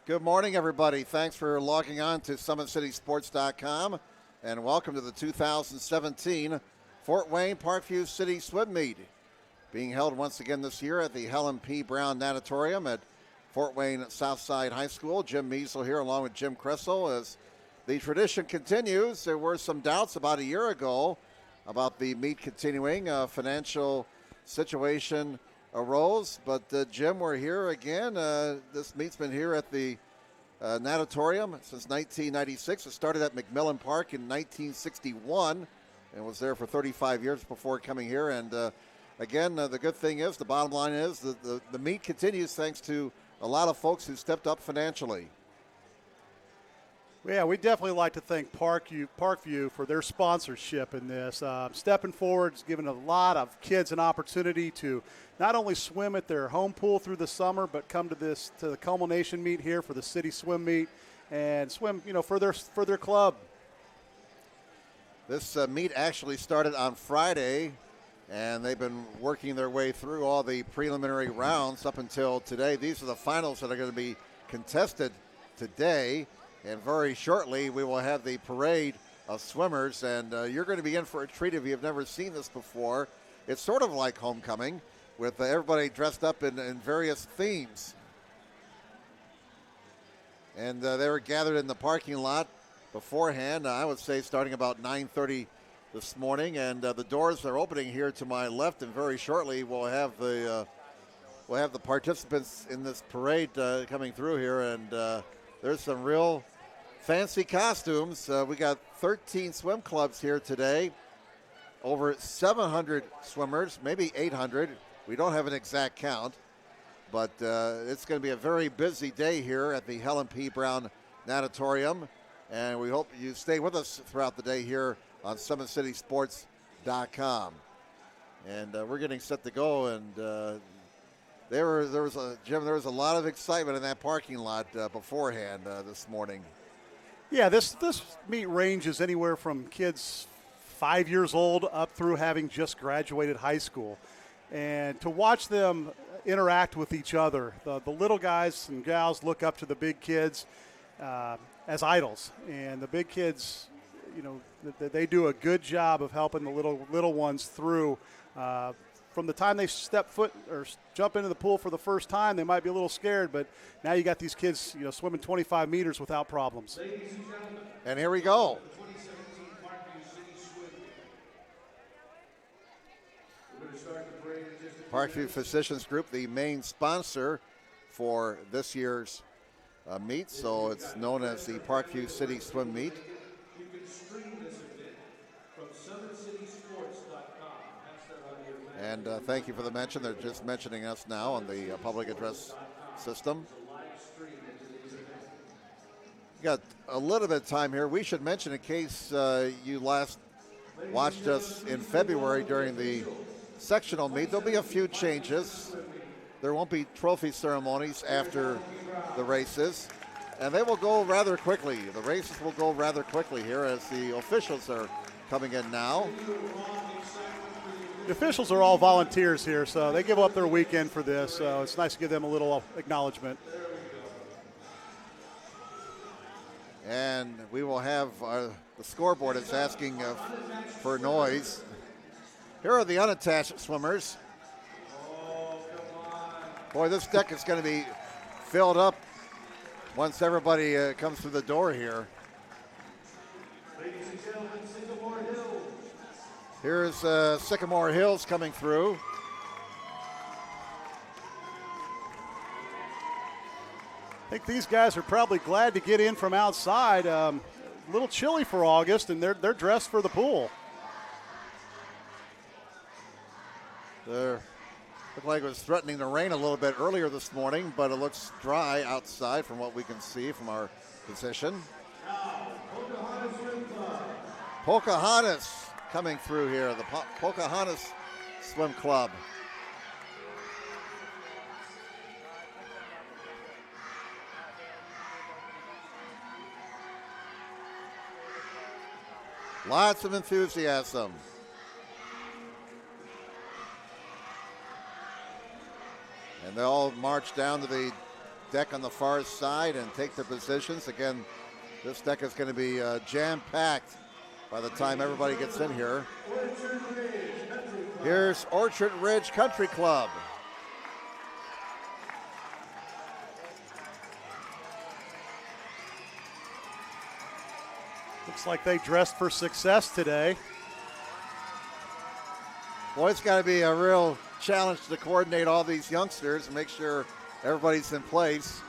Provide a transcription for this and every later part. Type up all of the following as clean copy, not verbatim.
Good morning, everybody. Thanks for logging on to SummitCitySports.com, and welcome to the 2017 Fort Wayne Parkview City Swim Meet, being held once again this year at the Helen P. Brown Natatorium at Fort Wayne Southside High School. Jim Measle here along with Jim Kressel. As the tradition continues, there were some doubts about a year ago about the meet continuing. A financial situation arose, but Jim, we're here again. This meet's been here at the Natatorium since 1996. It started at McMillan Park in 1961 and was there for 35 years before coming here. And again, the good thing is, the bottom line is, the meet continues thanks to a lot of folks who stepped up financially. Yeah, we definitely like to thank Parkview for their sponsorship in this. Stepping forward has given a lot of kids an opportunity to not only swim at their home pool through the summer, but come to the culmination meet here for the city swim meet and swim, for their club. This meet actually started on Friday, and they've been working their way through all the preliminary rounds up until today. These are the finals that are going to be contested today. And very shortly, we will have the parade of swimmers, and you're going to be in for a treat if you've never seen this before. It's sort of like homecoming, with everybody dressed up in various themes. And they were gathered in the parking lot beforehand, I would say starting about 9:30 this morning. And the doors are opening here to my left, and very shortly we'll have the participants in this parade coming through here. And there's some real fancy costumes. We got 13 swim clubs here today, over 700 swimmers, maybe 800. We don't have an exact count, but it's going to be a very busy day here at the Helen P. Brown Natatorium, and we hope you stay with us throughout the day here on SummitCitySports.com. And we're getting set to go, and there was a lot of excitement in that parking lot beforehand this morning. Yeah, this meet ranges anywhere from kids 5 years old up through having just graduated high school. And to watch them interact with each other, the little guys and gals look up to the big kids as idols. And the big kids, they do a good job of helping the little ones through. From the time they step foot or jump into the pool for the first time, they might be a little scared, but now you got these kids, swimming 25 meters without problems. And here we go. Parkview Physicians Group, the main sponsor for this year's meet, so it's known as the Parkview City Swim Meet. You can stream this event from SummitCitySports.com. And thank you for the mention. They're just mentioning us now on the public address system. Got a little bit of time here. We should mention, in case you last watched us in February during the sectional meet, there'll be a few changes. There won't be trophy ceremonies after the races, and they will go rather quickly. The races will go rather quickly here as the officials are coming in now. The officials are all volunteers here, so they give up their weekend for this, so it's nice to give them a little acknowledgement. And we will have the scoreboard is asking for noise. Here are the unattached swimmers. Boy, this deck is going to be filled up once everybody comes through the door here. Here's Sycamore Hills coming through. I think these guys are probably glad to get in from outside. A little chilly for August, and they're dressed for the pool. Looked like it was threatening to rain a little bit earlier this morning, but it looks dry outside from what we can see from our position. Pocahontas coming through here, the Pocahontas Swim Club. Lots of enthusiasm. And they all march down to the deck on the far side and take their positions. Again, this deck is going to be jam-packed by the time everybody gets in here. Here's Orchard Ridge Country Club. Looks like they dressed for success today. Boy, it's got to be a real challenge to coordinate all these youngsters and make sure everybody's in place.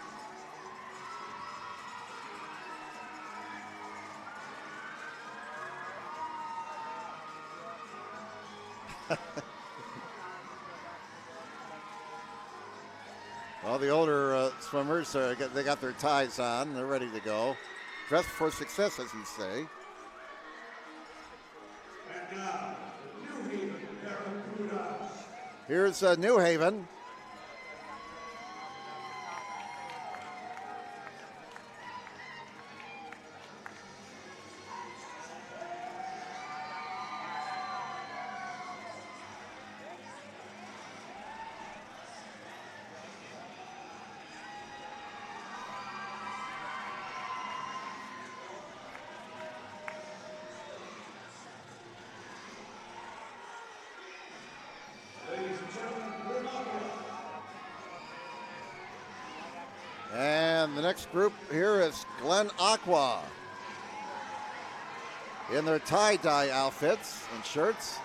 Well, the older swimmers, they got their ties on. They're ready to go. Dressed for success, as you say. And now, New Haven Barracudas. Here's New Haven. And the next group here is Glen Aqua in their tie-dye outfits and shirts.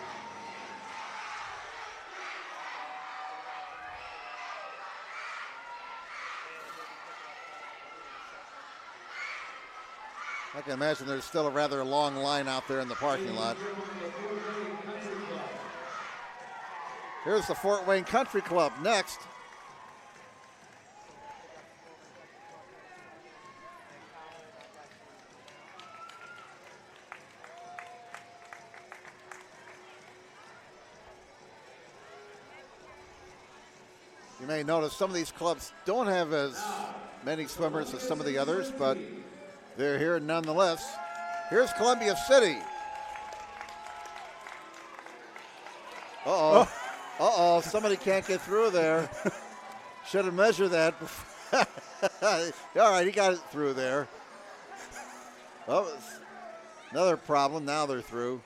I can imagine there's still a rather long line out there in the parking lot. Here's the Fort Wayne Country Club next. You may notice some of these clubs don't have as many swimmers as some of the others, but they're here nonetheless. Here's Columbia City. Uh-oh. Uh-oh, somebody can't get through there. Should have measured that. All right, he got it through there. Oh, another problem. Now they're through.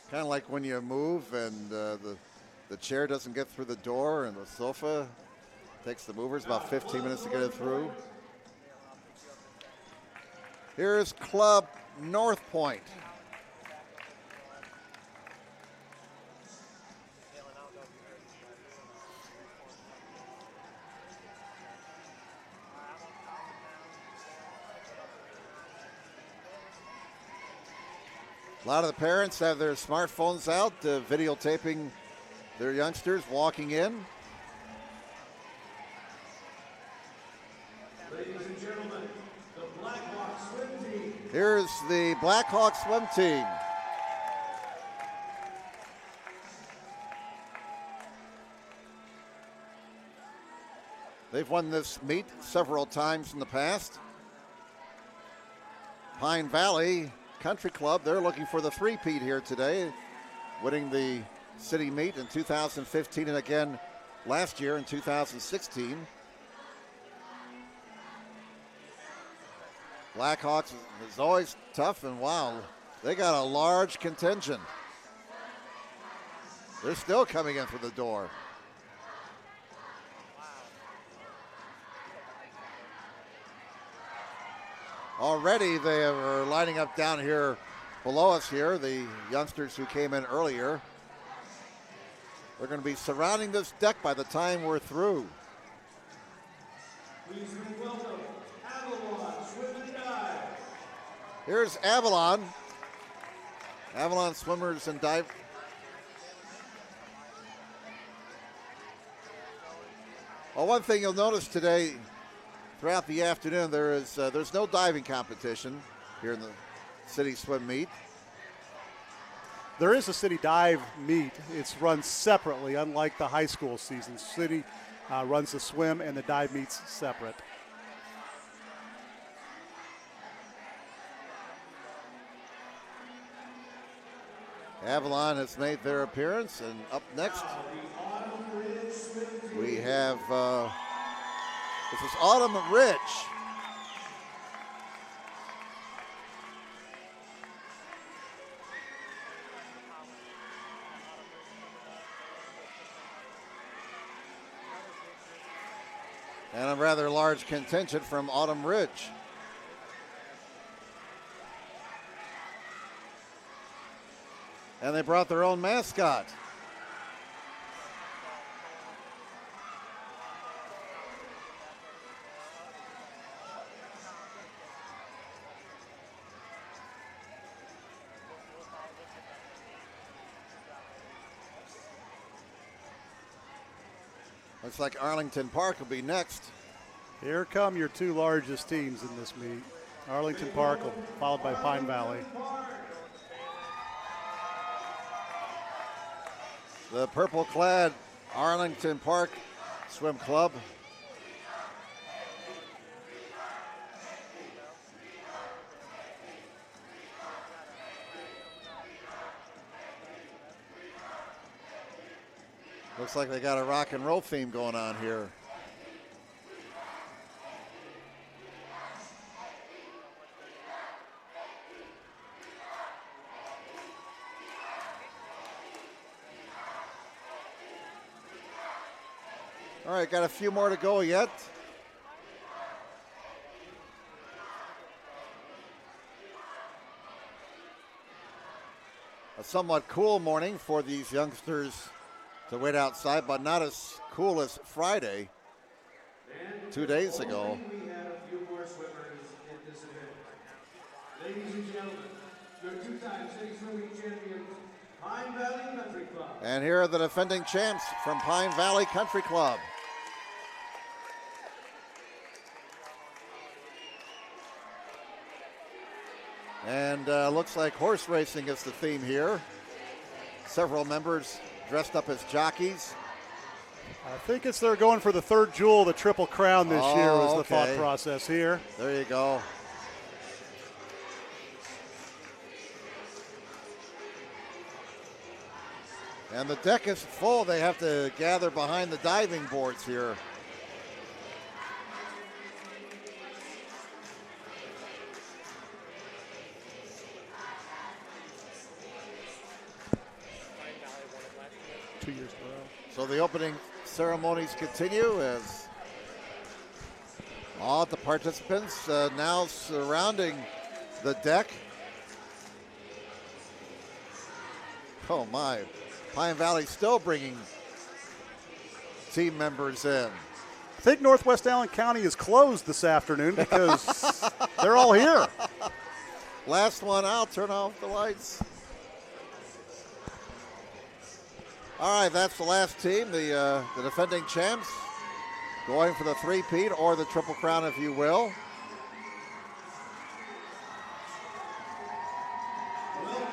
Kind of like when you move and the chair doesn't get through the door and the sofa takes the movers about 15 minutes to get it through. Here's Club North Point. A lot of the parents have their smartphones out, videotaping their youngsters walking in. Ladies and gentlemen, the Blackhawk swim team. Here's the Blackhawk swim team. They've won this meet several times in the past. Pine Valley Country Club, they're looking for the three-peat here today, winning the city meet in 2015 and again last year in 2016. Blackhawks is always tough, and wow, they got a large contingent. They're still coming in through the door. Already they are lining up down here below us here, the youngsters who came in earlier. They're going to be surrounding this deck by the time we're through. Please welcome Avalon Swim and Dive. Here's Avalon. Avalon swimmers and dive. Well, one thing you'll notice today, throughout the afternoon, there's no diving competition here in the city swim meet. There is a city dive meet. It's run separately, unlike the high school season. City runs the swim and the dive meets separate. Avalon has made their appearance, and up next, The Autumn Ridge We have, this is Autumn Rich. And a rather large contingent from Autumn Ridge. And they brought their own mascot. Looks like Arlington Park will be next. Here come your two largest teams in this meet. Arlington Park, followed by Pine Valley. The purple-clad Arlington Park Swim Club. Looks like they got a rock and roll theme going on here. All right, got a few more to go yet. A somewhat cool morning for these youngsters to wait outside, but not as cool as Friday, 2 days ago. We have a few more swimmers in this event. Ladies and gentlemen, your two-time city swimming champions, Pine Valley Country Club. And here are the defending champs from Pine Valley Country Club. And looks like horse racing is the theme here. Several members dressed up as jockeys. I think they're going for the third jewel, the Triple Crown this year was the thought okay. process here. There you go. And the deck is full. They have to gather behind the diving boards here. So the opening ceremonies continue as all the participants now surrounding the deck. Oh my, Pine Valley still bringing team members in. I think Northwest Allen County is closed this afternoon because they're all here. Last one out, turn off the lights. All right, that's the last team, the defending champs, going for the three-peat or the Triple Crown, if you will. Welcome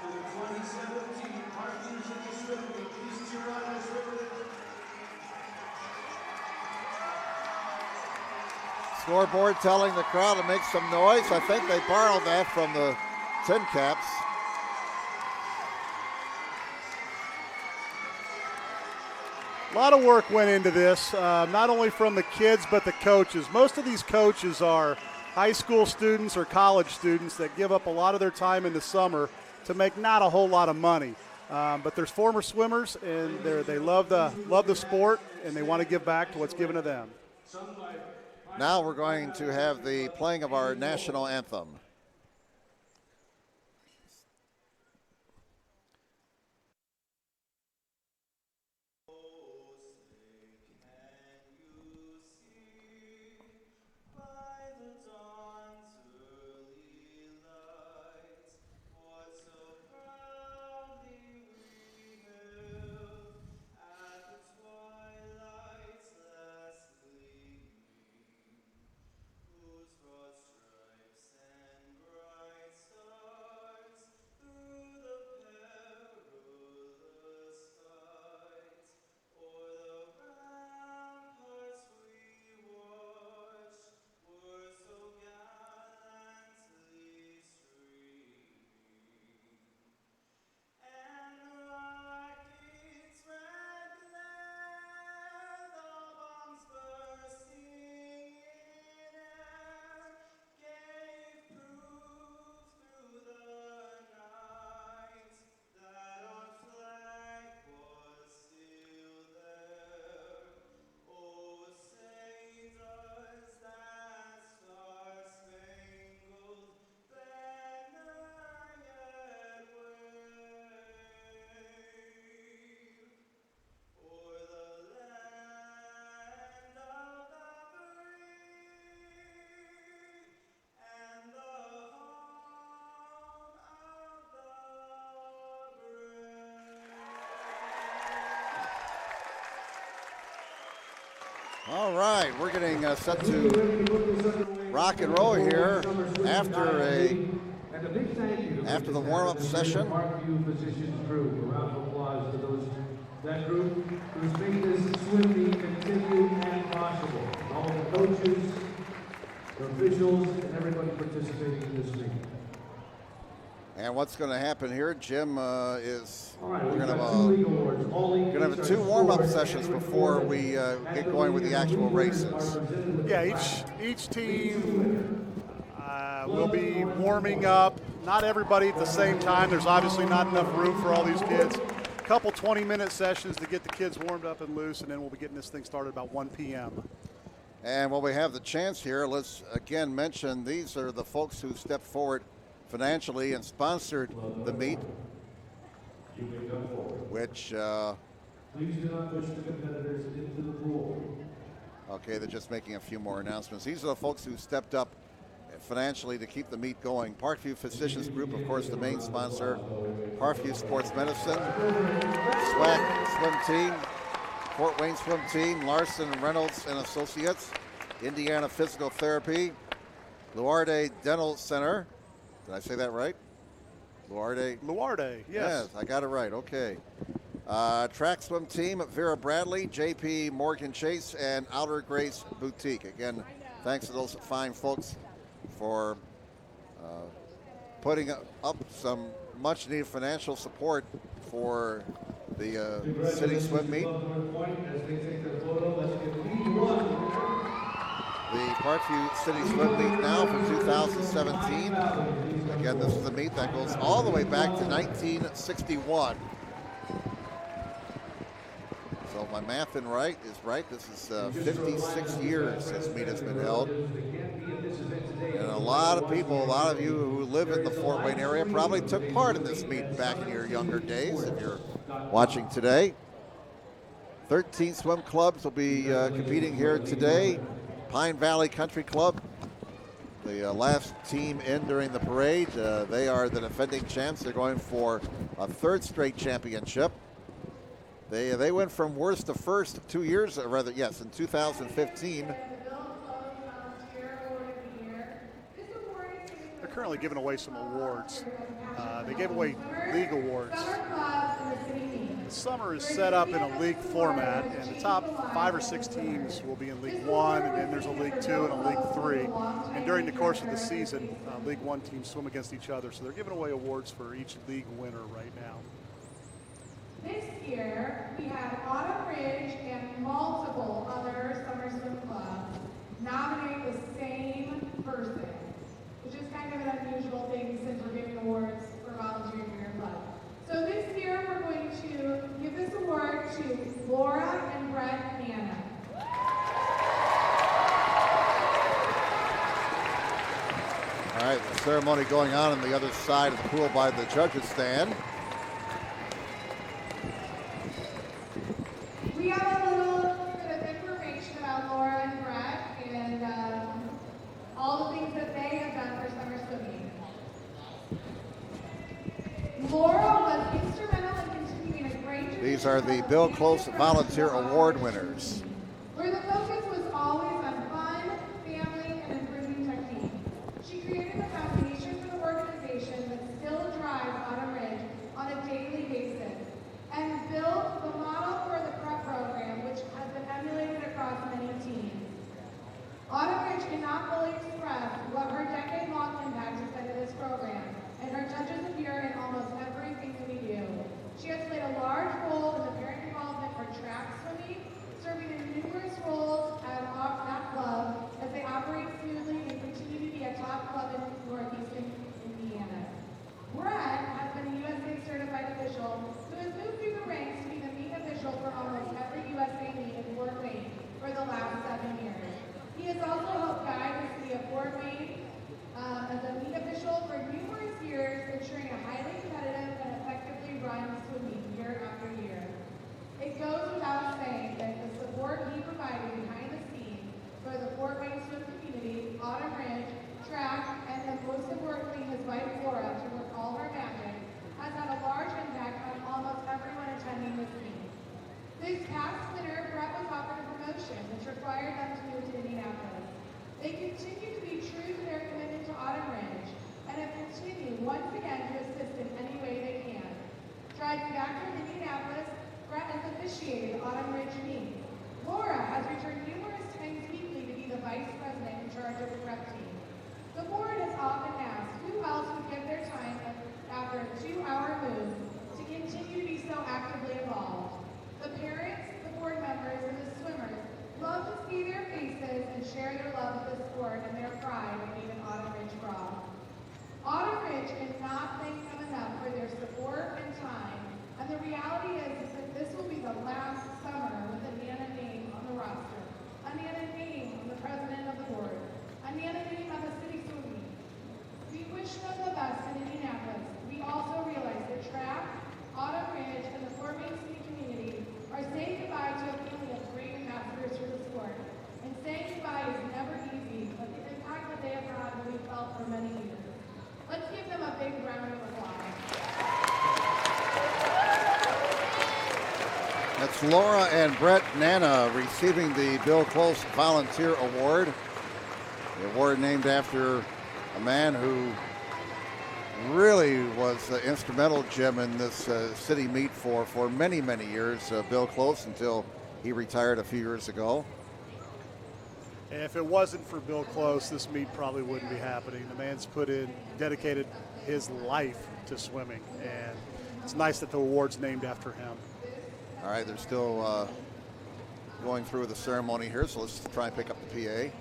to the 2017 Parkview City Swimming East Girona Swimming. Scoreboard telling the crowd to make some noise. I think they borrowed that from the Tin Caps. A lot of work went into this, not only from the kids but the coaches. Most of these coaches are high school students or college students that give up a lot of their time in the summer to make not a whole lot of money. But there's former swimmers, and they love the sport, and they want to give back to what's given to them. Now we're going to have the playing of our national anthem. Whose broad stripes and All right, we're getting set to rock and roll here after the warm-up session. Parkview Physicians Crew. A round of applause to that group who's made this swim meet continue and possible. All the coaches, the officials, and everybody participating in this meet. And what's going to happen here, Jim, is All right, we're going to have have two warm-up sessions before we get going with the actual races. Yeah, each team will be warming up. Not everybody at the same time. There's obviously not enough room for all these kids. A couple 20-minute sessions to get the kids warmed up and loose, and then we'll be getting this thing started about 1 p.m. And while we have the chance here, let's again mention these are the folks who stepped forward financially and sponsored the meet, which, Please do not push the competitors into the pool. okay, they're just making a few more announcements. These are the folks who stepped up financially to keep the meet going. Parkview Physicians Group, of course, the main sponsor. Parkview Sports Medicine, SWAC Swim Team, Fort Wayne Swim Team, Larson Reynolds and Associates, Indiana Physical Therapy, Luarde Dental Center. Did I say that right? Luarde, yes. I got it right. Okay. Track swim team, Vera Bradley, JP Morgan Chase, and Outer Grace Boutique. Again, thanks to those fine folks for putting up some much needed financial support for the city swim meet. The Parkview City Swim Meet now for 2017. Again, this is the meet that goes all the way back to 1961. So if my math is right, this is 56 years this meet has been held. And a lot of people, a lot of you who live in the Fort Wayne area probably took part in this meet back in your younger days if you're watching today. 13 swim clubs will be competing here today. Pine Valley Country Club, the last team in during the parade. They are the defending champs. They're going for a third straight championship. They went from worst to first 2 years, in 2015. They're currently giving away some awards. They gave away league awards. Summer is set up in a league format, and the top 5 or 6 teams will be in League 1, and then there's a League 2 and a League 3. And during the course of the season, League 1 teams swim against each other, so they're giving away awards for each league winner right now. This year, we have Autumn Ridge and multiple other summer swim clubs nominate the same person, which is kind of an unusual thing since we're giving awards for volunteering in your club. So this year, we're going to give this award to Laura and Brett Hanna. All right, the ceremony going on the other side of the pool by the judges' stand. We have a little bit of information about Laura and Brett and all the things that they have done for summer swimming. Laura was instrumental in continuing a great. These are the Bill Close Volunteer Award winners. Where the focus was always on fun, family, and improving technique. She created the foundation for the organization that still drives Autumn Ridge on a daily basis and built the model for the prep program, which has been emulated across many teams. Autumn Ridge cannot fully express what her decade-long impact has been to this program, and her judges appear in almost everything that we do. She has played a large role in the parent involvement for track swimming, serving in numerous roles at that club as they operate smoothly and continue to be a top club in Northeastern Indiana. Brett has been a USA certified official who has moved through the ranks to be the meet official for almost every USA meet in Fort Wayne for the last 7 years. He has also helped guide the city of Fort Wayne as a meet official for numerous years, ensuring a highly competitive and effectively run swim meet year after year. It goes without saying that the support he provided behind the scenes for the Fort Wayne swim community, Autumn Ridge, track, and then most importantly his wife Laura to work all her magic, has had a large impact on almost everyone attending this meet. This past winter, Brett was offered a promotion, which required them to move to Indianapolis. They continue to be true to their commitment to Autumn Ridge and have continued once again to assist in any way they can. Driving back from Indianapolis, Brett has officiated Autumn Ridge meets. Laura has returned numerous times weekly to be the vice president in charge of the prep team. The board has often asked who else would give their time after a 2-hour move to continue to be so actively involved. The parents, the board members, and the swimmers love to see their faces and share their love of the sport and their pride in being an Autumn Ridge frog. Autumn Ridge cannot thank them enough for their support and time, and the reality is that this will be the last summer with a Nana name on the roster, a Nana name on the president of the board, a Nana name on the city swimming. We wish them the best in Indianapolis. We also realize that track, Autumn Ridge, and the Fort Wayne City community are saying goodbye to a family of great ambassadors for the sport. And saying goodbye is never easy, but the impact that they have had will be felt for many years. Let's give them a big round of applause. That's Laura and Brett Nana receiving the Bill Close Volunteer Award. The award named after a man who really was instrumental, Jim, in this city meet for many, many years. Bill Close, until he retired a few years ago. If it wasn't for Bill Close, this meet probably wouldn't be happening. The man's dedicated his life to swimming, and it's nice that the award's named after him. All right, they're still going through the ceremony here, so let's try and pick up the PA.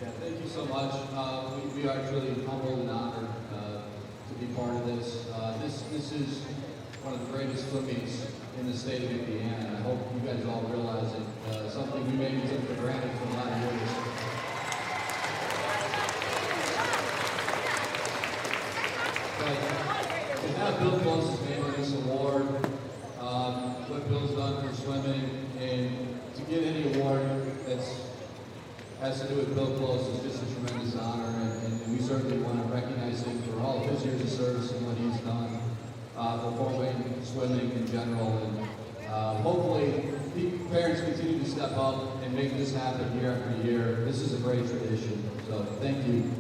Yeah, thank you so much. We are truly humbled and honored to be part of this. This is one of the greatest swim meets in the state of Indiana, and I hope you guys all realize it. Something we maybe took for granted for a lot of years. But to have Bill Close's name on this award, what Bill's done for swimming, and to get any award that's has to do with Bill Close is just a tremendous honor, and we certainly want to recognize him for all of his years of service and what he's done for Fort Wayne swimming in general. And hopefully, parents continue to step up and make this happen year after year. This is a great tradition, so thank you.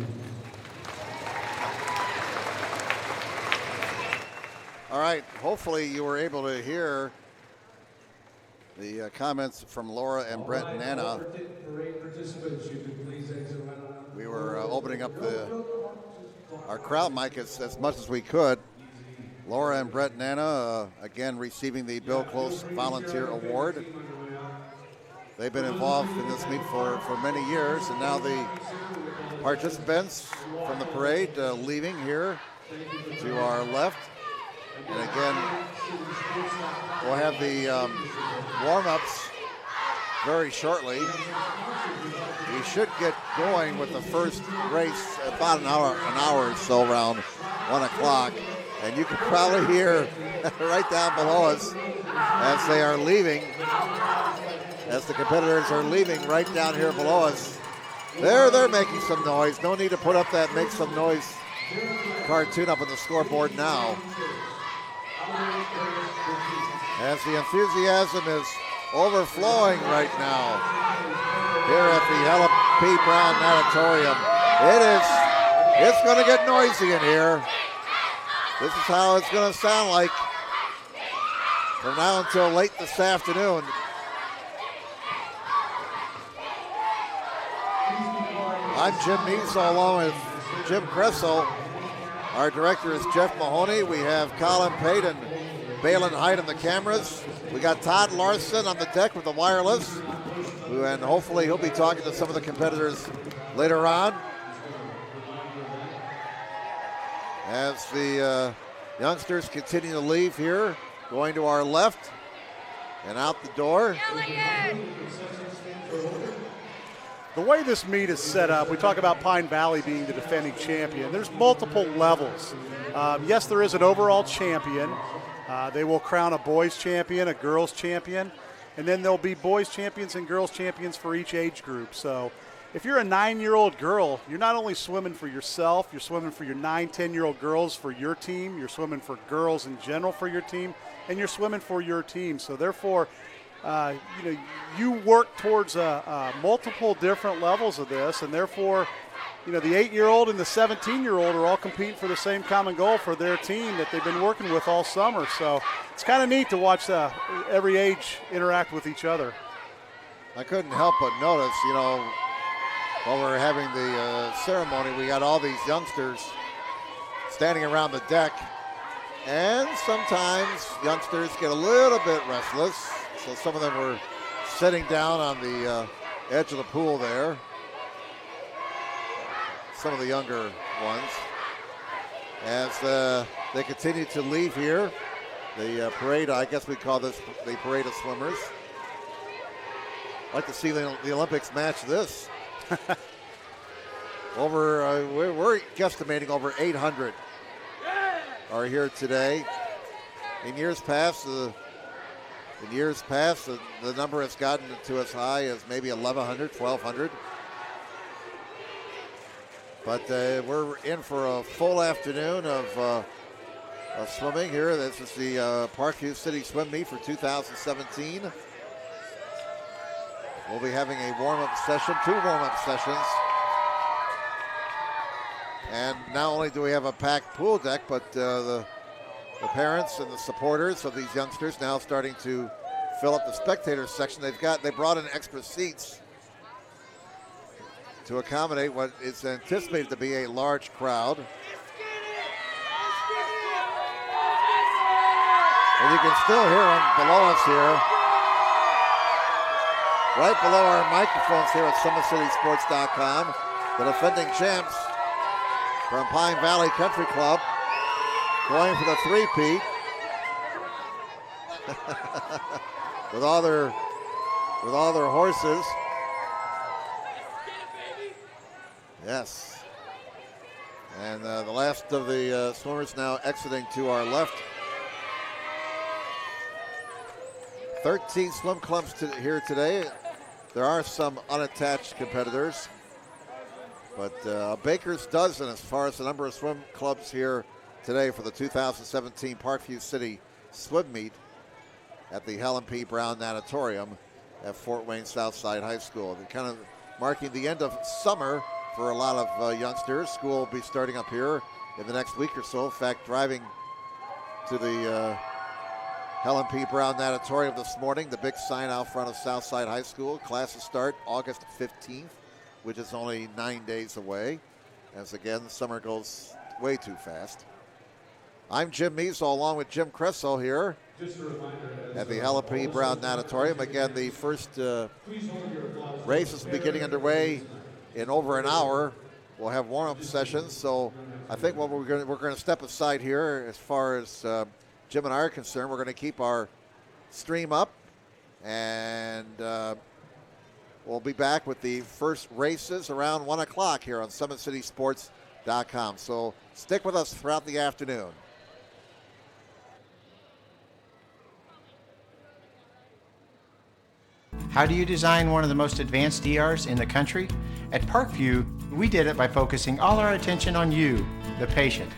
All right, hopefully you were able to hear the comments from Laura and Brett Nana. We were opening up our crowd mic as much as we could. Laura and Brett Nana, again, receiving the Bill Close Volunteer Award. They've been involved in this meet for many years, and now the participants from the parade leaving here to our left. And again, we'll have the warm-ups very shortly. We should get going with the first race about an hour or so, around 1 o'clock. And you can probably hear right down below us as they are leaving, as the competitors are leaving right down here below us. They're making some noise. No need to put up that make some noise cartoon up on the scoreboard now, as the enthusiasm is overflowing right now here at the Helen P. Brown Natatorium. It's going to get noisy in here. This is how it's going to sound like from now until late this afternoon. I'm Jim Measle along with Jim Kressel. Our director is Jeff Mahoney. We have Colin Pate and Balin Height on the cameras. We got Todd Larson on the deck with the wireless, and hopefully he'll be talking to some of the competitors later on. As the youngsters continue to leave here, going to our left and out the door. The way this meet is set up, we talk about Pine Valley being the defending champion. There's multiple levels. Yes, there is an overall champion. They will crown a boys champion, a girls champion, and then there'll be boys champions and girls champions for each age group. So if you're a 9-year-old girl, you're not only swimming for yourself, you're swimming for your 9, 10-year-old girls for your team, you're swimming for girls in general for your team, and you're swimming for your team. So therefore, you work towards multiple different levels of this, and therefore, the 8-year-old and the 17-year-old are all competing for the same common goal for their team that they've been working with all summer. So it's kind of neat to watch every age interact with each other. I couldn't help but notice, while we were having the ceremony, we got all these youngsters standing around the deck, and sometimes youngsters get a little bit restless. So some of them were sitting down on the edge of the pool there. Some of the younger ones. As they continue to leave here, the parade, I guess we call this the parade of swimmers. I'd like to see the Olympics match this. We're guesstimating over 800 are here today. In years past, the number has gotten to as high as maybe 1,100, 1,200. But we're in for a full afternoon of swimming here. This is the Parkview City Swim Meet for 2017. We'll be having a warm-up session, 2 warm-up sessions. And not only do we have a packed pool deck, but the parents and the supporters of these youngsters now starting to fill up the spectator section. They brought in extra seats to accommodate what is anticipated to be a large crowd. And you can still hear them below us here. Right below our microphones here at SummitCitySports.com, the defending champs from Pine Valley Country Club going for the three-peat. with all their horses. Yes. And the last of the swimmers now exiting to our left. 13 swim clubs here today. There are some unattached competitors, but a baker's dozen as far as the number of swim clubs here today for the 2017 Parkview City Swim Meet at the Helen P. Brown Natatorium at Fort Wayne Southside High School. They're kind of marking the end of summer for a lot of youngsters. School will be starting up here in the next week or so. In fact, driving to the Helen P. Brown Natatorium this morning, the big sign out front of Southside High School. Classes start August 15th, which is only 9 days away. As again, summer goes way too fast. I'm Jim Measle along with Jim Cresso here at the Helen P. Brown Natatorium. Again, the first races will be getting underway in over an hour. We'll have warm-up sessions, so I think what we're going to step aside here as far as Jim and I are concerned. We're going to keep our stream up, and we'll be back with the first races around 1 o'clock here on SummitCitySports.com. So stick with us throughout the afternoon. How do you design one of the most advanced DRs in the country? At Parkview, we did it by focusing all our attention on you, the patient.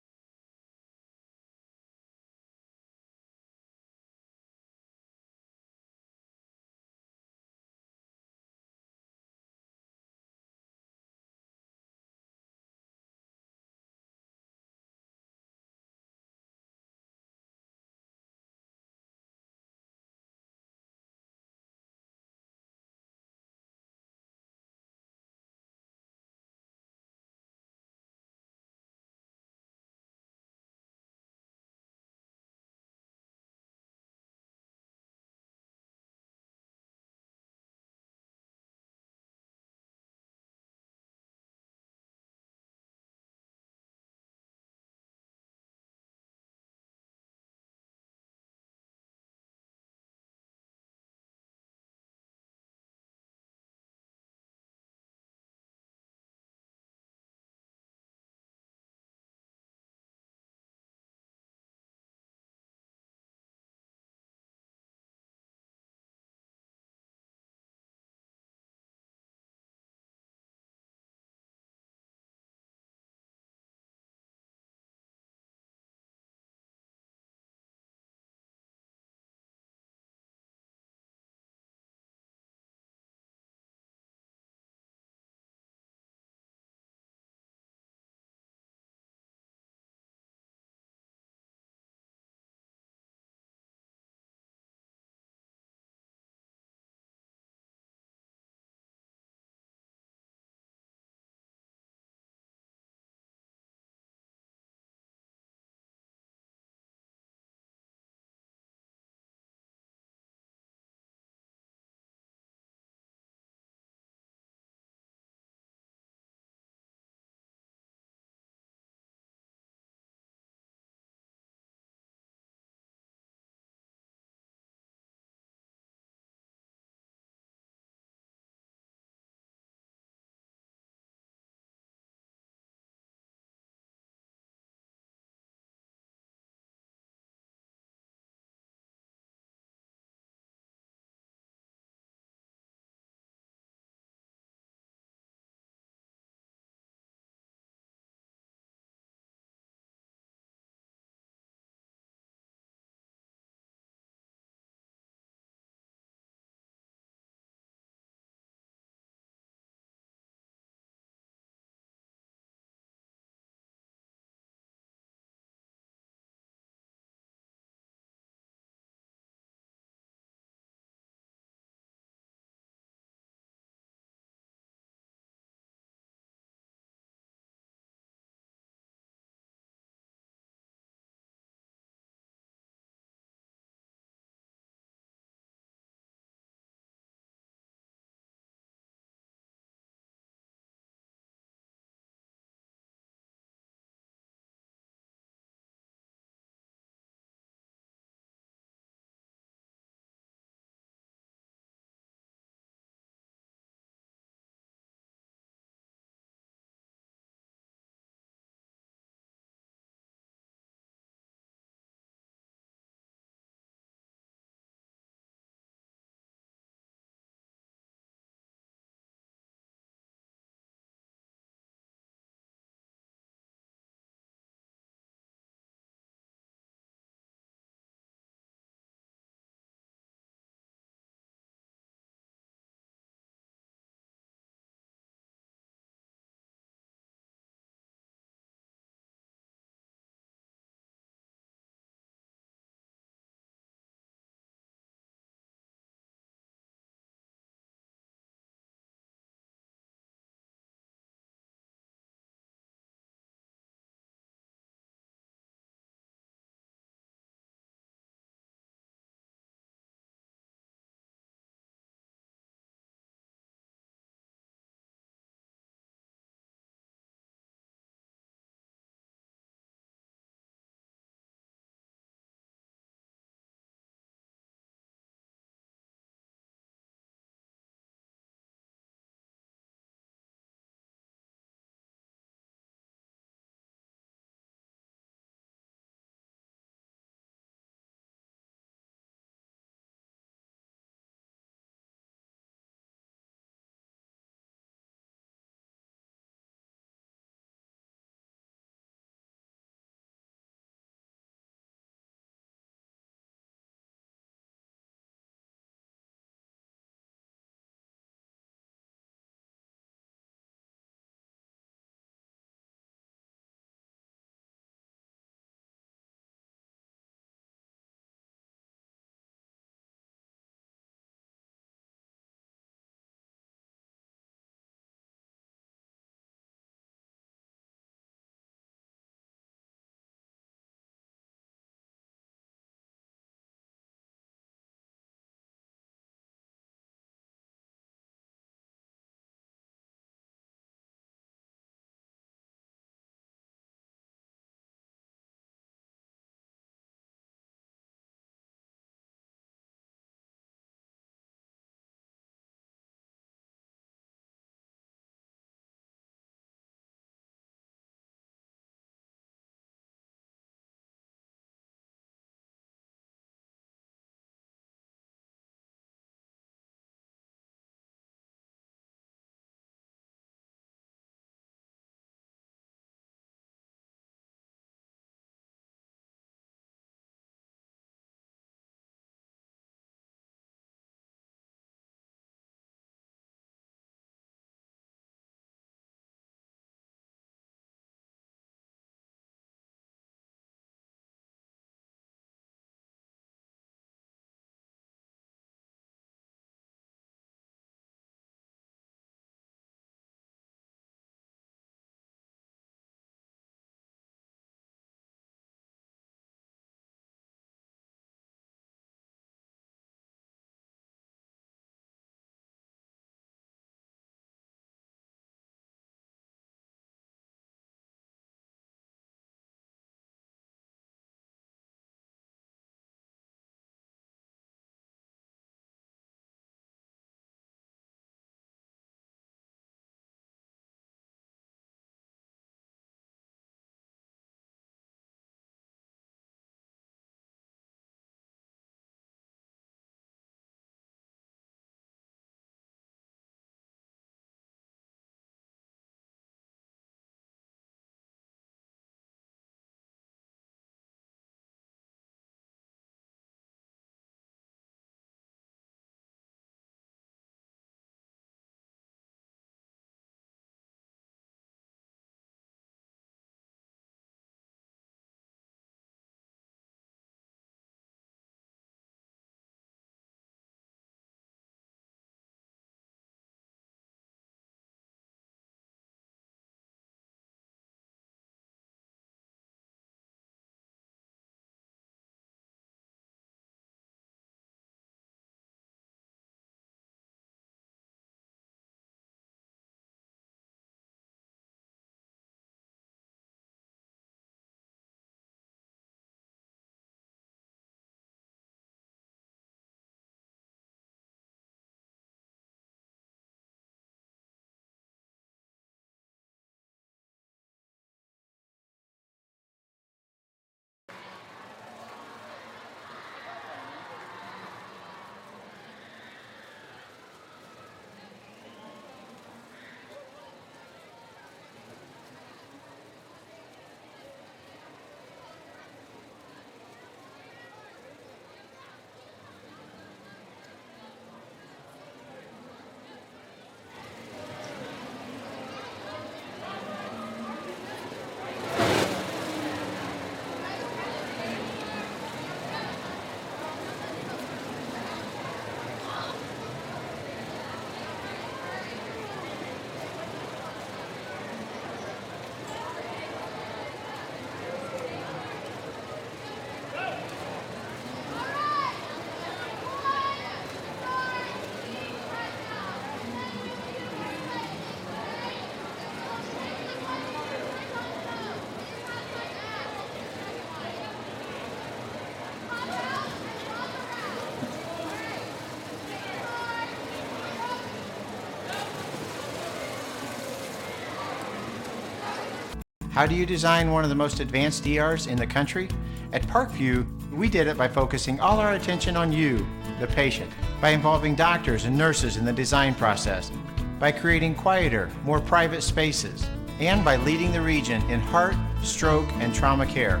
How do you design one of the most advanced ERs in the country? At Parkview, we did it by focusing all our attention on you, the patient, by involving doctors and nurses in the design process, by creating quieter, more private spaces, and by leading the region in heart, stroke, and trauma care.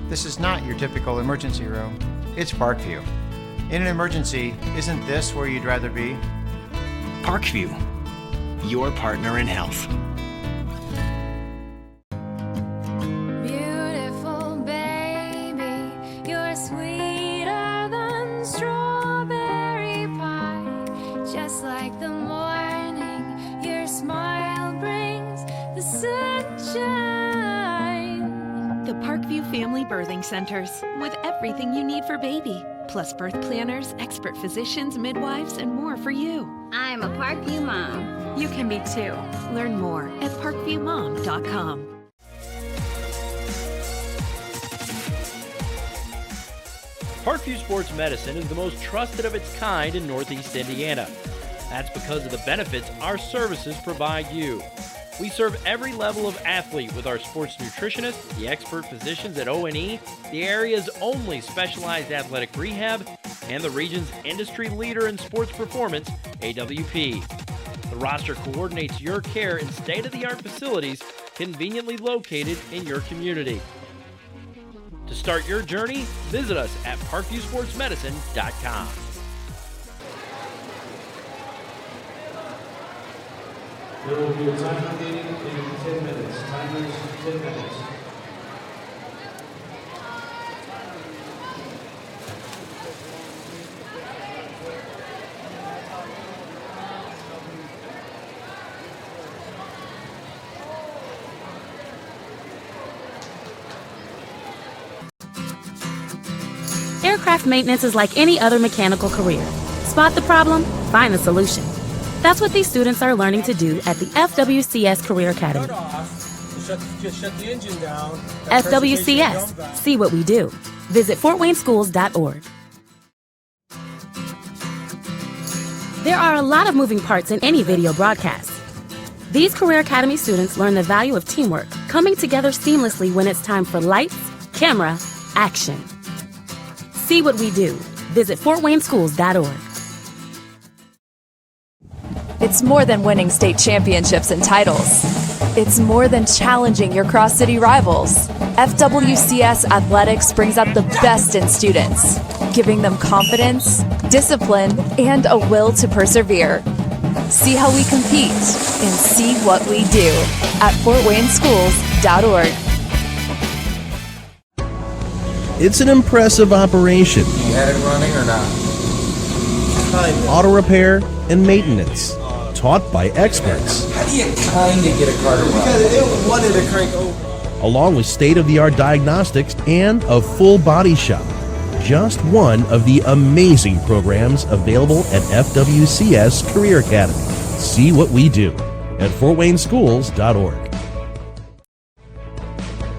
This is not your typical emergency room. It's Parkview. In an emergency, isn't this where you'd rather be? Parkview, your partner in health. Beautiful baby, you're sweeter than strawberry pie. Just like the morning, your smile brings the sunshine. The Parkview Family Birthing Centers, with everything you need for baby, plus birth planners, expert physicians, midwives, and more for you. I'm a Parkview mom. You can be too. Learn more at parkviewmom.com. Parkview Sports Medicine is the most trusted of its kind in Northeast Indiana. That's because of the benefits our services provide you. We serve every level of athlete with our sports nutritionists, the expert physicians at O&E, the area's only specialized athletic rehab, and the region's industry leader in sports performance, AWP. The roster coordinates your care in state-of-the-art facilities conveniently located in your community. To start your journey, visit us at parkviewsportsmedicine.com. There will be a timer meeting in 10 minutes. Timers, 10 minutes. Aircraft maintenance is like any other mechanical career. Spot the problem, find the solution. That's what these students are learning to do at the FWCS Career Academy. Just shut the engine down. FWCS, see what we do. Visit fortwayneschools.org. There are a lot of moving parts in any video broadcast. These Career Academy students learn the value of teamwork, coming together seamlessly when it's time for lights, camera, action. See what we do. Visit fortwayneschools.org. It's more than winning state championships and titles. It's more than challenging your cross-city rivals. FWCS Athletics brings out the best in students, giving them confidence, discipline, and a will to persevere. See how we compete and see what we do at fortwayneschools.org. It's an impressive operation. You had it running or not? Auto repair and maintenance, taught by experts. How do you kind of get a car to run? Because it wanted to crank over. Along with state-of-the-art diagnostics and a full body shop. Just one of the amazing programs available at FWCS Career Academy. See what we do at fortwayneschools.org.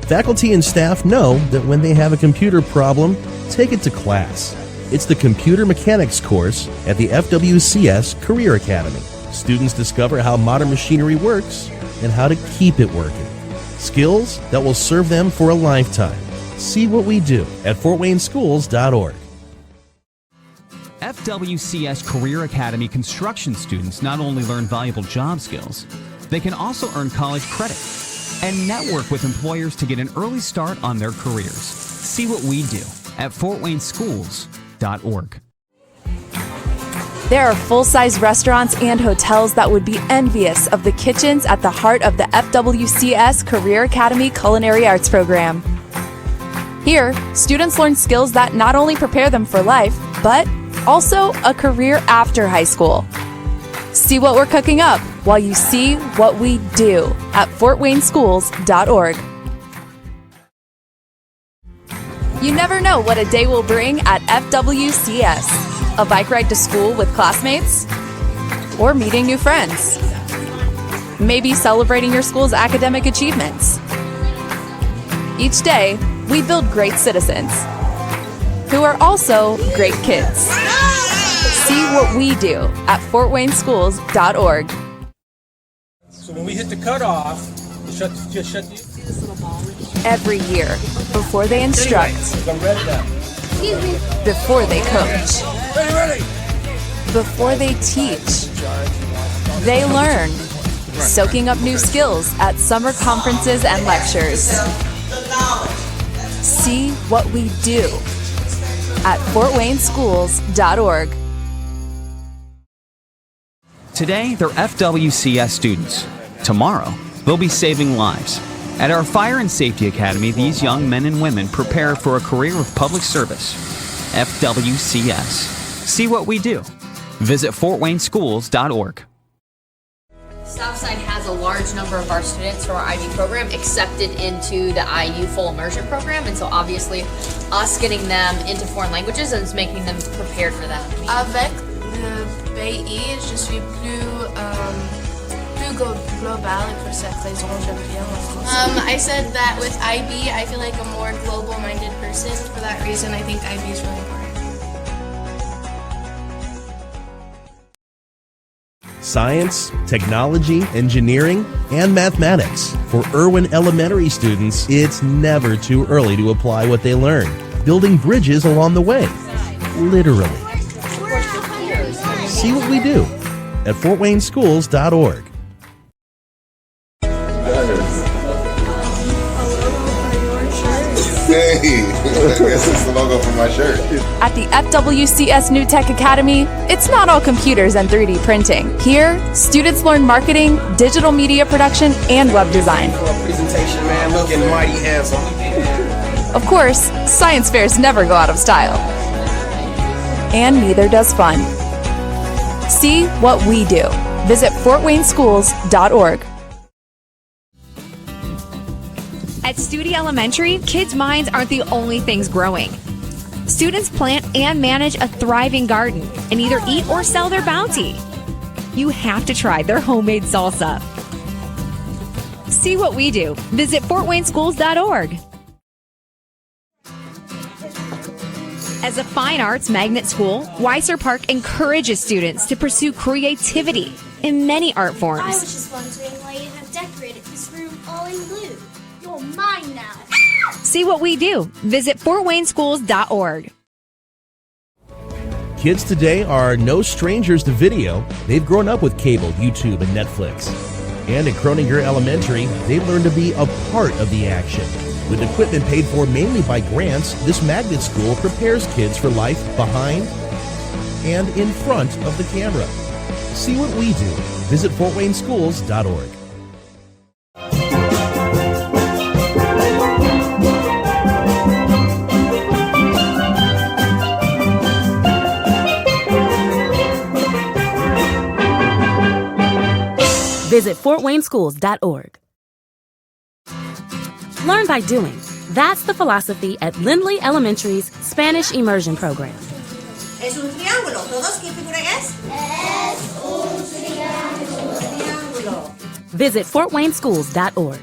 Faculty and staff know that when they have a computer problem, take it to class. It's the Computer Mechanics course at the FWCS Career Academy. Students discover how modern machinery works and how to keep it working. Skills that will serve them for a lifetime. See what we do at fortwayneschools.org. FWCS Career Academy construction students not only learn valuable job skills, they can also earn college credit and network with employers to get an early start on their careers. See what we do at fortwayneschools.org. There are full-size restaurants and hotels that would be envious of the kitchens at the heart of the FWCS Career Academy Culinary Arts Program. Here, students learn skills that not only prepare them for life, but also a career after high school. See what we're cooking up while you see what we do at fortwayneschools.org. You never know what a day will bring at FWCS. A bike ride to school with classmates? Or meeting new friends? Maybe celebrating your school's academic achievements. Each day, we build great citizens who are also great kids. See what we do at fortwayneschools.org. So when we hit the cutoff, just shut the every year before they instruct, before they coach, before they teach. They learn, soaking up new skills at summer conferences and lectures. See what we do at fortwayneschools.org. Today, they're FWCS students. Tomorrow, they'll be saving lives. At our Fire and Safety Academy, these young men and women prepare for a career of public service. FWCS. See what we do. Visit fortwayneschools.org. Southside has a large number of our students from our IB program accepted into the IU full immersion program, and so obviously us getting them into foreign languages and making them prepared for that. Avec le pays, je suis plus global, et pour cette raison, j'aime bien en français. I said that with IB, I feel like a more global-minded person. For that reason, I think IB is really important. Science, technology, engineering, and mathematics. For Irwin Elementary students, it's never too early to apply what they learn, building bridges along the way. Literally. See what we do at fortwayneschools.org. Hey, this is the logo for my shirt. At the FWCS New Tech Academy, it's not all computers and 3D printing. Here, students learn marketing, digital media production, and web design. Presentation, man, looking mighty handsome. Of course, science fairs never go out of style. And neither does fun. See what we do. Visit fortwayneschools.org. At Studi Elementary, kids' minds aren't the only things growing. Students plant and manage a thriving garden and either eat or sell their bounty. You have to try their homemade salsa. See what we do. Visit fortwayneschools.org. As a fine arts magnet school, Weiser Park encourages students to pursue creativity in many art forms. I was just wondering why you have decorated this room all in blue. You're mine now. See what we do. Visit fortwayneschools.org. Kids today are no strangers to video. They've grown up with cable, YouTube, and Netflix. And at Croninger Elementary, they've learned to be a part of the action. With equipment paid for mainly by grants, this magnet school prepares kids for life behind and in front of the camera. See what we do. Visit fortwayneschools.org. Visit fortwayneschools.org. Learn by doing. That's the philosophy at Lindley Elementary's Spanish Immersion Program. Es un triángulo. ¿Todos qué figura es? Es un triángulo. Visit fortwayneschools.org.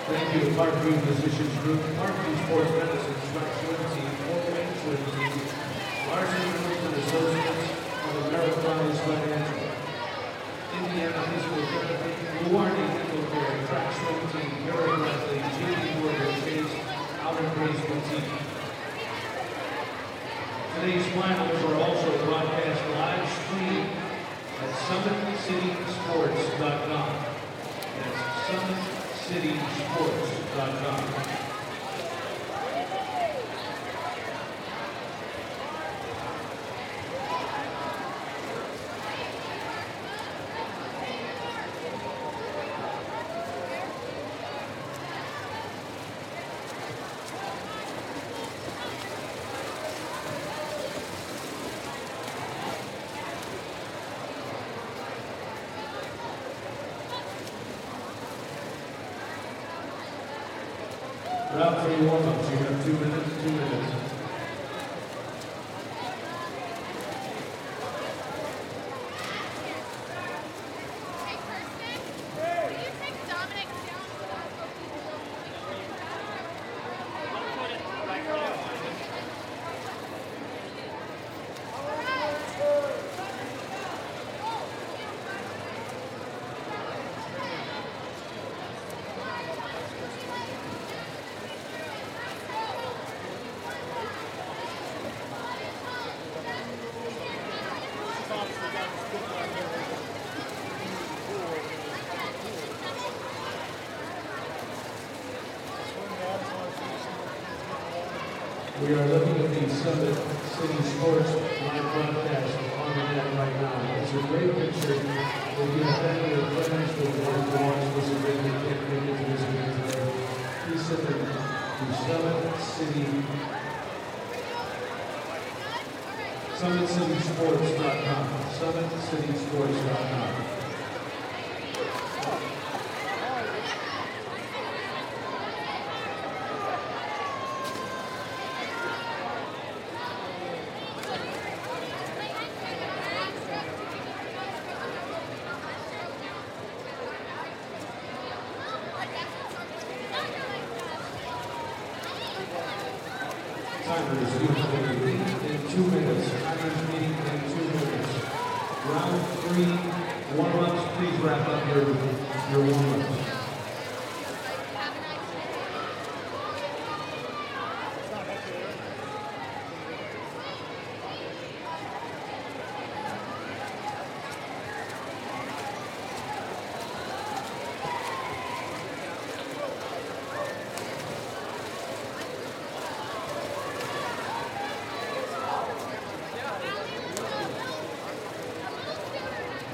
Thank you to Parkview Physicians Group, Parkview Sports Medicine, Swim Team, Fort Wayne Swim Team, Larson Group and Associates of the Marathon Sweat Management, Indiana Physical Therapy, Luardi Dental Care, Track Swim Team, Paraathlete, JD Morgan Chase, Outer Grace Swim Team. Today's finals are also broadcast live stream at SummitCitySports.com. That's SummitCitySports.com. Round 3 warm-ups, you have 2 minutes, 2 minutes. We are looking at the Summit City Sports live broadcast on the net right now. It's a great picture. If you have family or friends that would like to watch this event and can't make it to this event today, please send them to SummitCitySports.com. SummitCitySports.com. Timers meeting in 2 minutes. Timers meeting in 2 minutes. Round 3 warm-ups. Please wrap up your warm-ups.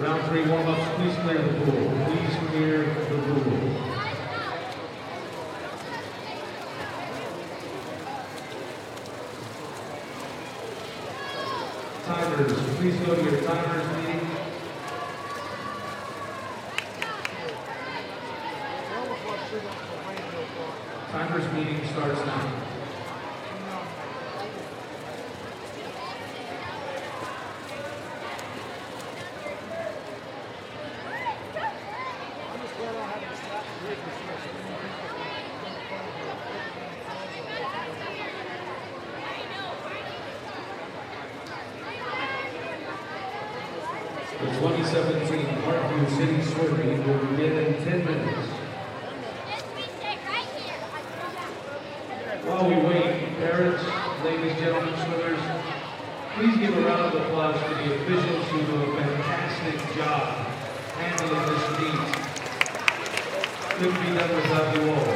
Round 3 warm-ups, please clear the pool. Please clear the pool. Timers, please go to your timers meeting. Timers meeting starts now. The 2017 Parkview City Swim Meet will begin in 10 minutes. While we wait, parents, ladies, gentlemen, swimmers, please give a round of applause to the officials who do a fantastic job handling this meet. Couldn't be done without you all.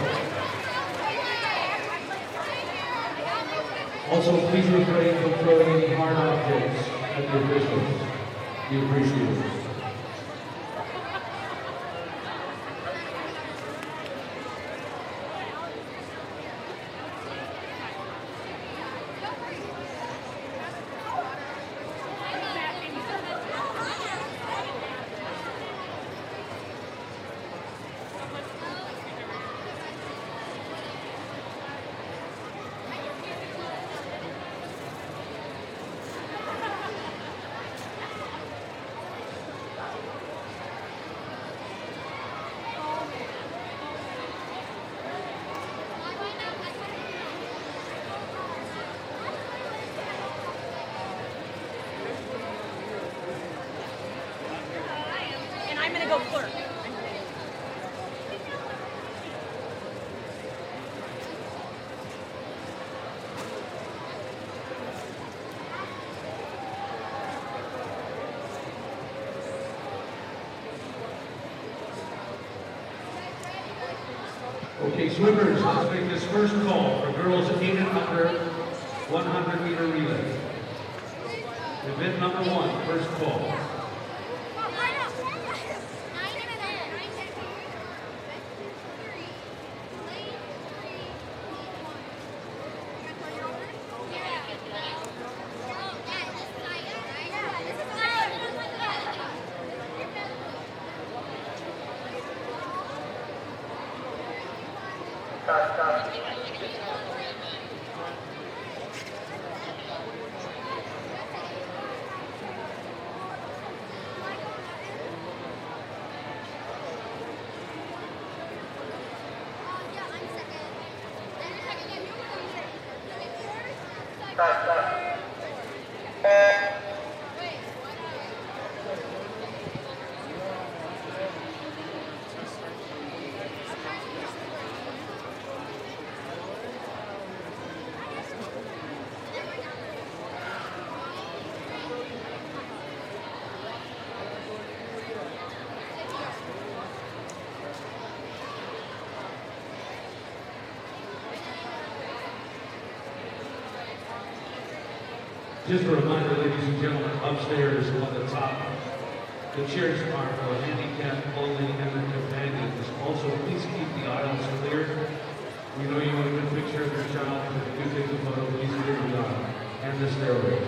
Also, please refrain from throwing any hard objects at the officials. We appreciate it. Okay, swimmers, let's make this first call for girls 8 and under 100-meter relay. Event number 1, first call. Just a reminder, ladies and gentlemen, upstairs on the top, the chairs are for handicap only and their companions. Also, please keep the aisles clear. We know you want a good picture of your child, but if you do take a photo, please clear the aisle and the stairway.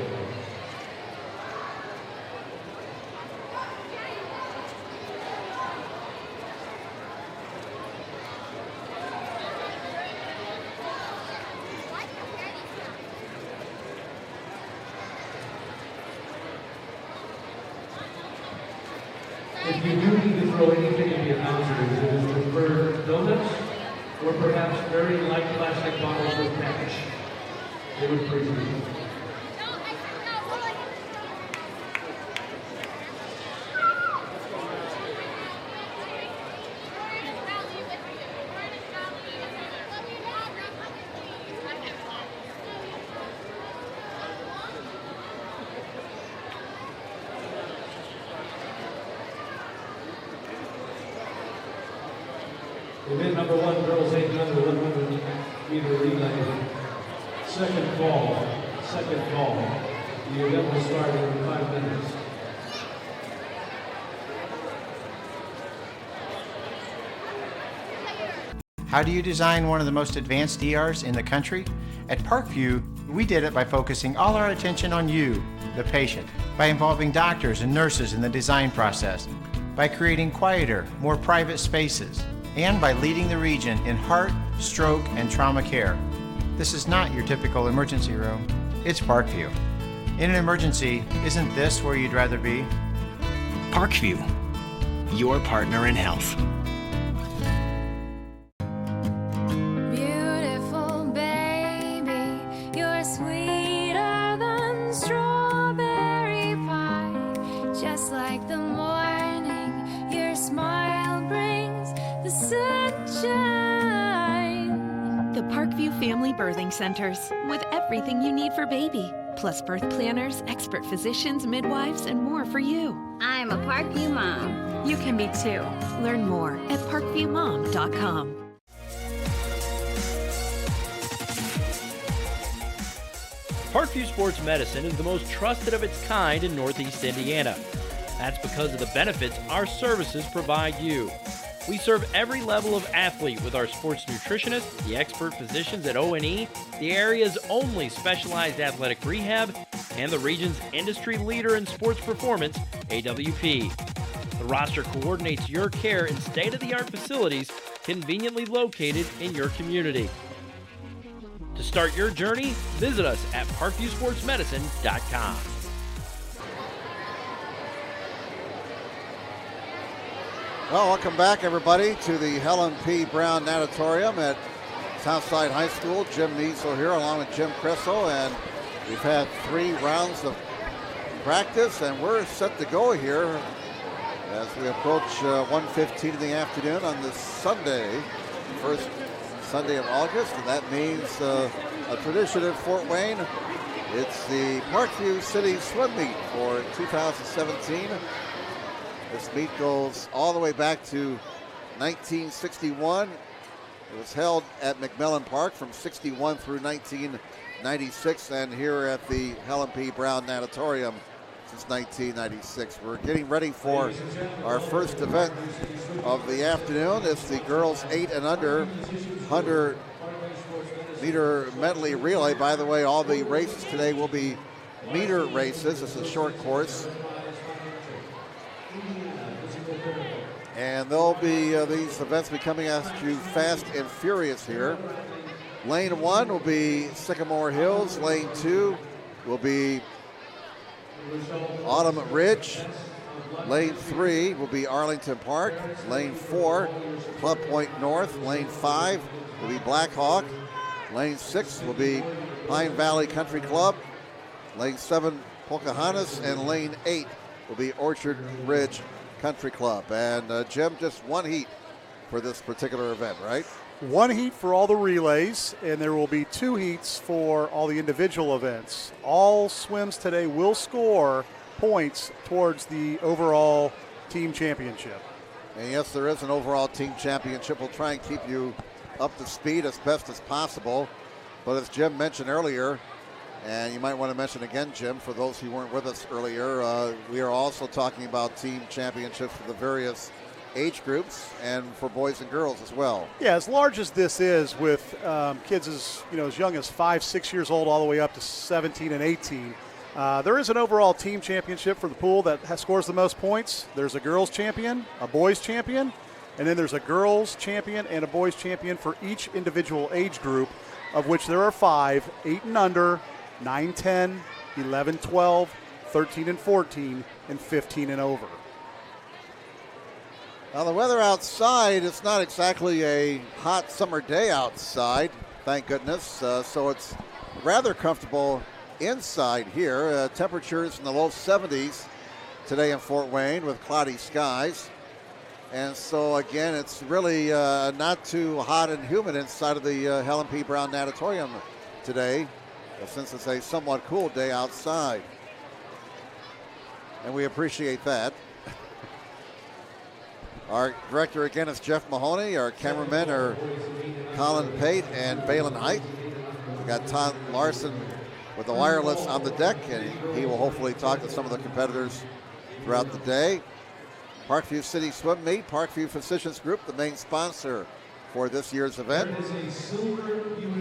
If you do need to throw anything in the announcers, it is preferred donuts or perhaps very light plastic bottles with cash. They would appreciate it. Event number 1, girls 800, 100 meter relay. Second call. The event will start in 5 minutes. How do you design one of the most advanced ERs in the country? At Parkview, we did it by focusing all our attention on you, the patient, by involving doctors and nurses in the design process, by creating quieter, more private spaces, and by leading the region in heart, stroke, and trauma care. This is not your typical emergency room. It's Parkview. In an emergency, isn't this where you'd rather be? Parkview, your partner in health. Beautiful baby, you're sweeter than strawberry pie. Just like the morning, your smile brings the sunshine. The Parkview Family Birthing Centers, with everything you need for baby, plus birth planners, expert physicians, midwives, and more for you. I'm a Parkview mom. You can be too. Learn more at parkviewmom.com. Parkview Sports Medicine is the most trusted of its kind in Northeast Indiana. That's because of the benefits our services provide you. We serve every level of athlete with our sports nutritionists, the expert physicians at O&E, the area's only specialized athletic rehab, and the region's industry leader in sports performance, AWP. The roster coordinates your care in state-of-the-art facilities conveniently located in your community. To start your journey, visit us at parkviewsportsmedicine.com. Well, welcome back, everybody, to the Helen P. Brown Natatorium at Southside High School. Jim Niesel here, along with Jim Crystal, and we've had 3 rounds of practice, and we're set to go here as we approach 1:15 in the afternoon on this Sunday, first Sunday of August, and that means a tradition in Fort Wayne. It's the Parkview City Swim Meet for 2017. This meet goes all the way back to 1961. It was held at McMillan Park from 61 through 1996, and here at the Helen P. Brown Natatorium since 1996. We're getting ready for our first event of the afternoon. It's the girls 8 and under 100 meter medley relay. By the way, all the races today will be meter races. It's a short course. And there'll be these events be coming at you fast and furious here. Lane 1 will be Sycamore Hills. Lane 2 will be Autumn Ridge. Lane 3 will be Arlington Park. Lane 4, Club Point North. Lane 5 will be Black Hawk. Lane 6 will be Pine Valley Country Club. Lane 7, Pocahontas. And Lane 8 will be Orchard Ridge Country Club. And Jim, just one heat for this particular event, right? One heat for all the relays, and there will be 2 heats for all the individual events. All swims today will score points towards the overall team championship. And yes, there is an overall team championship. We'll try and keep you up to speed as best as possible. But as Jim mentioned earlier, And you might want to mention again, Jim, for those who weren't with us earlier, we are also talking about team championships for the various age groups and for boys and girls as well. Yeah, as large as this is, with kids as young as 5, 6 years old, all the way up to 17 and 18. There is an overall team championship for the pool that scores the most points. There's a girls champion, a boys champion, and then there's a girls champion and a boys champion for each individual age group, of which there are 5, 8 and under, 9, 10, 11, 12, 13 and 14, and 15 and over. Now the weather outside, it's not exactly a hot summer day outside, thank goodness. So it's rather comfortable inside here. Temperatures in the low 70s today in Fort Wayne with cloudy skies. And so again, it's really not too hot and humid inside of the Helen P. Brown Natatorium today, since it's a somewhat cool day outside. And we appreciate that. Our director again is Jeff Mahoney. Our cameramen are Colin Pate and Balin Height. We got Tom Larson with the wireless on the deck, and he will hopefully talk to some of the competitors throughout the day. Parkview City Swim Meet, Parkview Physicians Group, the main sponsor for this year's event.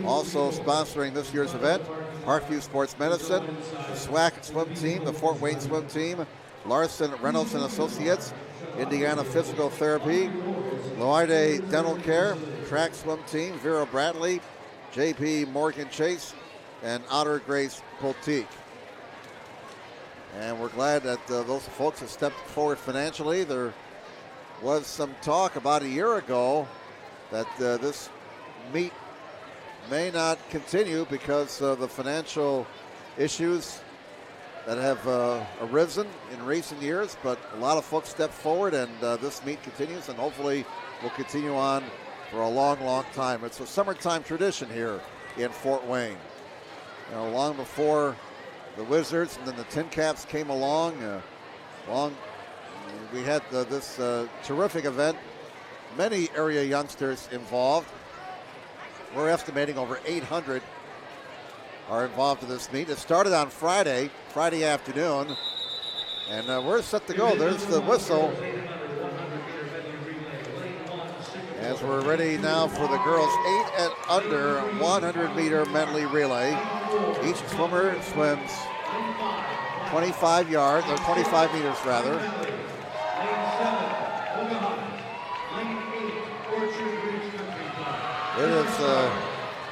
Also sponsoring this year's event, Parkview Sports Medicine, the SWAC Swim Team, the Fort Wayne Swim Team, Larson, Reynolds and Associates, Indiana Physical Therapy, Loide Dental Care, Track Swim Team, Vera Bradley, JP Morgan Chase, and Otter Grace Boutique. And we're glad that those folks have stepped forward financially. There was some talk about a year ago that this meet may not continue because of the financial issues that have arisen in recent years, but a lot of folks stepped forward, and this meet continues, and hopefully will continue on for a long, long time. It's a summertime tradition here in Fort Wayne. Long before the Wizards and then the Tin Caps came along, we had this terrific event. Many area youngsters involved. We're estimating over 800 are involved in this meet. It started on Friday afternoon, and we're set to go. There's the whistle as we're ready now for the girls 8 and under 100-meter medley relay. Each swimmer swims 25 yards, or 25 meters rather.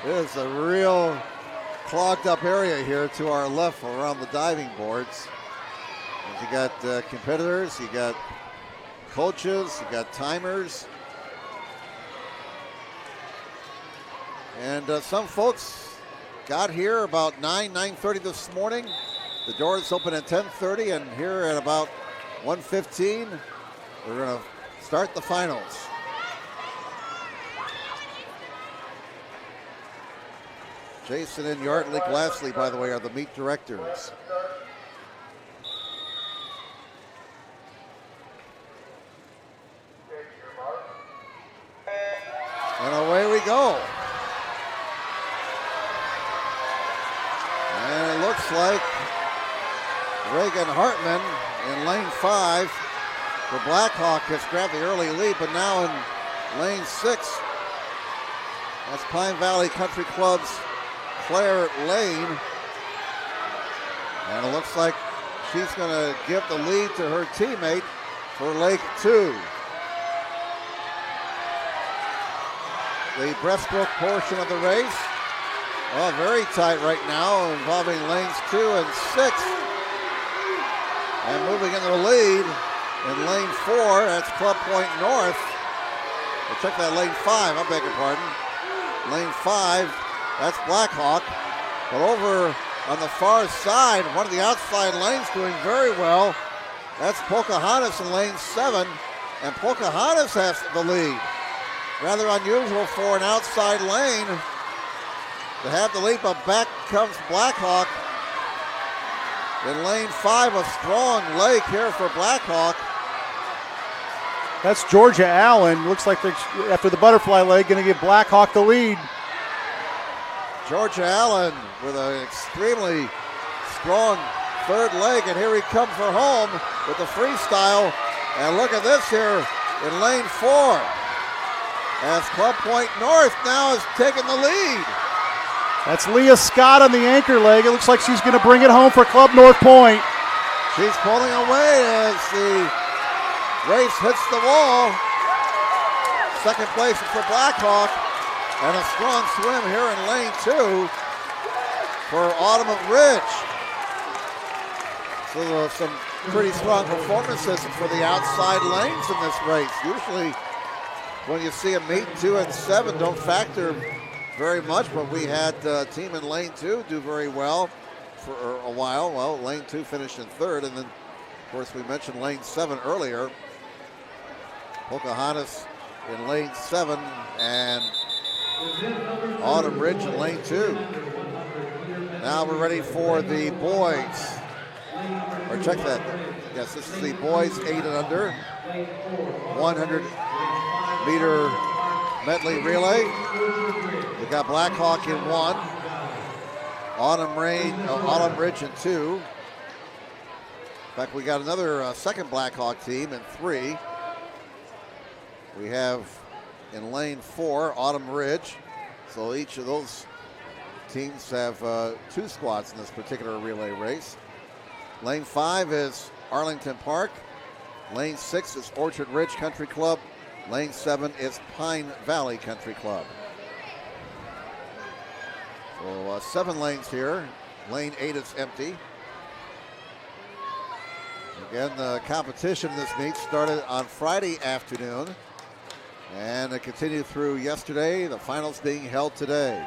It is a real clogged up area here to our left around the diving boards. You got competitors, you got coaches, you got timers. And some folks got here about 9:30 this morning. The doors open at 10:30, and here at about 1:15, we're going to start the finals. Jason and Yardley Glassley, by the way, are the meet directors. And away we go. And it looks like Reagan Hartman in lane 5 for Blackhawk has grabbed the early lead, but now in lane 6, that's Pine Valley Country Club's Claire Lane. And it looks like she's going to give the lead to her teammate for Lake 2. The breaststroke portion of the race, very tight right now, involving lanes 2 and 6. And moving into the lead in lane 4, that's Club Point North. We'll check that lane 5, I beg your pardon. Lane 5, that's Blackhawk. But over on the far side, one of the outside lanes doing very well. That's Pocahontas in lane 7, and Pocahontas has the lead. Rather unusual for an outside lane to have the lead, but back comes Blackhawk. In lane 5, a strong Lake here for Blackhawk. That's Georgia Allen. Looks like they're, after the butterfly leg, going to give Blackhawk the lead. Georgia Allen with an extremely strong third leg, and here he comes for home with the freestyle. And look at this here in lane 4. As Club Point North now is taking the lead. That's Leah Scott on the anchor leg. It looks like she's going to bring it home for Club North Point. She's pulling away as the race hits the wall. Second place is for Blackhawk. And a strong swim here in lane 2 for Autumn Ridge. So some pretty strong performances for the outside lanes in this race. Usually when you see them meet 2 and 7 don't factor very much, but we had a team in lane 2 do very well for a while. Well, lane 2 finished in 3rd, and then of course we mentioned lane 7 earlier. Pocahontas in lane 7 and Autumn Ridge in lane 2. Now we're ready for the boys. Or check that. Yes, this is the boys 8 and under 100-meter medley relay. We got Blackhawk in 1, Autumn Ridge in 2. In fact, we got another second Blackhawk team in 3. We have in lane 4 Autumn Ridge. So each of those teams have 2 squads in this particular relay race. Lane 5 is Arlington Park. Lane 6 is Orchard Ridge Country Club. Lane 7 is Pine Valley Country Club. So 7 lanes here. Lane 8 is empty. Again, the competition in this meet started on Friday afternoon, and it continued through yesterday, the finals being held today.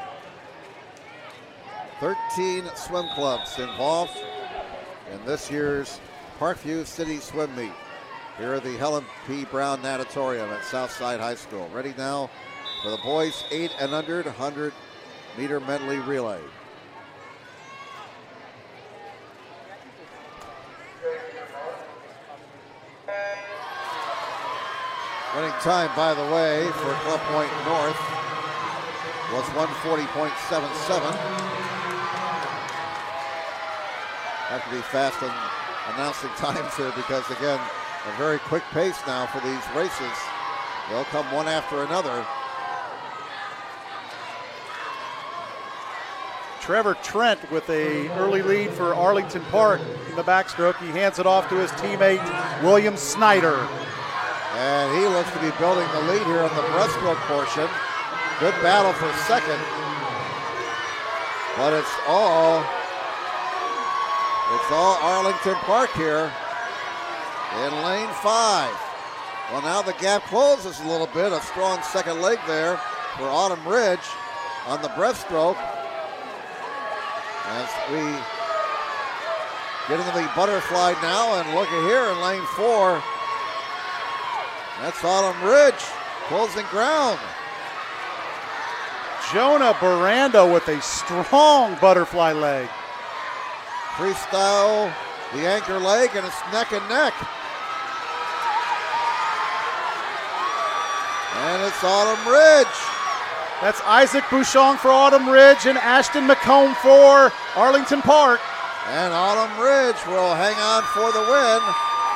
13 swim clubs involved in this year's Parkview City Swim Meet here at the Helen P. Brown Natatorium at Southside High School. Ready now for the boys 8 and under 100-meter medley relay. Winning time, by the way, for Club Point North was 1:40.77. Have to be fast on announcing times here because, again, a very quick pace now for these races. They'll come one after another. Trevor Trent with a early lead for Arlington Park in the backstroke. He hands it off to his teammate, William Snyder. And he looks to be building the lead here on the breaststroke portion. Good battle for second. But it's all Arlington Park here in lane 5. Well, now the gap closes a little bit. A strong second leg there for Autumn Ridge on the breaststroke. As we get into the butterfly now, and look at here in lane 4. That's Autumn Ridge closing ground. Jonah Barando with a strong butterfly leg. Freestyle, the anchor leg, and it's neck and neck. And it's Autumn Ridge. That's Isaac Bouchon for Autumn Ridge and Ashton McComb for Arlington Park. And Autumn Ridge will hang on for the win.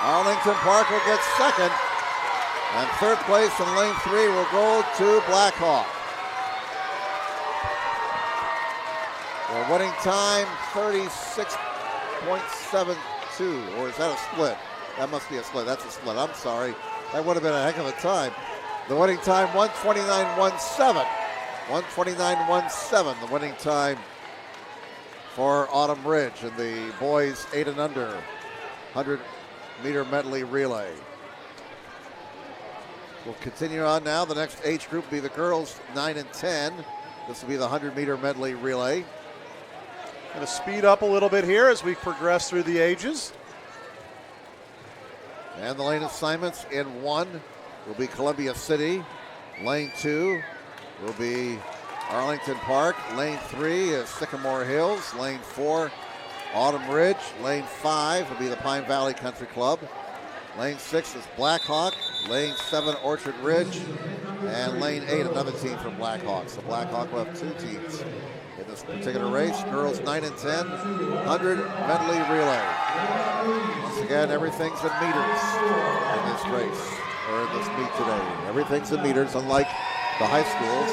Arlington Park will get second. And third place in lane 3 will go to Blackhawk. Their winning time, 36.72. Or is that a split? That must be a split. That's a split. I'm sorry. That would have been a heck of a time. The winning time, 1:29.17. 1:29.17, the winning time for Autumn Ridge and the boys 8 and under 100-meter medley relay. We'll continue on now. The next age group will be the girls 9 and 10. This will be the 100-meter medley relay. Going to speed up a little bit here as we progress through the ages. And the lane assignments in 1 will be Columbia City. Lane 2 will be Arlington Park. Lane 3 is Sycamore Hills. Lane 4, Autumn Ridge. Lane 5 will be the Pine Valley Country Club. Lane 6 is Blackhawk. Lane 7, Orchard Ridge. And lane 8, another team from Blackhawk. So Blackhawk will have 2 teams in this particular race. Girls 9 and 10, 100 medley relay. Once again, everything's in meters in this race, or in this meet today. Everything's in meters, unlike the high schools.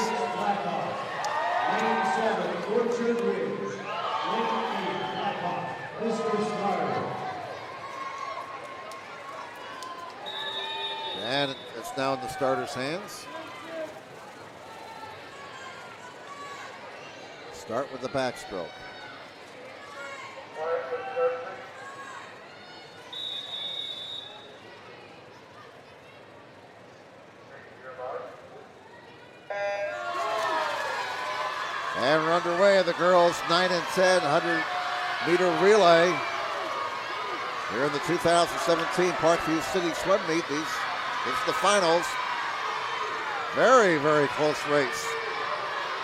And it's now in the starters' hands. Start with the backstroke. And we're underway. The girls 9 and 10 100-meter relay here in the 2017 Parkview City Swim Meet. This is the finals. Very, very close race.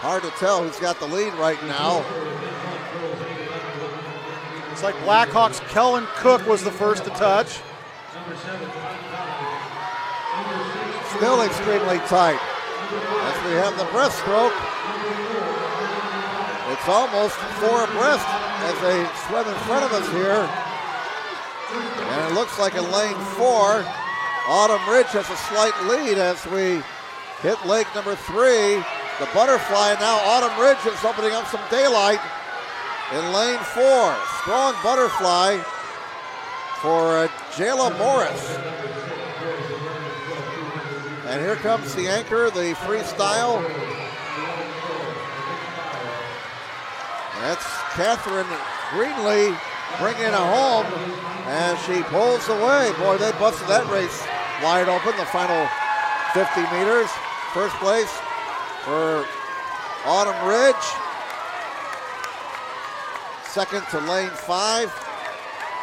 Hard to tell who's got the lead right now. It's like Blackhawks' Kellen Cook was the first to touch. Still extremely tight. As we have the breaststroke, it's almost 4 abreast as they swim in front of us here. And it looks like in lane 4, Autumn Ridge has a slight lead as we hit leg number 3. The butterfly now, Autumn Ridge is opening up some daylight in lane 4. Strong butterfly for Jayla Morris. And here comes the anchor, the freestyle. That's Catherine Greenlee bringing it home as she pulls away. Boy, they busted that race wide open, the final 50 meters. First place for Autumn Ridge. Second to lane 5.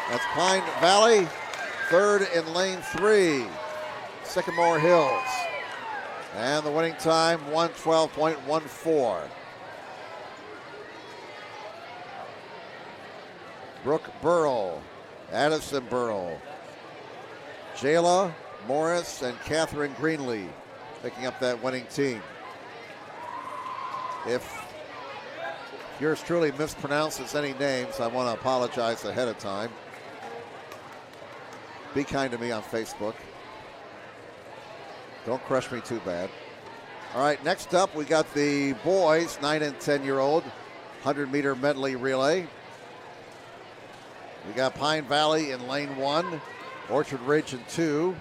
That's Pine Valley. Third in lane 3, Sycamore Hills. And the winning time, 1:12.14. Brooke Burrow, Addison Burrow, Jayla Morris, and Catherine Greenlee picking up that winning team. If yours truly mispronounces any names, I want to apologize ahead of time. Be kind to me on Facebook. Don't crush me too bad. All right, next up we got the boys, 9 and 10-year-old 100-meter medley relay. We got Pine Valley in lane 1, Orchard Ridge in 2,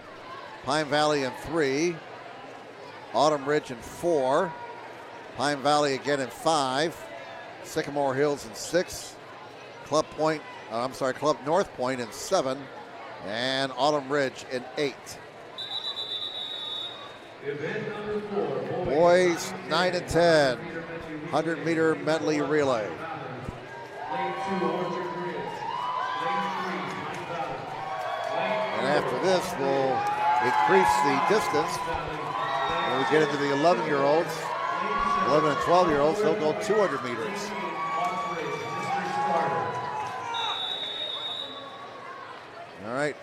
Pine Valley in 3, Autumn Ridge in 4, Pine Valley again in 5, Sycamore Hills in 6, Club North Point in 7, and Autumn Ridge in 8. Boys 9 and 10, 100-meter medley relay. And after this, we'll increase the distance. When we get into the 11-year-olds, 11 and 12-year-olds, they'll go 200 meters. All right.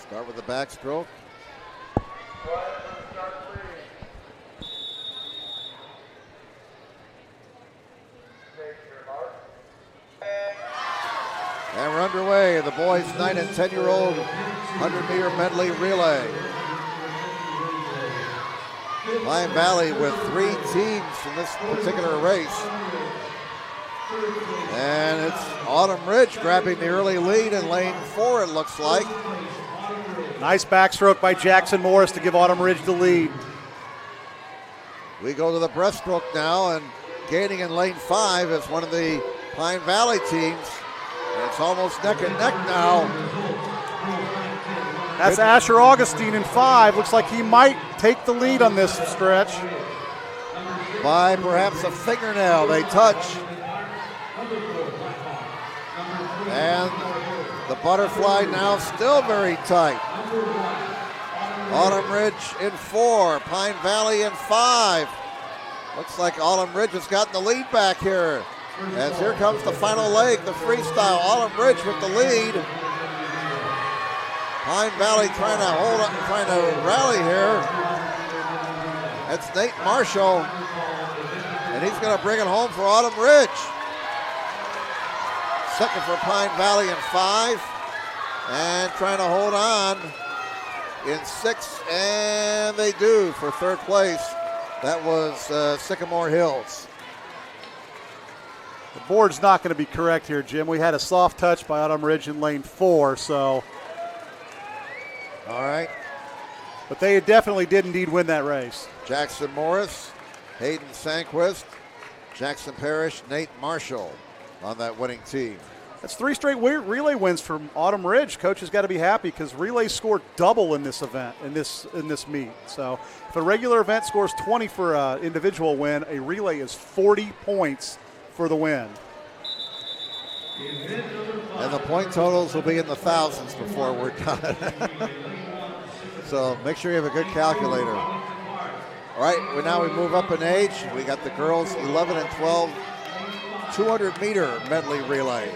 Start with the backstroke. And we're underway. The boys' 9 and 10-year-old 100-meter medley relay. Pine Valley with 3 teams in this particular race. And it's Autumn Ridge grabbing the early lead in lane 4, it looks like. Nice backstroke by Jackson Morris to give Autumn Ridge the lead. We go to the breaststroke now, and gaining in lane 5 is one of the Pine Valley teams. And it's almost neck and neck now. That's Asher Augustine in 5. Looks like he might take the lead on this stretch. By perhaps a fingernail, they touch. And the butterfly now still very tight. Autumn Ridge in 4, Pine Valley in 5. Looks like Autumn Ridge has gotten the lead back here. As here comes the final leg, the freestyle. Autumn Ridge with the lead. Pine Valley trying to rally here. That's Nate Marshall, and he's going to bring it home for Autumn Ridge. Second for Pine Valley in 5, and trying to hold on in 6, and they do for third place. That was Sycamore Hills. The board's not going to be correct here, Jim. We had a soft touch by Autumn Ridge in lane 4, so. All right. But they definitely did indeed win that race. Jackson Morris, Hayden Sanquist, Jackson Parrish, Nate Marshall on that winning team. That's 3 straight relay wins from Autumn Ridge. Coach has got to be happy because relays scored double in this event, in this meet. So if a regular event scores 20 for an individual win, a relay is 40 points for the win. And the point totals will be in the thousands before we're done. So make sure you have a good calculator. All right, now we move up in age. We got the girls 11 and 12, 200-meter medley relay.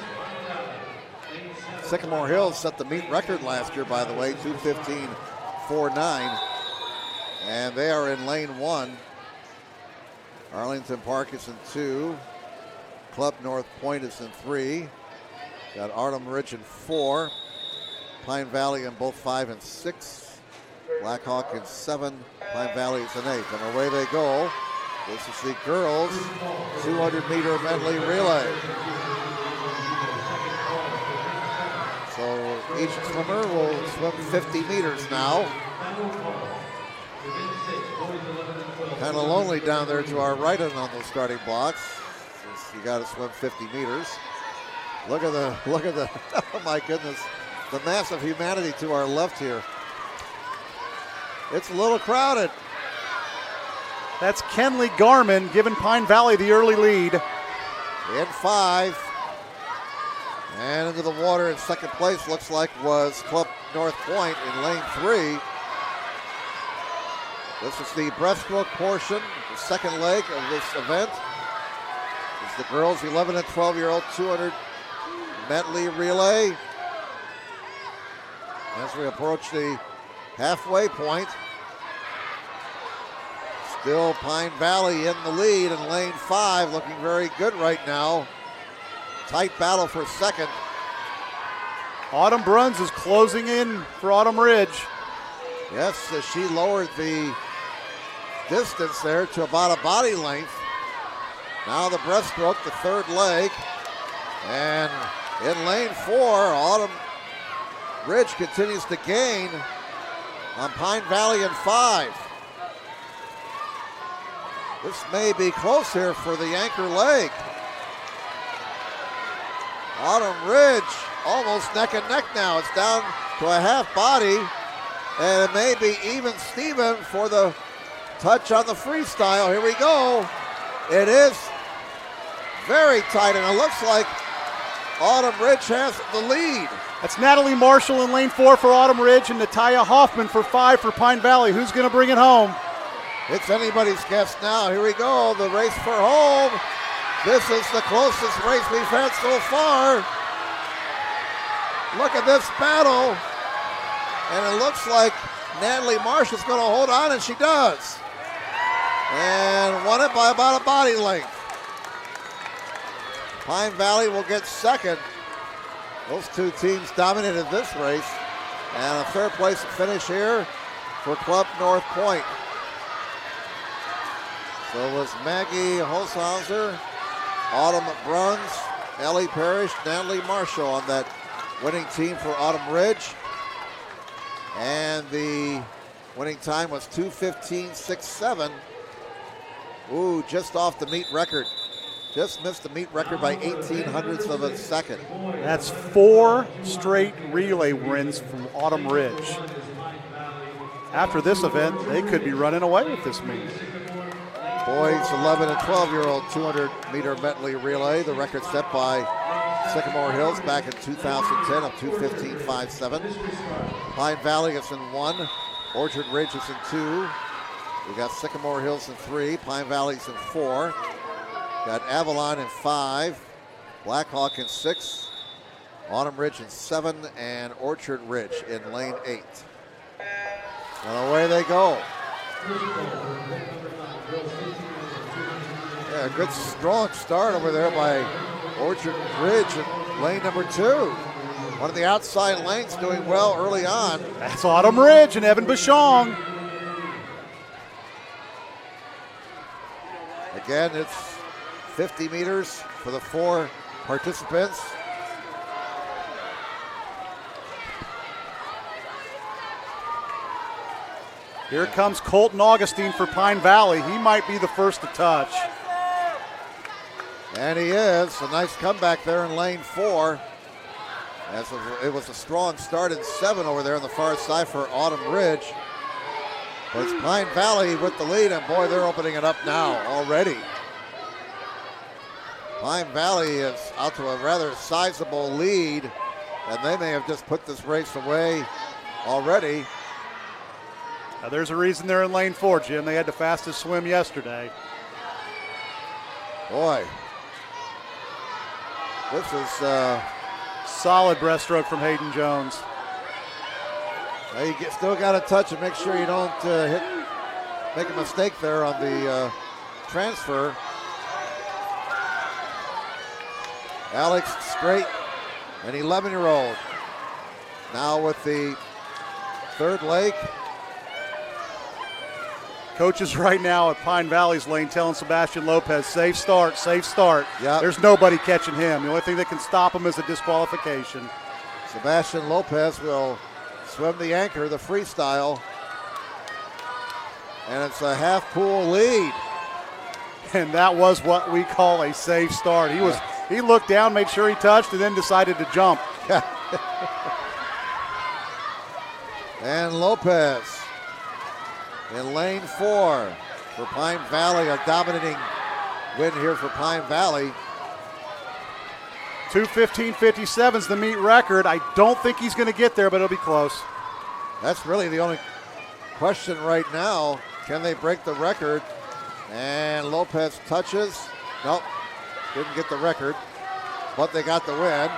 Sycamore Hills set the meet record last year, by the way, 2:15.49. And they are in lane 1. Arlington Park is in 2. Club North Point is in 3. Got Autumn Ridge in 4. Pine Valley in both 5 and 6. Blackhawk in 7. Pine Valley is in 8. And away they go. This is the girls' 200-meter medley relay. So each swimmer will swim 50 meters now. Kind of lonely down there to our right on those starting blocks. You got to swim 50 meters. Look at the, oh my goodness, the mass of humanity to our left here. It's a little crowded. That's Kenley Garman giving Pine Valley the early lead. In 5. And into the water in second place, looks like was Club North Point in lane 3. This is the breaststroke portion, the second leg of this event. It's the girls' 11 and 12-year-old 200 medley relay. As we approach the halfway point, still Pine Valley in the lead in lane 5, looking very good right now. Tight battle for second. Autumn Bruns is closing in for Autumn Ridge. Yes, she lowered the distance there to about a body length. Now the breaststroke, the third leg. And in lane 4, Autumn Ridge continues to gain on Pine Valley in 5. This may be close here for the anchor leg. Autumn Ridge almost neck and neck now. It's down to a half body, and it may be even Steven for the touch on the freestyle. Here we go. It is very tight, and it looks like Autumn Ridge has the lead. That's Natalie Marshall in lane 4 for Autumn Ridge and Natalia Hoffman for 5 for Pine Valley. Who's going to bring it home? It's anybody's guess now. Here we go, the race for home. This is the closest race we've had so far. Look at this battle. And it looks like Natalie Marshall's going to hold on, and she does. And won it by about a body length. Pine Valley will get second. Those two teams dominated this race. And a third place finish here for Club North Point. So it was Maggie Holshauser, Autumn Bruns, Ellie Parrish, Natalie Marshall on that winning team for Autumn Ridge. And the winning time was 2:15.67. Ooh, just off the meet record. Just missed the meet record by 18/100ths of a second. That's 4 straight relay wins from Autumn Ridge. After this event, they could be running away with this meet. Boys 11 and 12-year-old 200-meter medley relay, the record set by Sycamore Hills back in 2010 of 2:15.57. Pine Valley is in 1. Orchard Ridge is in 2. We got Sycamore Hills in 3. Pine Valley's in 4. Got Avalon in 5. Blackhawk in 6. Autumn Ridge in 7 and Orchard Ridge in lane 8. And away they go. Yeah, a good strong start over there by Orchard Ridge in lane number 2. One of the outside lanes doing well early on. That's Autumn Ridge and Evan Bashong. Again, it's 50 meters for the 4 participants. Here comes Colton Augustine for Pine Valley. He might be the first to touch. And he is. A nice comeback there in lane 4. As it was a strong start in 7 over there on the far side for Autumn Ridge. But it's Pine Valley with the lead, and boy, they're opening it up now already. Pine Valley is out to a rather sizable lead, and they may have just put this race away already. Now there's a reason they're in lane 4, Jim. They had the fastest swim yesterday. Boy, this is solid breaststroke from Hayden Jones. Now you still got to touch and make sure you don't make a mistake there on the transfer. Alex Straight, an 11-year-old, now with the third leg. Coaches right now at Pine Valley's lane telling Sebastian Lopez, safe start, safe start. Yep. There's nobody catching him. The only thing that can stop him is a disqualification. Sebastian Lopez will swim the anchor, the freestyle. And it's a half pool lead. And that was what we call a safe start. He looked down, made sure he touched, and then decided to jump. And Lopez in lane 4 for Pine Valley, a dominating win here for Pine Valley. 2:15.57 is the meet record. I don't think he's going to get there, but it'll be close. That's really the only question right now. Can they break the record? And Lopez touches. Nope, didn't get the record, but they got the win.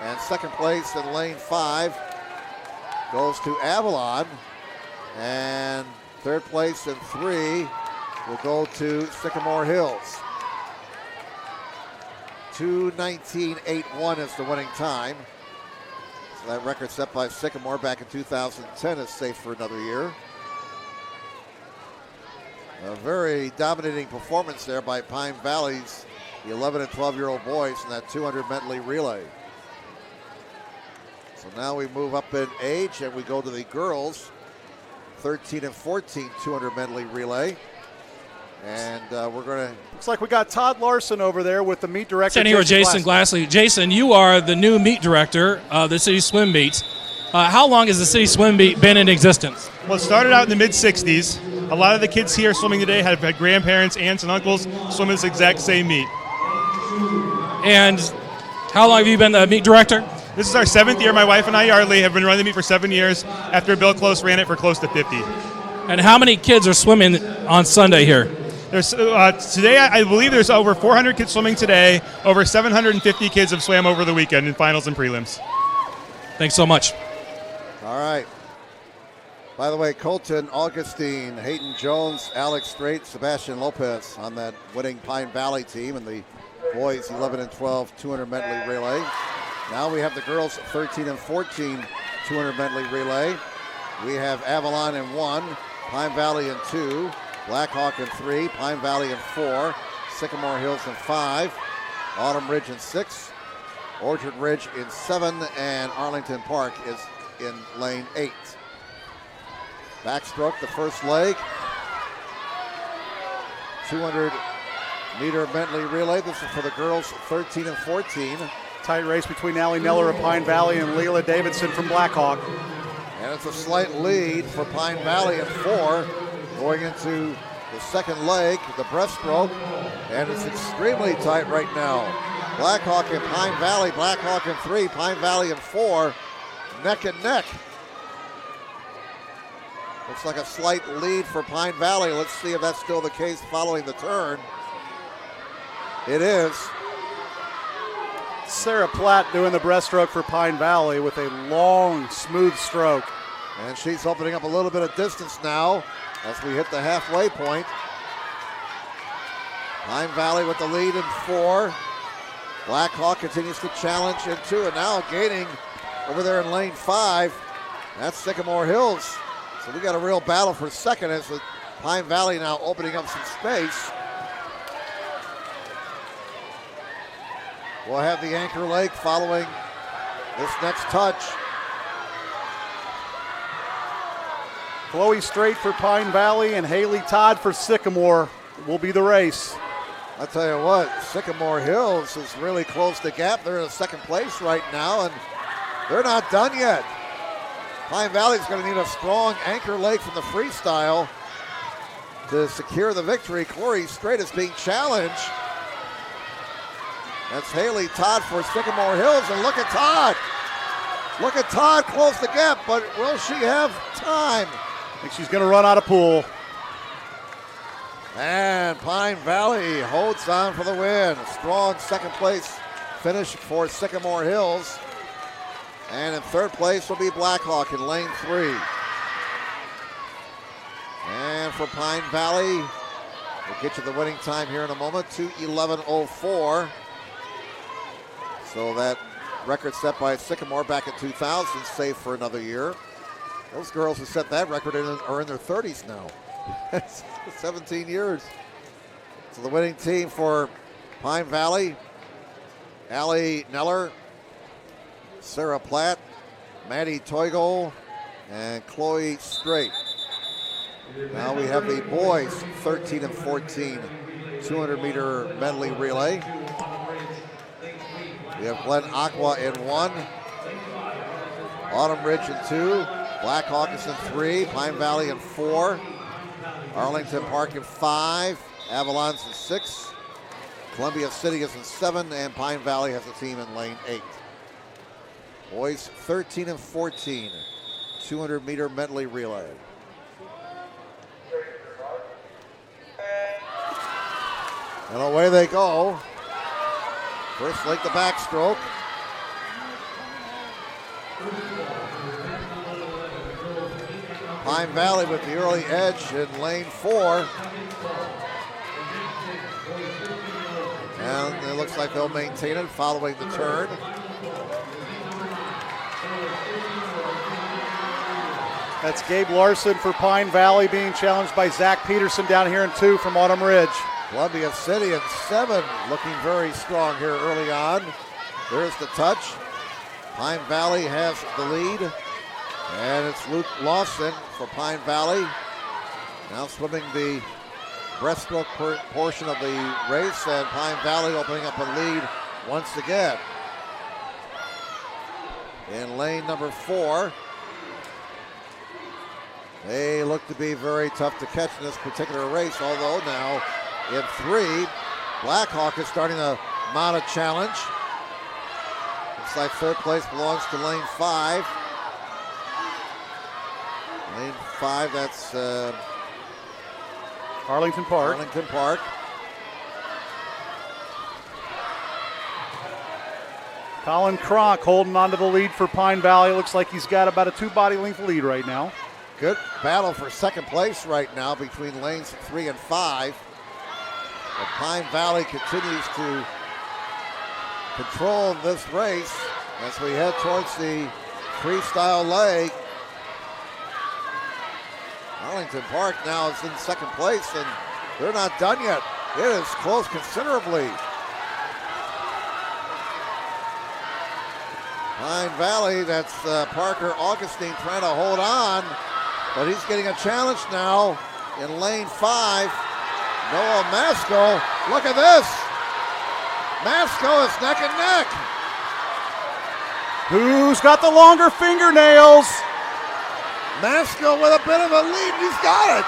And second place in lane 5 goes to Avalon. And third place in 3 will go to Sycamore Hills. 2:19.81 is the winning time. So that record set by Sycamore back in 2010 is safe for another year. A very dominating performance there by Pine Valley's the 11 and 12-year-old boys in that 200 medley relay. So now we move up in age and we go to the girls 13 and 14 200 medley relay. And we're going to... Looks like we got Todd Larson over there with the meet director. Standing here with Jason Glassley. Jason, you are the new meet director of the City Swim Meets. How long has the City Swim Meet been in existence? Well, it started out in the mid-'60s. A lot of the kids here swimming today have had grandparents, aunts, and uncles swim this exact same meet. And how long have you been the meet director? This is our 7th year. My wife and I, Yardley, have been running the meet for 7 years after Bill Close ran it for close to 50. And how many kids are swimming on Sunday here? There's today, I believe there's over 400 kids swimming today. Over 750 kids have swam over the weekend in finals and prelims. Thanks so much. All right. By the way, Colton Augustine, Hayden Jones, Alex Straight, Sebastian Lopez on that winning Pine Valley team and the boys 11 and 12 200 medley relay. Now we have the girls 13 and 14 200 medley relay. We have Avalon in 1, Pine Valley in 2, Blackhawk in 3, Pine Valley in 4, Sycamore Hills in 5, Autumn Ridge in 6, Orchard Ridge in 7, and Arlington Park is in lane 8. Backstroke, the first leg. 200-meter medley relay. This is for the girls 13 and 14. Tight race between Allie Neller of Pine Valley and Leila Davidson from Blackhawk. And it's a slight lead for Pine Valley at 4 going into the second leg, the breaststroke. And it's extremely tight right now. Blackhawk and Pine Valley, Blackhawk in 3, Pine Valley in 4, neck and neck. Looks like a slight lead for Pine Valley. Let's see if that's still the case following the turn. It is. Sarah Platt doing the breaststroke for Pine Valley with a long, smooth stroke. And she's opening up a little bit of distance now as we hit the halfway point. Pine Valley with the lead in 4. Blackhawk continues to challenge in 2, and now gaining over there in lane 5. That's Sycamore Hills. So we got a real battle for second as the Pine Valley now opening up some space. We'll have the Anchor Lake following this next touch. Chloe Strait for Pine Valley and Haley Todd for Sycamore will be the race. I'll tell you what, Sycamore Hills is really close to gap. They're in second place right now, and they're not done yet. Pine Valley's going to need a strong Anchor Lake from the freestyle to secure the victory. Chloe Strait is being challenged. That's Haley Todd for Sycamore Hills, and look at Todd. Look at Todd close the gap, but will she have time? I think she's going to run out of pool. And Pine Valley holds on for the win. A strong second place finish for Sycamore Hills. And in third place will be Blackhawk in lane 3. And for Pine Valley, we'll get you the winning time here in a moment, 2:11:04. So that record set by Sycamore back in 2000, safe for another year. Those girls who set that record are in their 30s now. That's 17 years. So the winning team for Pine Valley, Allie Neller, Sarah Platt, Maddie Teugel, and Chloe Strait. Now we have the boys 13 and 14 200-meter medley relay. We have Glen Aqua in 1, Autumn Ridge in 2, Blackhawk is in 3, Pine Valley in 4, Arlington Park in 5, Avalon's in 6, Columbia City is in 7, and Pine Valley has a team in lane 8. Boys 13 and 14, 200-meter medley relay. And away they go. First leg, the backstroke. Pine Valley with the early edge in lane 4. And it looks like they'll maintain it following the turn. That's Gabe Larson for Pine Valley being challenged by Zach Peterson down here in 2 from Autumn Ridge. Columbia City in 7, looking very strong here early on. There's the touch. Pine Valley has the lead. And it's Luke Lawson for Pine Valley. Now swimming the breaststroke portion of the race, and Pine Valley opening up a lead once again. In lane number 4. They look to be very tough to catch in this particular race, although now in 3, Blackhawk is starting to mount a challenge. Looks like third place belongs to lane 5. Lane 5, that's Arlington Park. Arlington Park. Colin Cronk holding on to the lead for Pine Valley. Looks like he's got about a 2 body length lead right now. Good battle for second place right now between lanes 3 and 5. But Pine Valley continues to control this race as we head towards the freestyle leg. Arlington Park now is in second place, and they're not done yet. It is close considerably. Pine Valley, that's Parker Augustine trying to hold on, but he's getting a challenge now in lane 5. Noah Masco, look at this. Masco is neck and neck. Who's got the longer fingernails? Masco with a bit of a lead. He's got it.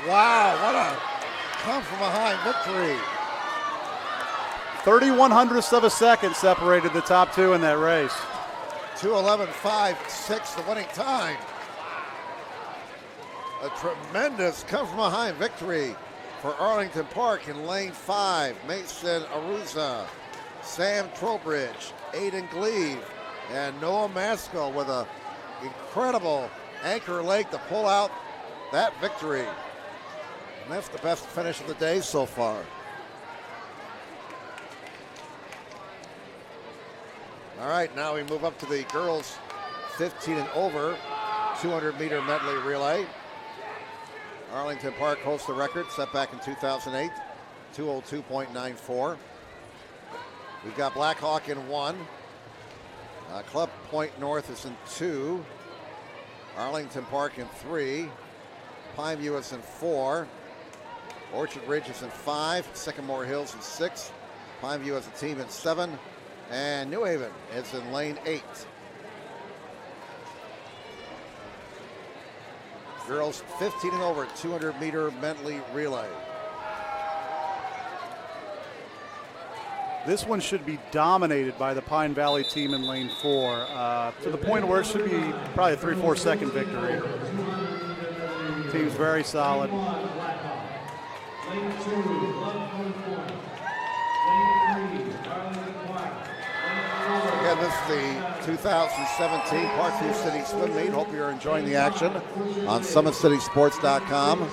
Wow, what a come from behind victory. 31 hundredths of a second separated the top 2 in that race. 2:11.56, the winning time. A tremendous come-from-behind victory for Arlington Park in lane 5. Mason Aruza, Sam Trowbridge, Aiden Gleave, and Noah Maskell with an incredible anchor leg to pull out that victory. And that's the best finish of the day so far. All right, now we move up to the girls 15 and over 200-meter medley relay. Arlington Park holds the record set back in 2008, 2:02.94. We've got Blackhawk in 1. Club Point North is in 2. Arlington Park in 3. Pineview is in 4. Orchard Ridge is in 5. Sycamore Hills in 6. Pineview as a team in 7. And New Haven is in lane 8. Girls 15 and over 200-meter medley relay. This one should be dominated by the Pine Valley team in lane 4 to the point where it should be probably a 3-4 second victory. Team's very solid. Again, this is the 2017 Parkview City Swim Meet. Hope you're enjoying the action on SummitCitySports.com.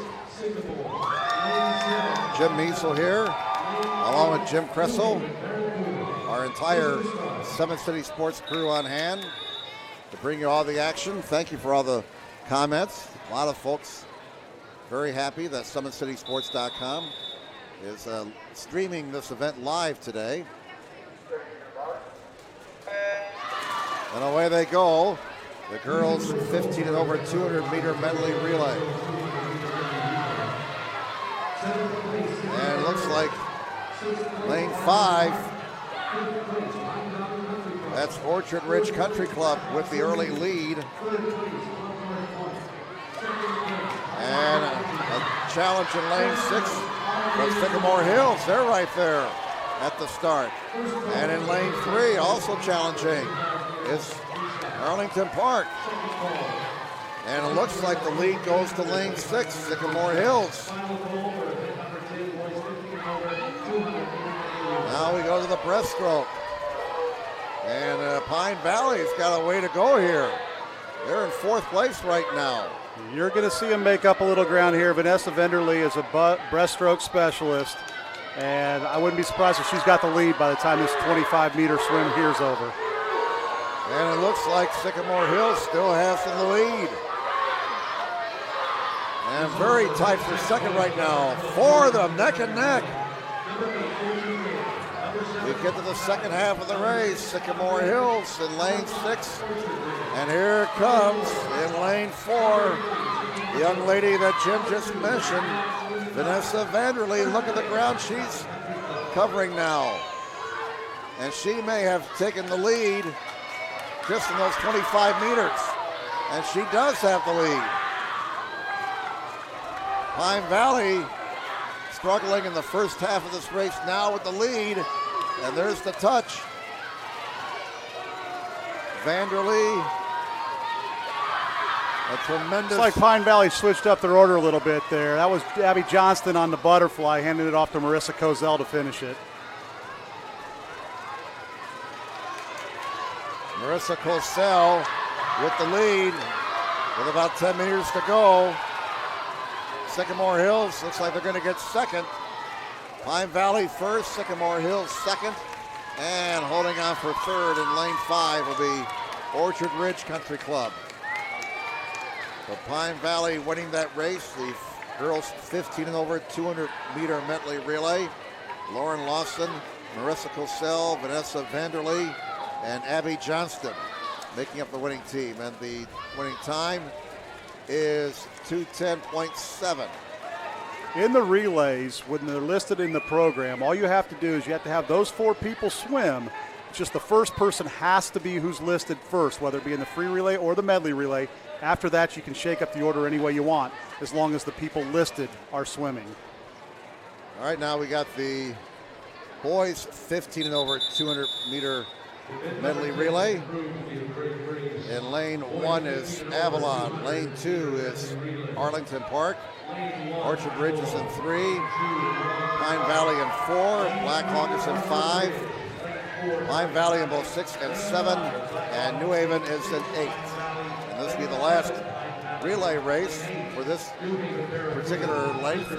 Jim Measel here, along with Jim Kressel, our entire Summit City Sports crew on hand to bring you all the action. Thank you for all the comments. A lot of folks very happy that SummitCitySports.com is streaming this event live today. And away they go, the girls 15 and over 200-meter medley relay. And it looks like lane 5, that's Orchard Ridge Country Club with the early lead. And a challenge in lane 6 from Sycamore Hills. They're right there at the start. And in lane 3, also challenging, is Arlington Park. And it looks like the lead goes to lane 6, Sycamore Hills. Now we go to the breaststroke. And Pine Valley's got a way to go here. They're in 4th place right now. You're going to see them make up a little ground here. Vanessa Venderly is a breaststroke specialist. And I wouldn't be surprised if she's got the lead by the time this 25-meter swim here's over. And it looks like Sycamore Hills still has the lead. And very tight for second right now. 4 of them neck and neck. We get to the second half of the race. Sycamore Hills in lane 6. And here it comes in lane 4. The young lady that Jim just mentioned, Vanessa Vanderlee. Look at the ground she's covering now. And she may have taken the lead just in those 25 meters. And she does have the lead. Pine Valley struggling in the first half of this race now with the lead. And there's the touch. Vanderlee. A tremendous. It's like Pine Valley switched up their order a little bit there. That was Abby Johnston on the butterfly, handing it off to Marissa Kozel to finish it. Marissa Kozel with the lead with about 10 meters to go. Sycamore Hills looks like they're going to get second. Pine Valley first, Sycamore Hills second. And holding on for third in lane 5 will be Orchard Ridge Country Club. So Pine Valley winning that race, the girls 15 and over 200-meter medley relay. Lauren Lawson, Marissa Kozel, Vanessa Vanderlee, and Abby Johnston making up the winning team. And the winning time is 2:10.7. In the relays, when they're listed in the program, all you have to do is you have to have those 4 people swim. It's just the first person has to be who's listed first, whether it be in the free relay or the medley relay. After that, you can shake up the order any way you want, as long as the people listed are swimming. All right, now we got the boys 15 and over 200-meter medley relay. In lane 1 is Avalon. Lane 2 is Arlington Park. Orchard Ridge is in 3. Pine Valley in 4. Black Hawk is in 5. Pine Valley in both 6 and 7. And New Haven is in 8. And this will be the last relay race for this particular length.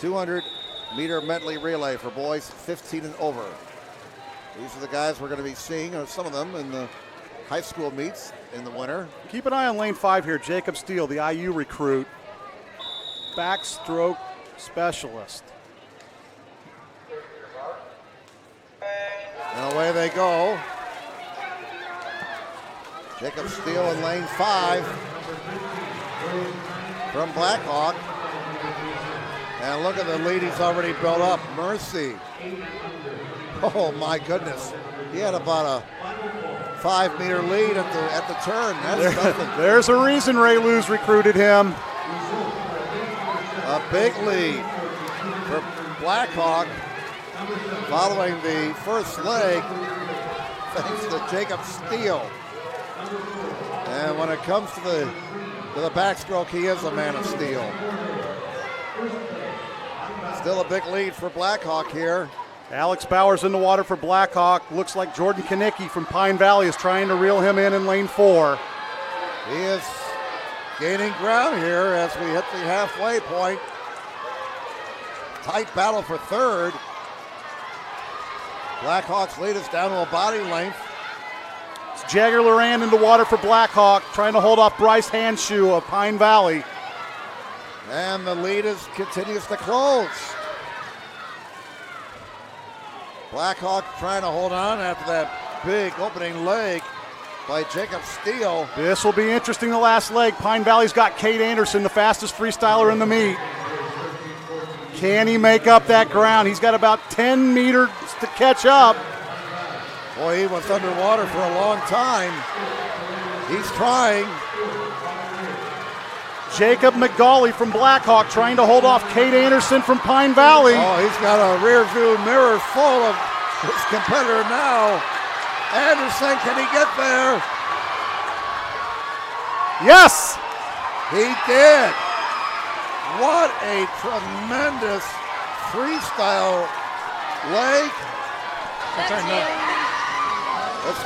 200-meter medley relay for boys 15 and over. These are the guys we're going to be seeing, some of them in the high school meets in the winter. Keep an eye on lane 5 here. Jacob Steele, the IU recruit, backstroke specialist. And away they go. Jacob Steele in lane 5 from Blackhawk. And look at the lead he's already built up. Mercy. Oh my goodness. He had about a 5-meter lead at the turn. That's nothing. There's a reason Ray Lew's recruited him. A big lead for Blackhawk following the first leg thanks to Jacob Steele. And when it comes to the backstroke, he is a man of steel. Still a big lead for Blackhawk here. Alex Bowers in the water for Blackhawk. Looks like Jordan Kanicki from Pine Valley is trying to reel him in lane 4. He is gaining ground here as we hit the halfway point. Tight battle for third. Blackhawk's lead is down to a body length. It's Jagger Loran in the water for Blackhawk, trying to hold off Bryce Hanshoe of Pine Valley. And the lead continues to close. Blackhawk trying to hold on after that big opening leg by Jacob Steele. This will be interesting, the last leg. Pine Valley's got Cade Anderson, the fastest freestyler in the meet. Can he make up that ground? He's got about 10 meters to catch up. Boy, he was underwater for a long time. He's trying. Jacob McGauley from Blackhawk trying to hold off Cade Anderson from Pine Valley. Oh, he's got a rear view mirror full of his competitor now. Anderson, can he get there? Yes! He did. What a tremendous freestyle leg.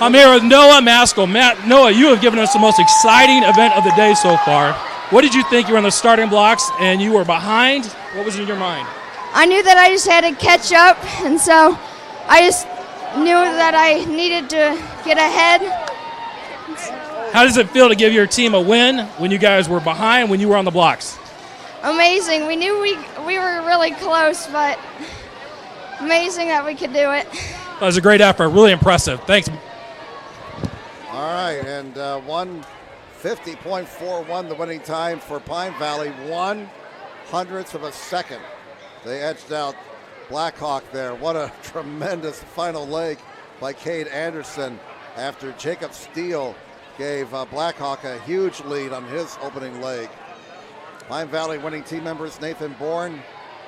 I'm here with Noah Maskell. Noah, you have given us the most exciting event of the day so far. What did you think? You were on the starting blocks and you were behind. What was in your mind? I knew that I just had to catch up, and so I just knew that I needed to get ahead. How does it feel to give your team a win when you guys were behind, when you were on the blocks? Amazing. We knew we were really close, but amazing that we could do it. That was a great effort. Really impressive. Thanks. All right, and 1:50.41 the winning time for Pine Valley, 1/100th of a second. They edged out Blackhawk there. What a tremendous final leg by Cade Anderson after Jacob Steele gave Blackhawk a huge lead on his opening leg. Pine Valley winning team members Nathan Bourne,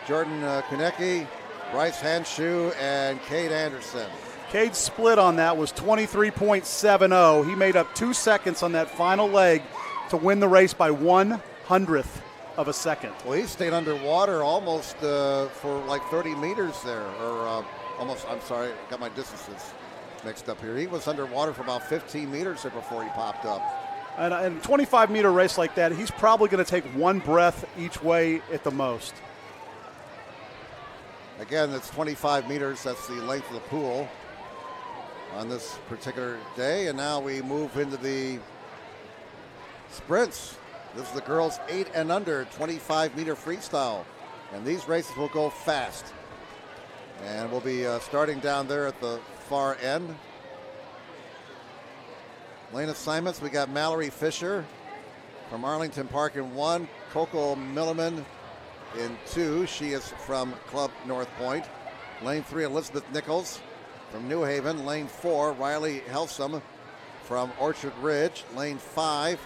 Jordan Kunecki, Bryce Hanshoe, and Cade Anderson. Cade's split on that was 23.70. He made up 2 seconds on that final leg to win the race by 1/100th of a second. Well, he stayed underwater almost for like 30 meters there, or almost, I'm sorry, got my distances mixed up here. He was underwater for about 15 meters there before he popped up. And a 25-meter race like that, he's probably going to take one breath each way at the most. Again, it's 25 meters. That's the length of the pool on this particular day. And now we move into the sprints. This is the girls 8 and under, 25-meter freestyle. And these races will go fast. And we'll be starting down there at the far end. Lane assignments, we got Mallory Fisher from Arlington Park in 1, Coco Milliman in 2. She is from Club North Point. Lane 3, Elizabeth Nichols from New Haven. Lane 4, Riley Helsum from Orchard Ridge. Lane 5,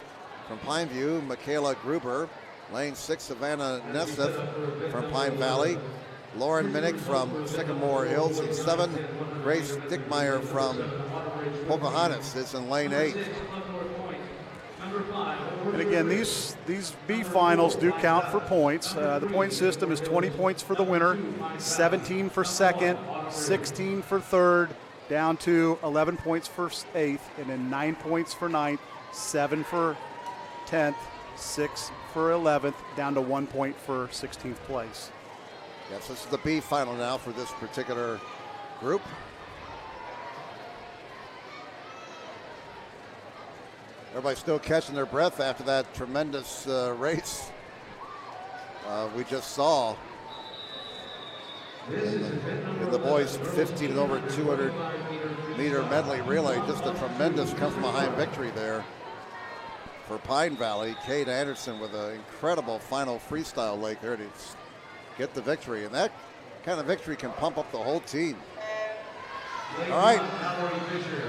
from Pineview, Michaela Gruber. Lane 6, Savannah Nesseth from Pine Valley. Lauren Minnick from Sycamore Hills in 7. Grace Dickmeyer from Pocahontas is in lane 8. And again, these B finals do count for points. The point system is 20 points for the winner, 17 for second, 16 for third, down to 11 points for 8th, and then 9 points for 9th, 7 for 10th, 6 for 11th, down to 1 point for 16th place. Yes, this is the B final now for this particular group. Everybody's still catching their breath after that tremendous race we just saw in the boys 15 and over 200 meter medley relay. Just a tremendous come from behind victory there for Pine Valley. Kate Anderson with an incredible final freestyle leg there to get the victory, and that kind of victory can pump up the whole team. All right,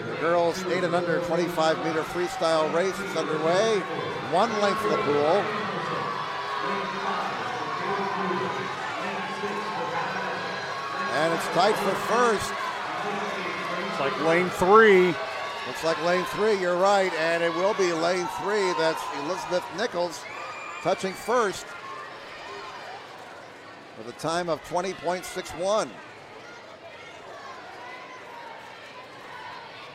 the girls 8 and under 25 meter freestyle race is underway. 1 length of the pool. And it's tight for first. It's like lane 3. Looks like lane 3, you're right, and it will be lane 3. That's Elizabeth Nichols touching first with a time of 20.61.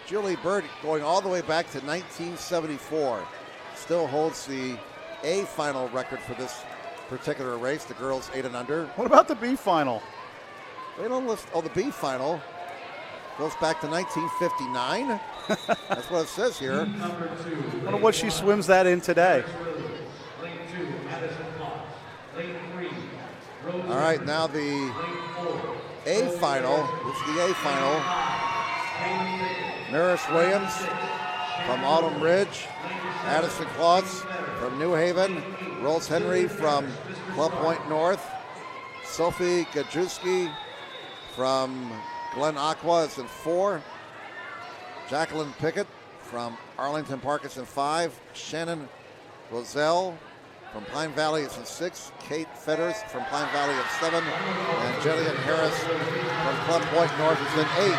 Julie Bird going all the way back to 1974. Still holds the A final record for this particular race, the girls 8 and under. What about the B final? They don't list, the B final goes back to 1959. That's what it says here. I wonder what she swims that in today. All right, now the A final. This is the A final. Maris Williams from Autumn Ridge, Addison Klotz from New Haven, Rose Henry from Club Point North, Sophie Gajewski from Glen Aqua is in 4, Jacqueline Pickett from Arlington Park is in 5, Shannon Roselle from Pine Valley is in 6, Kate Fetters from Pine Valley at 7, and Jillian Harris from Club Point North is in 8.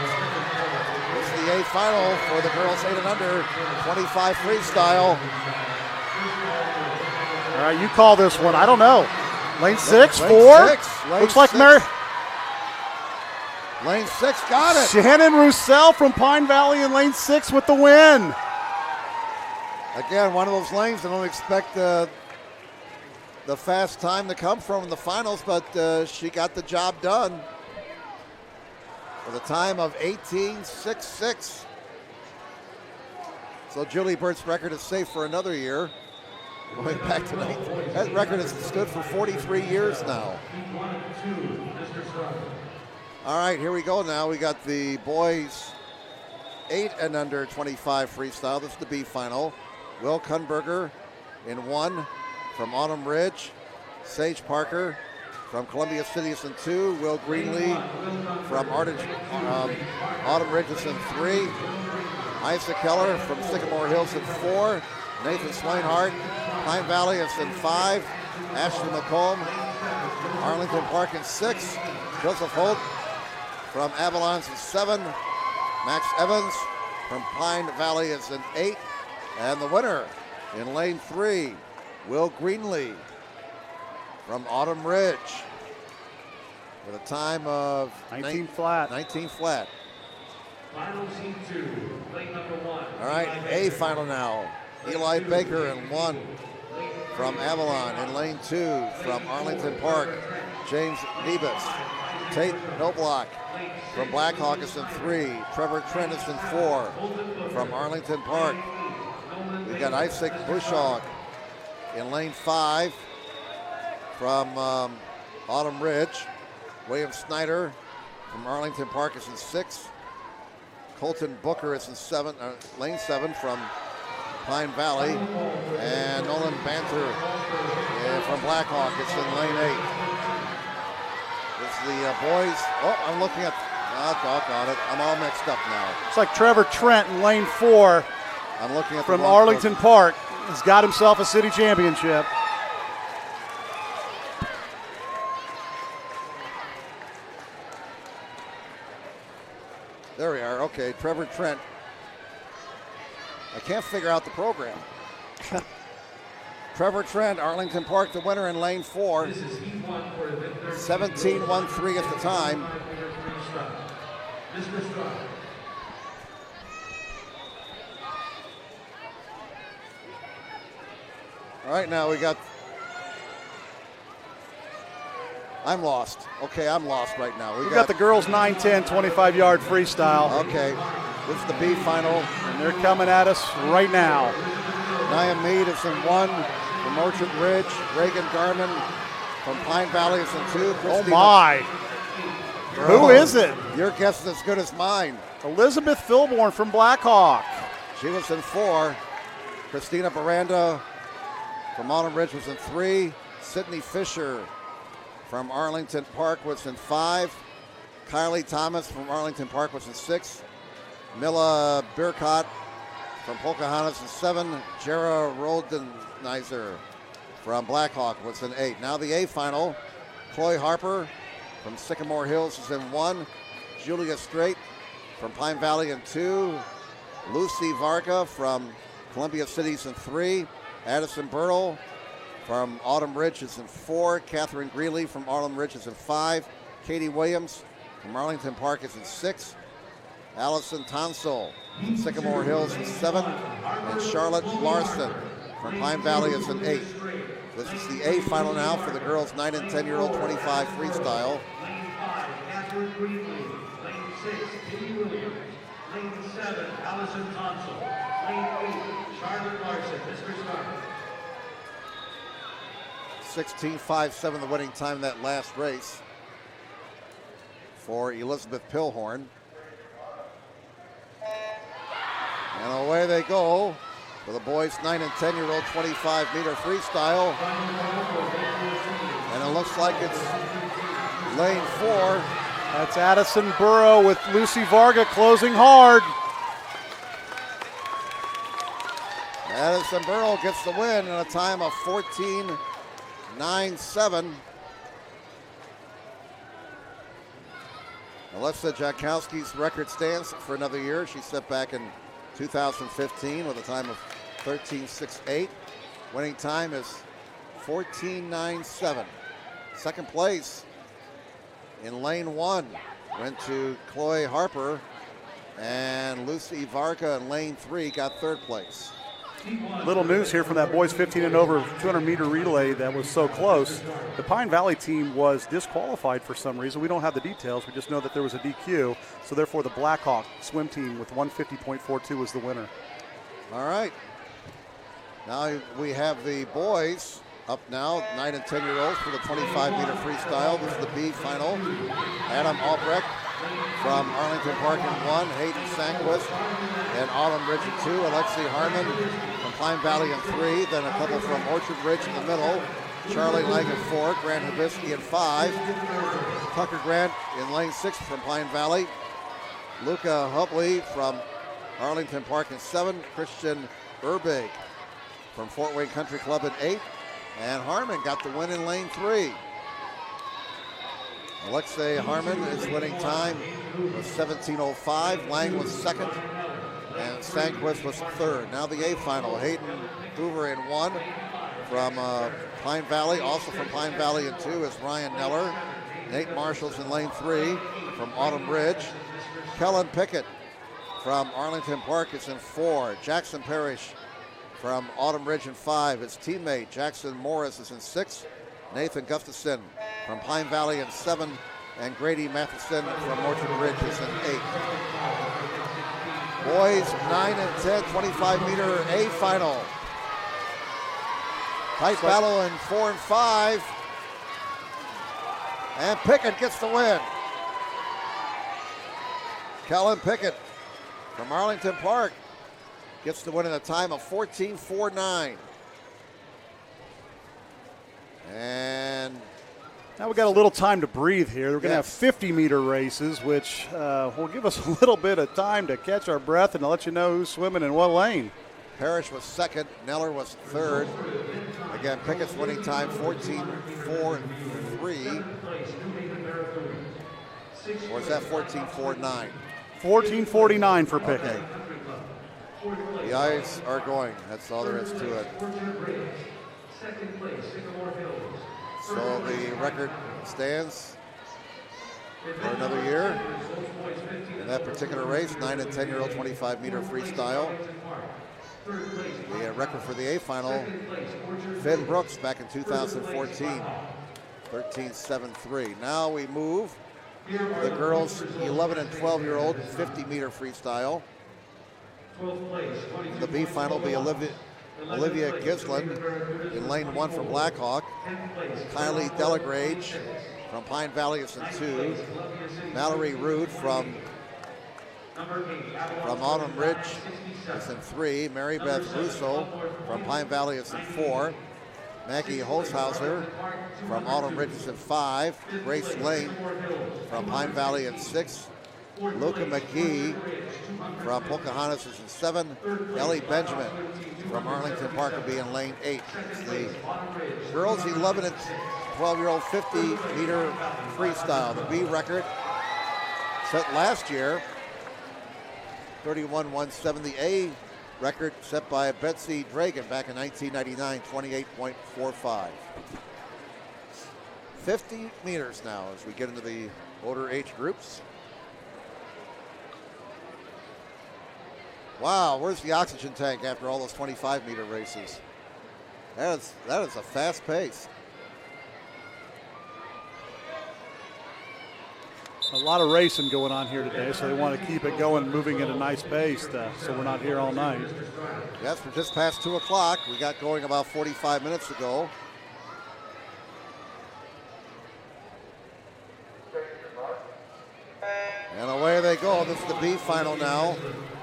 This is the A final for the girls 8 and under 25 freestyle. All right, you call this one. I don't know. Lane 6, Lane 4. 6. Lane Looks like 6. Mary. Lane 6 got it. Shannon Roussel from Pine Valley in lane 6 with the win. Again, one of those lanes I don't expect the fast time to come from in the finals, but she got the job done with a time of 18.66. So Julie Bird's record is safe for another year. Going back to 19. That record has stood for 43 years now. All right, here we go now. We got the boys 8 and under 25 freestyle. This is the B final. Will Kunberger in 1 from Autumn Ridge. Sage Parker from Columbia City is in 2. Will Greenlee from Autumn Ridge is in 3. Isa Keller from Sycamore Hills in 4. Nathan Swinehart, Pine Valley is in 5. Ashley McComb, Arlington Park in 6. Joseph Holt from Avalon is in 7. Max Evans from Pine Valley is in 8. And the winner in lane 3, Will Greenlee from Autumn Ridge with a time of 19 flat. 19 flat. Final scene 2, lane number 1. All right, A final now. Eli Baker in 1 from Avalon. In lane 2 from Arlington Park, James Nebus. Tate Noblock from Blackhawk is in 3. Trevor Trent is in 4 from Arlington Park. We got Isaac Bushog in lane 5 from Autumn Ridge. William Snyder from Arlington Park is in 6. Colton Booker is in lane 7 from Pine Valley. And Nolan Banter from Blackhawk is in lane 8. It's the boys. Oh, I'm looking at. Oh, doggone it. I'm all mixed up now. It's like Trevor Trent in lane 4. I'm looking at from Arlington Park. He's got himself a city championship. Trevor Trent. I can't figure out the program. Trevor Trent, Arlington Park, the winner in lane 4. 17-1-3 at the time. All right, now we got. I'm lost. Okay, I'm lost right now. We got the girls 9-10 25-yard freestyle. Okay, this is the B final. And they're coming at us right now. Nia Mead is in 1 from Orchard Ridge. Reagan Garman from Pine Valley is in 2. Oh my. Who is it? Your guess is as good as mine. Elizabeth Filborn from Blackhawk. She was in 4. Christina Baranda from Autumn Ridge was in 3. Sydney Fisher from Arlington Park was in 5. Kylie Thomas from Arlington Park was in 6. Mila Birkott from Pocahontas in 7. Jara Roldenizer from Blackhawk was in 8. Now the A final. Chloe Harper from Sycamore Hills is in 1. Julia Strait from Pine Valley in 2. Lucy Varga from Columbia City is in 3. Addison Burrell from Autumn Ridge is in 4. Catherine Greeley from Autumn Ridge is in 5. Katie Williams from Arlington Park is in 6. Allison Tonsel from Sycamore Hills is 7. And Charlotte Larson from Pine Valley is in 8. This is the A final now for the girls 9 and 10-year-old 25 freestyle. Lane 5, Catherine Greeley. Lane 6, Katie Williams. Lane 7, Allison Tonsel. Lane 8, Charlotte Larson. Mr. Stark. 16.57 the winning time in that last race for Elizabeth Pilhorn. And away they go for the boys 9 and 10-year-old 25-meter freestyle. And it looks like it's lane 4. That's Addison Burrow with Lucy Varga closing hard. Addison Burrow gets the win in a time of 14.97. Alyssa Jakowski's record stands for another year. She set back in 2015 with a time of 13.68. Winning time is 14.97. Second place in lane 1 went to Chloe Harper, and Lucy Varga in lane 3 got third place. Little news here from that boys 15 and over 200-meter relay that was so close. The Pine Valley team was disqualified for some reason. We don't have the details. We just know that there was a DQ. So therefore, the Blackhawk swim team with 150.42 was the winner. All right. Now we have the boys up now, 9 and 10-year-olds for the 25-meter freestyle. This is the B final. Adam Albrecht from Arlington Park in 1, Hayden Sanquist and Autumn Ridge in 2, Alexi Harmon from Pine Valley in 3, then a couple from Orchard Ridge in the middle, Charlie Lang in 4, Grant Hibisky in 5, Tucker Grant in lane 6 from Pine Valley, Luca Hubley from Arlington Park in 7, Christian Urbig from Fort Wayne Country Club in 8, and Harmon got the win in lane 3. Alexei Harmon is winning time with 17.05. Lang was second, and Sanquist was third. Now the A final. Hayden Hoover in 1 from Pine Valley. Also from Pine Valley in 2 is Ryan Neller. Nate Marshall's in lane 3 from Autumn Ridge. Kellen Pickett from Arlington Park is in 4. Jackson Parrish from Autumn Ridge in 5. His teammate Jackson Morris is in 6. Nathan Gustafson from Pine Valley in 7. And Grady Matheson from Orchard Ridge is in 8. Boys 9 and 10, 25-meter A final. Tight battle in 4 and 5. And Pickett gets the win. Kellen Pickett from Arlington Park gets the win in a time of 14.49. And now we got a little time to breathe here. We're going to have 50-meter races, which will give us a little bit of time to catch our breath and to let you know who's swimming in what lane. Parrish was second. Neller was third. Again, Pickett's winning time 14.43. Or is that 14.49? 14:49 for Pickett. Okay. The eyes are going. That's all there is to it. So the record stands for another year. In that particular race, 9 and 10-year-old 25-meter freestyle. The record for the A final, Finn Brooks back in 2014, 13.73. Now we move to the girls' 11 and 12-year-old 50-meter freestyle. The B final will be Olivia Gislin in lane 1 from Blackhawk. Kylie Delagrage from Pine Valley is in 2. Mallory Rude from Autumn Ridge is in 3. Mary Beth Russo from Pine Valley is in 4. Maggie Holzhauser from Autumn Ridge is in 5. Grace Lane from Pine Valley in 6. Luca McGee from Pocahontas is in 7. Ellie Benjamin from Arlington Park will be in lane 8. It's the girls 11 and 12-year-old 50-meter freestyle. The B record set last year, 31.17. The A record set by Betsy Dragan back in 1999, 28.45. 50 meters now as we get into the older age groups. Wow, where's the oxygen tank after all those 25-meter races? That is a fast pace. A lot of racing going on here today, so they want to keep it going, moving at a nice pace, so we're not here all night. Yes, we're just past 2 o'clock. We got going about 45 minutes ago. And away they go. This is the B final now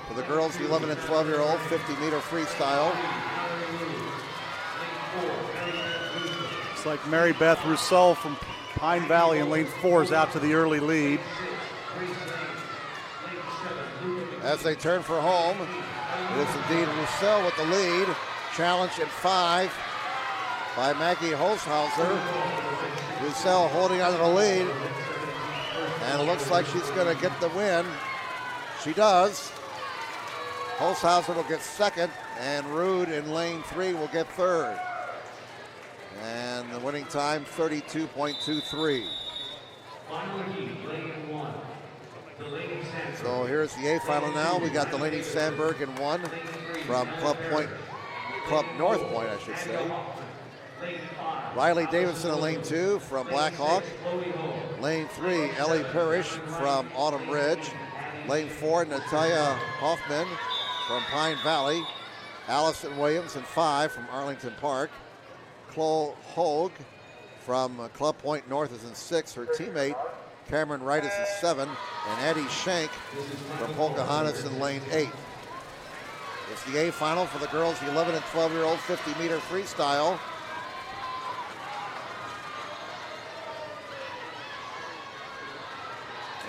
for the girls 11 and 12-year-old 50-meter freestyle. It's like Mary Beth Rousseau from Pine Valley in lane 4 is out to the early lead. As they turn for home, it is indeed Rousseau with the lead. Challenge at 5 by Maggie Holzhauser. Rousseau holding on to the lead. And it looks like she's going to get the win. She does. Holzhauser will get second, and Rude in lane 3 will get third. And the winning time, 32.23. So here's the A final now. We got Delaney Sandberg in 1 from Club North Point, I should say. Riley Davidson in lane 2 from Blackhawk. Lane 3, Ellie Parrish from Autumn Ridge. Lane 4, Natalia Hoffman from Pine Valley. Allison Williams in 5 from Arlington Park. Chloe Hogue from Club Point North is in 6. Her teammate Cameron Wright is in 7. And Addie Shank from Pocahontas in lane 8. It's the A final for the girls, the 11 and 12-year-old 50-meter freestyle.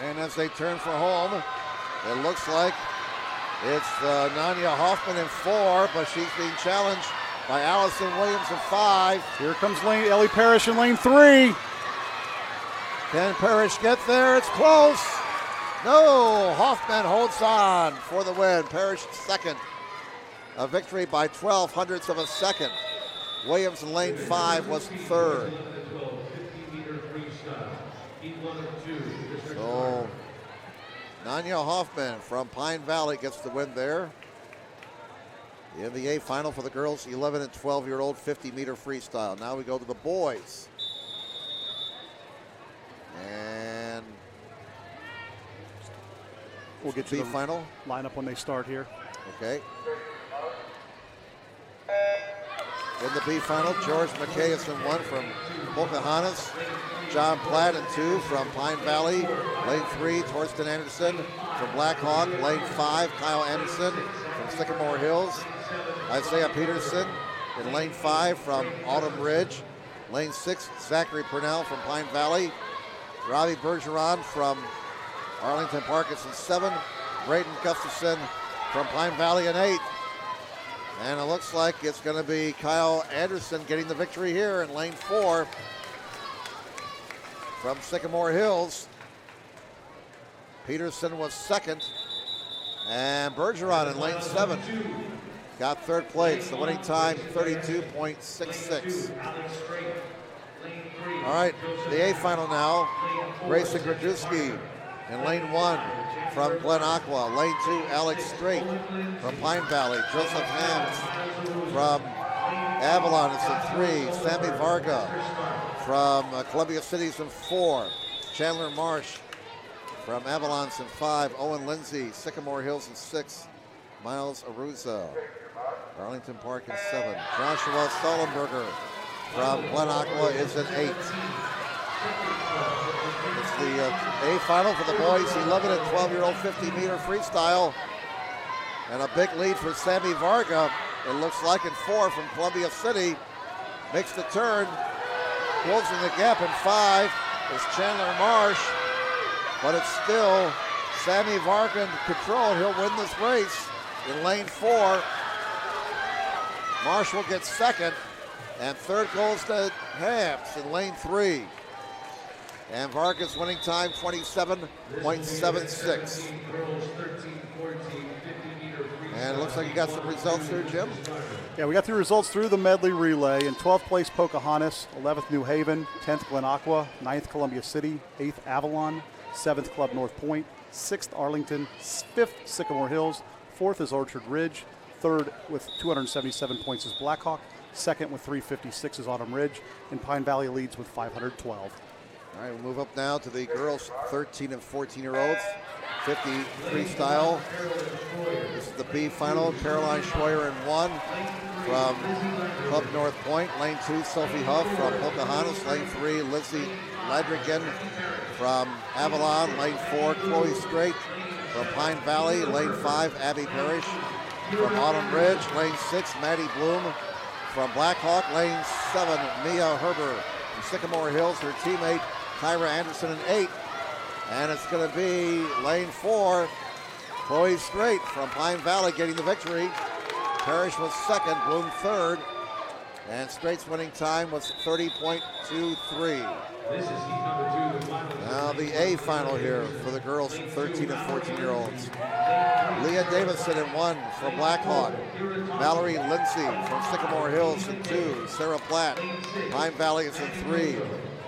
And as they turn for home, it looks like it's Nanya Hoffman in 4, but she's being challenged by Allison Williams in 5. Here comes Ellie Parrish in lane 3. Can Parrish get there? It's close. No, Hoffman holds on for the win. Parrish second. A victory by 12 hundredths of a second. Williams in lane 5 was third. So Nanya Hoffman from Pine Valley gets the win there. In the A final for the girls, 11 and 12-year-old 50-meter freestyle. Now we go to the boys. And we'll get to the final lineup when they start here. Okay. In the B final, George McKay is in 1 from Pocahontas. John Platt in 2 from Pine Valley. Lane 3, Torsten Anderson from Blackhawk. Lane 5, Kyle Anderson from Sycamore Hills. Isaiah Peterson in lane 5 from Autumn Ridge. Lane 6, Zachary Purnell from Pine Valley. Robbie Bergeron from Arlington Park is in 7. Braden Gustafson from Pine Valley in 8. And it looks like it's going to be Kyle Anderson getting the victory here in lane 4 from Sycamore Hills. Peterson was second. And Bergeron in lane 7 got third place. The winning time, 32.66. All right, the A final now. Grayson Gradusky in lane 1 from Glen Aqua. Lane 2, Alex Strait from Pine Valley. Joseph Hams from Avalon is in 3. Sammy Varga from Columbia City's in 4. Chandler Marsh from Avalon's in 5. Owen Lindsay, Sycamore Hills in 6. Miles Aruza, Arlington Park in 7. Joshua Sullenberger from Glen Aqua is in 8. It's the A final for the boys 11 and 12-year-old 50-meter freestyle. And a big lead for Sammy Varga. It looks like in 4 from Columbia City. Makes the turn. Closing the gap in 5 is Chandler Marsh. But it's still Sammy Varga in control. He'll win this race in lane 4. Marsh will get second. And third goes to Hams in lane 3. And Varga's winning time, 27.76. And it looks like you got some results here, Jim. Yeah, we got the results through the medley relay. In 12th place, Pocahontas. 11th, New Haven. 10th, Glen Aqua. 9th, Columbia City. 8th, Avalon. 7th, Club North Point. 6th, Arlington. 5th, Sycamore Hills. 4th is Orchard Ridge. 3rd with 277 points is Blackhawk. 2nd with 356 is Autumn Ridge. And Pine Valley leads with 512. All right, we'll move up now to the girls 13 and 14-year-olds. 50 freestyle. This is the B final. Caroline Schroyer in 1 from Club North Point. Lane 2, Sophie Huff from Pocahontas. Lane 3, Lizzie Ladrigan from Avalon. Lane 4, Chloe Strait from Pine Valley. Lane 5, Abby Parrish from Autumn Ridge. Lane 6, Maddie Bloom from Blackhawk. Lane 7, Mia Herber from Sycamore Hills. Her teammate, Kyra Anderson in 8. And it's going to be lane 4, Chloe Strait from Pine Valley getting the victory. Parrish was second, Bloom third. And Strait's winning time was 30.23. Now the A final here for the girls 13 and 14-year-olds. Leah Davison in 1 from Blackhawk. Mallory Lindsay from Sycamore Hills in 2. Sarah Platt, Pine Valley is in 3.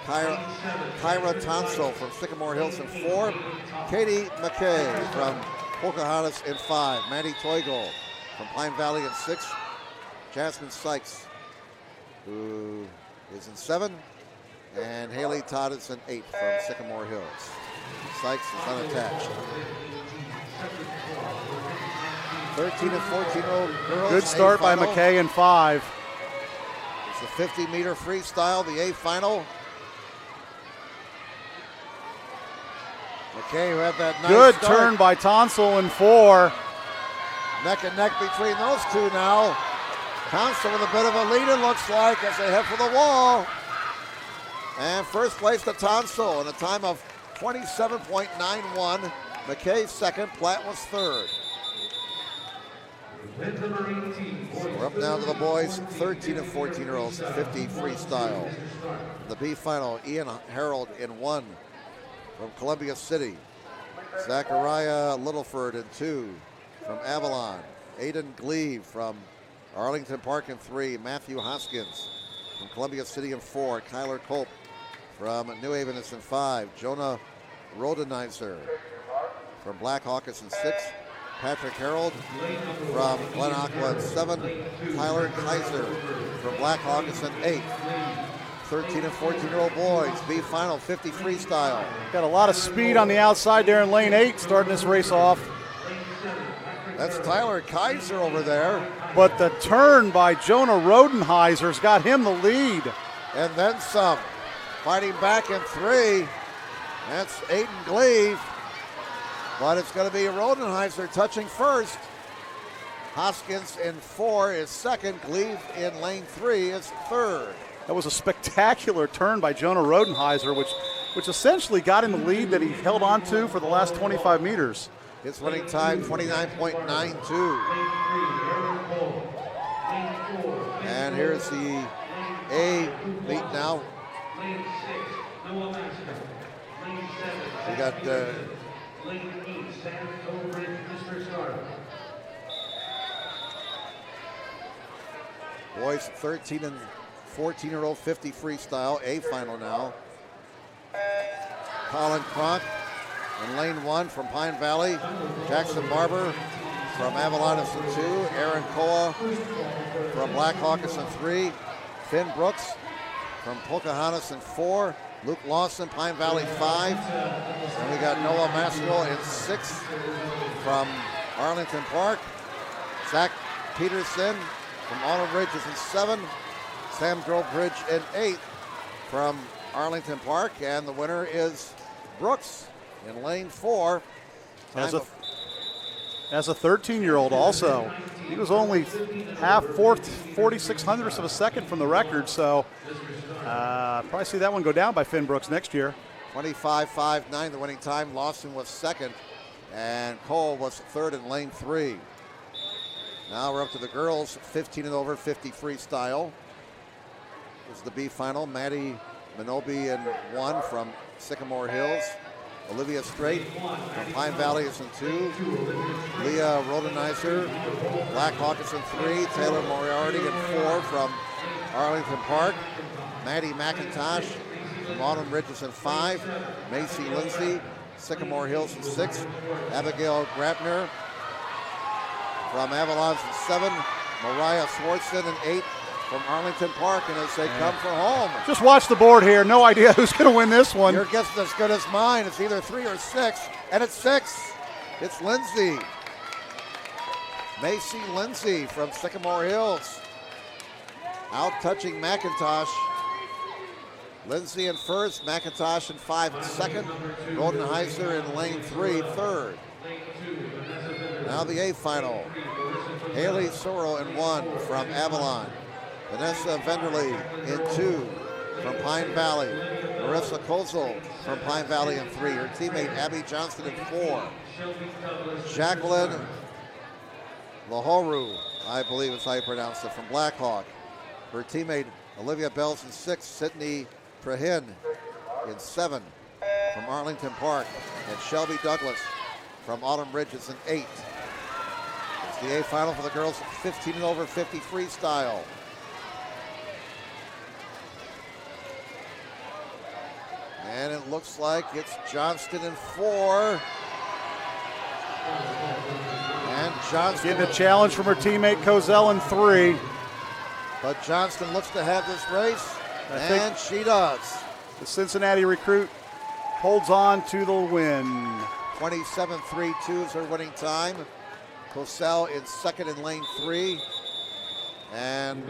Kyra Tonsel from Sycamore Hills in 4. Katie McKay from Pocahontas in 5. Mandy Toigel from Pine Valley in 6. Jasmine Sykes, who is in 7. And Haley Todd is in 8 from Sycamore Hills. Sykes is unattached. 13 and 14-year-old girls. Good start by McKay in 5. It's the 50-meter freestyle, the A final. McKay, who had that nice Good start. turn by Tonsel in 4. Neck and neck between those two now. Tonsel with a bit of a lead, it looks like, as they head for the wall. And first place to Tonsel in a time of 27.91. McKay second, Platt was third. We're up now to the boys, 13 and 14-year-olds, 50 freestyle. The B final, Ian Harold in 1 from Columbia City. Zachariah Littleford in 2 from Avalon. Aiden Gleave from Arlington Park in 3. Matthew Hoskins from Columbia City in 4. Kyler Culp from New Haven is in 5. Jonah Rodenizer from Blackhawk is in 6. Patrick Harold from Glen Aqua in 7. Tyler Kaiser from Blackhawk is in 8. 13 and 14-year-old boys, B final, 50 freestyle. Got a lot of speed on the outside there in lane 8, starting this race off. That's Tyler Kaiser over there. But the turn by Jonah Rodenheiser's got him the lead. And then some. Fighting back in 3. That's Aiden Gleave. But it's going to be Rodenheiser touching first. Hoskins in 4 is second. Gleave in lane 3 is third. That was a spectacular turn by Jonah Rodenheiser, which essentially got him the lead that he held on to for the last 25 meters. His winning time, 29.92. And here's the A meet now. We got Lane 8, Sam Overbridge, Mr. Scarlett. Boys 13 and 14-year-old 50 freestyle, A final now. Colin Cronk in lane 1 from Pine Valley. Jackson Barber from Avalon is in 2. Aaron Koa from Black Hawkins in 3. Finn Brooks from Pocahontas in 4. Luke Lawson, Pine Valley 5. And we got Noah Maskell in 6 from Arlington Park. Zach Peterson from Autumn Ridge is in 7. Sam Grove-Bridge in 8 from Arlington Park. And the winner is Brooks in lane 4. As a 13-year-old also. He was only fourth 46 of a second from the record, so probably see that one go down by Finn Brooks next year. 25.59 the winning time. Lawson was second, and Cole was third in lane 3. Now we're up to the girls 15 and over 50 freestyle. This is the B final. Maddie Minobi in 1 from Sycamore Hills. Olivia Strait from Pine Valley is in 2. Leah Rodenizer, Black Hawkins in 3. Taylor Moriarty in 4 from Arlington Park. Maddie McIntosh from Autumn Ridge is in 5. Macy Lindsay, Sycamore Hills in 6. Abigail Grabner from Avalon's in 7. Mariah Swartzen in 8 from Arlington Park, and as they come for home. Just watch the board here. No idea who's going to win this one. Your guess is as good as mine. It's either 3 or 6, and it's 6. It's Lindsay. Macy Lindsay from Sycamore Hills. Out touching McIntosh. Lindsay in first, McIntosh in 5 and second. Goldenheiser in lane 3, third. Now the A final. Haley Sorrell in 1 from Avalon. Vanessa Venderly in 2 from Pine Valley. Marissa Kozel from Pine Valley in 3. Her teammate Abby Johnston in 4. Jacqueline Lahoru, I believe is how you pronounce it, from Blackhawk. Her teammate Olivia Bells in 6. Sydney Prehin in 7 from Arlington Park. And Shelby Douglas from Autumn Ridge is in 8. It's the A final for the girls 15 and over 50 freestyle. And it looks like it's Johnston in 4. And Johnston getting a challenge from her teammate Kozel in 3. But Johnston looks to have this race, and she does. The Cincinnati recruit holds on to the win. 27.32 is her winning time. Cosell in second in lane 3. And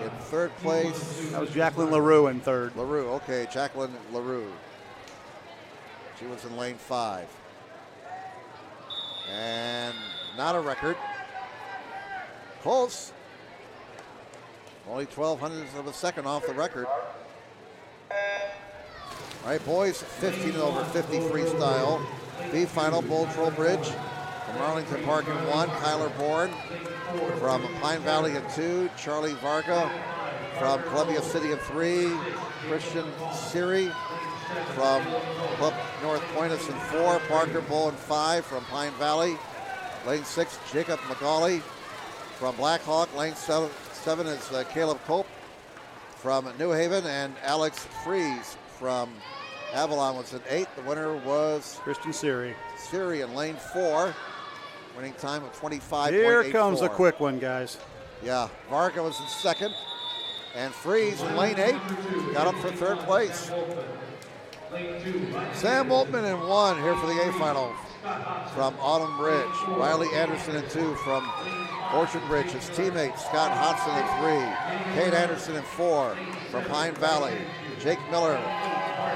in third place, that was Jacqueline LaRue in third. LaRue, okay, Jacqueline LaRue. She was in lane 5. And not a record. Close. Only 0.12 of a second off the record. All right, boys, 15 and over 50 freestyle. B final, Bull Troll Bridge from Arlington Park in 1. Kyler Bourne from Pine Valley in 2. Charlie Varga from Columbia City in 3. Christian Siri from Club North Point is in 4. Parker Bull in 5 from Pine Valley. Lane 6, Jacob McGauley from Blackhawk. Lane 7 is Caleb Cope from New Haven, and Alex Fries from Avalon was in 8. The winner was Christian Siri. Siri in lane 4. Winning time of 25.84. Here comes a quick one, guys. Yeah, Varga was in second, and Fries in lane 8 got up for third place. Sam Woltman in 1 here for the A final from Autumn Ridge. Riley Anderson in 2 from Orchard Ridge. His teammate Scott Hodson in 3. Kate Anderson in 4 from Pine Valley. Jake Miller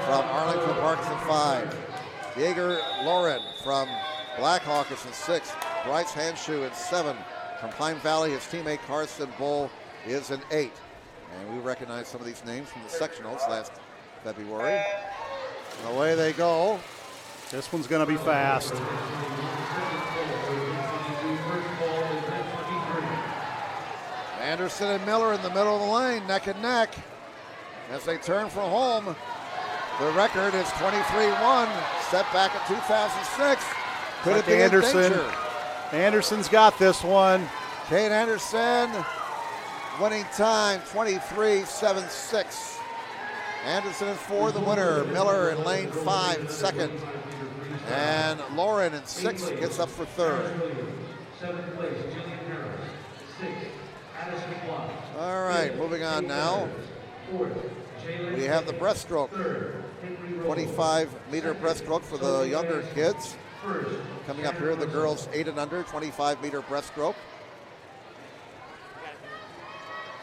from Arlington Park in 5. Jaeger Lauren from Blackhawk is in 6. Bryce Hanshoe in 7 from Pine Valley. His teammate Carson Bull is in 8. And we recognize some of these names from the sectionals last February. And away they go. This one's going to be fast. Anderson and Miller in the middle of the lane, neck and neck, as they turn for home. The record is 23-1, set back in 2006. Could it be Anderson? in danger? Anderson's got this one. Kate Anderson, winning time 23-7-6. Anderson in 4, the winner. Miller in lane 5, second. And Lauren in 6 gets up for third. All right, moving on now. We have the breaststroke. 25-meter breaststroke for the younger kids. Coming up here, the girls 8 and under, 25-meter breaststroke.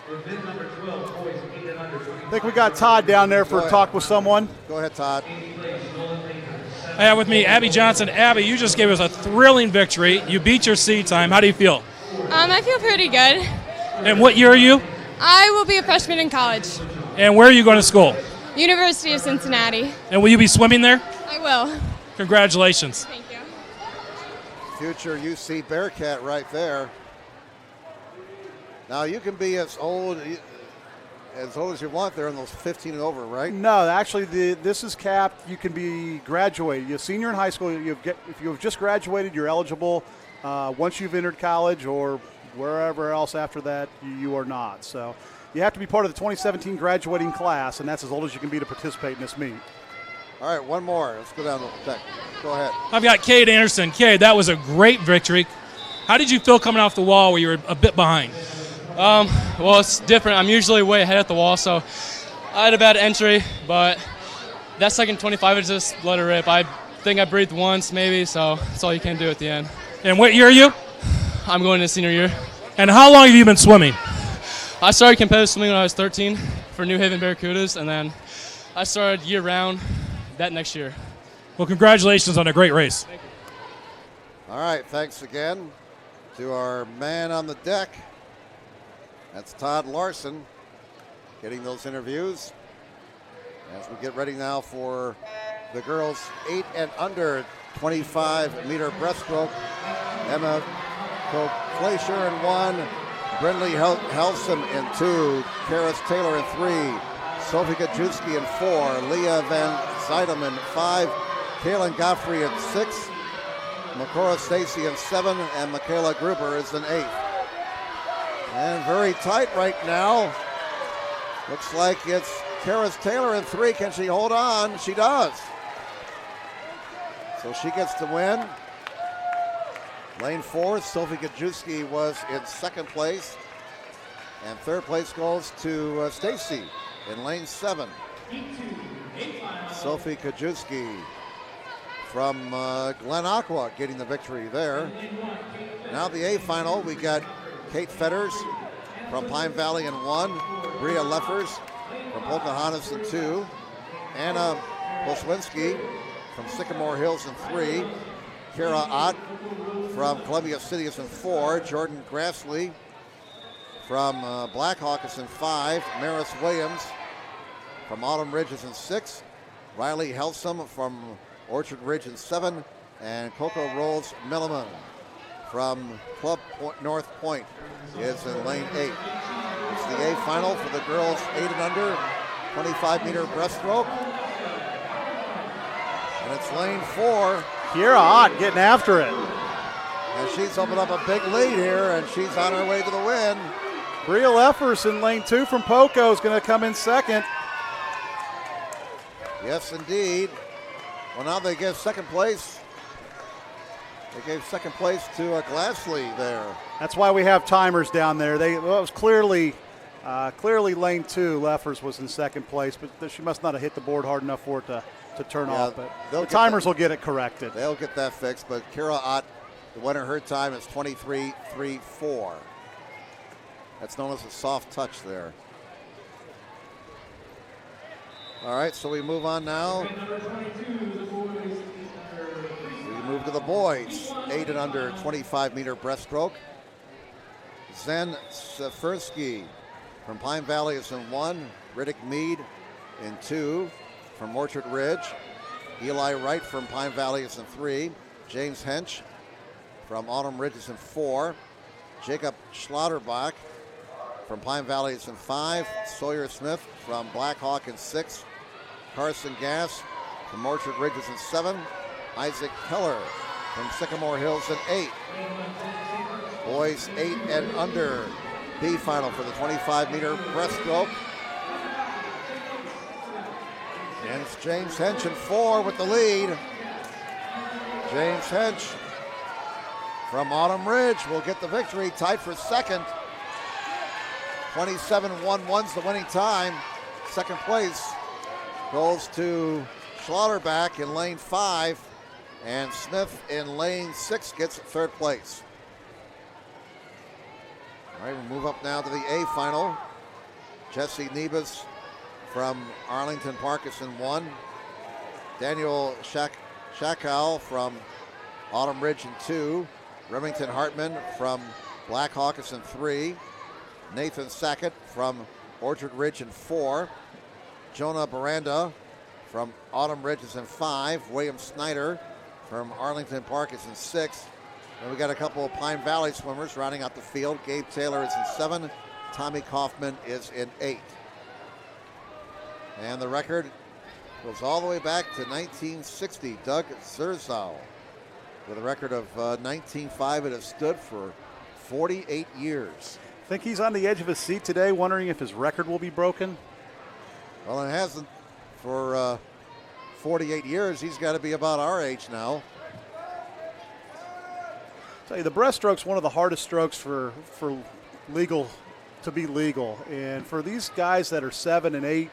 I think we got Todd down there for a talk with someone. Go ahead, Todd. I have with me Abby Johnson. Abby, you just gave us a thrilling victory. You beat your seed time. How do you feel? I feel pretty good. And what year are you? I will be a freshman in college. And where are you going to school? University of Cincinnati. And will you be swimming there? I will. Congratulations. Thank you. Future UC Bearcat right there. Now you can be as old as you want there in those 15 and over, right? No, actually, this is capped. You can be graduated. You're a senior in high school. If you've just graduated, you're eligible. Once you've entered college or wherever else after that, you are not. So you have to be part of the 2017 graduating class, and that's as old as you can be to participate in this meet. All right, one more. Let's go down to the tech. Go ahead. I've got Kate Anderson. Kate, that was a great victory. How did you feel coming off the wall where you were a bit behind? Well, it's different. I'm usually way ahead at the wall, so I had a bad entry, but that second 25 is just let it rip. I think I breathed once maybe, so that's all you can do at the end. And what year are you? I'm going to senior year. And how long have you been swimming? I started competitive swimming when I was 13 for New Haven Barracudas, and then I started year-round that next year. Well, congratulations on a great race. Thank you. All right, thanks again to our man on the deck. That's Todd Larson getting those interviews. As we get ready now for the girls 8 and under 25-meter breaststroke. Emma Fleischer in 1, Brindley Helsum in 2, Karis Taylor in 3, Sophie Kajewski in 4, Leah Van Zydam in 5, Kaylin Godfrey in 6, Makora Stacy in 7, and Michaela Gruber is in 8. And very tight right now. Looks like it's Karis Taylor in 3. Can she hold on? She does. So she gets the win. Lane 4, Sophie Kajewski was in second place. And third place goes to Stacy in lane 7. Sophie Kajewski from Glen Aqua getting the victory there. Now the A final, we got Kate Fetters from Pine Valley in 1, Bria Leffers from Pocahontas in 2, Anna Poswinski from Sycamore Hills in 3, Kara Ott from Columbia City is in 4, Jordan Grassley from Blackhawk is in 5, Maris Williams from Autumn Ridge is in 6, Riley Helsum from Orchard Ridge in 7, and Coco Rolls Milliman from Club North Point is in lane 8. It's the A final for the girls 8 and under, 25-meter breaststroke. And it's lane 4. Kiera Ott getting after it. And she's opened up a big lead here, and she's on her way to the win. Bria Leffers in lane 2 from Poco is going to come in second. Yes, indeed. Well, now they give second place. They gave second place to Glassley there. That's why we have timers down there. It was clearly lane 2. Leffers was in second place, but she must not have hit the board hard enough for it to turn off. But the timers will get it corrected. They'll get that fixed. But Kira Ott, the winner, her time is 23.34. That's known as a soft touch there. All right, so we move on now. We move to the boys, 8 and under, 25-meter breaststroke. Zen Safirsky from Pine Valley is in 1. Riddick Mead in 2 from Orchard Ridge. Eli Wright from Pine Valley is in 3. James Hench from Autumn Ridge is in 4. Jacob Schlotterbach from Pine Valley is in 5. Sawyer Smith from Blackhawk in 6. Carson Gass from Orchard Ridge is in 7. Isaac Keller from Sycamore Hills in 8. Boys 8 and under. B final for the 25-meter breaststroke. And it's James Hench in 4 with the lead. James Hench from Autumn Ridge will get the victory, tied for second. 27.11's the winning time. Second place goes to Schlotterback in lane 5, and Smith in lane 6 gets third place. All right, we'll move up now to the A final. Jesse Nebus from Arlington Park is in 1. Daniel Shakow from Autumn Ridge in 2. Remington Hartman from Black Hawk is in 3. Nathan Sackett from Orchard Ridge in 4. Jonah Baranda from Autumn Ridge is in 5. William Snyder from Arlington Park is in 6. And we got a couple of Pine Valley swimmers rounding out the field. Gabe Taylor is in 7. Tommy Kaufman is in 8. And the record goes all the way back to 1960. Doug Zerzow with a record of 19.5. It has stood for 48 years. Think he's on the edge of his seat today, wondering if his record will be broken? Well, it hasn't for 48 years. He's got to be about our age now. Tell you, the breaststroke's one of the hardest strokes for legal to be legal, and for these guys that are 6,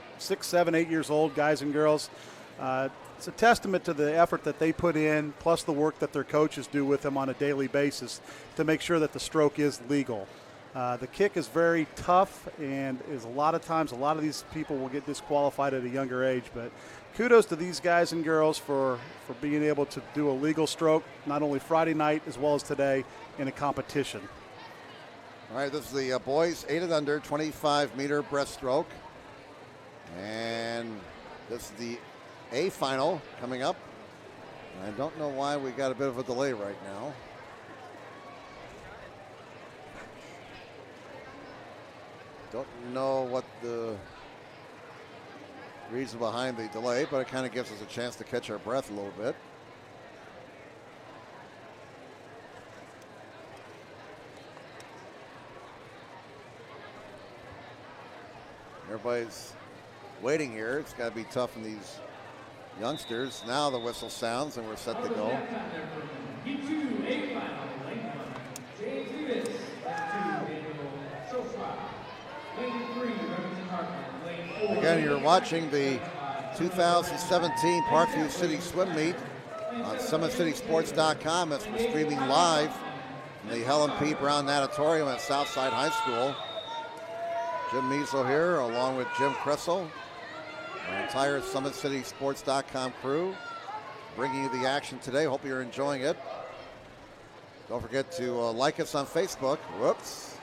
7, 8 years old, guys and girls, it's a testament to the effort that they put in, plus the work that their coaches do with them on a daily basis to make sure that the stroke is legal. The kick is very tough, and is a lot of these people will get disqualified at a younger age, but kudos to these guys and girls for being able to do a legal stroke, not only Friday night as well as today in a competition. All right, this is the boys 8 and under 25-meter breaststroke. And this is the A final coming up. I don't know why we got a bit of a delay right now. Don't know what the reason behind the delay, but it kind of gives us a chance to catch our breath a little bit. Everybody's waiting here. It's got to be tough on these youngsters. Now the whistle sounds and we're set to go. Again, you're watching the 2017 Parkview City Swim Meet on SummitCitySports.com as we're streaming live from the Helen P. Brown Natatorium at Southside High School. Jim Measle here, along with Jim Kressel, our entire SummitCitySports.com crew, bringing you the action today. Hope you're enjoying it. Don't forget to like us on Facebook. Whoops.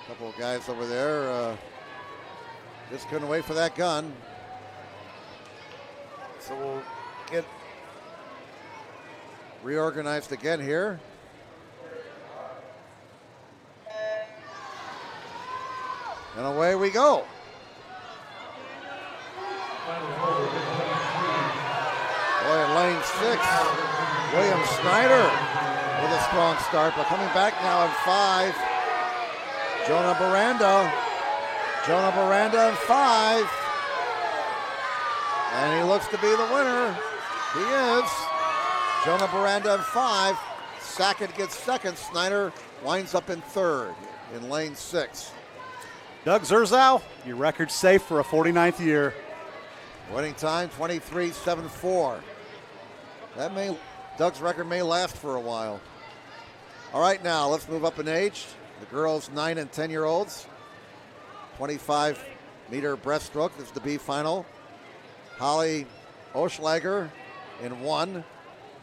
A couple of guys over there just couldn't wait for that gun. So we'll get reorganized again here. And away we go. Boy, in lane 6, William Snyder with a strong start, but coming back now in 5, Jonah Baranda in 5. And he looks to be the winner. He is. Jonah Baranda in 5. Sackett gets second. Snyder winds up in third in lane 6. Doug Zerzow, your record's safe for a 49th year. Winning time 23.74. Doug's record may last for a while. All right, now let's move up in age. The girls 9 and 10-year-olds. 25-meter breaststroke. This is the B final. Holly Oschlager in 1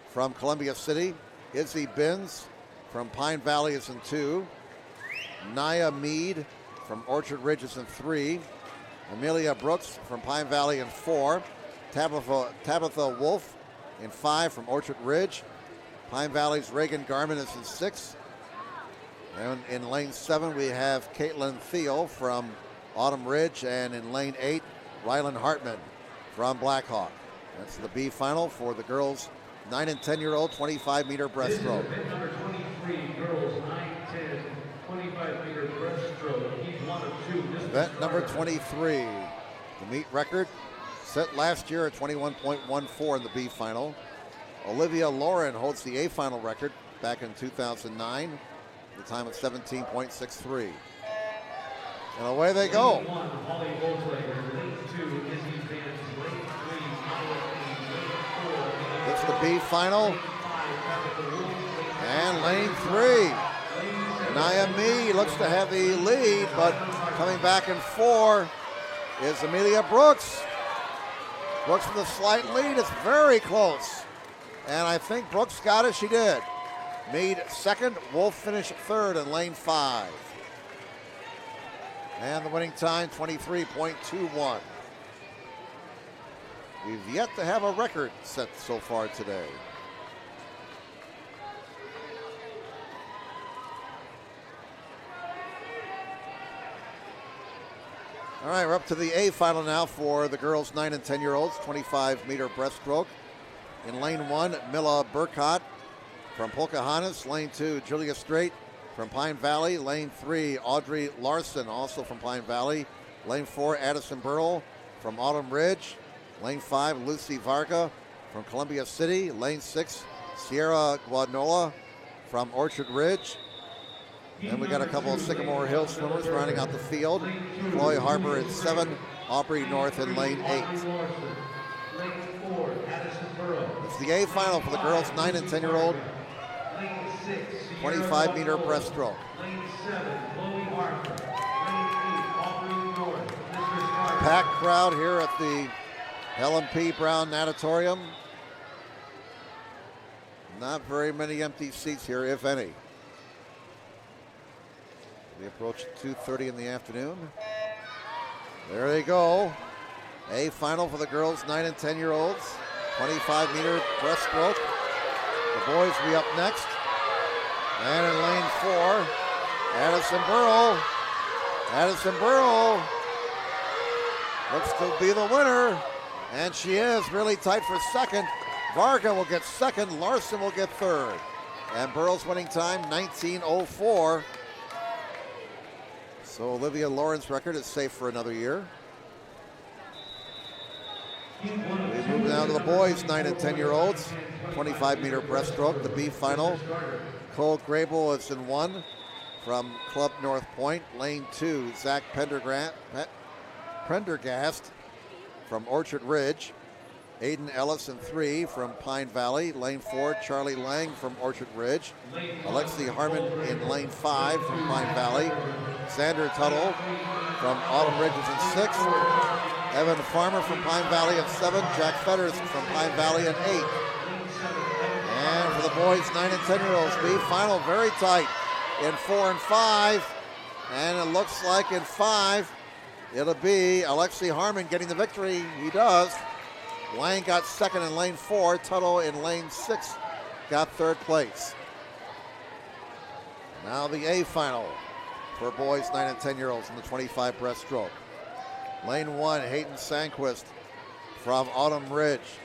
from Columbia City. Izzy Binns from Pine Valley is in 2. Nia Mead from Orchard Ridge is in 3. Amelia Brooks from Pine Valley in 4. Tabitha Wolf in 5 from Orchard Ridge. Pine Valley's Reagan Garman is in 6. And in lane 7, we have Caitlin Thiel from Autumn Ridge. And in lane 8, Rylan Hartman from Blackhawk. That's the B final for the girls 9 and 10-year-old 25-meter breaststroke. Event number 23, girls 9, 10, 25-meter breaststroke. Heat 1 of 2. Event number 23. The meet record set last year at 21.14 in the B final. Olivia Lauren holds the A final record back in 2009, the time of 17.63. And away they go. It's the B final. And lane 3. Naomi looks to have the lead, but coming back in 4 is Amelia Brooks. Brooks with a slight lead. It's very close. And I think Brooks got it. She did. Mead second. Wolf finished third in lane 5. And the winning time, 23.21. We've yet to have a record set so far today. All right, we're up to the A final now for the girls 9 and 10-year-olds, 25-meter breaststroke. In lane 1, Mila Burkott from Pocahontas. Lane 2, Julia Strait from Pine Valley. Lane 3, Audrey Larson, also from Pine Valley. Lane 4, Addison Burrell from Autumn Ridge. Lane 5, Lucy Varga from Columbia City. Lane 6, Sierra Guadnola from Orchard Ridge. Then we got a couple of Sycamore Hill swimmers rounding out the field. Chloe Harper in 7, Aubrey North in lane 8. It's the A final for the girls 9 and 10-year-old 25-meter breaststroke. Packed crowd here at the Helen P. Brown Natatorium. Not very many empty seats here, if any. We approach 2:30 in the afternoon. There they go. A final for the girls 9 and 10-year-olds. 25-meter breaststroke. The boys will be up next. And in lane 4, Addison Burrell. Addison Burrell looks to be the winner. And she is really tight for second. Varga will get second. Larson will get third. And Burrell's winning time, 19:04. So Olivia Lauren's record is safe for another year. We move down to the boys, 9 and 10-year-olds. 25-meter breaststroke, the B final. Cole Grable is in 1 from Club North Point. Lane 2, Zach Prendergast from Orchard Ridge. Aiden Ellis in 3 from Pine Valley. Lane 4, Charlie Lang from Orchard Ridge. Alexi Harmon in lane 5 from Pine Valley. Xander Tuttle from Autumn Ridge is in 6. Evan Farmer from Pine Valley in 7. Jack Fetters from Pine Valley in 8. And for the boys 9 and 10-year-olds, B final very tight in 4 and 5. And it looks like in 5, it'll be Alexi Harmon getting the victory. He does. Lang got second in lane 4. Tuttle in lane 6 got third place. Now the A final for boys 9 and 10-year-olds in the 25 breaststroke. Lane 1, Hayden Sanquist from Autumn Ridge.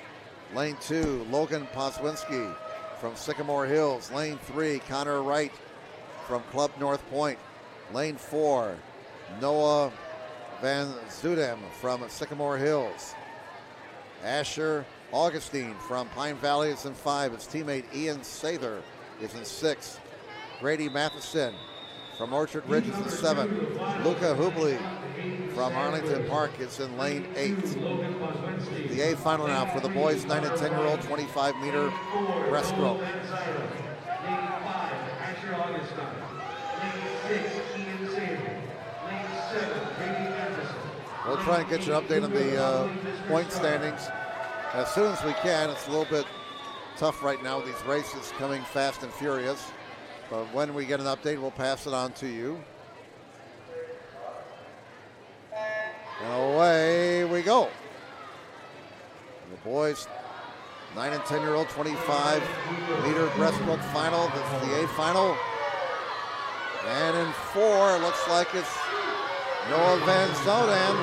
Lane 2, Logan Poswinski from Sycamore Hills. Lane 3, Connor Wright from Club North Point. Lane 4, Noah Van Zudem from Sycamore Hills. Asher Augustine from Pine Valley is in 5. His teammate Ian Sather is in 6. Grady Matheson from Orchard Ridge is in 7. Luca Hubley from Arlington Park is in lane 8. The A final now for the boys 9 and 10-year-old 25-meter breaststroke. We'll try and get you an update on the point standings as soon as we can. It's a little bit tough right now with these races coming fast and furious. But when we get an update, we'll pass it on to you. And away we go. The boys, 9 and 10-year-old 25-meter breaststroke final. This is the A final. And in 4, it looks like it's Noah Van Zoden.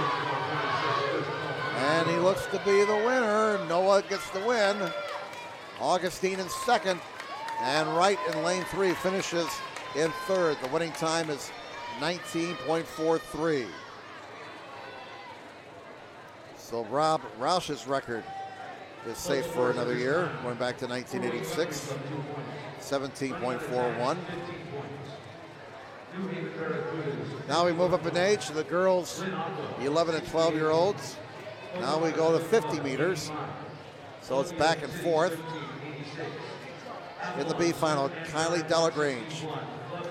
And he looks to be the winner. Noah gets the win. Augustine in second. And Wright in lane 3 finishes in third. The winning time is 19.43. So Rob Roush's record is safe for another year, going back to 1986, 17.41. Now we move up in age to the girls, 11 and 12-year-olds. Now we go to 50 meters. So it's back and forth. In the B final, Kylie Delagrange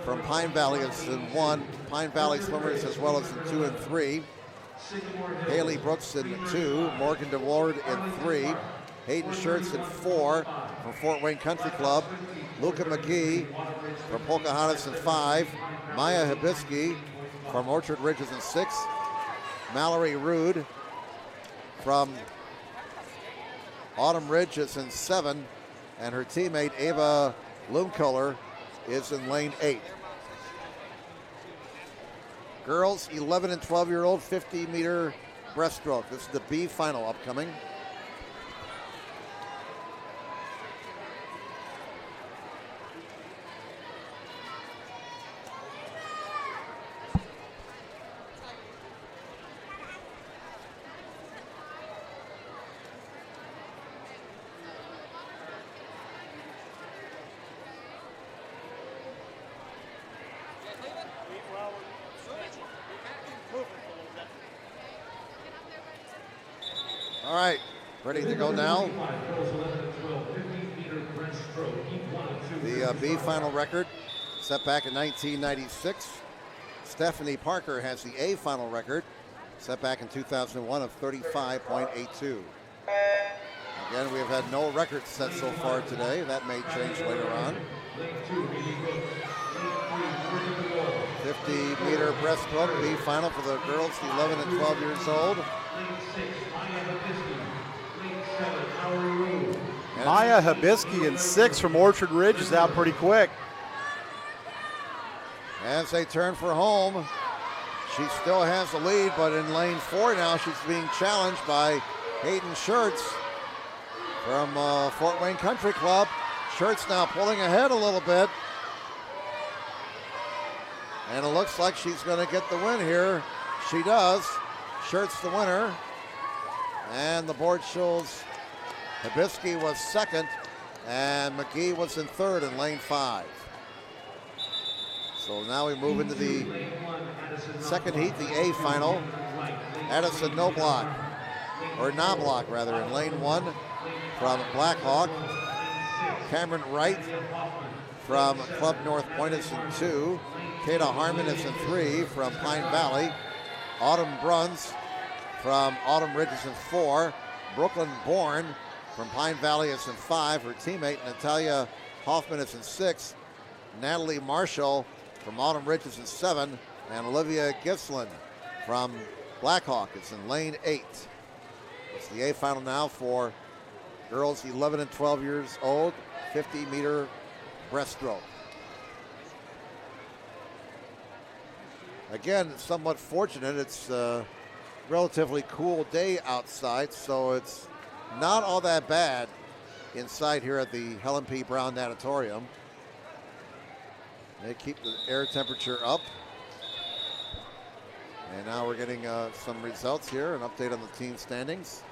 from Pine Valley is in 1. Pine Valley swimmers as well as in 2 and 3. Haley Brooks in 2. Morgan DeWard in 3. Hayden Schertz in 4 from Fort Wayne Country Club. Luca McGee from Pocahontas in 5. Maya Hibisky from Orchard Ridge is in 6. Mallory Rude from Autumn Ridge is in 7. And her teammate Ava Loomkoller is in lane 8. Girls 11 and 12-year-old 50-meter breaststroke. This is the B final upcoming. All right, ready to go now. The B final record set back in 1996. Stephanie Parker has the A final record set back in 2001 of 35.82. Again, we have had no records set so far today. That may change later on. 50-meter breaststroke B final for the girls 11 and 12 years old. Maya Hibisky in 6 from Orchard Ridge is out pretty quick. As they turn for home, she still has the lead, but in lane 4 now she's being challenged by Hayden Schertz from Fort Wayne Country Club. Schertz now pulling ahead a little bit. And it looks like she's going to get the win here. She does. Schertz the winner. And the board shows Hibisky was second, and McGee was in third in lane 5. So now we move into the second heat, the A final. Addison Knobloch rather, in lane 1 from Blackhawk. Cameron Wright from Club North Point is in 2. Kata Harmon is in 3 from Pine Valley. Autumn Bruns from Autumn Ridge is in 4. Brooklyn Bourne from Pine Valley is in 5. Her teammate Natalia Hoffman is in 6. Natalie Marshall from Autumn Ridge is in 7. And Olivia Gislin from Blackhawk is in lane 8. It's the A final now for girls 11 and 12 years old, 50-meter breaststroke. Again, somewhat fortunate. It's a relatively cool day outside, so it's not all that bad inside here at the Helen P. Brown Natatorium. They keep the air temperature up. And now we're getting some results here, an update on the team standings.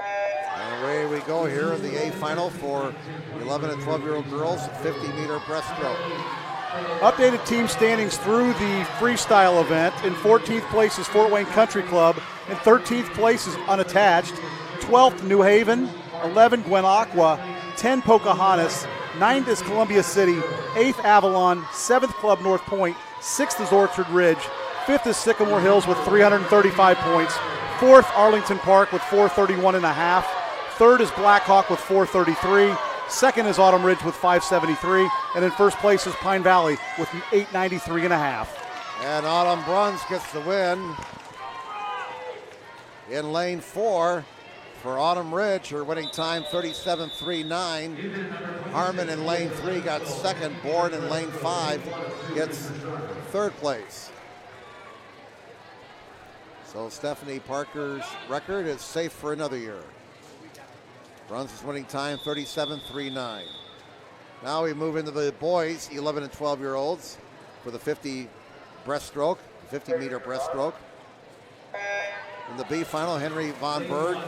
And away we go here in the A final for 11 and 12-year-old girls, 50-meter breaststroke. Updated team standings through the freestyle event. In 14th place is Fort Wayne Country Club. In 13th place is unattached. 12th, New Haven. 11, Gwenaqua. 10, Pocahontas. 9th is Columbia City. 8th, Avalon. 7th, Club North Point. 6th is Orchard Ridge. 5th is Sycamore Hills with 335 points. 4th, Arlington Park with 431.5. 3rd is Blackhawk with 433. 2nd is Autumn Ridge with 573. And in first place is Pine Valley with 893.5. And Autumn Bruns gets the win in lane 4 for Autumn Ridge. Her winning time 37.39. Harmon in lane 3 got second. Bourne in lane 5 gets third place. So Stephanie Parker's record is safe for another year. Bruns' winning time 37.39. Now we move into the boys, 11 and 12-year-olds, for the 50 breaststroke, 50-meter breaststroke. In the B final, Henry Von Berg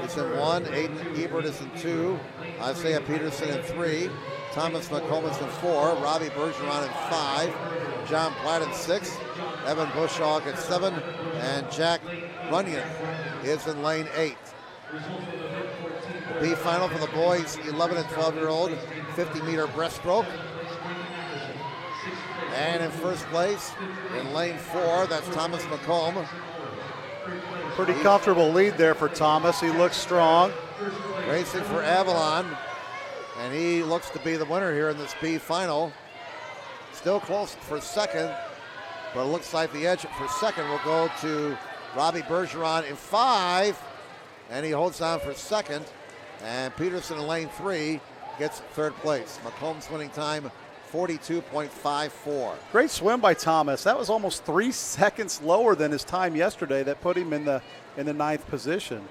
is in 1, Aiden Ebert is in 2, Isaiah Peterson in 3, Thomas McComas in 4, Robbie Bergeron in 5, John Platt in 6, Evan Bushhawk at 7, and Jack Runyon is in lane 8. The B final for the boys, 11 and 12-year-old, 50-meter breaststroke. And in first place, in lane 4, that's Thomas McComb. Pretty comfortable lead there for Thomas. He looks strong. Racing for Avalon, and he looks to be the winner here in this B final. Still close for second, but it looks like the edge for second will go to Robbie Bergeron in 5, and he holds on for second. And Peterson in lane 3 gets third place. McComb's winning time 42.54. Great swim by Thomas. That was almost 3 seconds lower than his time yesterday. That put him in the 9th position.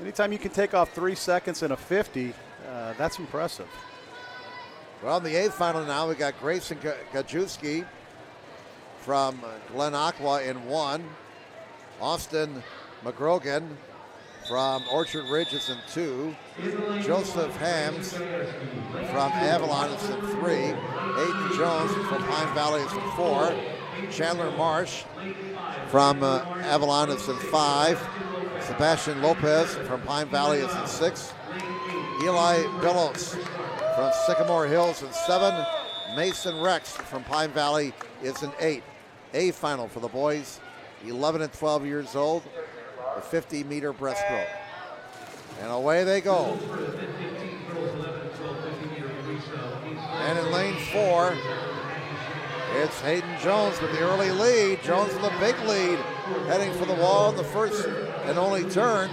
Anytime you can take off 3 seconds in a 50, that's impressive. Well, in the 8th final now, we got Grayson Gajewski from Glen Aqua in 1. Austin McGrogan from Orchard Ridge is in 2. Joseph Hams from Avalon is in 3. Aiden Jones from Pine Valley is in 4. Chandler Marsh from Avalon is in 5. Sebastian Lopez from Pine Valley is in 6. Eli Billows from Sycamore Hills in 7. Mason Rex from Pine Valley is in 8. A final for the boys, 11 and 12 years old, the 50-meter breaststroke. And away they go. And in lane 4, it's Hayden Jones with the early lead. Jones with a big lead, heading for the wall in the first and only turn.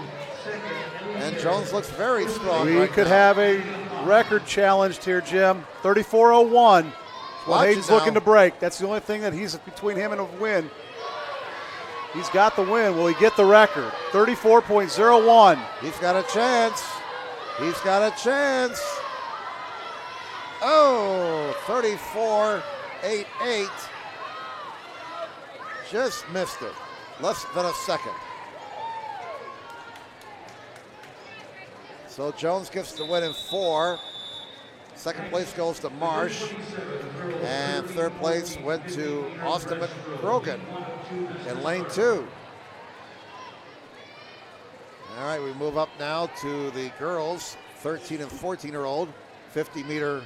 And Jones looks very strong. We could have a record challenged here, Jim. 34:01. Well, Hayden's looking to break. That's the only thing that he's between him and a win. He's got the win. Will he get the record? 34.01. He's got a chance. He's got a chance. Oh, 34.88. Just missed it. Less than a second. So Jones gets the win in 4. Second place goes to Marsh. And third place went to Austin McGrogan in lane 2. All right, we move up now to the girls, 13 and 14-year-old, 50-meter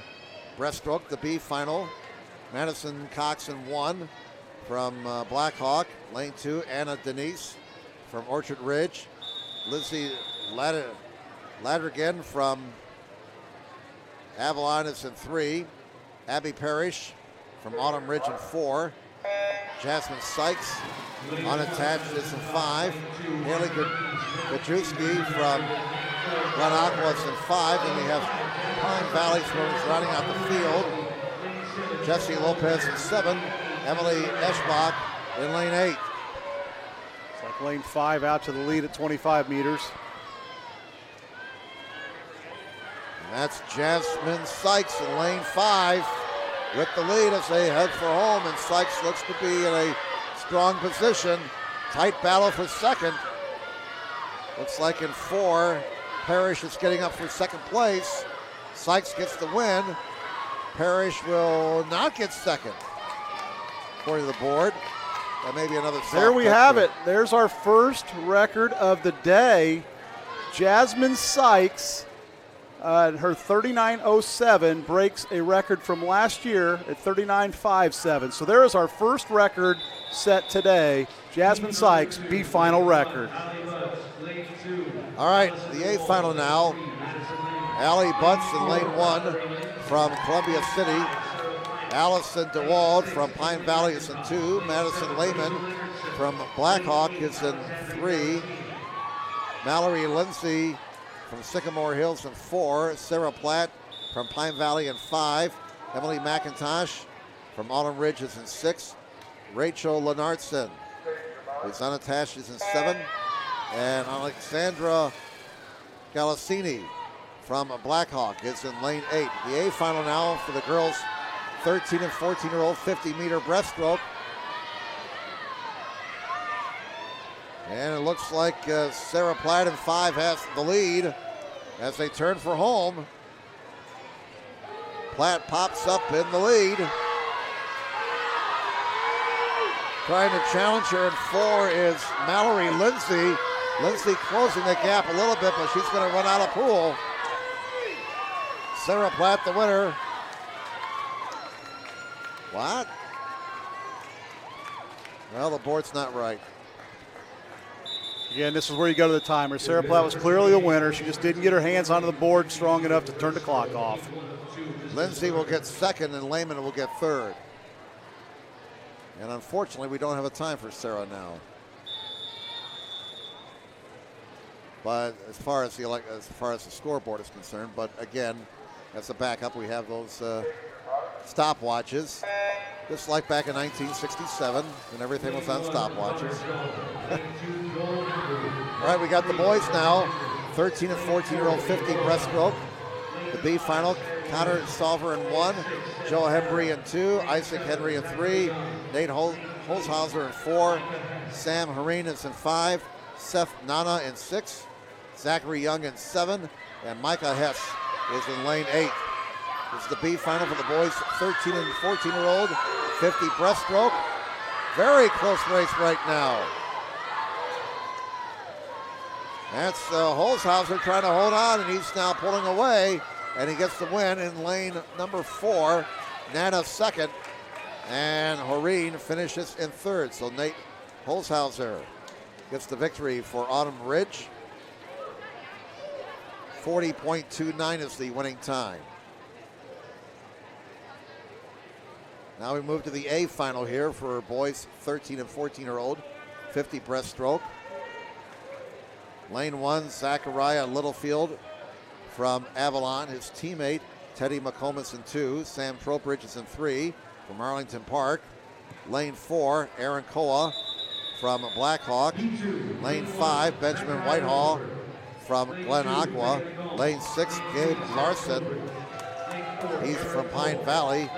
breaststroke, the B final. Madison Cox in 1 from Blackhawk. Lane 2, Anna Denise from Orchard Ridge. Lizzie Ladrigan from Avalon is in 3. Abby Parrish from Autumn Ridge in 4. Jasmine Sykes, unattached, is in 5. Haley Gajewski from Glen Aqua is in 5. Then we have Pine Valley swimmers rounding out the field. Jesse Lopez in 7. Emily Eschbach in lane 8. It's like lane 5 out to the lead at 25 meters. And that's Jasmine Sykes in lane 5 with the lead as they head for home, and Sykes looks to be in a strong position. Tight battle for second. Looks like in 4, Parrish is getting up for second place. Sykes gets the win. Parrish will not get second, according to the board. That may be another. There we have it. There's our first record of the day. Jasmine Sykes, her 39.07 breaks a record from last year at 39.57. So there is our first record set today. Jasmine Sykes, B final record. All right, the A final now. Allie Butts in lane 1 from Columbia City. Allison DeWald from Pine Valley is in 2. Madison Lehman from Blackhawk is in 3. Mallory Lindsay from Sycamore Hills in 4. Sarah Platt from Pine Valley in 5. Emily McIntosh from Autumn Ridge is in 6. Rachel Lenartson is unattached, is in 7. And Alexandra Galassini from Blackhawk is in lane 8. The A final now for the girls 13 and 14-year-old 50-meter breaststroke. And it looks like Sarah Platt in 5 has the lead as they turn for home. Platt pops up in the lead. Trying to challenge her in 4 is Mallory Lindsay. Lindsay closing the gap a little bit, but she's going to run out of pool. Sarah Platt the winner. What? Well, the board's not right. Again, this is where you go to the timer. Sarah Platt was clearly the winner. She just didn't get her hands onto the board strong enough to turn the clock off. Lindsay will get 2nd and Lehman will get 3rd. And unfortunately, we don't have a time for Sarah now. But as far as the scoreboard is concerned, but again, as a backup, we have those stopwatches, just like back in 1967 when everything was on stopwatches. All right, we got the boys now, 13 and 14-year-old 50 breaststroke. The B final, Connor Salver in 1, Joe Hembry in 2, Isaac Henry in 3, Nate Holzhauser in 4, Sam Hareen is in 5, Seth Nana in 6, Zachary Young in 7, and Micah Hess is in lane 8. This is the B final for the boys, 13 and 14-year-old 50 breaststroke. Very close race right now. That's Holzhauser trying to hold on, and he's now pulling away, and he gets the win in lane number 4. Nana 2nd, and Horeen finishes in 3rd. So Nate Holzhauser gets the victory for Autumn Ridge. 40.29 is the winning time. Now we move to the A final here for boys 13 and 14-year-old 50 breaststroke. Lane 1, Zachariah Littlefield from Avalon. His teammate, Teddy McComas in 2. Sam Tropridge is in 3 from Arlington Park. Lane 4, Aaron Koa from Blackhawk. Lane 5, Benjamin Whitehall from Glen Aqua. Lane 6, Gabe Larson. He's from Pine Valley.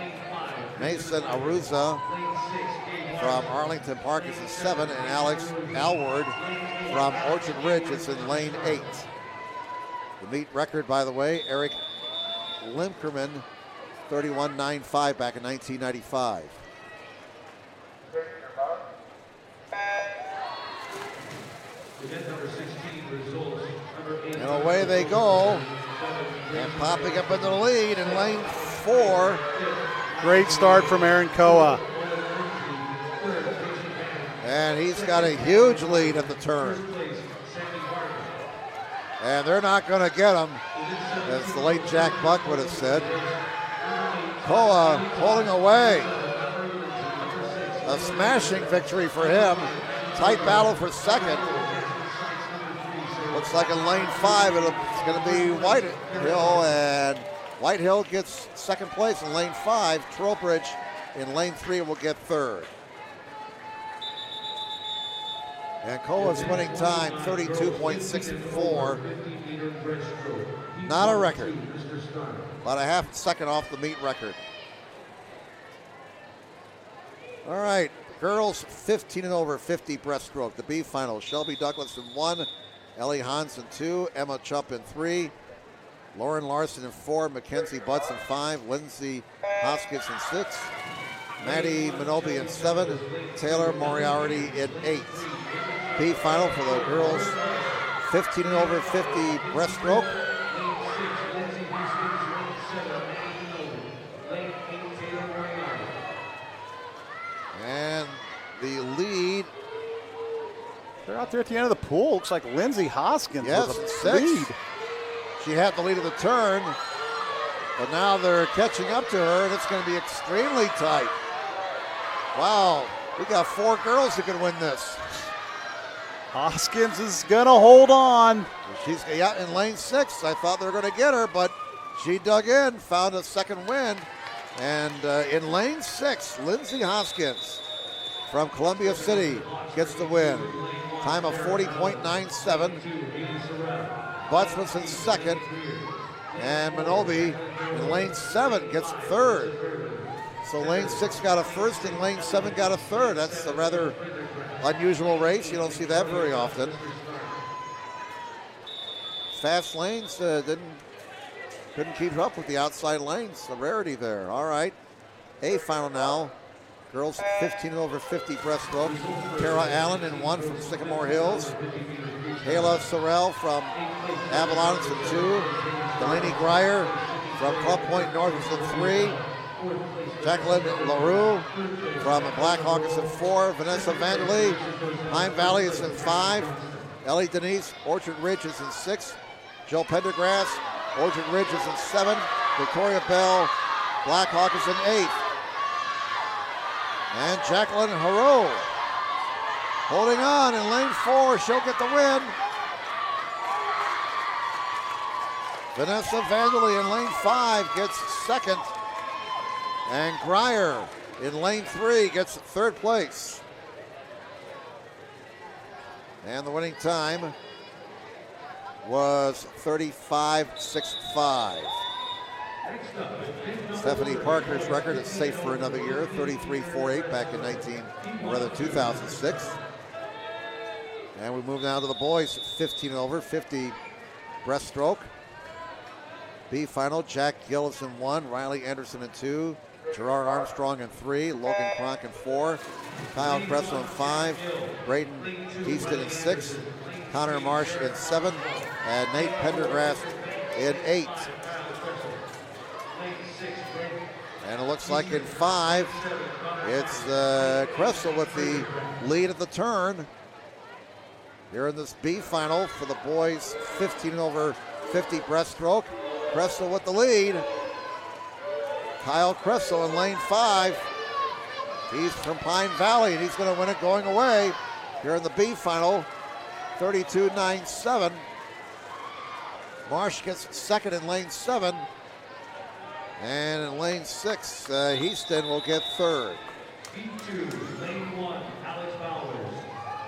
Mason Aruza from Arlington Park is in 7, and Alex Alward from Orchard Ridge is in lane 8. The meet record, by the way, Eric Limkerman, 31.95 back in 1995. And away they go. And popping up in the lead in lane 4. Great start from Aaron Koa. And he's got a huge lead at the turn. And they're not going to get him, as the late Jack Buck would have said. Koa pulling away. A smashing victory for him. Tight battle for 2nd. Looks like in lane 5 it's going to be Whitehill, and Whitehill gets 2nd place in lane 5. Trowbridge in lane 3 will get 3rd. And Koa's winning time, 32.64. Not a record. About a half second off the meet record. All right, girls 15 and over 50 breaststroke. The B final, Shelby Douglas in 1, Ellie Hans in 2, Emma Chupp in 3, Lauren Larson in 4, Mackenzie Butts in 5, Lindsay Hoskins in 6, Maddie Minobi in 7, Taylor Moriarty in 8. B final for the girls 15 and over 50 breaststroke. And the lead. They're out there at the end of the pool. Looks like Lindsay Hoskins yes, with a lead. She had the lead of the turn, but now they're catching up to her, and it's going to be extremely tight. Wow, we got 4 girls who can win this. Hoskins is going to hold on. She's in lane 6. I thought they were going to get her, but she dug in, found a 2nd win. And in lane 6, Lindsay Hoskins from Columbia City gets the win. Time of 40.97. Butts was in second. And Minobi in lane 7 gets third. So lane 6 got a first and lane 7 got a third. That's a rather unusual race. You don't see that very often. Fast lanes couldn't keep up with the outside lanes. A rarity there. All right. A final now. Girls 15 over 50 breaststroke. Tara Allen in 1 from Sycamore Hills. Kayla Sorrell from Avalon is in 2. Delaney Grier from Club Point North is in 3. Jacqueline LaRue from Blackhawk is in 4. Vanessa Vanderlee, Pine Valley is in 5. Ellie Denise, Orchard Ridge is in 6. Jill Pendergrass, Orchard Ridge is in 7. Victoria Bell, Blackhawk is in 8. And Jacqueline Haro holding on in lane 4. She'll get the win. Vanessa Vanderlee in lane 5 gets second. And Grier in lane 3 gets third place. And the winning time was 35.65. Stephanie Parker's record is safe for another year, 33.48 back in 2006. And we move now to the boys, 15 over 50 breaststroke. B final, Jack Gillis in 1, Riley Anderson in 2, Gerard Armstrong in 3, Logan Cronk in 4, Kyle Kressel in 5, Braden Easton in 6, Connor Marsh in 7, and Nate Pendergrass in 8. And it looks like in 5, it's Kressel with the lead at the turn. Here in this B final for the boys 15 over 50 breaststroke. Kressel with the lead. Kyle Kressel in lane 5. He's from Pine Valley and he's going to win it going away. Here in the B final, 32.97. Marsh gets second in lane 7. And in lane 6, Heaston will get third.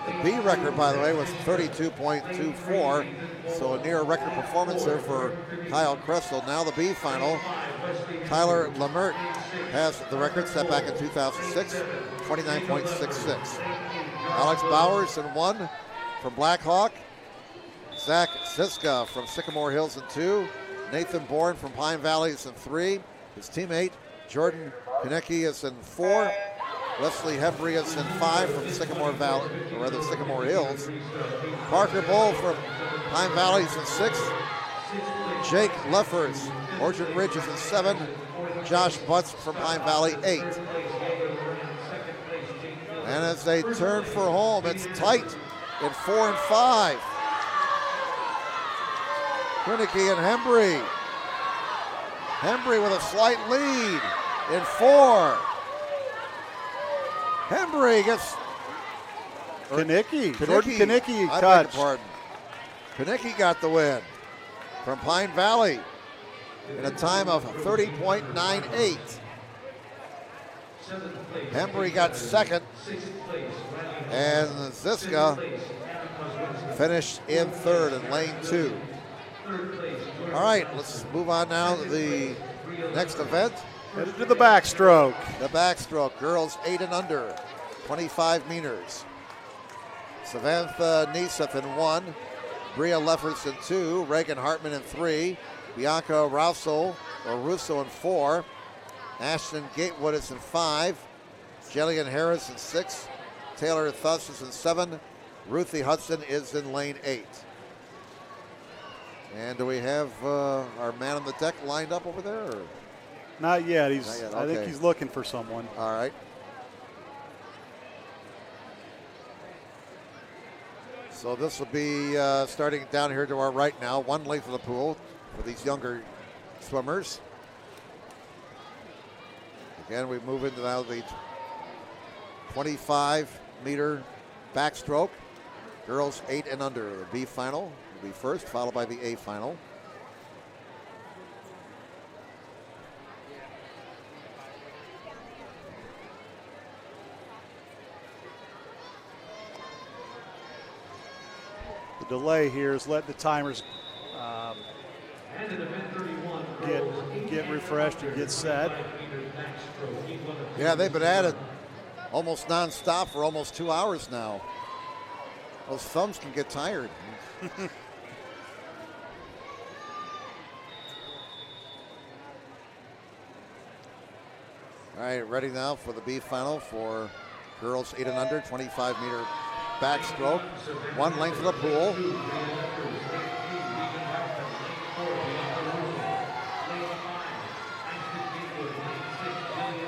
The B record, by the way, was 32.24, so a near record performance there for Kyle Kressel. Now the B final, Tyler Lamert has the record set back in 2006, 29.66. Alex Bowers in 1 from Blackhawk. Zach Ziska from Sycamore Hills in 2. Nathan Bourne from Pine Valley is in 3. His teammate Jordan Konecki is in 4. Wesley Hembry is in 5 from Sycamore Hills. Parker Bull from Pine Valley is in 6. Jake Leffers, Orchard Ridge is in 7. Josh Butts from Pine Valley, 8. And as they turn for home, it's tight in 4 and 5. Konecki and Hembry. Hembry with a slight lead in 4. Hembry gets Konecki. Jordan Konecki I touched. beg your pardon. Konecki got the win from Pine Valley in a time of 30.98. Hembry got second, and Ziska finished in third in lane 2. All right, let's move on now to the next event. Headed to the backstroke. The backstroke, girls 8 and under, 25 meters. Samantha Neeseth in 1, Bria Leffers in 2, Reagan Hartman in 3, Bianca Russo in 4, Ashton Gatewood is in 5, Jillian Harris in 6, Taylor Thuss is in 7, Ruthie Hudson is in lane 8. And do we have our man on the deck lined up over there? Or? Not yet. Not yet. I think Okay. he's looking for someone. All right. So this will be starting down here to our right now, one length of the pool for these younger swimmers. Again, we move into now the 25-meter backstroke. Girls 8 and under. The B final will be first, followed by the A final. delay here is let the timers get refreshed and get set. Yeah, they've been at it almost nonstop for almost 2 hours now. Those thumbs can get tired. All right, ready now for the B final for girls 8 and under, 25-meter backstroke. One length of the pool.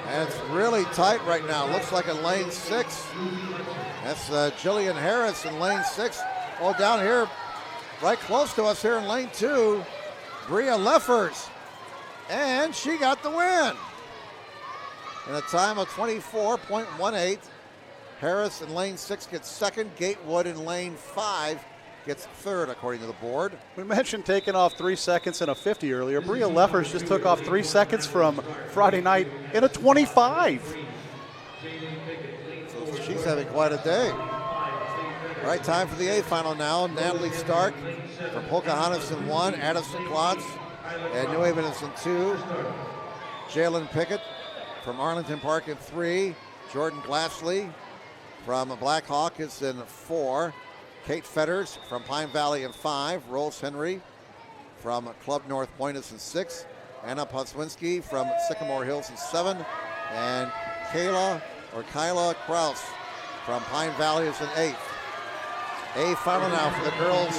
And it's really tight right now. Looks like in lane 6. That's Jillian Harris in lane 6. Oh, down here, right close to us here in lane 2, Bria Leffers. And she got the win. In a time of 24.18. Harris in lane 6 gets second. Gatewood in lane 5 gets third, according to the board. We mentioned taking off 3 seconds in a 50 earlier. Bria Leffers just took off 3 seconds from Friday night in a 25. So she's having quite a day. All right, time for the A final now. Natalie Stark from Pocahontas in 1, Addison Klotz and New Haven is in 2. Jalen Pickett from Arlington Park in 3. Jordan Glassley from Black Hawk is in 4. Kate Fetters from Pine Valley in 5. Rose Henry from Club North Point is in 6. Anna Potswinski from Sycamore Hills in 7. And Kyla Kraus from Pine Valley is in 8th. A final now for the girls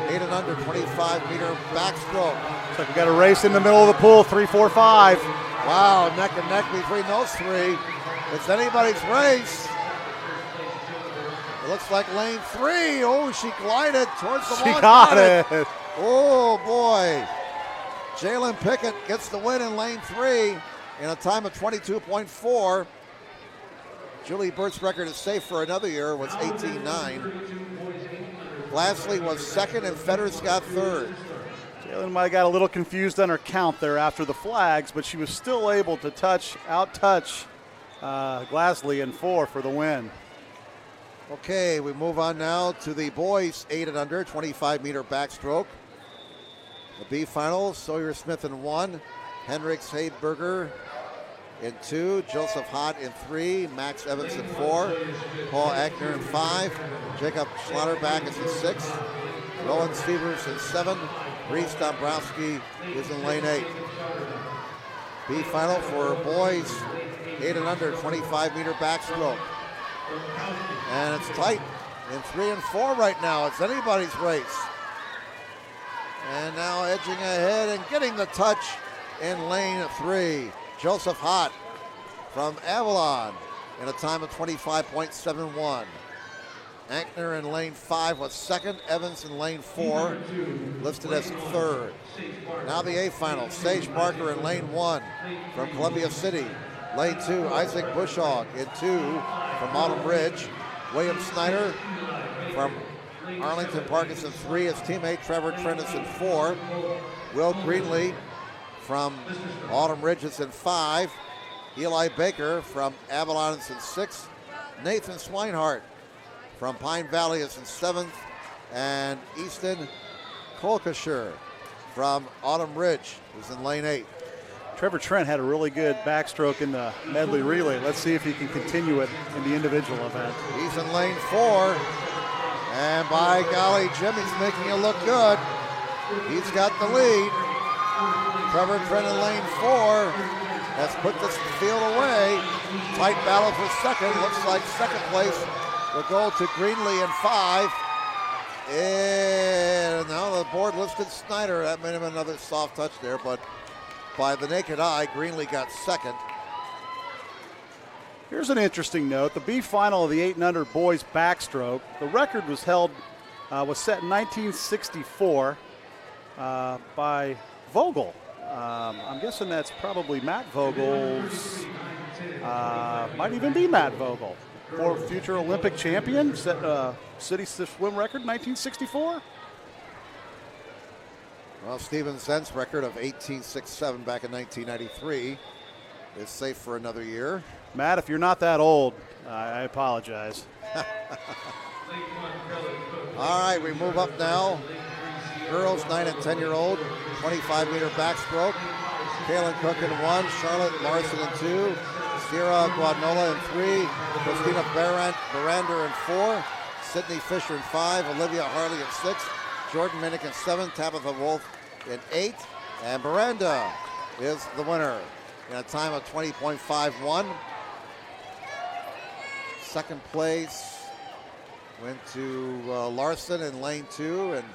8 and under 25-meter backstroke. Looks like we got a race in the middle of the pool, 3, 4, 5. Wow, neck and neck between those three. It's anybody's race. It looks like lane 3. Oh, she glided towards the wall. She got it. Oh, boy. Jalen Pickett gets the win in lane 3 in a time of 22.4. Julie Burt's record is safe for another year, was 18.9. Glassley was second and Fetters got third. Jalen might have got a little confused on her count there after the flags, but she was still able to out-touch Glassley in 4 for the win. Okay, we move on now to the boys 8 and under 25-meter backstroke. The B finals, Sawyer Smith in 1, Hendricks Heidberger in 2, Joseph Hott in 3, Max Evans in 4, Paul Ackner in 5, Jacob Schlotterback is in 6, Rowan Stevers in 7, Reese Dombrowski is in lane 8. B final for boys 8 and under 25-meter backstroke. And it's tight in 3 and 4 right now. It's anybody's race. And now edging ahead and getting the touch in lane 3. Joseph Hott from Avalon in a time of 25.71. Ankner in lane 5 was second. Evans in lane 4, listed as third. Now the A final. Sage Parker in lane 1 from Columbia City. Lane 2, Isaac Bushog in 2 from Autumn Ridge. William Snyder from Arlington Park is in 3. His teammate Trevor Trent is in 4. Will Greenlee from Autumn Ridge is in 5. Eli Baker from Avalon is in 6. Nathan Swinehart from Pine Valley is in 7th. And Easton Kolkasher from Autumn Ridge is in lane 8. Trevor Trent had a really good backstroke in the medley relay. Let's see if he can continue it in the individual event. He's in lane 4. And by golly, Jimmy's making it look good. He's got the lead. Trevor Trent in lane 4 has put this field away. Tight battle for second. Looks like second place will go to Greenlee in 5. And now the board listed Snyder. That made him another soft touch there, but by the naked eye, Greenlee got second. Here's an interesting note. The B final of the 8 and under boys backstroke. The record was set in 1964 by Vogel. I'm guessing that's probably Matt Vogel's, might even be Matt Vogel. For future Olympic champion, set city swim record 1964. Well, Steven Zent's record of 18.67 back in 1993 is safe for another year. Matt, if you're not that old, I apologize. All right, we move up now. Girls 9 and 10-year-old, 25-meter backstroke. Kaylin Cook in 1, Charlotte Larson in 2, Sierra Guadnola in 3, Christina Barander in 4, Sydney Fisher in 5, Olivia Harley in 6, Jordan Minnick in 7, Tabitha Wolf in 8, and Miranda is the winner in a time of 20.51. Second place went to Larson in lane 2, and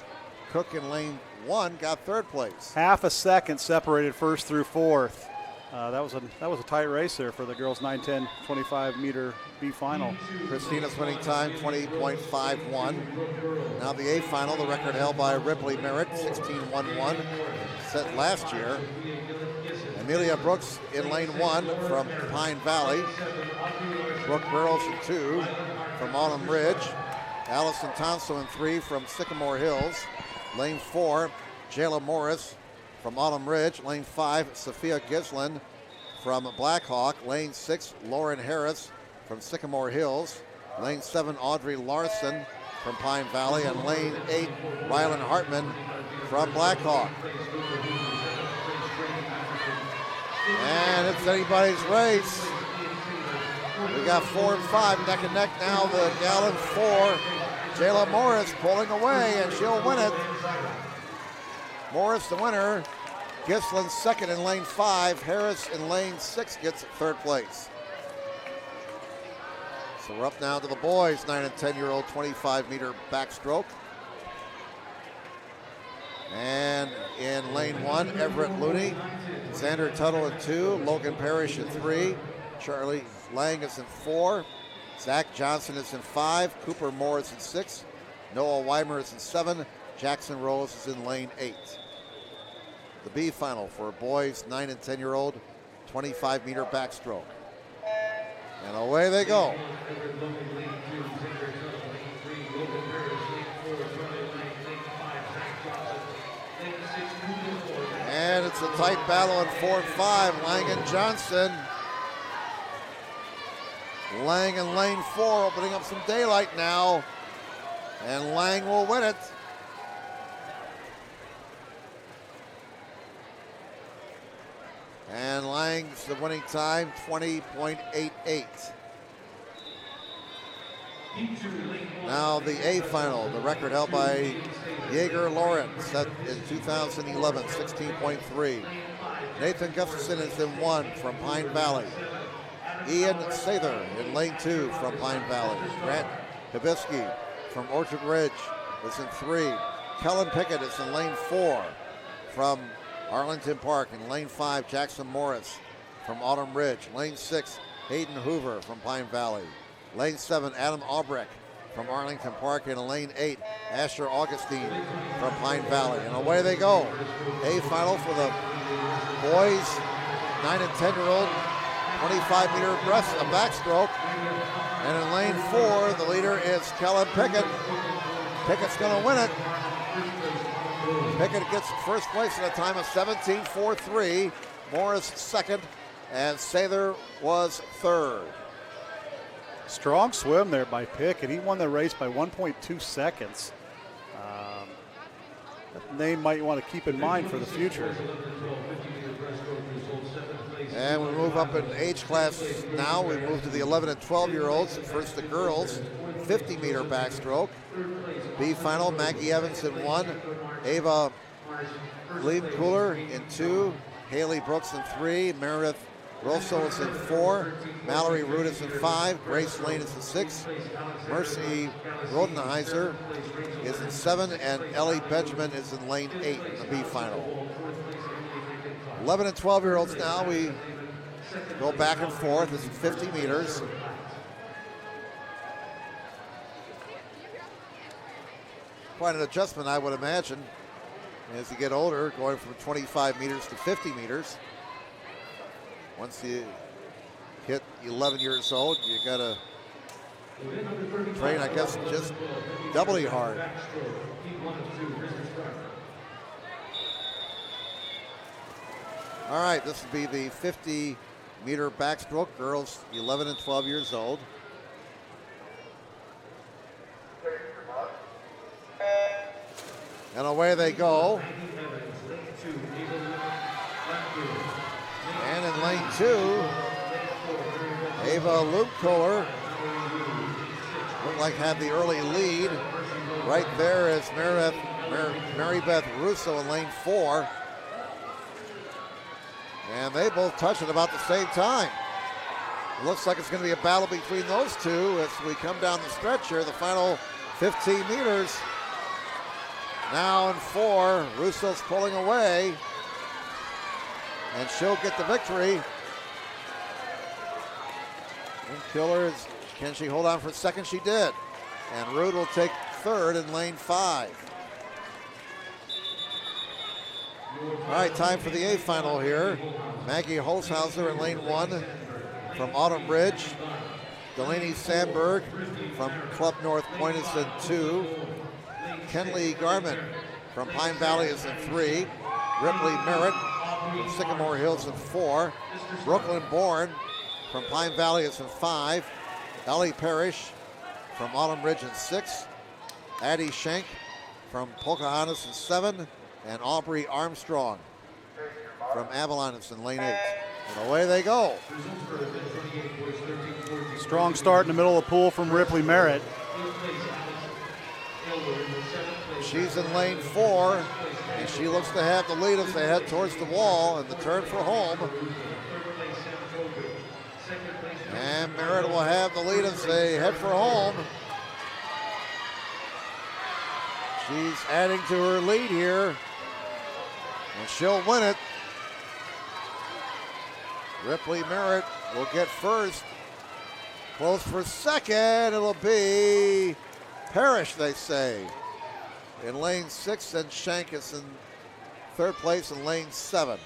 Cook in lane 1 got third place. Half a second separated first through fourth. That was a tight race there for the girls' 9, 10, 25-meter B final. Christina's winning time, 20.51. Now the A final, the record held by Ripley Merritt, 16.11, set last year. Amelia Brooks in lane 1 from Pine Valley. Brooke Burrows in 2 from Autumn Ridge. Allison Tonso in 3 from Sycamore Hills. Lane 4, Jayla Morris from Autumn Ridge. Lane 5, Sophia Gislin from Blackhawk. Lane 6, Lauren Harris from Sycamore Hills. Lane 7, Audrey Larson from Pine Valley. And lane 8, Rylan Hartman from Blackhawk. And it's anybody's race. We got 4 and 5 neck and neck now. The gal in 4, Jayla Morris pulling away, and she'll win it. Morris the winner. Gislin second in lane 5. Harris in lane 6 gets third place. So we're up now to the boys, 9 and 10-year-old 25-meter backstroke. And in lane 1, Everett Looney, Xander Tuttle in 2, Logan Parrish in 3, Charlie Lang is in 4, Zach Johnson is in 5, Cooper Moore is in 6, Noah Weimer is in 7, Jackson Rose is in lane 8. The B final for boys 9 and 10-year-old 25-meter backstroke. And away they go. And it's a tight battle in 4 and 5. Lang and Johnson. Lang in lane 4 opening up some daylight now. And Lang will win it. And Lang's the winning time, 20.88. Now the A final, the record held by Jaeger Lauren, set in 2011, 16.3. Nathan Gustafson is in 1 from Pine Valley. Ian Sather in lane 2 from Pine Valley. Grant Hibisky from Orchard Ridge is in 3. Kellen Pickett is in lane 4 from Arlington Park. In lane 5, Jackson Morris from Autumn Ridge. Lane 6, Hayden Hoover from Pine Valley. Lane 7, Adam Albrecht from Arlington Park. And in lane 8, Asher Augustine from Pine Valley. And away they go. A final for the boys, 9 and 10-year-old, 25-meter backstroke. And in lane 4, the leader is Kellen Pickett. Pickett's going to win it. Pickett gets first place at a time of 17.43. Morris second, and Sather was third. Strong swim there by Pickett. He won the race by 1.2 seconds. That name might want to keep in mind for the future. And we move up in age class now. We move to the 11 and 12-year-olds. First the girls, 50-meter backstroke. B final, Maggie Evans in 1. Ava Liebkühler in 2. Haley Brooks in 3. Meredith Rosso is in 4. Mallory Root is in 5. Grace Lane is in 6. Mercy Rodenheiser is in 7. And Ellie Benjamin is in lane 8 in the B final. 11 and 12-year-olds now. We go back and forth. This is 50 meters. Quite an adjustment, I would imagine, as you get older, going from 25 meters to 50 meters. Once you hit 11 years old, you got to train, I guess, just doubly hard. All right, this will be the 50-meter backstroke, girls 11 and 12 years old. And away they go. And in lane 2, Ava Lupkoller looked like had the early lead. Right there is Mary Beth Russo in lane 4. And they both touch at about the same time. It looks like it's going to be a battle between those two as we come down the stretch here, the final 15 meters. Now in 4, Russo's pulling away, and she'll get the victory. Killer, can she hold on for a second? She did. And Rude will take 3rd in lane 5. All right, time for the A final here. Maggie Holshauser in lane 1 from Autumn Ridge. Delaney Sandberg from Club North Point is in 2. Kenley Garment from Pine Valley is in 3. Ripley Merritt from Sycamore Hills in 4. Brooklyn Bourne from Pine Valley is in 5. Ellie Parrish from Autumn Ridge in 6. Addie Schenk from Pocahontas in 7. And Aubrey Armstrong from Avalon is in lane 8. And away they go. Strong start in the middle of the pool from Ripley Merritt. She's in lane 4, and she looks to have the lead as they head towards the wall and the turn for home. And Merritt will have the lead as they head for home. She's adding to her lead here, and she'll win it. Ripley Merritt will get first. Close for second, it'll be Parrish, they say, in lane 6, and Shank is in 3rd place in lane 7.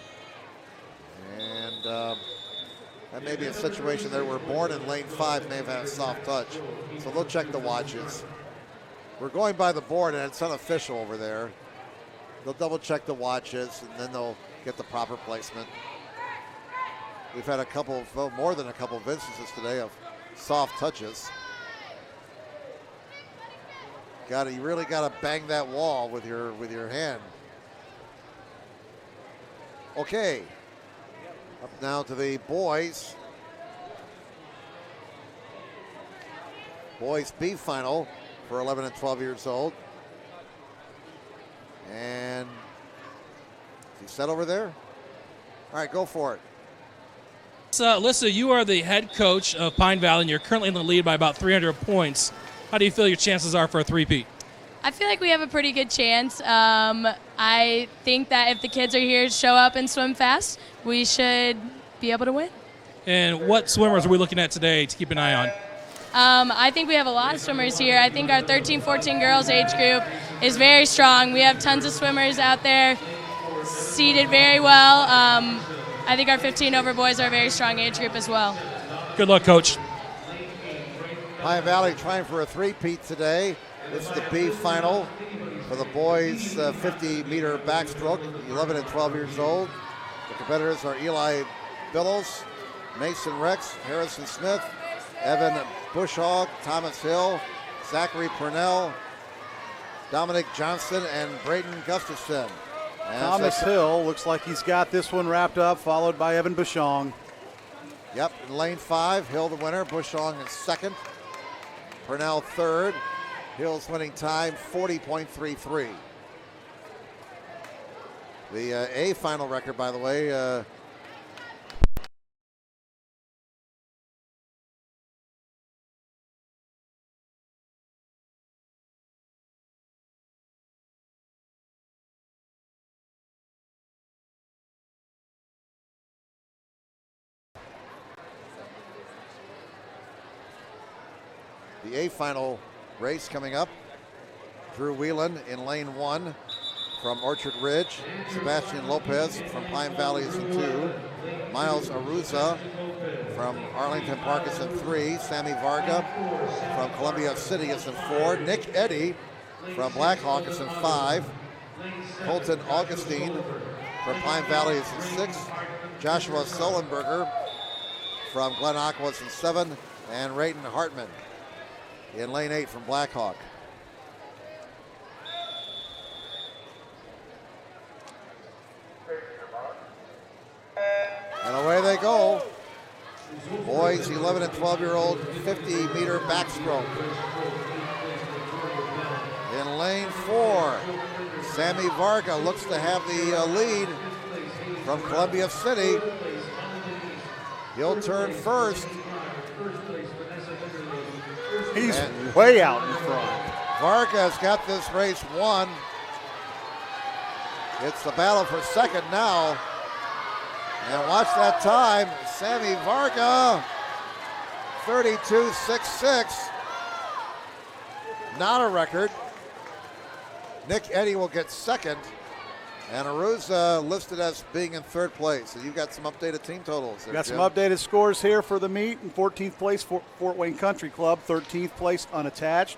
And that may be a situation there where Bourne in lane 5 may have had a soft touch. So they'll check the watches. We're going by the board, and it's unofficial over there. They'll double check the watches, and then they'll get the proper placement. We've had a couple, well, more than a couple of instances today of soft touches. You really got to bang that wall with your hand. Okay, up now to the boys. Boys B final for 11 and 12 years old. And is he set over there? All right, go for it. So, Alyssa, you are the head coach of Pine Valley, and you're currently in the lead by about 300 points. How do you feel your chances are for a three-peat? I feel like we have a pretty good chance. I think that if the kids are here to show up and swim fast, we should be able to win. And what swimmers are we looking at today to keep an eye on? I think we have a lot of swimmers here. I think our 13-14 girls age group is very strong. We have tons of swimmers out there, seated very well. I think our 15 over boys are a very strong age group as well. Good luck, Coach. Pine Valley trying for a three-peat today. It's the B final for the boys' 50-meter backstroke, 11 and 12 years old. The competitors are Eli Billows, Mason Rex, Harrison Smith, Evan Bushhog, Thomas Hill, Zachary Purnell, Dominic Johnson, and Braden Gustafson. And Thomas Hill looks like he's got this one wrapped up, followed by Evan Bushong. Yep, in lane 5, Hill the winner, Bushong in 2nd, Purnell 3rd. Hill's winning time 40.33. The A final record, by the way, the A final race coming up. Drew Whelan in lane 1 from Orchard Ridge. Sebastian Lopez from Pine Valley is in 2. Miles Aruza from Arlington Park is in 3. Sammy Varga from Columbia City is in 4. Nick Eddy from Blackhawk is in 5. Colton Augustine from Pine Valley is in 6. Joshua Solenberger from Glen Aqua is in 7. And Rayton Hartman in lane 8 from Blackhawk. And away they go. Boys 11 and 12-year-old 50-meter backstroke. In lane 4, Sammy Varga looks to have the lead from Columbia City. He'll turn first. He's way out in front. Varga's got this race won. It's the battle for second now. And watch that time. Sammy Varga, 32.66. Not a record. Nick Eddy will get second. And Aruza listed as being in third place. So you've got some updated team totals there, Got Jim. some updated scores here for the meet. In 14th place, Fort Wayne Country Club. 13th place, unattached.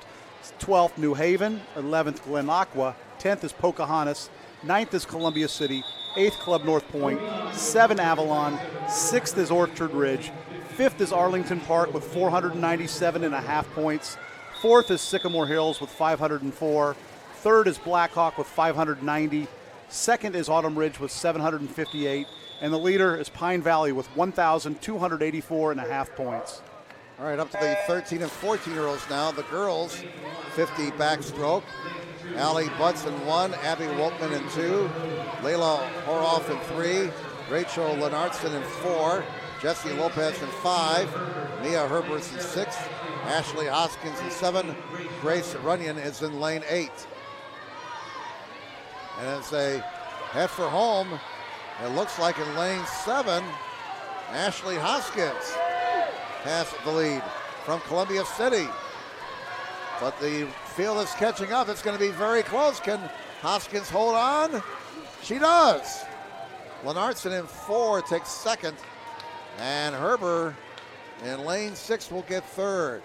12th, New Haven. 11th, Glen Aqua. 10th is Pocahontas. 9th is Columbia City. 8th, Club North Point. 7th, Avalon. 6th is Orchard Ridge. 5th is Arlington Park with 497.5 points. 4th is Sycamore Hills with 504. 3rd is Blackhawk with 590. 2nd is Autumn Ridge with 758. And the leader is Pine Valley with 1,284.5 points. All right, up to the 13 and 14-year-olds now. The girls, 50 backstroke. Allie Butts in 1, Abby Woltman in 2, Layla Horoff in 3, Rachel Lenartson in 4, Jessie Lopez in 5, Mia Herbers in 6, Ashley Hoskins in 7, Grace Runyon is in lane 8. And as they head for home, it looks like in lane 7, Ashley Hoskins has the lead from Columbia City. But the field is catching up. It's going to be very close. Can Hoskins hold on? She does. Lenartson in 4 takes second. And Herber in lane 6 will get third.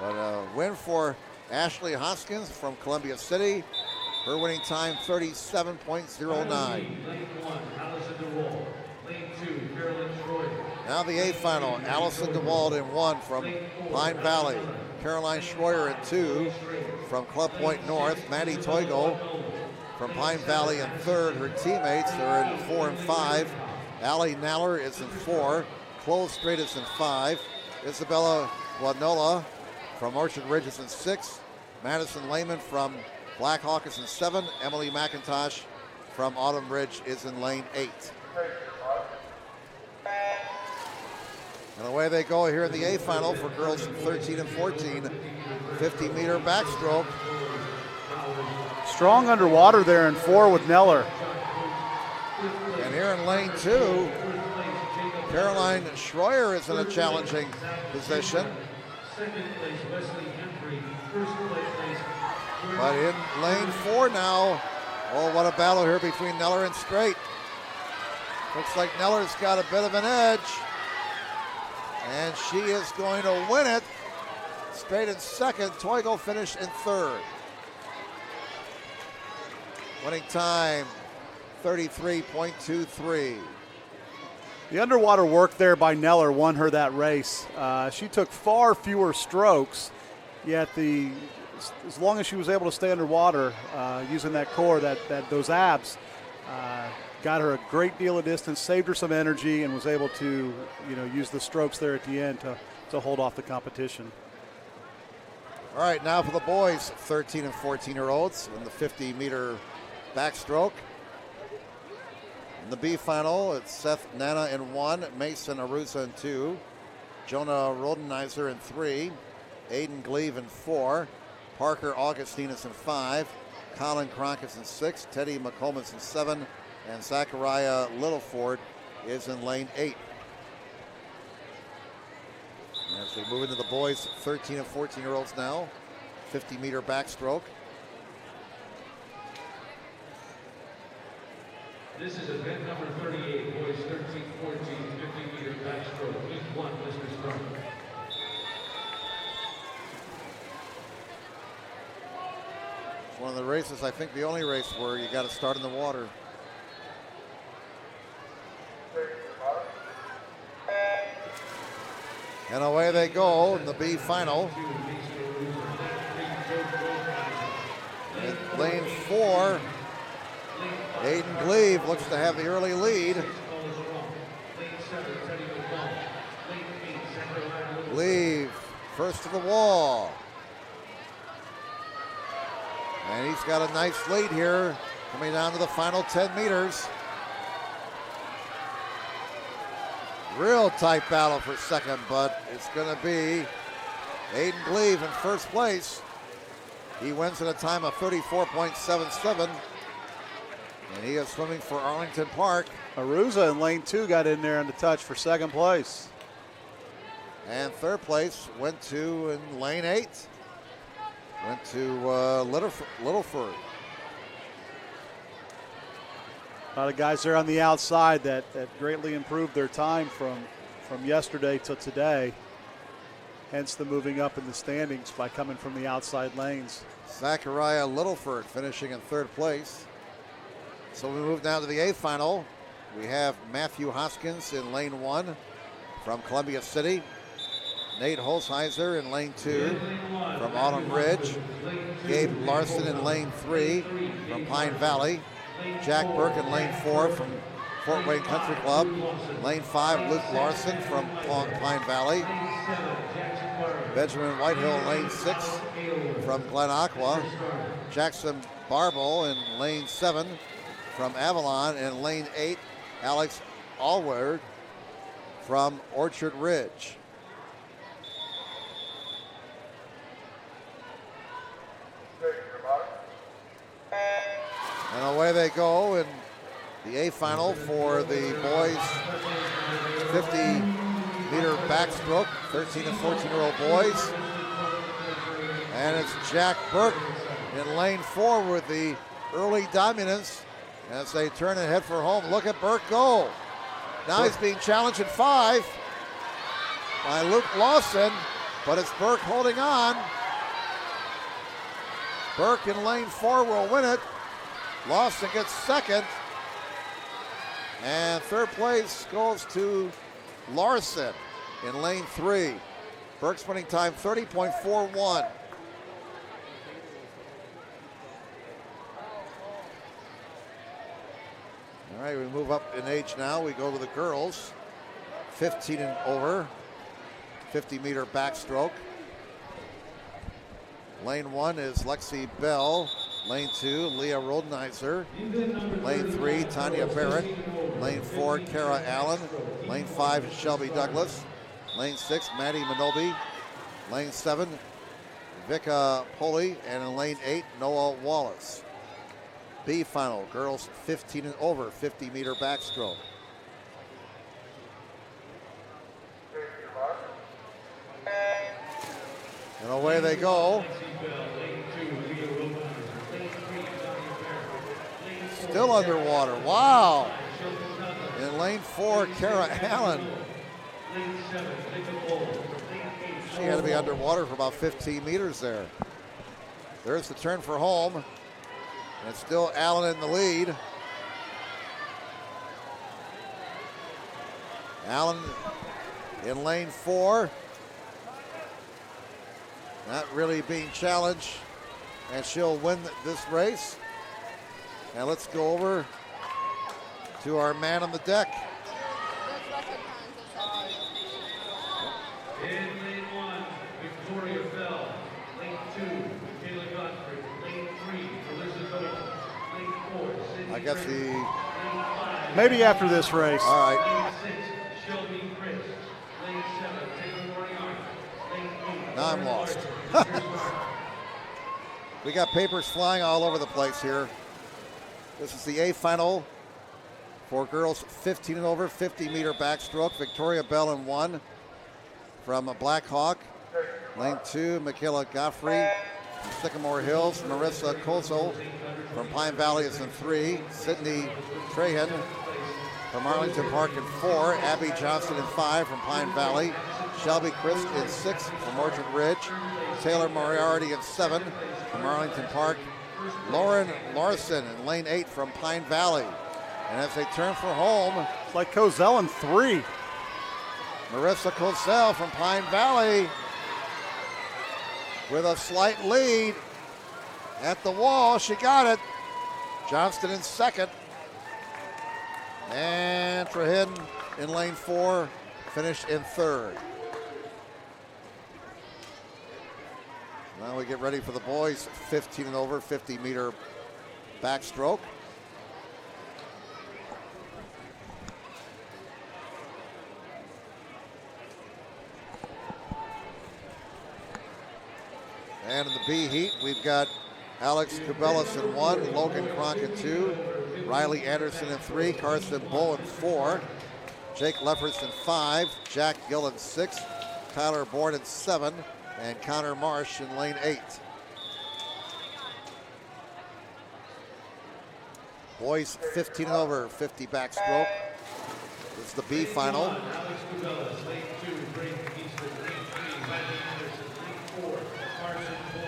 But a win for Ashley Hoskins from Columbia City. Her winning time 37.09. Now the 8th final. Allison DeWald in 1 from Pine Valley. Caroline Schroyer in 2 from Club Point North. Maddie Toigo from Pine Valley in 3rd. Her teammates are in 4 and 5. Allie Naller is in 4. Chloe Strait is in 5. Isabella Guanola from Orchard Ridge is in 6. Madison Lehman from Blackhawk is in 7. Emily McIntosh from Autumn Ridge is in lane 8. And away they go here in the 8th final for girls 13 and 14. 50-meter backstroke. Strong underwater there in 4 with Neller. And here in lane 2, Caroline Schroyer is in a challenging position. But in lane 4 now, oh, what a battle here between Neller and Strait. Looks like Neller's got a bit of an edge. And she is going to win it. Strait in 2nd, Toigo finished in 3rd. Winning time, 33.23. The underwater work there by Neller won her that race. She took far fewer strokes, yet as long as she was able to stay underwater using that core, those abs, got her a great deal of distance, saved her some energy, and was able to use the strokes there at the end to hold off the competition. All right, now for the boys, 13 and 14-year-olds in the 50-meter backstroke. In the B final, it's Seth Nana in 1, Mason Arusa in 2, Jonah Rodenizer in 3, Aiden Gleave in 4, Parker Augustine is in 5, Colin Cronk is in 6, Teddy McComas in 7, and Zachariah Littleford is in lane 8. As we move into the boys, 13 and 14-year-olds now, 50-meter backstroke. This is event number 38, boys 13-14, 50-meter backstroke. Heat 1, Mr. Strong. It's one of the races, I think the only race where you got to start in the water. And away they go in the B final. In lane 4, Aiden Gleave looks to have the early lead. Leave first to the wall. And he's got a nice lead here coming down to the final 10 meters. Real tight battle for second, but it's going to be Aiden Gleave in first place. He wins at a time of 34.77. And he is swimming for Arlington Park. Aruza in lane 2 got in there on the touch for second place. And third place went to in lane 8. Went to Littleford. A lot of guys there on the outside that greatly improved their time from yesterday to today. Hence the moving up in the standings by coming from the outside lanes. Zachariah Littleford finishing in third place. So we move down to the 8th final. We have Matthew Hoskins in lane 1 from Columbia City. Nate Holsheiser in lane 2 from Autumn Ridge. Gabe Larson in lane 3 from Pine Valley. Jack Burke in lane 4 from Fort Wayne Country Club. Lane 5, Luke Larson from Pine Valley. Benjamin Whitehill in lane 6 from Glen Aqua. Jackson Barble in lane 7 from Avalon. And lane 8, Alex Allward from Orchard Ridge. And away they go in the A final for the boys 50-meter backstroke, 13 and 14-year-old boys. And it's Jack Burke in lane 4 with the early dominance as they turn and head for home. Look at Burke go. Now he's being challenged at 5 by Luke Lawson, but it's Burke holding on. Burke in lane 4 will win it. Lawson gets second. And third place goes to Larson in lane 3. Burke's winning time 30.41. All right, we move up in age now. We go to the girls. 15 and over. 50-meter backstroke. Lane 1 is Lexi Bell. Lane 2, Leah Rodenizer. Lane 3, Tanya Barrett. Lane 4, Kara Allen. Lane 5 is Shelby Douglas. Lane 6, Maddie Minobi. Lane 7, Vika Poli. And in lane 8, Noah Wallace. B final, girls 15 and over, 50-meter backstroke. And away they go. Still underwater. Wow. In lane 4, Kara Allen. She had to be underwater for about 15 meters there. There's the turn for home. And it's still Allen in the lead. Allen in lane 4. Not really being challenged. And she'll win this race. And let's go over to our man on the deck. In lane 1, Victoria Bell. Lane 2, Michaela Godfrey. Lane 3, Alyssa Doyle. Lane 4, Sydney. I guess the... Maybe after this race. All right. Lane 6, Shelby Chris. Lane 7, Taylor Moriarty. Lane 8, Now I'm lost. We got papers flying all over the place here. This is the A final for girls 15 and over, 50-meter backstroke. Victoria Bell in 1 from Black Hawk. Lane 2, Michaela Godfrey from Sycamore Hills. Marissa Kozel from Pine Valley is in 3. Sydney Trahan from Arlington Park in 4. Abby Johnson in 5 from Pine Valley. Shelby Christ in 6 from Orchard Ridge. Taylor Moriarty in 7 from Arlington Park. Lauren Larson in lane 8 from Pine Valley. And as they turn for home, it's like Kozel in 3. Marissa Kozel from Pine Valley with a slight lead at the wall. She got it. Johnston in second. And Trahan in lane 4, finished in 3rd. Now we get ready for the boys, 15 and over, 50-meter backstroke. And in the B heat, we've got Alex Kubelis in 1, Logan Cronk in 2, Riley Anderson in 3, Carson Bull in 4, Jake Lefferts in 5, Jack Gill in 6, Tyler Bourne in 7, and Connor Marsh in lane 8. Boys 15 and over, 50 backstroke. This is the B final.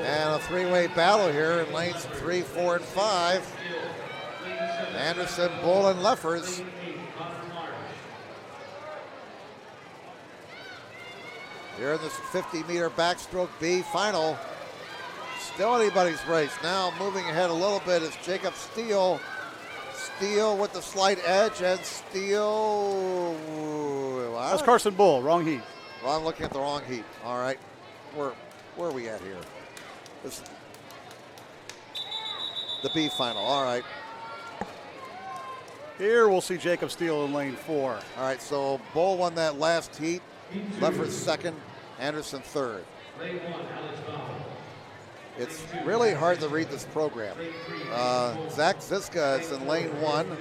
And a three-way battle here in lanes 3, 4, and 5. Anderson, Bull, and Leffers. Here in this 50-meter backstroke B final. Still anybody's race. Now moving ahead a little bit is Jacob Steele. Steele with the slight edge, and Steele. That's Carson Bull, wrong heat. Well, I'm looking at the wrong heat. All right. Where are we at here? This, the B final. All right. Here we'll see Jacob Steele in lane 4. All right, so Bull won that last heat. Leffers second, Anderson third. It's really hard to read this program. Zach Ziska is in lane 1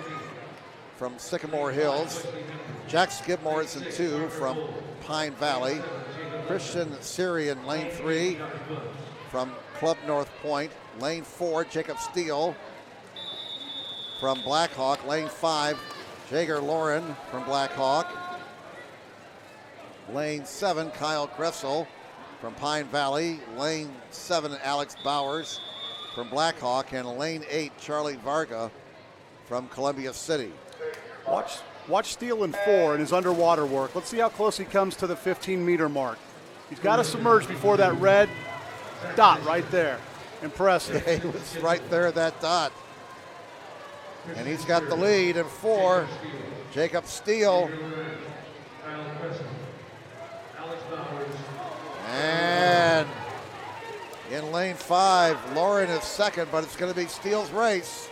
from Sycamore Hills. Jack Skidmore is in 2 from Pine Valley. Christian Siri in lane 3 from Club North Point. Lane 4, Jacob Steele from Blackhawk. Lane 5, Jager Lauren from Blackhawk. Lane 7, Kyle Gressel from Pine Valley. Lane 7, Alex Bowers from Blackhawk. And lane 8, Charlie Varga from Columbia City. Watch Steele in 4 in his underwater work. Let's see how close he comes to the 15-meter mark. He's got to submerge before that red dot right there. Impressive. Yeah, he was right there at that dot. And he's got the lead in 4. Jacob Steele. And in lane 5, Lauren is second, but it's going to be Steele's race.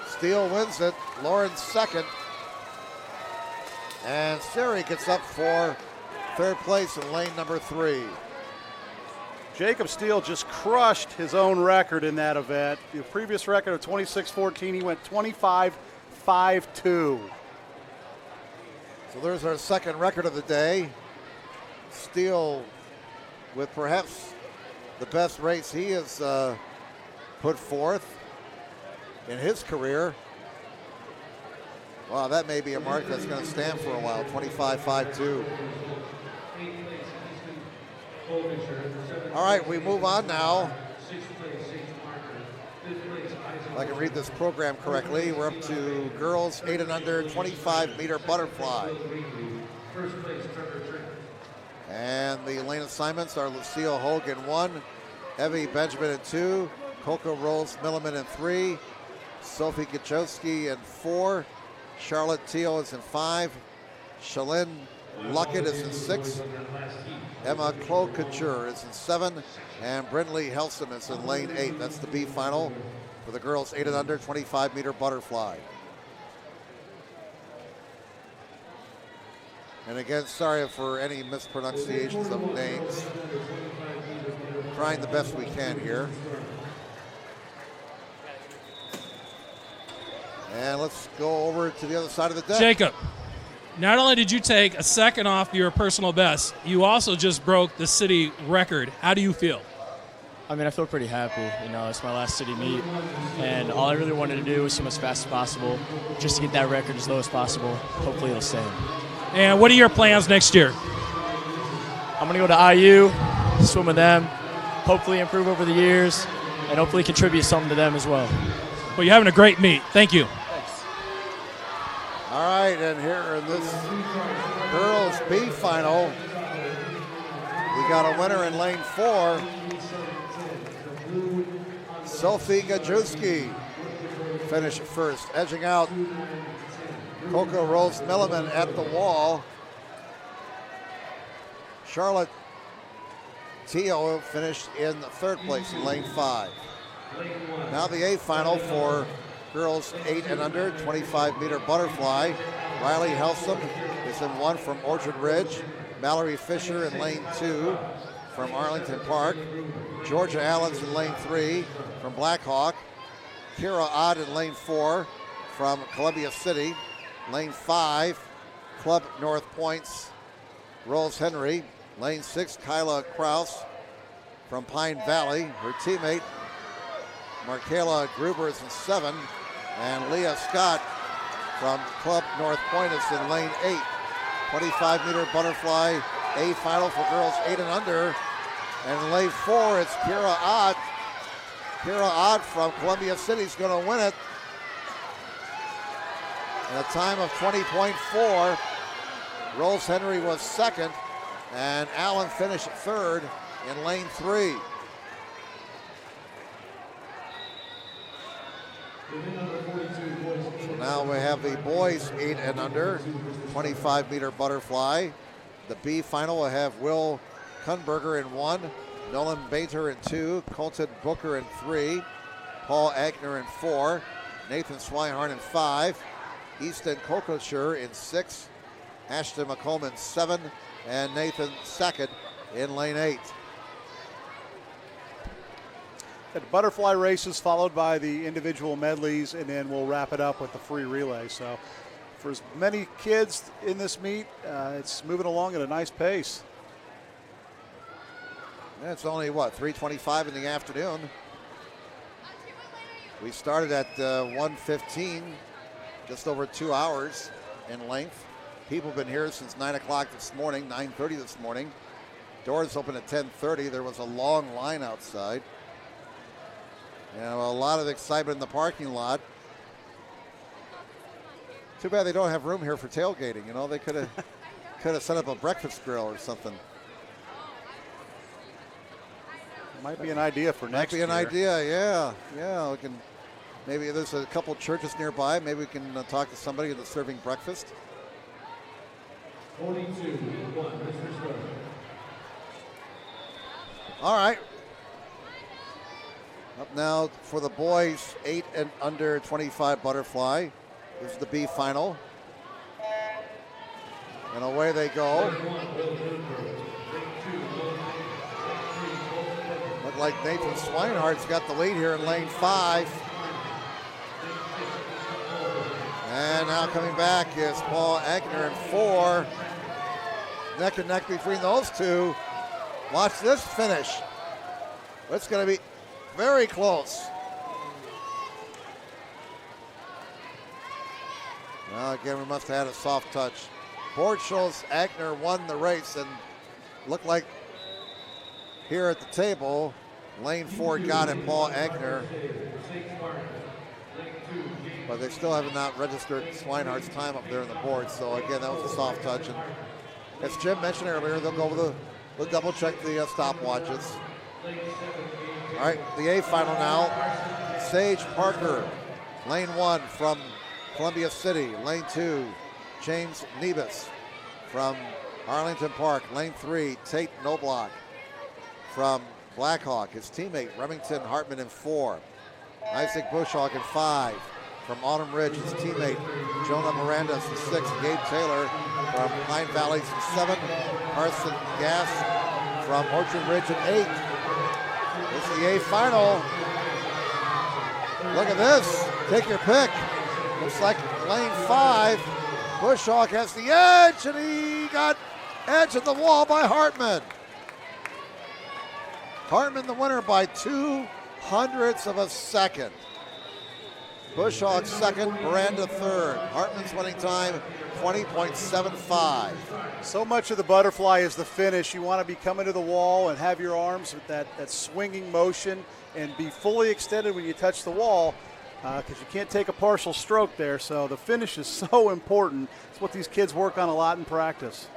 Steele wins it. Lauren's second. And Siri gets up for third place in lane number 3. Jacob Steele just crushed his own record in that event. The previous record of 26:14, he went 25:52. So there's our second record of the day. Steele with perhaps the best race he has put forth in his career. Wow, that may be a mark that's going to stand for a while, 25:52. All right, we move on now. If I can read this program correctly, we're up to girls 8 and under, 25-meter butterfly. And the lane assignments are Lucille Hogan 1, Evie Benjamin in 2, Coco Rose Milliman in 3, Sophie Gachowski in 4, Charlotte Teal is in 5, Shalyn Luckett is in 6, Emma Clocouture is in 7, and Brindley Helsom is in lane 8. That's the B final for the girls 8 and under, 25-meter butterfly. And again, sorry for any mispronunciations of names. Trying the best we can here. And let's go over to the other side of the deck. Jacob, not only did you take a second off your personal best, you also just broke the city record. How do you feel? I mean, I feel pretty happy. You know, it's my last city meet, and all I really wanted to do was swim as fast as possible, just to get that record as low as possible. Hopefully it'll stay. And what are your plans next year? I'm going to go to IU, swim with them, hopefully improve over the years, and hopefully contribute something to them as well. Well, you're having a great meet. Thank you. Thanks. All right, and here in this girls B final, we got a winner in lane 4. Sophie Gajewski finished first, edging out Coco Rose Milliman at the wall. Charlotte Teo finished in third place in lane 5. Now the A final for girls 8 and under, 25-meter butterfly. Riley Helsum is in 1 from Orchard Ridge. Mallory Fisher in lane 2 from Arlington Park. Georgia Allen's in lane 3 from Blackhawk. Kira Odd in lane 4 from Columbia City. Lane 5, Club North Point's Rose Henry. Lane 6, Kyla Kraus from Pine Valley. Her teammate, Markela Gruber, is in 7. And Leah Scott from Club North Point is in lane 8. 25-meter butterfly A final for girls 8 and under. And in lane 4, it's Kira Odd. Kira Odd from Columbia City is going to win it. In a time of 20.4. Rose Henry was second, and Allen finished third in lane 3. So now we have the boys 8 and under, 25-meter butterfly. The B final will have Will Kunberger in 1, Nolan Bater in 2, Colton Booker in 3, Paul Agner in 4, Nathan Swinehorn in 5, Easton Kokosher in 6, Ashton McComb in 7, and Nathan second in lane 8. The butterfly races followed by the individual medleys, and then we'll wrap it up with the free relay. So for as many kids in this meet, it's moving along at a nice pace. It's only, 3:25 in the afternoon. We started at 1:15, just over 2 hours in length. People have been here since 9 o'clock this morning, 9:30 this morning. Doors open at 10:30. There was a long line outside. A lot of excitement in the parking lot. Too bad they don't have room here for tailgating. They could have set up a breakfast grill or something. Might be an idea for next year. Might be an idea, yeah. We can, maybe there's a couple churches nearby. Maybe we can talk to somebody that's serving breakfast. 42, 1, Breaststroke. All right. Up now for the boys 8 and under 25 butterfly. This is the B final. And away they go. Look like Nathan Swinehart's got the lead here in lane 5. And now coming back is Paul Agner in 4. Neck and neck between those two. Watch this finish. It's going to be very close. Well, again, we must have had a soft touch. Board shows Agner won the race, and looked like here at the table, lane 4 got it, Paul Agner. But they still have not registered Swinehart's time up there on the board. So again, that was a soft touch. And as Jim mentioned earlier, they'll go with they'll double check the stopwatches. All right, the A final now. Sage Parker, lane 1 from Columbia City. Lane 2, James Nebus from Arlington Park. Lane 3, Tate Knobloch from Blackhawk. His teammate Remington Hartman in 4. Isaac Bushhawk in 5. From Autumn Ridge, his teammate Jonah Miranda in 6. Gabe Taylor from Pine Valley in 7. Carson Gass from Orchard Ridge in 8. This is the A final. Look at this. Take your pick. Looks like lane 5. Bushhawk has the edge, and he got edge at the wall by Hartman. Hartman the winner by 0.02 of a second. Bushhawk second, Miranda third. Hartman's winning time, 20.75. So much of the butterfly is the finish. You want to be coming to the wall and have your arms with that swinging motion and be fully extended when you touch the wall, because you can't take a partial stroke there. So the finish is so important. It's what these kids work on a lot in practice.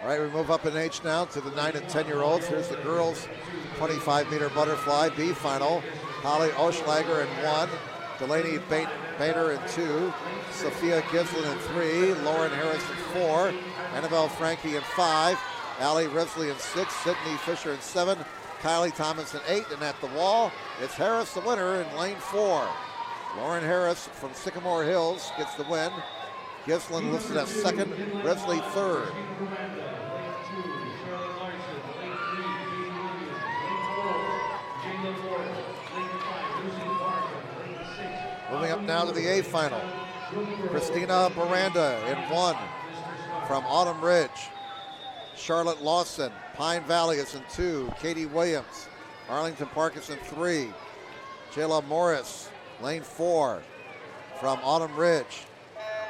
All right, we move up in age now to the 9 and 10-year-olds. Here's the girls' 25-meter butterfly B final. Holly Oschlager in 1. Delaney Bader in 2. Sophia Gislin in 3. Lauren Harris in 4. Annabelle Frankie in 5. Allie Risley in 6. Sydney Fisher in 7. Kylie Thomas in 8. And at the wall, it's Harris the winner in lane 4. Lauren Harris from Sycamore Hills gets the win. Gislin listed as 2nd. Risley 3rd. Moving up now to the A final. Christina Miranda in 1 from Autumn Ridge. Charlotte Lawson, Pine Valley is in 2. Katie Williams, Arlington Park is in 3. Jayla Morris, lane 4 from Autumn Ridge.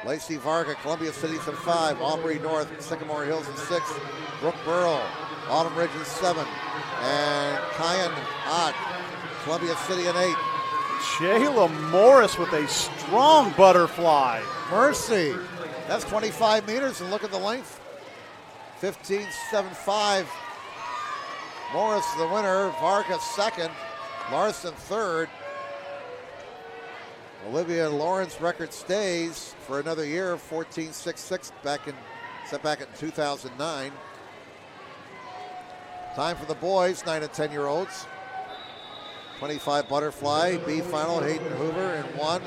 Lacey Varga, Columbia City's in 5. Aubrey North, Sycamore Hills in 6. Brooke Burrow, Autumn Ridge in 7. And Kyan Ott, Columbia City in 8. Jayla Morris with a strong butterfly. Mercy. That's 25 meters, and look at the length. 15.75. Morris the winner. Varga 2nd. Larson 3rd. Olivia Lawrence record stays for another year. 14.66 set back in 2009. Time for the boys, 9 and 10-year-olds. 25 butterfly, B final, Hayden Hoover in 1,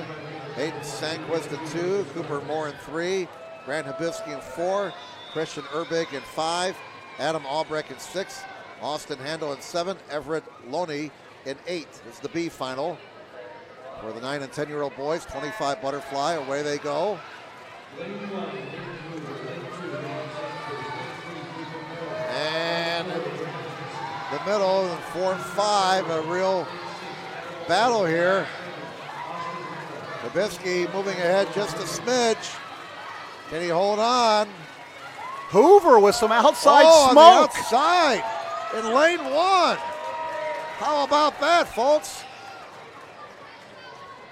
Hayden Sanquist in 2, Cooper Moore in 3, Grant Habisky in 4, Christian Erbig in 5, Adam Albrecht in 6, Austin Handel in 7, Everett Loney in 8. This is the B final for the 9 and 10-year-old boys. 25 butterfly, away they go. And the middle, 4 and 5, a real battle here. Habisky moving ahead just a smidge. Can he hold on? Hoover with some outside smoke. smoke. On the outside in lane 1. How about that, folks?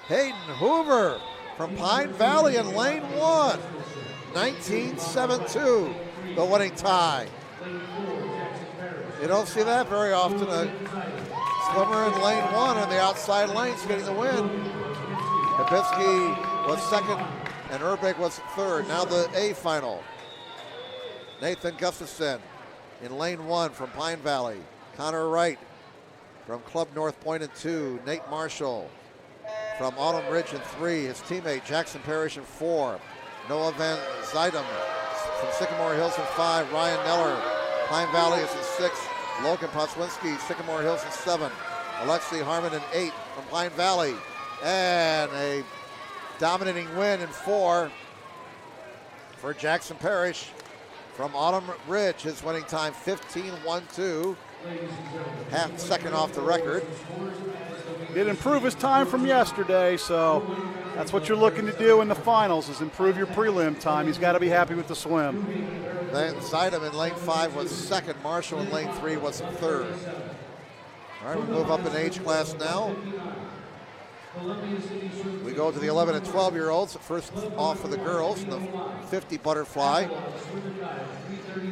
Hayden Hoover from Pine Valley in lane 1. 19.72, the winning time. You don't see that very often. A swimmer in lane 1 on the outside lanes getting the win. Habisky was 2nd and Erbig was 3rd. Now the A final. Nathan Gustafson in lane 1 from Pine Valley. Connor Wright from Club North Point in 2. Nate Marshall from Autumn Ridge in 3. His teammate Jackson Parrish in 4. Noah Van Zydam from Sycamore Hills in 5. Ryan Neller, Pine Valley is in 6. Logan Poswinski, Sycamore Hills in 7. Alexi Harmon in 8 from Pine Valley. And a dominating win in 4 for Jackson Parrish from Autumn Ridge. His winning time 15.12, half second off the record. Did improve his time from yesterday, so that's what you're looking to do in the finals, is improve your prelim time. He's got to be happy with the swim. Then Zydam in lane 5 was 2nd. Marshall in lane 3 was 3rd. All right, we move up in age class now. We go to the 11 and 12-year-olds. First off for the girls in the 50 butterfly.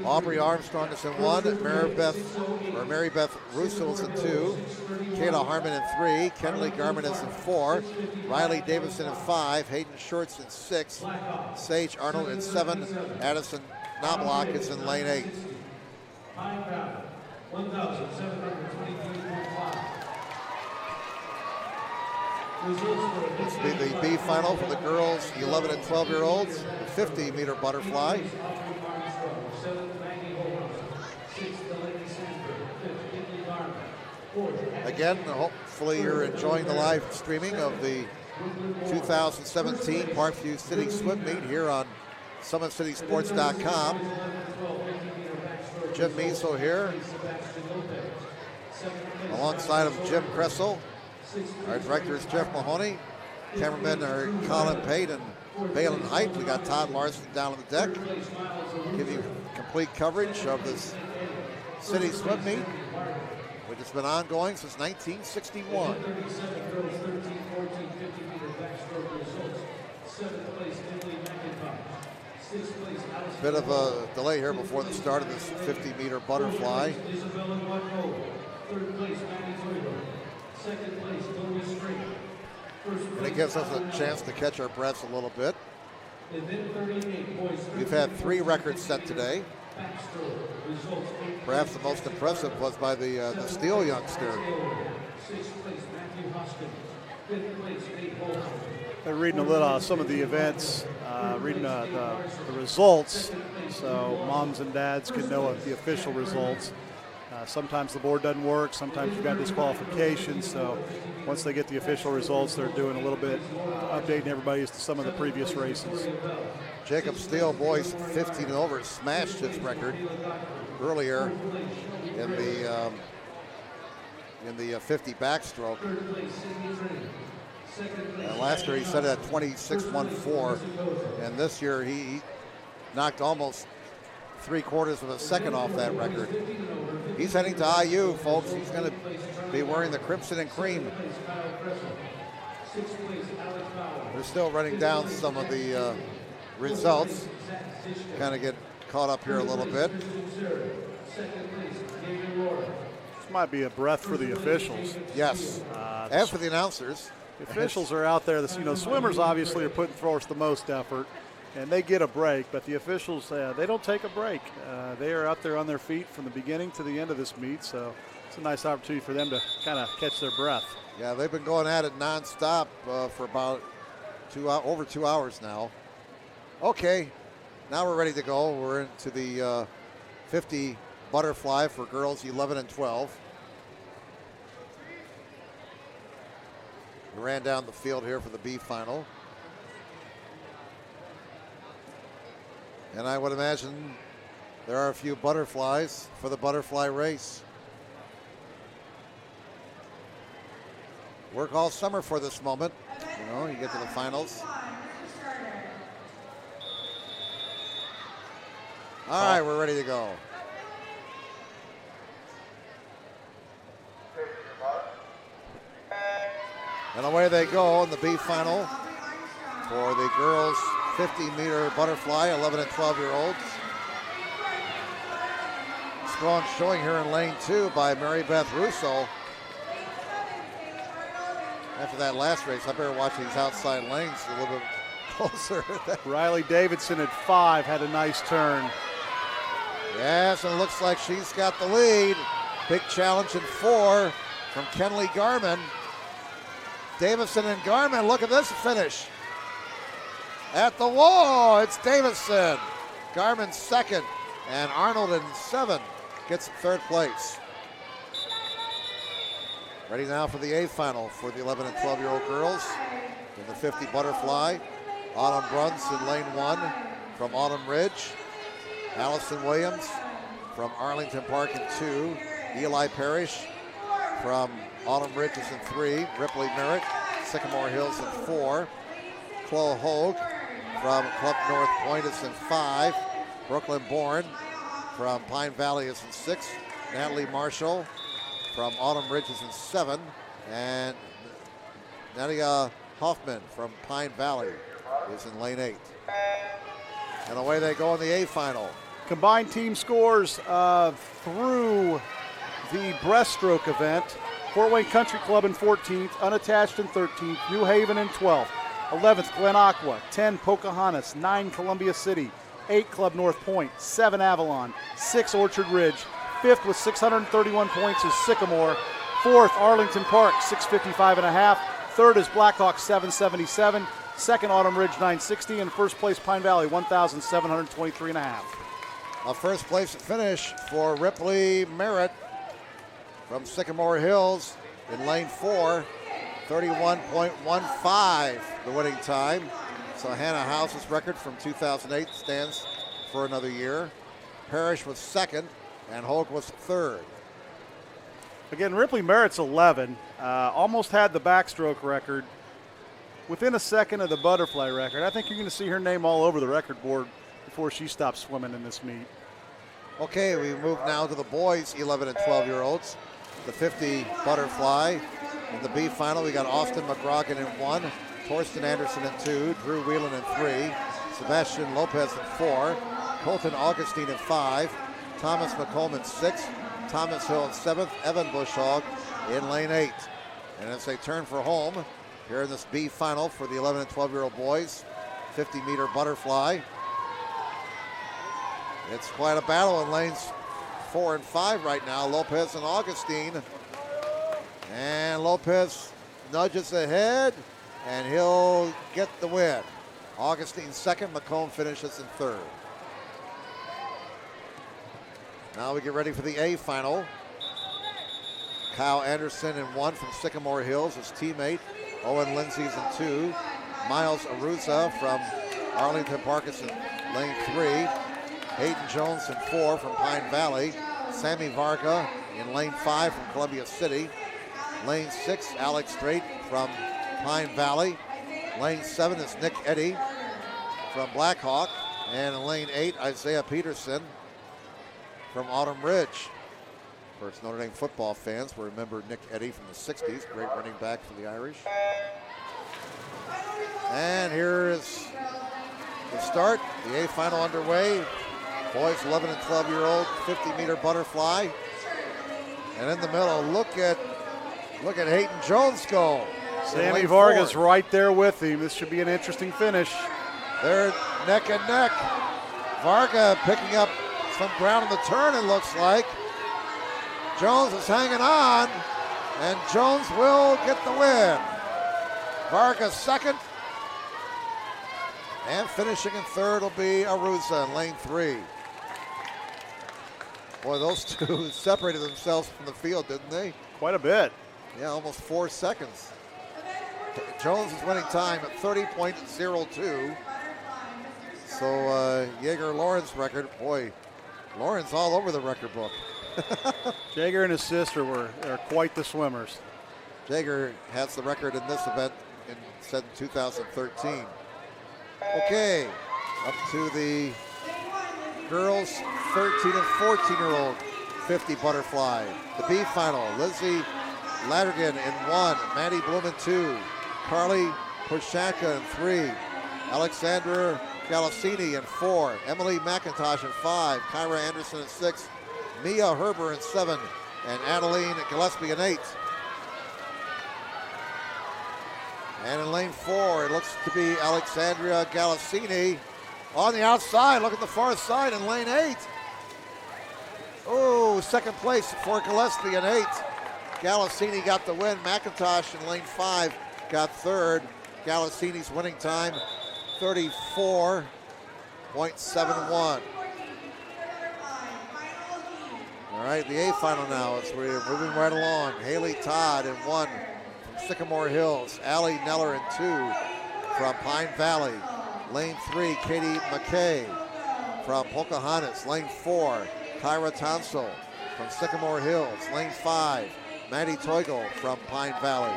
Aubrey Armstrong is in 1. Mary Beth Russo is in 2. Kayla Harmon in 3. Kenley Garman is in 4. Riley Davidson in 5. Hayden Shorts in 6. Sage Arnold in 7. Addison Knobloch is in lane 8. This will be the B final for the girls, 11 and 12-year-olds, 50-meter butterfly. Again, hopefully you're enjoying the live streaming of the 2017 Parkview City Swim Meet here on SummitCitySports.com. Jim Measel here, alongside of Jim Kressel. Our director is Jeff Mahoney. Cameramen are Colin Pate and Balin Height. We got Todd Larson down on the deck. Give you complete coverage of this city swim meet, which has been ongoing since 1961. Bit of a delay here before the start of this 50-meter butterfly. Third place, Second place, Tony String. And it gives us a chance to catch our breaths a little bit. We've had 3 records set today. Perhaps the most impressive was by the Steele youngster. They're reading a little some of the events, reading the results, so moms and dads can know the official results. Sometimes the board doesn't work, sometimes you've got disqualifications, so once they get the official results, they're doing a little bit, updating everybody as to some of the previous races. Jacob Steele, boys 15 and over, smashed his record earlier in the 50 backstroke. Last year he set it at 26.14, and this year he knocked almost 3/4 of a second off that record. He's heading to IU, folks. He's going to be wearing the crimson and cream. They're still running down some of the results. Kind of get caught up here a little bit. This might be a breath for the officials. Yes, and for the announcers. The officials are out there. Swimmers obviously are putting forth the most effort, and they get a break, but the officials, they don't take a break. They are out there on their feet from the beginning to the end of this meet, so it's a nice opportunity for them to kind of catch their breath. Yeah, they've been going at it nonstop for about over 2 hours now. Okay, now we're ready to go. We're into the 50 butterfly for girls 11 and 12. We ran down the field here for the B final. And I would imagine there are a few butterflies for the butterfly race. Work all summer for this moment. You get to the finals. All right, we're ready to go. And away they go in the B final for the girls 50-meter butterfly, 11 and 12-year-olds. Strong showing here in lane 2 by Mary Beth Russo. After that last race, I better watch these outside lanes a little bit closer. Riley Davidson at 5 had a nice turn. Yes, and it looks like she's got the lead. Big challenge in 4 from Kenley Garman. Davison and Garman, look at this finish. At the wall, it's Davison. Garman second, and Arnold in 7 gets 3rd place. Ready now for the A final for the 11 and 12-year-old girls. In the 50 butterfly, Autumn Bruns in lane 1 from Autumn Ridge. Allison Williams from Arlington Park in 2. Eli Parrish from Autumn Ridge is in 3. Ripley Merritt, Sycamore Hills in 4. Chloe Hogue from Club North Point is in 5. Brooklyn Bourne from Pine Valley is in 6. Natalie Marshall from Autumn Ridge is in 7. And Nadia Hoffman from Pine Valley is in lane 8. And away they go in the A final. Combined team scores through the breaststroke event. Fort Wayne Country Club in 14th, Unattached in 13th, New Haven in 12th, 11th Glen Aqua, 10 Pocahontas, 9 Columbia City, 8 Club North Point, 7 Avalon, 6 Orchard Ridge, 5th with 631 points is Sycamore, 4th Arlington Park, 655.5, 3rd is Blackhawk, 777, 2nd Autumn Ridge, 960, and 1st place Pine Valley, 1,723.5. A first place finish for Ripley Merritt from Sycamore Hills in lane 4, 31.15 the winning time. So Hannah House's record from 2008 stands for another year. Parrish was 2nd and Hogue was 3rd. Again, Ripley Merritt's 11, almost had the backstroke record. Within a second of the butterfly record. I think you're going to see her name all over the record board before she stops swimming in this meet. Okay, we move now to the boys 11 and 12-year-olds. The 50 butterfly. In the B final, we got Austin McGrogan in 1, Torsten Anderson in 2, Drew Whelan in 3, Sebastian Lopez in 4, Colton Augustine in 5, Thomas McColeman 6, Thomas Hill in 7th, Evan Bushhog in lane 8. And as they turn for home, here in this B final for the 11 and 12-year-old boys. 50-meter butterfly. It's quite a battle in lanes 4 and 5 right now. Lopez and Augustine. And Lopez nudges ahead, and he'll get the win. Augustine second, McComb finishes in third. Now we get ready for the A final. Kyle Anderson in 1 from Sycamore Hills, his teammate. Owen Lindsay's in 2. Miles Aruza from Arlington Parkinson, lane 3. Hayden Jones in 4 from Pine Valley. Sammy Varga in lane 5 from Columbia City. Lane 6, Alex Strait from Pine Valley. Lane 7 is Nick Eddy from Blackhawk. And in lane 8, Isaiah Peterson from Autumn Ridge. Of course, Notre Dame football fans will remember Nick Eddy from the 60s, great running back for the Irish. And here is the start, the A final underway. Boys 11 and 12-year-old 50-meter butterfly. And in the middle, look at Hayden Jones go. Sammy Vargas right there with him. This should be an interesting finish. They're neck and neck. Varga picking up some ground on the turn, it looks like. Jones is hanging on, and Jones will get the win. Varga second, and finishing in third will be Aruza in lane 3. Boy, those two separated themselves from the field, didn't they? Quite a bit. Yeah, almost 4 seconds. Jones is winning time at 30.02. So Jaeger Lauren's record, boy, Lauren's all over the record book. Jaeger and his sister are quite the swimmers. Jaeger has the record in this event in 2013. Okay, up to the girls 13 and 14-year-old 50 butterfly. The B final, Lizzie Ladrigan in 1, Maddie Bloom in 2, Carly Pushanka in 3, Alexandra Galassini in 4, Emily McIntosh in 5, Kyra Anderson in 6, Mia Herber in 7, and Adeline Gillespie in 8. And in lane 4, it looks to be Alexandria Galassini on the outside. Look at the far side in lane 8. Oh, second place for Gillespie in 8. Galassini got the win. McIntosh in lane 5 got third. Galassini's winning time, 34.71. All right, the A final now as we're moving right along. Haley Todd in 1 from Sycamore Hills. Allie Neller in 2 from Pine Valley. Lane 3, Katie McKay from Pocahontas. Lane 4, Kyra Tonsel from Sycamore Hills. Lane 5, Maddie Teugel from Pine Valley.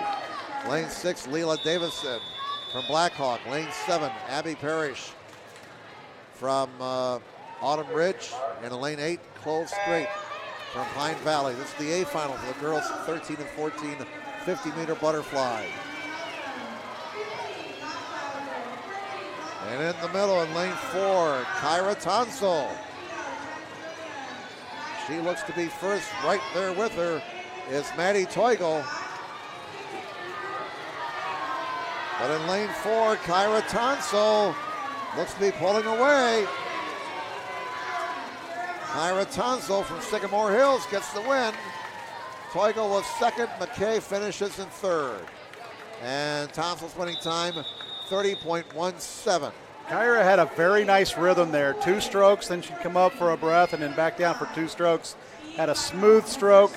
Lane 6, Leela Davison from Blackhawk. Lane 7, Abby Parrish from Autumn Ridge. And in lane 8, Chloe Strait from Pine Valley. This is the A final for the girls 13 and 14 50-meter butterfly. And in the middle in lane 4, Kyra Tonsel. She looks to be first. Right there with her is Maddie Teugel. But in lane 4, Kyra Tonsel looks to be pulling away. Kyra Tonsel from Sycamore Hills gets the win. Teugel was second. McKay finishes in third. And Tonsel's winning time, 30.17. Kyra had a very nice rhythm there. 2 strokes, then she'd come up for a breath and then back down for 2 strokes. Had a smooth stroke,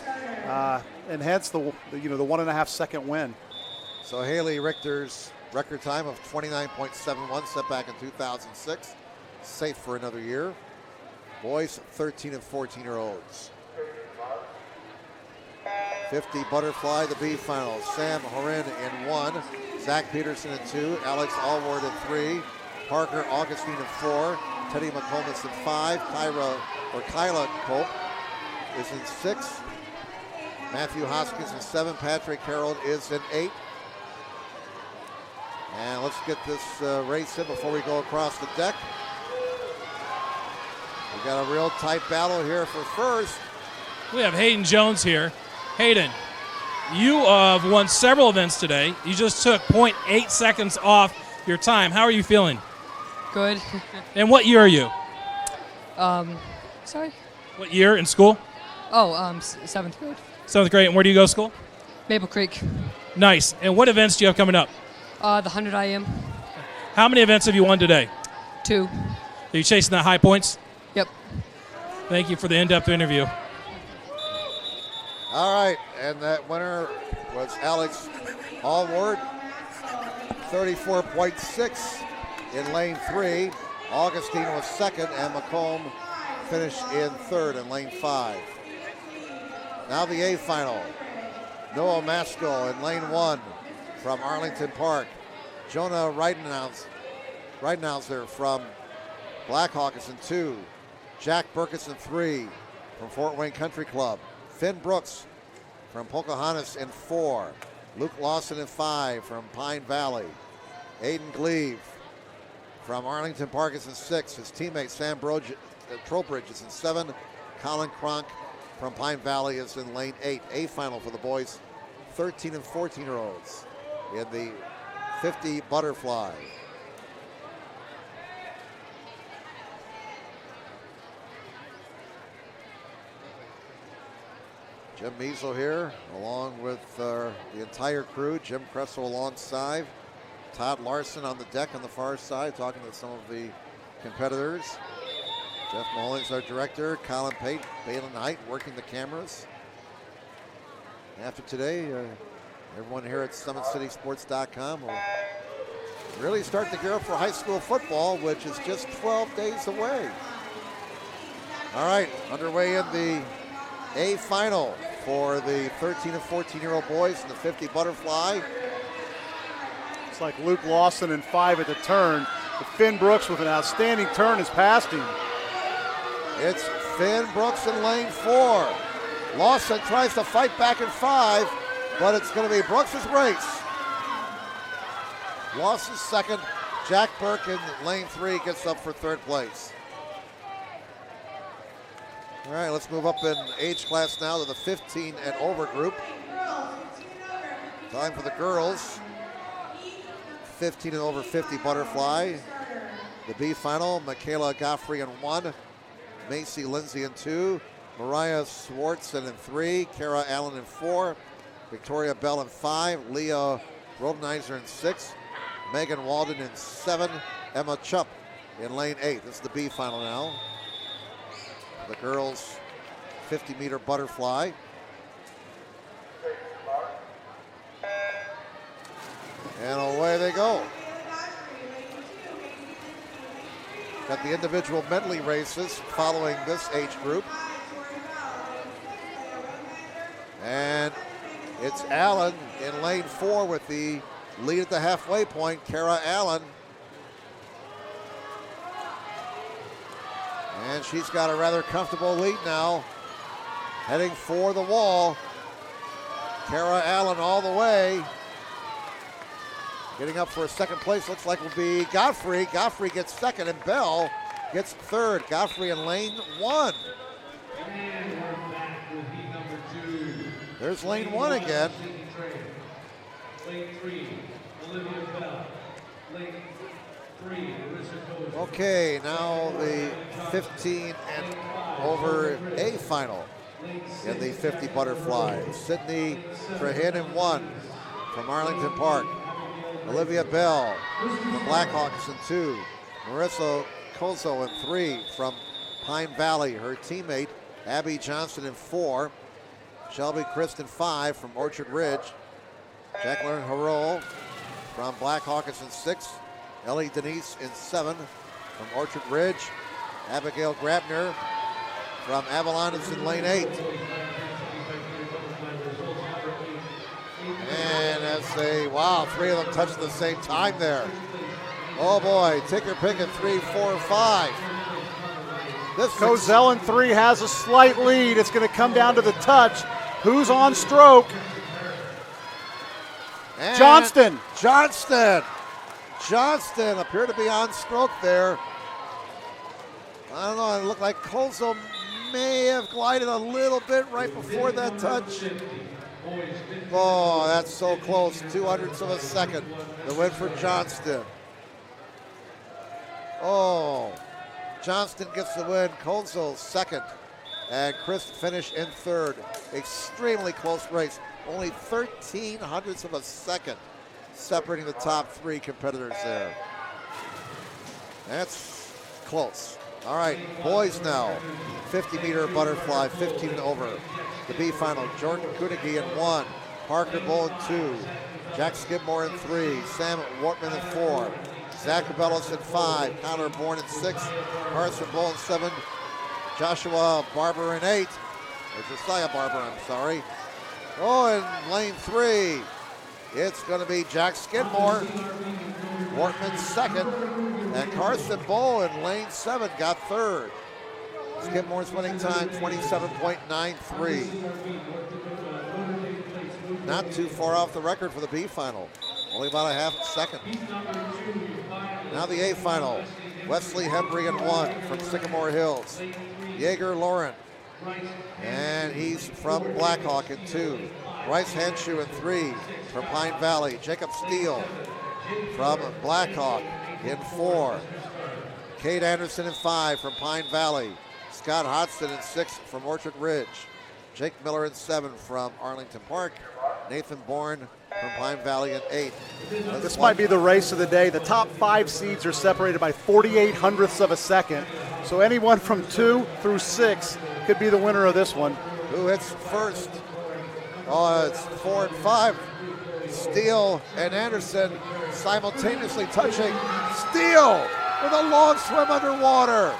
and hence the 1.5 second win. So Haley Richter's record time of 29.71, set back in 2006. Safe for another year. Boys 13 and 14-year-olds. 50 butterfly, the B final. Sam Horan in 1, Zach Peterson in 2, Alex Allward in 3, Parker Augustine in 4, Teddy McComas in 5, Kyla Cope is in 6, Matthew Hoskins in 7, Patrick Harold is in 8. And let's get this race in before we go across the deck. We got a real tight battle here for first. We have Hayden Jones here. Hayden, You have won several events today. You just took 0.8 seconds off your time. How are you feeling? Good. And what year are you? Sorry? What year in school? Oh, 7th grade. 7th grade. And where do you go to school? Maple Creek. Nice. And what events do you have coming up? The 100 IM. How many events have you won today? 2. Are you chasing the high points? Yep. Thank you for the in-depth interview. All right, and that winner was Alex Allward, 34.6 in lane 3. Augustine was second, and McComb finished in third in lane 5. Now the A final. Noah Maskell in lane 1 from Arlington Park. Jonah Reidenhauser from Blackhawks in 2. Jack Burkess in 3 from Fort Wayne Country Club. Finn Brooks from Pocahontas in 4. Luke Lawson in 5 from Pine Valley. Aiden Gleave from Arlington Park is in 6. His teammate Sam Trowbridge is in 7. Colin Cronk from Pine Valley is in lane 8. A final for the boys, 13 and 14-year-olds in the 50 butterfly. Jim Measle here, along with the entire crew. Jim Kressel alongside. Todd Larson on the deck on the far side, talking to some of the competitors. Jeff Mahoney's our director. Colin Pate, Balin Height working the cameras. After today, everyone here at SummitCitySports.com will really start to gear up for high school football, which is just 12 days away. All right, underway in the A final for the 13 and 14-year-old boys in the 50 butterfly. It's like Luke Lawson in 5 at the turn. But Finn Brooks with an outstanding turn has passed him. It's Finn Brooks in lane 4. Lawson tries to fight back in 5, but it's going to be Brooks' race. Lawson's second. Jack Burke in lane 3 gets up for third place. All right, let's move up in age class now to the 15 and over group. Time for the girls. 15 and over 50 butterfly. The B final, Michaela Goffrey in 1. Macy Lindsay in 2. Mariah Swartzen in 3. Kara Allen in 4. Victoria Bell in 5. Leah Rodenizer in 6. Megan Walden in 7. Emma Chupp in lane 8. This is the B final now. The girls' 50-meter butterfly. And away they go. Got the individual medley races following this age group. And it's Allen in lane 4 with the lead at the halfway point. Kara Allen. And she's got a rather comfortable lead now. Heading for the wall. Kara Allen all the way. Getting up for a second place looks like will be Godfrey. Godfrey gets second and Bell gets third. Godfrey in lane 1. And we're back with heat number 2. There's lane 1 again. Lane 3, Olivia Bell. Lane 3, Marissa Kozer. Okay, now the 15 and over A final in the 50 butterfly. Sydney Trahan in 1 from Arlington Park. Olivia Bell from Blackhawks in 2. Marissa Kozo in 3 from Pine Valley. Her teammate Abby Johnson in 4. Shelby Christ in 5 from Orchard Ridge. Jacqueline Harrell from Blackhawks in 6. Ellie Denise in 7 from Orchard Ridge. Abigail Grabner from Avalon is in lane 8. And as they, wow, 3 of them touched at the same time there. Oh boy, take your pick at 3, 4, 5. This Cozell in 3 has a slight lead. It's going to come down to the touch. Who's on stroke? And Johnston. Johnston appeared to be on stroke there. I don't know, it looked like Kozo may have glided a little bit right before that touch. Oh, that's so close. 200ths of a second. The win for Johnston. Oh, Johnston gets the win. Colesville second. And Chris finished in third. Extremely close race. Only 1300ths of a second separating the top three competitors there. That's close. All right, boys now. 50-meter butterfly, 15 and over. The B final, Jordan Kunigi in 1. Parker Bull in 2. Jack Skidmore in 3. Sam Wortman in 4. Zach Cabellos in 5. Connor Bourne in 6. Carson Bull in 7. Joshua Barber in 8. Or Josiah Barber, I'm sorry. Oh, in lane 3, it's going to be Jack Skidmore. Wortman second. And Carson Bull in lane 7 got third. Skidmore's winning time, 27.93. Not too far off the record for the B final. Only about a half second. Now the A final. Wesley Hembry in 1 from Sycamore Hills. Jaeger Lauren. And he's from Blackhawk in 2. Bryce Henshaw in 3 from Pine Valley. Jacob Steele from Blackhawk in 4. Cade Anderson in 5 from Pine Valley. Scott Hodgson in 6 from Orchard Ridge. Jake Miller in 7 from Arlington Park. Nathan Bourne from Pine Valley in 8. This might be the race of the day. The top 5 seeds are separated by 4800ths of a second. So anyone from 2 through 6 could be the winner of this one. Who hits first? Oh, it's 4 and 5. Steele and Anderson simultaneously touching. Steele with a long swim underwater.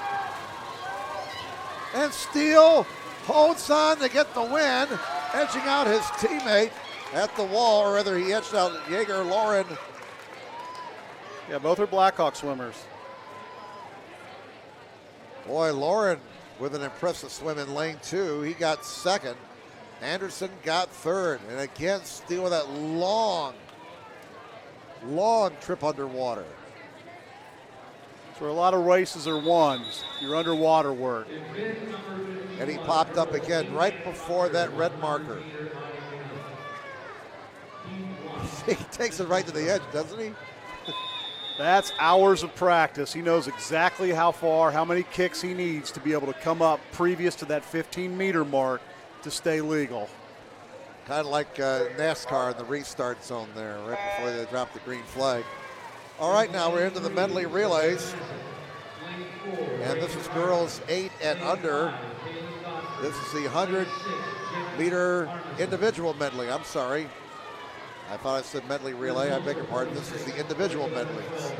And Steele holds on to get the win, edging out his teammate at the wall, or rather he edged out Jaeger Lauren. Yeah, both are Blackhawk swimmers. Boy, Lauren with an impressive swim in lane 2. He got second. Anderson got third. And again, Steele with that long trip underwater. So a lot of races are ones. Your underwater work. And he popped up again right before that red marker. He takes it right to the edge, doesn't he? That's hours of practice. He knows exactly how far, how many kicks he needs to be able to come up previous to that 15-meter mark to stay legal. Kind of like NASCAR in the restart zone there, right before they drop the green flag. All right, now we're into the medley relays. And this is girls 8 and under. This is the 100-meter individual medley. I'm sorry. I thought I said medley relay. I beg your pardon. This is the individual medleys.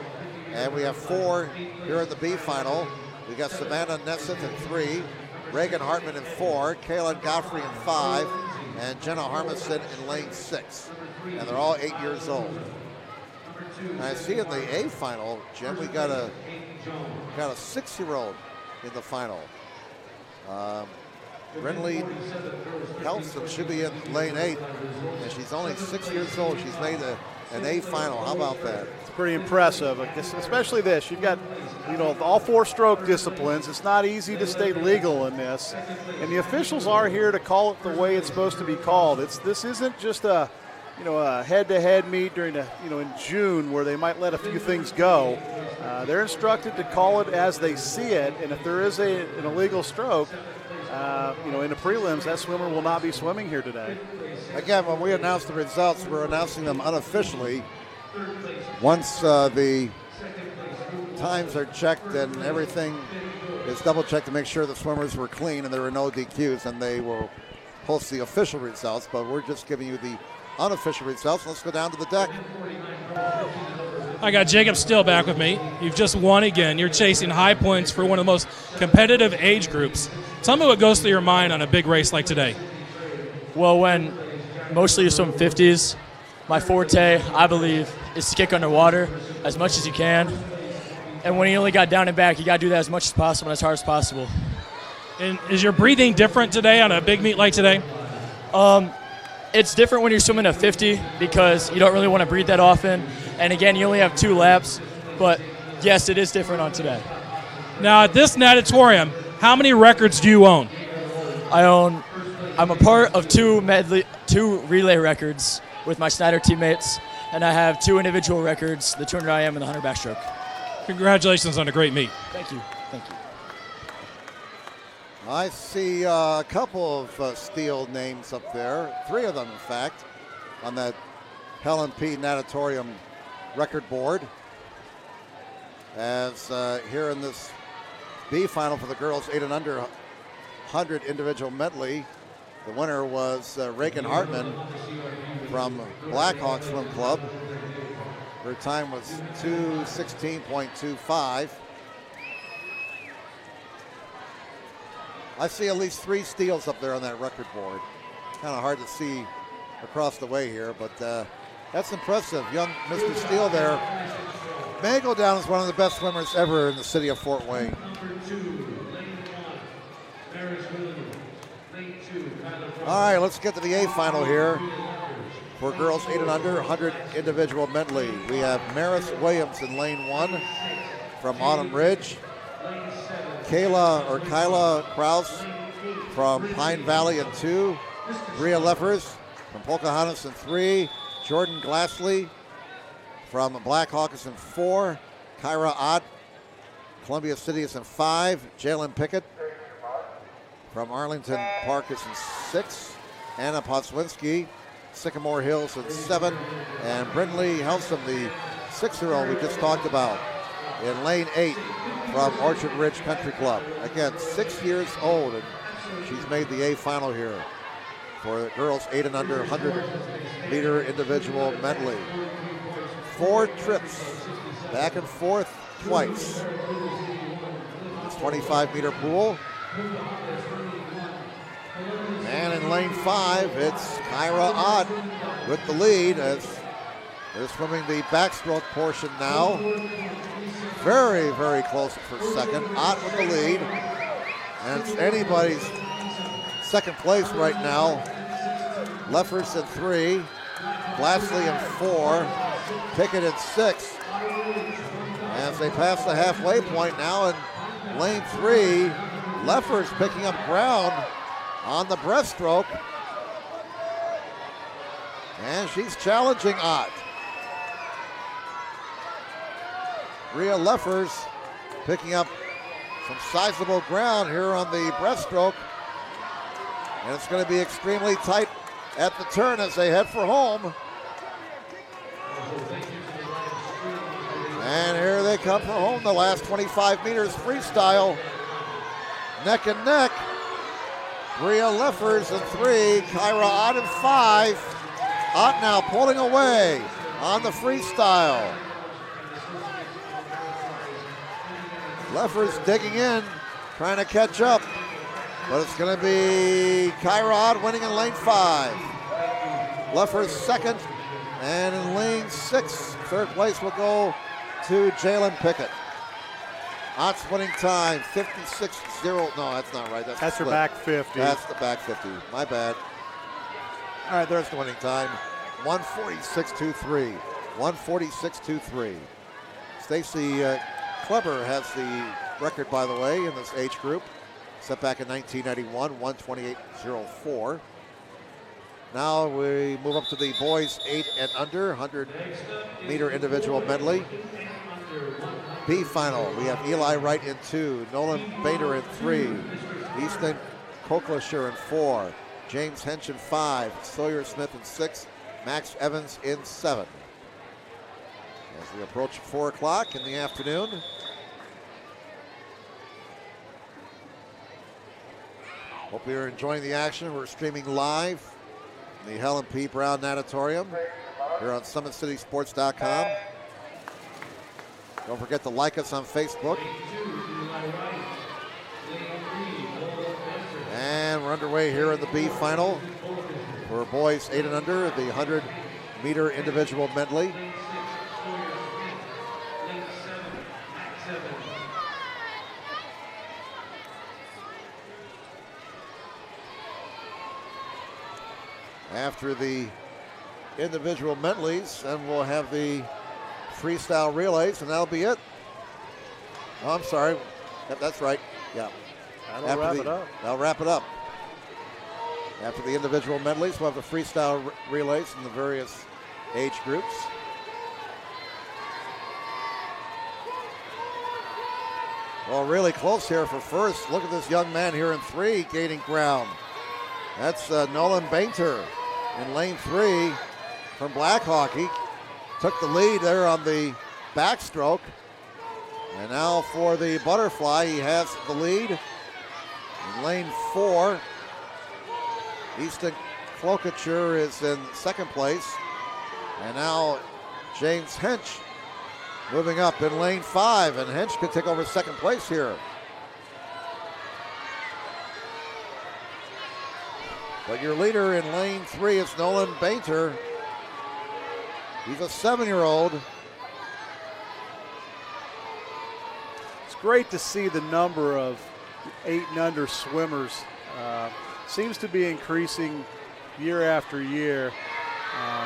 And we have 4 here in the B final. We got Savannah Nesseth in 3, Reagan Hartman in 4, Kaylin Godfrey in 5, and Jenna Harmison in lane 6. And they're all 8 years old. And I see in the A final, Jim, we got a 6-year-old in the final. Brinley Helson should be in lane 8, and she's only 6 years old. She's made an A final. How about that? It's pretty impressive, especially this. You've got, all 4 stroke disciplines. It's not easy to stay legal in this, and the officials are here to call it the way it's supposed to be called. This isn't just a head-to-head meet during in June where they might let a few things go. They're instructed to call it as they see it, and if there is an illegal stroke, in the prelims, that swimmer will not be swimming here today. Again, when we announce the results, we're announcing them unofficially. Once the times are checked and everything is double-checked to make sure the swimmers were clean and there were no DQs, and they will post the official results, but we're just giving you the unofficial results. Let's go down to the deck. I got Jacob Steele back with me. You've just won again. You're chasing high points for one of the most competitive age groups. Tell me what goes through your mind on a big race like today. Well, when mostly you swim 50s, my forte, I believe, is to kick underwater as much as you can. And when you only got down and back, you got to do that as much as possible and as hard as possible. And is your breathing different today on a big meet like today? It's different when you're swimming a 50 because you don't really want to breathe that often. And again, you only have 2 laps. But yes, it is different on today. Now at this natatorium, how many records do you own? I'm a part of two 2 relay records with my Snyder teammates, and I have 2 individual records, the 200 IM and the 100 backstroke. Congratulations on a great meet. Thank you. Thank you. I see a couple of steel names up there, 3 of them, in fact, on that Helen P. Natatorium record board. As here in this B final for the girls 8 and under 100 individual medley, the winner was Reagan Hartman from Blackhawk Swim Club. Her time was 2:16.25. I see at least 3 steals up there on that record board. Kind of hard to see across the way here, but that's impressive. Young Mr. Steele there. May go down as one of the best swimmers ever in the city of Fort Wayne. All right, let's get to the A final here for girls 8 and under 100 individual medley. We have Maris Williams in lane 1 from Autumn Ridge. Kyla Kraus from Pine Valley in 2. Bria Leffers from Pocahontas in 3. Jordan Glassley from Blackhawk is in 4. Kyra Ott, Columbia City is in 5. Jalen Pickett from Arlington Park is in 6. Anna Potswinski, Sycamore Hills in 7. And Brindley Helsum, the 6-year-old we just talked about, in lane 8 from Orchard Ridge Country Club. Again, 6 years old, and she's made the A final here for the girls 8 and under 100-meter individual medley. 4 trips, back and forth twice. This 25-meter pool. And in lane 5, it's Kyra Ott with the lead as they're swimming the backstroke portion now. Very, very close for second. Ott with the lead. And it's anybody's second place right now. Leffers in 3. Glassley in 4. Pickett in 6. As they pass the halfway point now in lane 3, Leffers picking up ground on the breaststroke. And she's challenging Ott. Rhea Leffers picking up some sizable ground here on the breaststroke. And it's going to be extremely tight at the turn as they head for home. And here they come for home, the last 25 meters freestyle. Neck and neck. Bria Leffers in 3, Kyra Ott in 5. Ott now pulling away on the freestyle. Leffers digging in, trying to catch up. But it's going to be Kyra Ott winning in lane 5. Leffers second. And in lane 6, third place will go to Jalen Pickett. Ott's winning time, 56.0. No, that's not right. That's her back 50. That's the back 50. My bad. All right, there's the winning time. 146.23. 146.23. Stacy Kleber has the record, by the way, in this age group. Set back in 1991, 128.04. Now we move up to the boys 8 and under, 100-meter individual medley. B final, we have Eli Wright in 2, Nolan Bader in 3, Easton Koklasher in 4, James Hench in 5, Sawyer Smith in 6, Max Evans in 7. As we approach 4 o'clock in the afternoon. Hope you're enjoying the action. We're streaming live in the Helen P. Brown Natatorium here on SummitCitySports.com. Don't forget to like us on Facebook. And we're underway here in the B final for boys 8 and under, the 100-meter individual medley. After the individual medleys, and we'll have the freestyle relays, and that'll be it. Oh, I'm sorry. Yep, that's right. Yeah. That'll wrap it up. That'll wrap it up. After the individual medleys, we'll have the freestyle relays in the various age groups. Well, really close here for first. Look at this young man here in 3 gaining ground. That's Nolan Bainter in lane 3 from Blackhawk. He took the lead there on the backstroke. And now for the butterfly, he has the lead. In lane 4, Easton Clocature is in second place. And now James Hench moving up in lane 5, and Hench could take over second place here. But your leader in lane 3 is Nolan Bainter. He's a 7-year-old. It's great to see the number of 8 and under swimmers. Seems to be increasing year after year.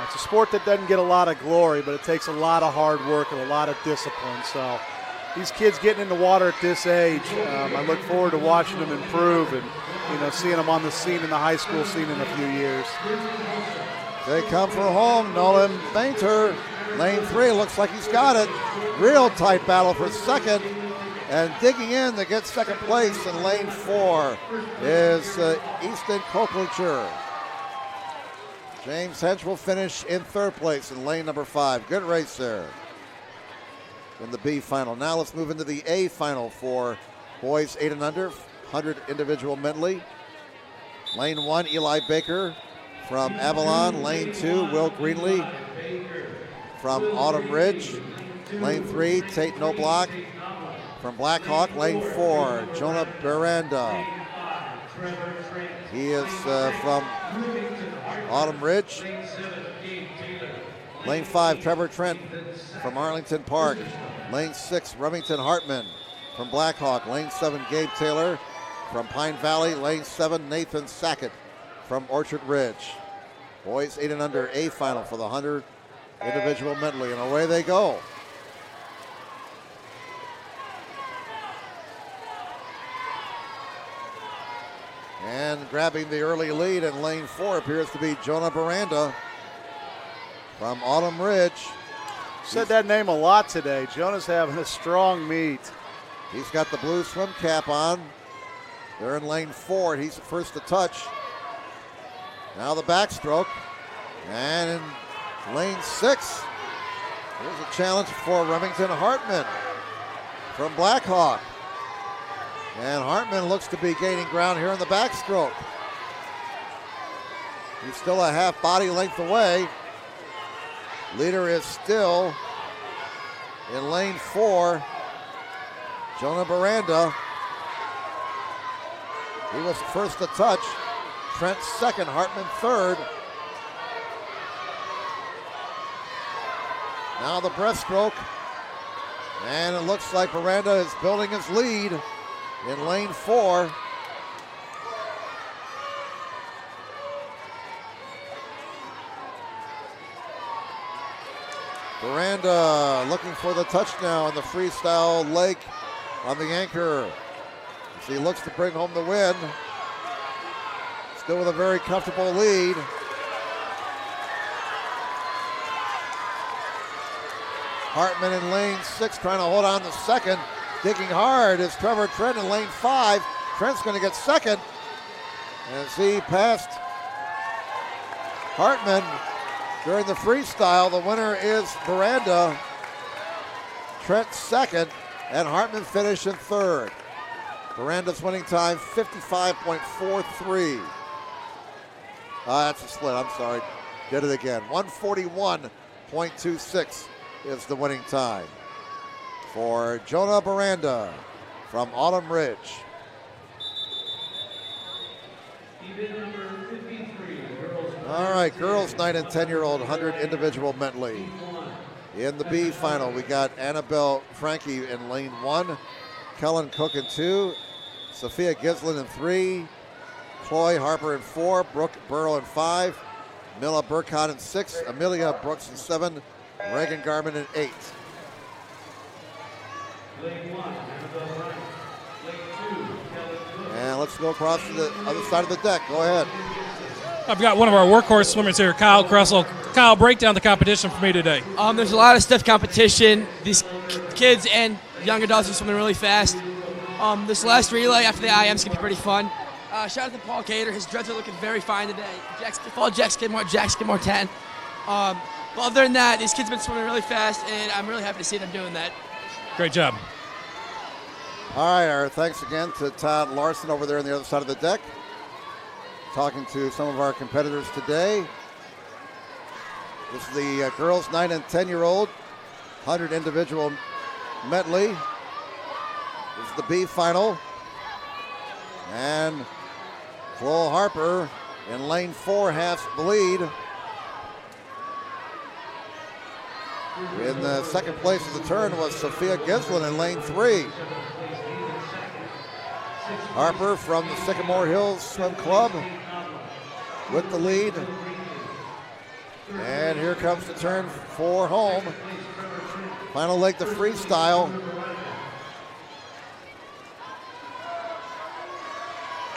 It's a sport that doesn't get a lot of glory, but it takes a lot of hard work and a lot of discipline. So these kids getting in the water at this age, I look forward to watching them improve and seeing them on the scene in the high school scene in a few years. They come for home. Nolan Bainter, lane 3, looks like he's got it. Real tight battle for second. And digging in to get second place in lane 4 is Easton Clocature. James Hench will finish in third place in lane number 5. Good race there in the B final. Now let's move into the A final for boys 8 and under, 100 individual medley. Lane 1, Eli Baker from Avalon. Lane 2, Will Greenlee from Autumn Ridge. Lane 3, Tate Noblock from Blackhawk. Lane 4, Jonah Beranda. He is from Autumn Ridge. Lane 5, Trevor Trent from Arlington Park. Lane 6, Remington Hartman from Blackhawk. Lane 7, Gabe Taylor from Pine Valley. Lane 7, Nathan Sackett from Orchard Ridge. Boys 8 and under, A final for the 100 individual medley, and away they go. And grabbing the early lead in lane 4 appears to be Jonah Beranda from Autumn Ridge. Said that name a lot today. Jonah's having a strong meet. He's got the blue swim cap on. They're in lane 4. He's the first to touch. Now the backstroke. And in lane 6, here's a challenge for Remington Hartman from Blackhawk. And Hartman looks to be gaining ground here in the backstroke. He's still a half body length away. Leader is still in lane 4, Jonah Beranda. He was first to touch. Trent second, Hartman third. Now the breaststroke. And it looks like Beranda is building his lead in lane 4. Beranda looking for the touchdown, the freestyle leg on the anchor. As he looks to bring home the win. Still with a very comfortable lead. Hartman in lane 6 trying to hold on to second. Digging hard is Trevor Trent in lane 5. Trent's going to get second as he passed Hartman during the freestyle. The winner is Beranda. Trent second, and Hartman finished in third. Beranda's winning time 55.43. That's a split, I'm sorry. Did it again. 141.26 is the winning time for Jonah Beranda from Autumn Ridge. All right, girls 9 and 10-year-old 100 individual medley. In the B final, we got Annabelle Frankie in lane 1, Kellen Cook in 2, Sophia Gislin in 3, Chloe Harper in 4, Brooke Burrow in 5, Mila Burkott in 6, Amelia Brooks in 7, Reagan Garman in 8. And let's go across to the other side of the deck. Go ahead. I've got one of our workhorse swimmers here, Kyle Kressel. Kyle, break down the competition for me today. There's a lot of stiff competition. These kids and young adults are swimming really fast. This last relay after the IM's going to be pretty fun. Shout out to Paul Cater. His dreads are looking very fine today. Follow Jack Skidmore 10. But other than that, these kids have been swimming really fast, and I'm really happy to see them doing that. Great job. All right, our thanks again to Todd Larson over there on the other side of the deck. Talking to some of our competitors today. This is the girls 9 and 10-year-old 100 individual medley. This is the B final. And Chloe Harper in lane 4 has the lead. In the second place of the turn was Sophia Gislin in lane 3. Harper from the Sycamore Hills Swim Club with the lead. And here comes the turn for home. Final leg, the freestyle.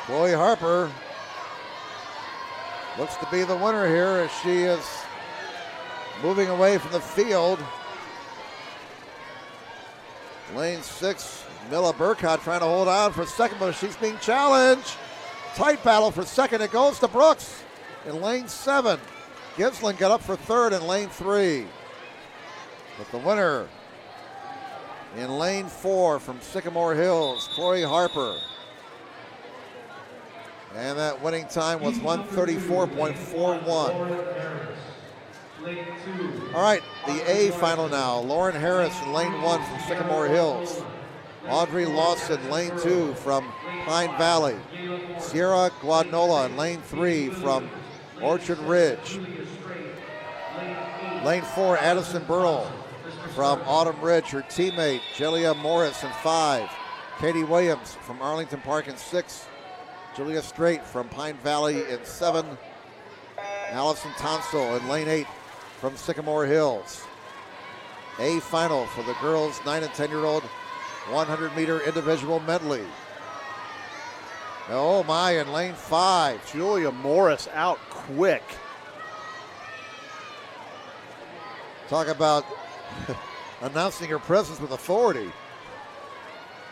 Chloe Harper looks to be the winner here as she is moving away from the field. Lane 6, Mila Burkott trying to hold on for second, but she's being challenged. Tight battle for second. It goes to Brooks in lane 7. Gislin got up for third in lane 3. But the winner in lane 4 from Sycamore Hills, Chloe Harper. And that winning time was 1:34.41. All right, the A final now. Lauren Harris in lane 1 from Sycamore Hills. Audrey Lawson, lane 2 from Pine Valley. Sierra Guadnola in lane 3 from Orchard Ridge. Lane 4, Addison Burrell from Autumn Ridge. Her teammate, Jelia Morris in 5. Katie Williams from Arlington Park in 6. Julia Strait from Pine Valley in 7. Allison Tonsel in lane 8 from Sycamore Hills. A final for the girls 9 and 10-year-old 100-meter individual medley. Oh my, in lane 5. Julia Morris out quick. Talk about announcing her presence with authority.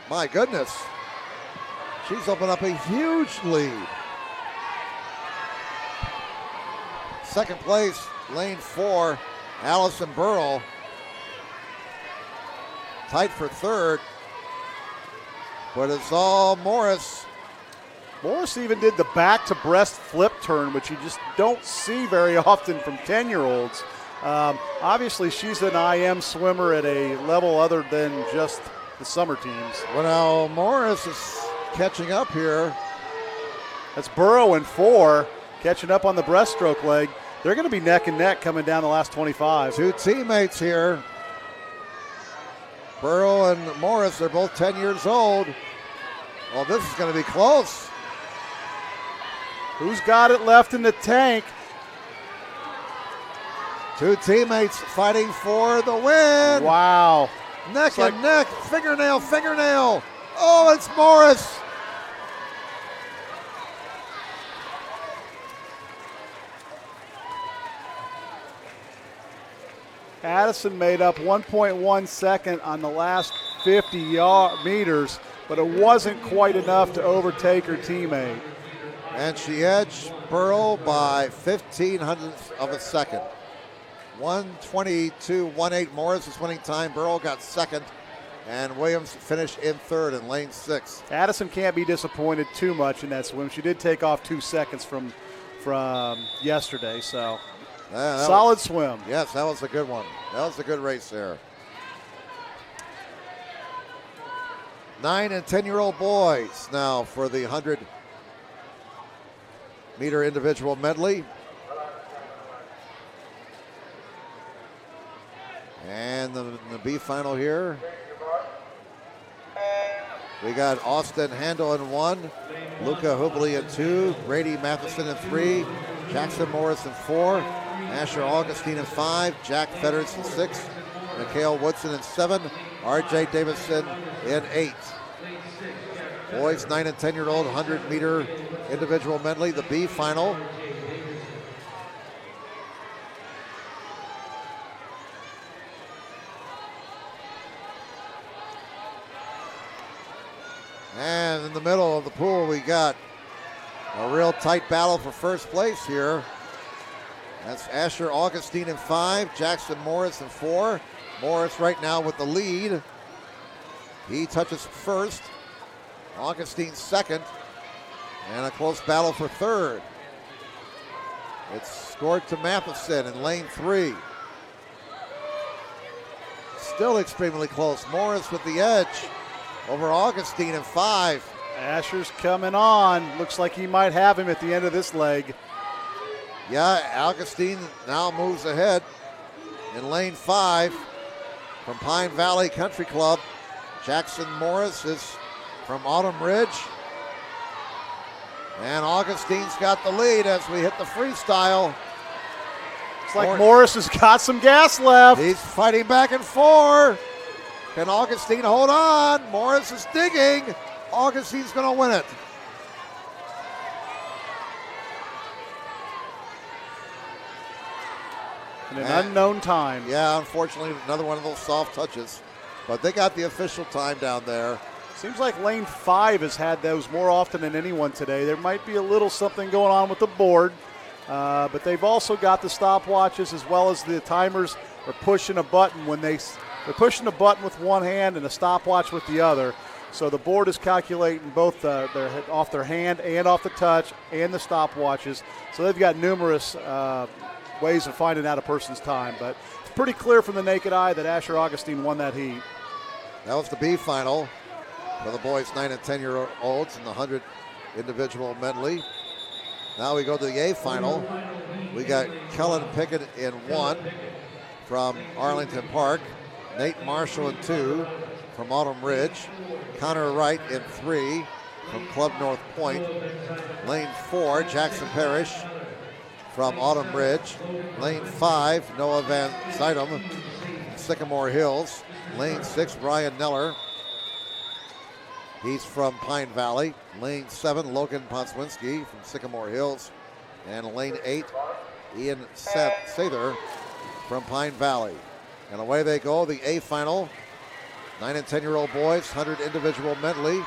My goodness. She's opened up a huge lead. Second place, lane 4, Allison Burrell. Tight for third, but it's all Morris. Morris even did the back to breast flip turn, which you just don't see very often from 10-year-olds. Obviously, she's an IM swimmer at a level other than just the summer teams. Well, now Morris is catching up here. That's Burrow in 4, catching up on the breaststroke leg. They're going to be neck and neck coming down the last 25. Two teammates here. Burrow and Morris, they're both 10 years old. Well, this is going to be close. Who's got it left in the tank? Two teammates fighting for the win. Wow. Neck and neck, fingernail. Oh, it's Morris. Addison made up 1.1 second on the last 50 meters, but it wasn't quite enough to overtake her teammate. And she edged Burrow by 0.15 of a second. 1:22.18 Morris' winning time. Burrow got second, and Williams finished in third in lane 6. Addison can't be disappointed too much in that swim. She did take off 2 seconds from yesterday, so solid swim. Yes, that was a good one. That was a good race there. 9 and 10-year-old boys now for the 100-meter individual medley. And the B final here. We got Austin Handel in 1, Luca Hubley in 2, Grady Matheson in 3, Jackson Morris in 4, Asher Augustine in 5, Jack Fetters in 6, Mikhail Woodson in 7, RJ Davison in 8. Boys 9 and 10-year-old 100-meter individual medley, the B final. tight battle for first place here. That's Asher Augustine in 5, Jackson Morris in 4. Morris right now with the lead. He touches first. Augustine second. And a close battle for third. It's scored to Matheson in lane 3. Still extremely close. Morris with the edge over Augustine in 5. Asher's coming on. Looks like he might have him at the end of this leg. Yeah, Augustine now moves ahead in lane 5 from Pine Valley Country Club. Jackson Morris is from Autumn Ridge. And Augustine's got the lead as we hit the freestyle. It's like Morris has got some gas left. He's fighting back and forth. Can Augustine hold on? Morris is digging. Augustine's going to win it. In an unknown time. Yeah, unfortunately, another one of those soft touches. But they got the official time down there. Seems like lane 5 has had those more often than anyone today. There might be a little something going on with the board, but they've also got the stopwatches as well as the timers are pushing a button when they're pushing a button with one hand and a stopwatch with the other. So the board is calculating both off their hand and off the touch and the stopwatches. So they've got numerous ways of finding out a person's time. But it's pretty clear from the naked eye that Asher Augustine won that heat. That was the B final for the boys 9 and 10-year-olds in the 100 individual medley. Now we go to the A final. We got Kellen Pickett in 1 from Arlington Park. Nate Marshall in 2 from Autumn Ridge. Connor Wright in 3 from Club North Point. Lane 4, Jackson Parrish from Autumn Ridge. Lane 5, Noah Van Zydam, Sycamore Hills. Lane 6, Brian Neller. He's from Pine Valley. Lane 7, Logan Ponswinski from Sycamore Hills. And lane 8, Ian Sather from Pine Valley. And away they go, the A final. 9 and 10-year-old boys, 100 individual medley.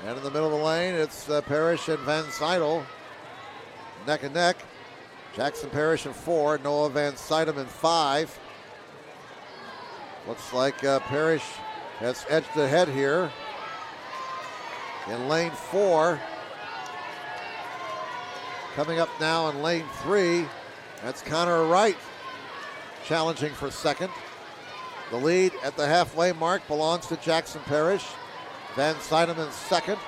And in the middle of the lane, it's Parrish and Van Seidel. Neck and neck. Jackson Parrish in 4, Noah Van Seidem in 5. Looks like Parrish has edged ahead here. In lane 4. Coming up now in lane 3, that's Connor Wright challenging for second. The lead at the halfway mark belongs to Jackson Parrish. Van Seidem in second.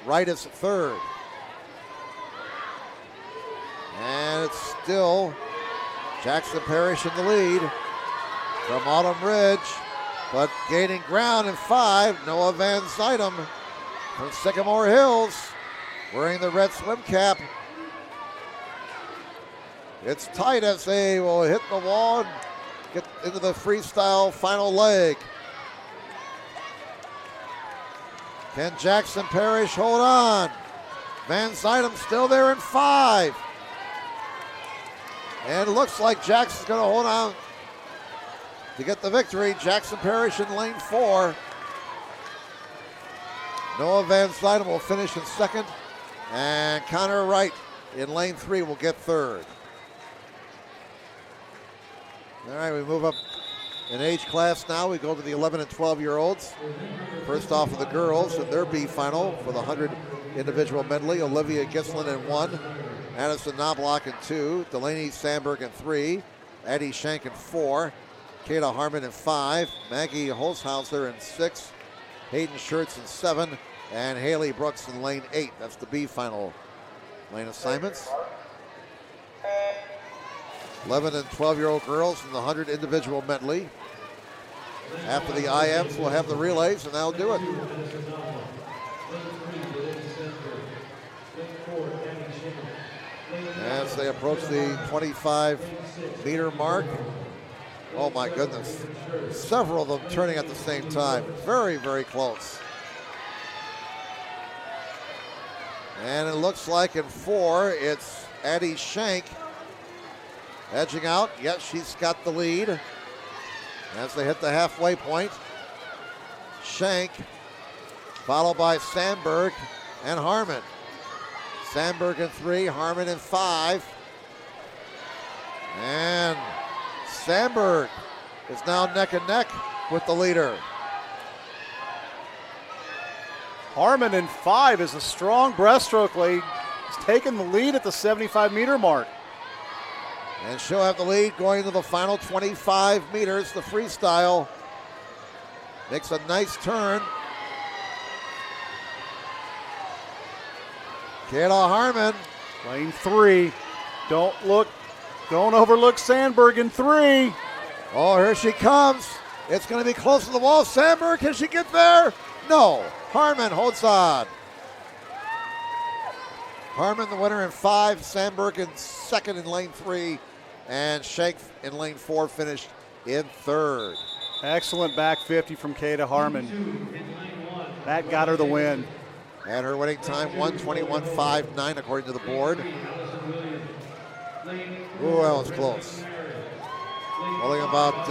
Wright is third. And it's still Jackson Parrish in the lead from Autumn Ridge, but gaining ground in 5, Noah Van Seidem from Sycamore Hills, wearing the red swim cap. It's tight as they will hit the wall and get into the freestyle final leg. Can Jackson Parrish hold on? Van Seidem still there in 5. And it looks like Jackson's going to hold on to get the victory. Jackson Parrish in lane 4. Noah Van Seidem will finish in second. And Connor Wright in lane 3 will get third. All right, we move up in age class now. We go to the 11 and 12-year-olds. First off of the girls in their B final for the 100 individual medley. Olivia Gislin in 1. Addison Knobloch in 2. Delaney Sandberg in 3. Addie Shank in 4. Kayla Harmon in 5. Maggie Holzhauser in 6. Hayden Schertz in 7. And Haley Brooks in lane 8. That's the B final lane assignments. 11 and 12-year-old girls in the 100 individual medley. After the IMs, we'll have the relays, and that'll do it. As they approach the 25-meter mark. Oh, my goodness. Several of them turning at the same time. Very, very close. And it looks like in 4, it's Addie Shank edging out. Yes, she's got the lead as they hit the halfway point. Shank followed by Sandberg and Harmon. Sandberg in 3, Harmon in 5. And Sandberg is now neck and neck with the leader. Harmon in 5 is a strong breaststroke lead. He's taken the lead at the 75-meter mark. And she'll have the lead going to the final 25 meters. The freestyle makes a nice turn. Kayla Harmon. Lane 3. Don't overlook Sandberg in 3. Oh, here she comes. It's going to be close to the wall. Sandberg, can she get there? No. Harmon holds on. Harmon the winner in 5. Sandberg in 2nd in lane 3. And Shank in lane 4 finished in 3rd. Excellent back 50 from Kayla Harmon. That got her the win. And her winning time, 1:21.59 according to the board. Ooh, that was close. Only about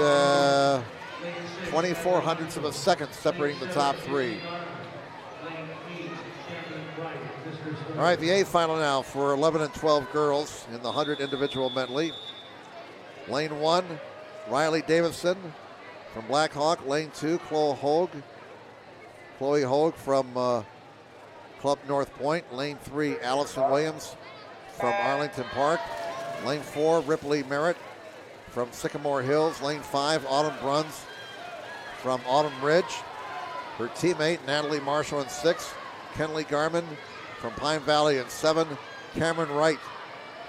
24 hundredths of a second separating the top 3. All right, the A final now for 11 and 12 girls in the 100 individual medley. Lane 1, Riley Davison from Blackhawk. Lane 2, Chloe Hogue from Club North Point. Lane 3, Allison Williams from Arlington Park. Lane 4, Ripley Merritt from Sycamore Hills. Lane 5, Autumn Bruns from Autumn Ridge. Her teammate, Natalie Marshall in 6. Kenley Garman from Pine Valley in 7. Cameron Wright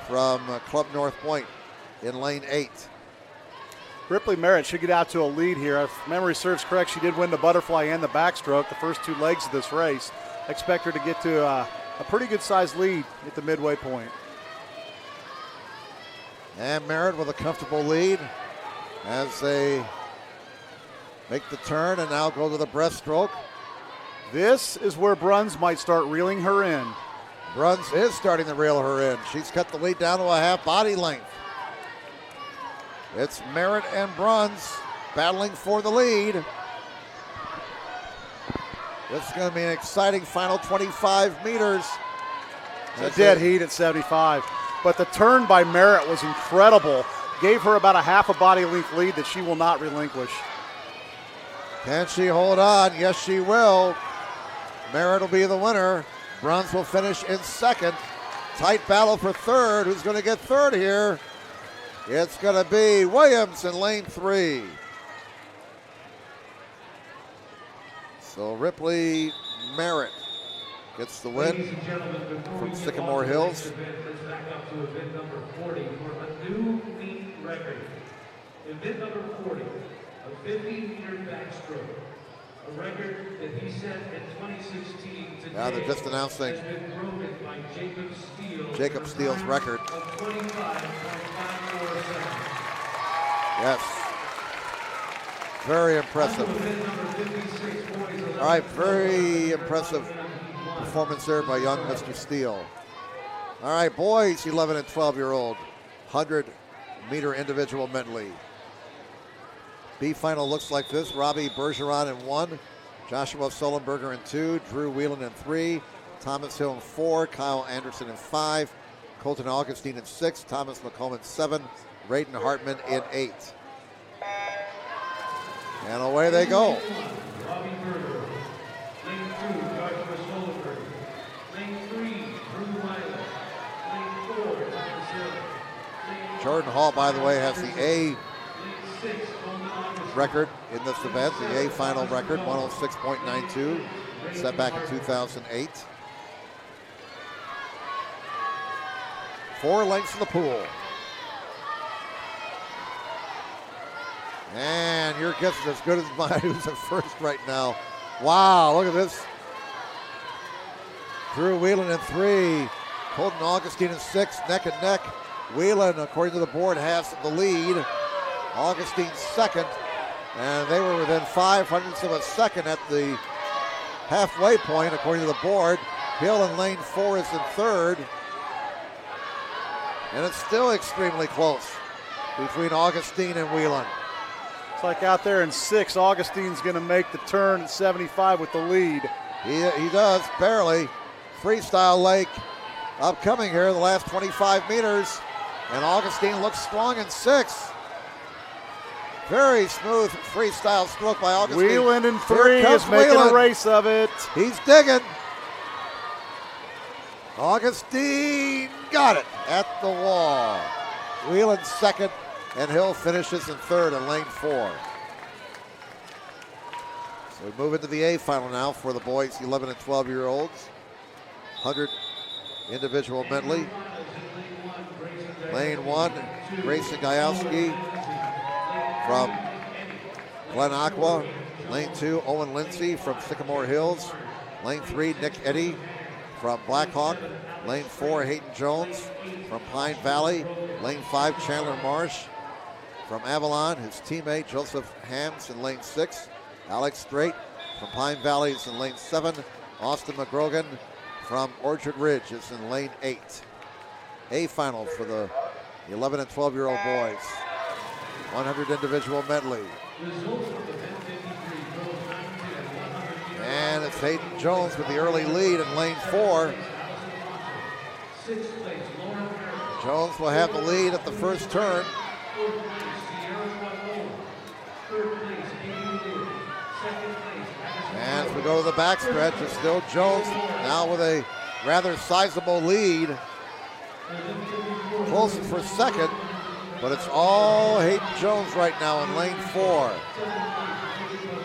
from Club North Point in lane 8. Ripley Merritt should get out to a lead here. If memory serves correct, she did win the butterfly and the backstroke, the first 2 legs of this race. Expect her to get to a pretty good sized lead at the midway point. And Merritt with a comfortable lead as they make the turn and now go to the breaststroke. This is where Bruns might start reeling her in. Bruns is starting to reel her in. She's cut the lead down to a half body length. It's Merritt and Bruns battling for the lead. This is going to be an exciting final 25 meters. It's a dead heat at 75. But the turn by Merritt was incredible. Gave her about a half a body length lead that she will not relinquish. Can she hold on? Yes, she will. Merritt will be the winner. Bruns will finish in 2nd. Tight battle for 3rd. Who's going to get 3rd here? It's going to be Williams in lane 3. So Ripley Merritt gets the win from Sycamore Hills. Let's back up to event number 40 for a new meet record. Event number 40, a 50-meter backstroke. A record that he set in 2016 today. Now they're just announcing has been broken by Jacob Steele's record. Of 25.547. Yes. Very impressive. All right, very impressive performance there by young Mr. Steele. All right, boys, 11 and 12-year-old, 100-meter individual medley. B final looks like this. Robbie Bergeron in 1, Joshua Sullenberger in 2, Drew Whelan in 3, Thomas Hill in 4, Kyle Anderson in 5, Colton Augustine in 6, Thomas McComb in 7, Raiden Hartman in 8. And away they go. Robbie Berger. Lane 2, Joshua Sullenberger. Lane 3, Drew Whelan. Lane 4, Thomas Hill. Jordan Hall, by the way, has the A Lane 6, Coleman Augustine. record in this event, the A final record, 106.92, set back in 2008. 4 lengths in the pool. And your guess is as good as mine. Who's at first right now? Wow, look at this. Drew Whelan in 3, Colton Augustine in 6, neck and neck. Whelan, according to the board, has the lead. Augustine 2nd, and they were within 0.05 of a second at the halfway point, according to the board. Hill in lane 4 is in 3rd, and it's still extremely close between Augustine and Whelan. It's like out there in 6, Augustine's going to make the turn at 75 with the lead. He does, barely. Freestyle Lake upcoming here the last 25 meters. And Augustine looks strong in 6. Very smooth freestyle stroke by Augustine. Wheelan in 3 is making a race of it. He's digging. Augustine got it at the wall. Wheelan second, and Hill finishes in 3rd in lane 4. So we move into the A final now for the boys 11 and 12-year-olds. 100 individual medley. Lane 1, Grayson Gajowski from Glen Aqua. Lane 2, Owen Lindsay from Sycamore Hills. Lane 3, Nick Eddy from Blackhawk. Lane 4, Hayden Jones from Pine Valley. Lane 5, Chandler Marsh from Avalon. His teammate, Joseph Hams, in lane 6. Alex Strait from Pine Valley is in lane 7. Austin McGrogan from Orchard Ridge is in lane 8. A final for the 11 and 12-year-old boys. 100 individual medley. And it's Hayden Jones with the early lead in lane 4. Jones will have the lead at the first turn. And as we go to the backstretch, it's still Jones now with a rather sizable lead. Close for second, but it's all Hayden Jones right now in lane 4.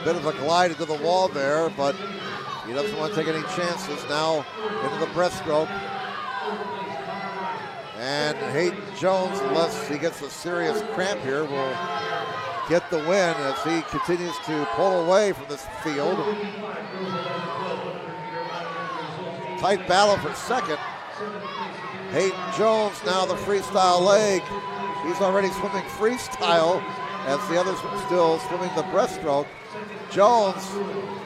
Bit of a glide into the wall there, but he doesn't want to take any chances. Now into the breaststroke. And Hayden Jones, unless he gets a serious cramp here, will get the win as he continues to pull away from this field. Tight battle for second. Hayden Jones now the freestyle leg. He's already swimming freestyle as the others still swimming the breaststroke. Jones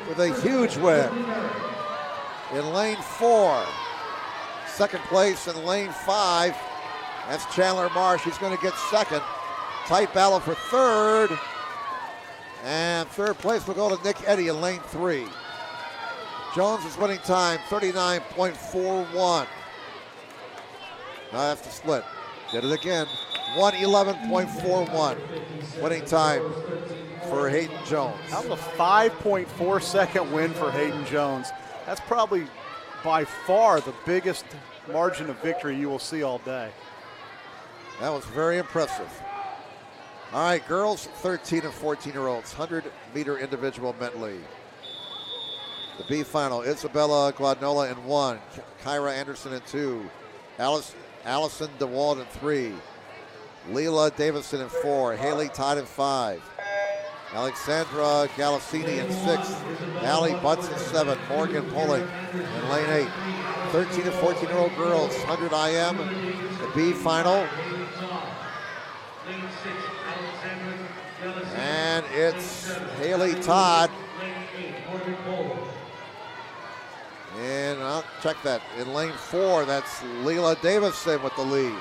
with a huge win in lane 4. Second place in lane 5. That's Chandler Marsh. He's going to get second. Tight battle for third. And third place will go to Nick Eddy in lane 3. Jones' winning time, 39.41. Now that's the split. Did it again. 111.41. Winning time for Hayden Jones. That was a 5.4 second win for Hayden Jones. That's probably by far the biggest margin of victory you will see all day. That was very impressive. All right, girls 13 and 14-year-olds, 100-meter individual medley. The B final, Isabella Guadnola in 1, Kyra Anderson in 2, Allison DeWald in 3, Leela Davison in 4, Haley Todd in 5, Alexandra Galassini in 6, Allie Butts in 7, Morgan Pulling in lane 8. 13 and 14-year-old girls, 100 IM, the B final. And it's Haley Todd. And I'll check that. In lane 4, that's Leela Davison with the lead.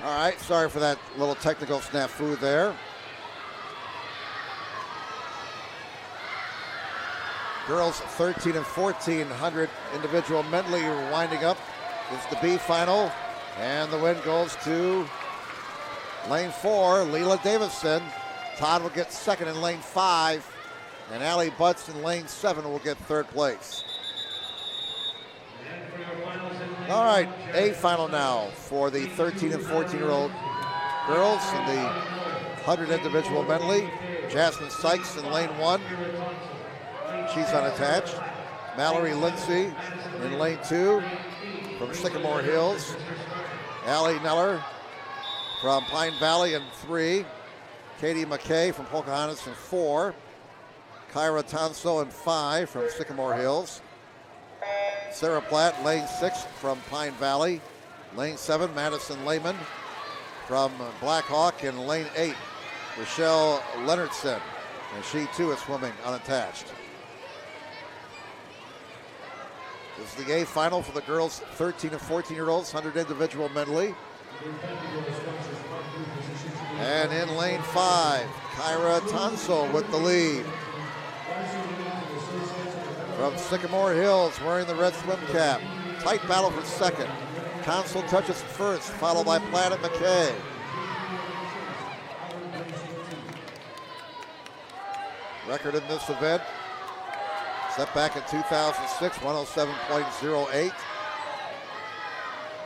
All right, sorry for that little technical snafu there. Girls 13 and 14, 100 individual medley winding up. It's the B final, and the win goes to lane 4, Leela Davison. Todd will get second in lane 5, and Allie Butts in lane 7 will get third place. All right, A final now for the 13 and 14-year-old girls in the 100 individual medley. Jasmine Sykes in lane 1. She's unattached. Mallory Lindsay in lane 2 from Sycamore Hills. Allie Neller from Pine Valley in 3. Katie McKay from Pocahontas in 4. Kyra Tonso in 5 from Sycamore Hills. Sarah Platt, lane 6 from Pine Valley. Lane 7, Madison Lehman from Black Hawk. And lane 8, Rochelle Leonardson. And she too is swimming unattached. This is the A final for the girls 13 and 14-year-olds, 100 individual medley. And in lane 5, Kyra Tonso with the lead. From Sycamore Hills, wearing the red swim cap. Tight battle for second. Tonso touches first, followed by Platt and McKay. Record in this event, set back in 2006, 107.08.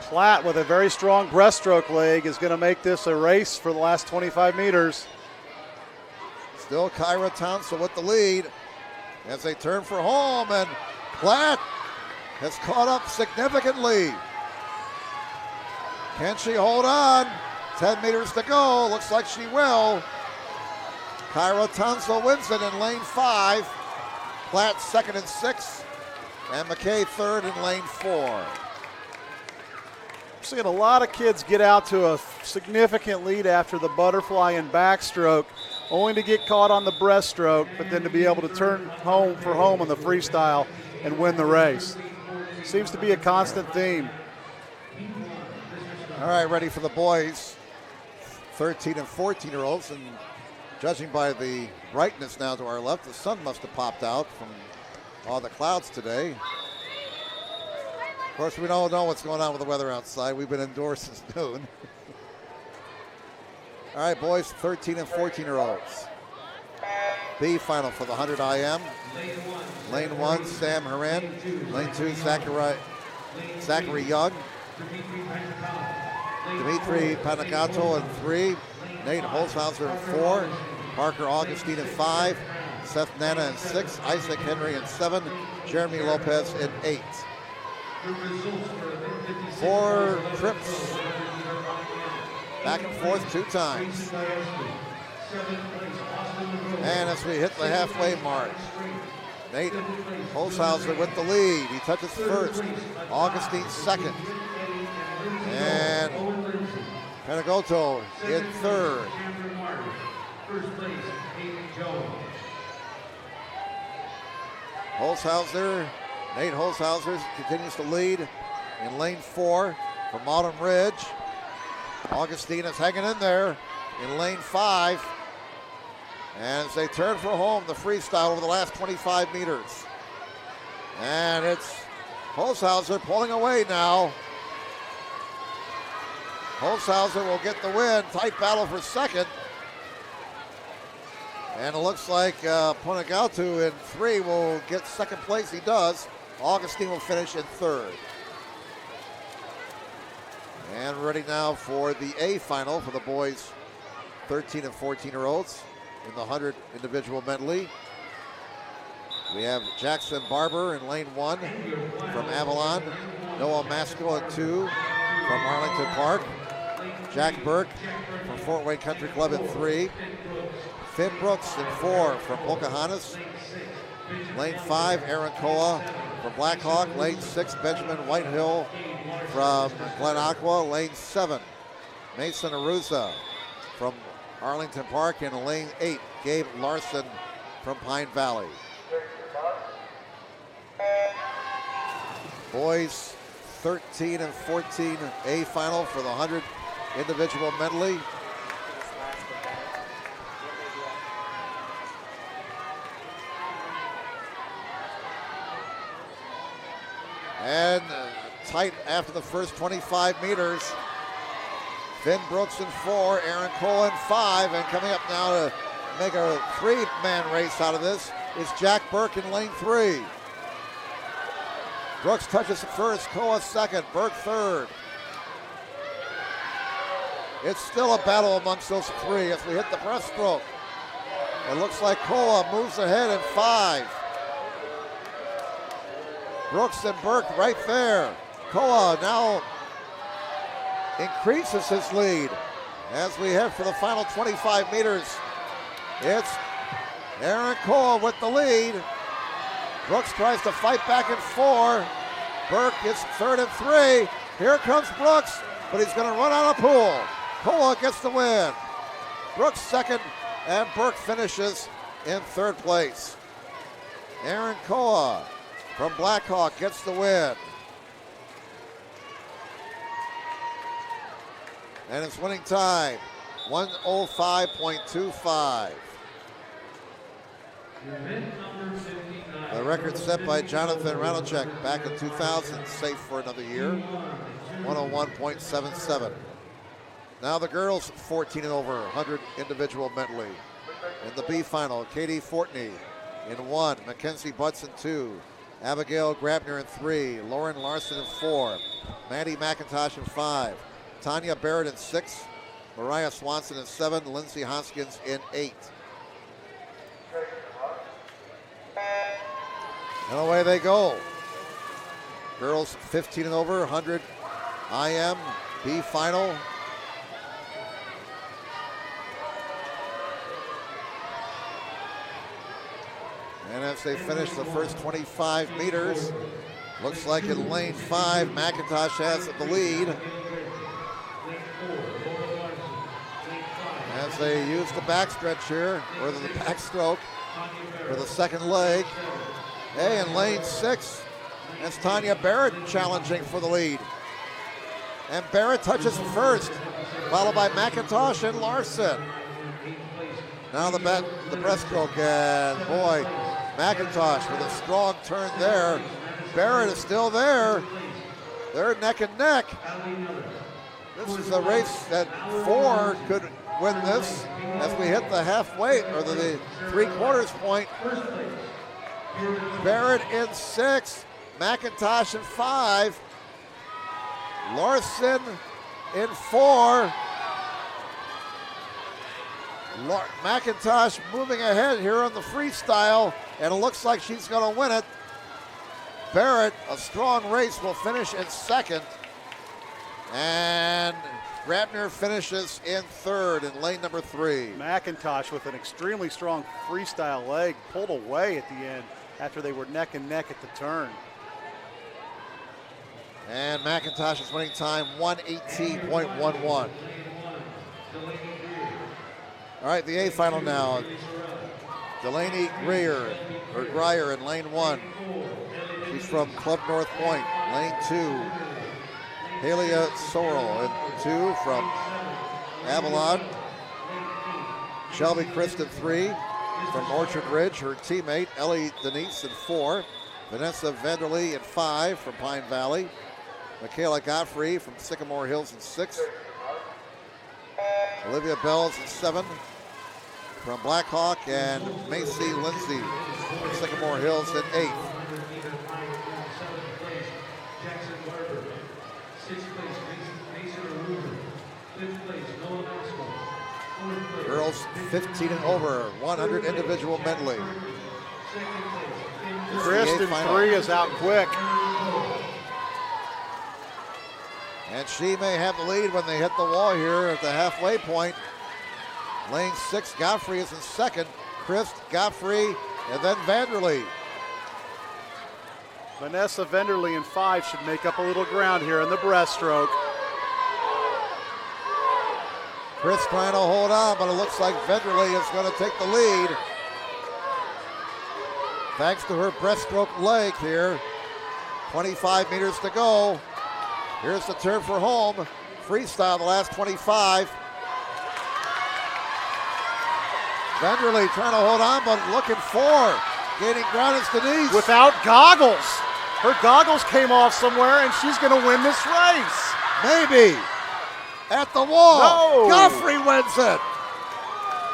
Platt with a very strong breaststroke leg is going to make this a race for the last 25 meters. Still Kyra Tonso with the lead as they turn for home, and Platt has caught up significantly. Can she hold on? 10 meters to go. Looks like she will. Kyra Tonso wins it in lane 5. Platt second and 6. And McKay third in lane 4. Seeing a lot of kids get out to a significant lead after the butterfly and backstroke, only to get caught on the breaststroke, but then to be able to turn home for home on the freestyle and win the race. Seems to be a constant theme. All right, ready for the boys, 13 and 14-year-olds, and judging by the brightness now to our left, the sun must have popped out from all the clouds today. Of course, we don't know what's going on with the weather outside. We've been indoors since noon. All right, boys, 13 and 14-year-olds. B final for the 100 IM. Lane 1, Sam Haran. Lane 2, Zachary Young. Dimitri Panagato in 3. Nate Holzhauser in 4. Parker Augustine in 5. Seth Nana in 6. Isaac Henry in 7. Jeremy Lopez in 8. 4 trips. Back and forth 2 times. And as we hit the halfway mark, Nate Holzhauser with the lead. He touches first. Augustine second. And Panagoto in third. Holzhauser, Nate Holzhauser continues to lead in lane 4 from Autumn Ridge. Augustine is hanging in there in lane 5. And as they turn for home, the freestyle over the last 25 meters. And it's Holzhauser pulling away now. Holzhauser will get the win. Tight battle for second. And it looks like Ponegautu in 3 will get second place. He does. Augustine will finish in third. And ready now for the A final for the boys 13 and 14-year-olds in the 100 individual medley. We have Jackson Barber in lane 1 from Avalon. Noah Masco in 2 from Arlington Park. Jack Burke from Fort Wayne Country Club in 3. Finn Brooks in 4 from Pocahontas. Lane 5, Aaron Koa from Black Hawk. Lane 6, Benjamin Whitehill from Glen Aqua. Lane 7, Mason Aruza from Arlington Park. And lane 8, Gabe Larson from Pine Valley. Boys 13 and 14 A final for the 100 individual medley. And tight after the first 25 meters. Finn Brooks in 4, Aaron Cole in 5, and coming up now to make a 3-man race out of this is Jack Burke in lane 3. Brooks touches first, Koa second, Burke third. It's still a battle amongst those 3 as we hit the breaststroke. It looks like Koa moves ahead in 5. Brooks and Burke right there. Koa now increases his lead as we head for the final 25 meters It's Aaron Cole with the lead. Brooks tries to fight back at 4. Burke gets third and 3. Here comes Brooks, but he's going to run out of pool. Cole gets the win. Brooks second, and Burke finishes in third place. Aaron Koa from Blackhawk gets the win. And it's winning time, 1:05.25. The record set by Jonathan Ranelchek back in 2000, safe for another year, 101.77. Now the girls 14 and over, 100 individual medley. In the B final, Katie Fortney in 1, Mackenzie Butts in 2, Abigail Grabner in 3, Lauren Larson in 4, Maddie McIntosh in 5, Tanya Barrett in 6, Mariah Swanson in 7, Lindsay Hoskins in 8. And away they go. Girls 15 and over, 100 IM, B final. And as they finish the first 25 meters, looks like in lane 5, McIntosh has the lead. As they use the backstretch here, or the backstroke for the second leg. Hey, in lane 6, that's Tanya Barrett challenging for the lead. And Barrett touches first, followed by McIntosh and Larson. Now the breaststroke, and boy, McIntosh with a strong turn there. Barrett is still there. They're neck and neck. This is a race that 4 could win this as we hit the halfway, or the three-quarters point. Barrett in 6, McIntosh in 5, Larson in 4. McIntosh moving ahead here on the freestyle, and it looks like she's going to win it. Barrett, a strong race, will finish in 2nd, and Grabner finishes in 3rd in lane number 3. McIntosh with an extremely strong freestyle leg, pulled away at the end after they were neck and neck at the turn. And McIntosh's winning time, 1:18.11. All right, the A final now. Delaney Greer in lane 1. She's from Club North Point. Lane 2, Halia Sorrell in 2 from Avalon. Shelby Christ in 3 from Orchard Ridge. Her teammate Ellie Denise in 4. Vanessa Vanderlee in 5 from Pine Valley. Michaela Godfrey from Sycamore Hills in 6. Olivia Bells in 7 from Blackhawk, and Macy Lindsay from Sycamore Hills in 8. Girls 15 and over, 100 individual medley. Kristen 3 is out quick. And she may have the lead when they hit the wall here at the halfway point. Lane 6, Godfrey is in 2nd. Christ, Godfrey, and then Vanderlee. Vanessa Vanderlee in 5 should make up a little ground here in the breaststroke. Chris trying to hold on, but it looks like Vanderlee is going to take the lead. Thanks to her breaststroke leg here. 25 meters to go. Here's the turn for home. Freestyle the last 25. Vanderlee trying to hold on, but looking for. Gaining ground is Denise. Without goggles. Her goggles came off somewhere, and she's going to win this race. Maybe. At the wall. No. Godfrey wins it.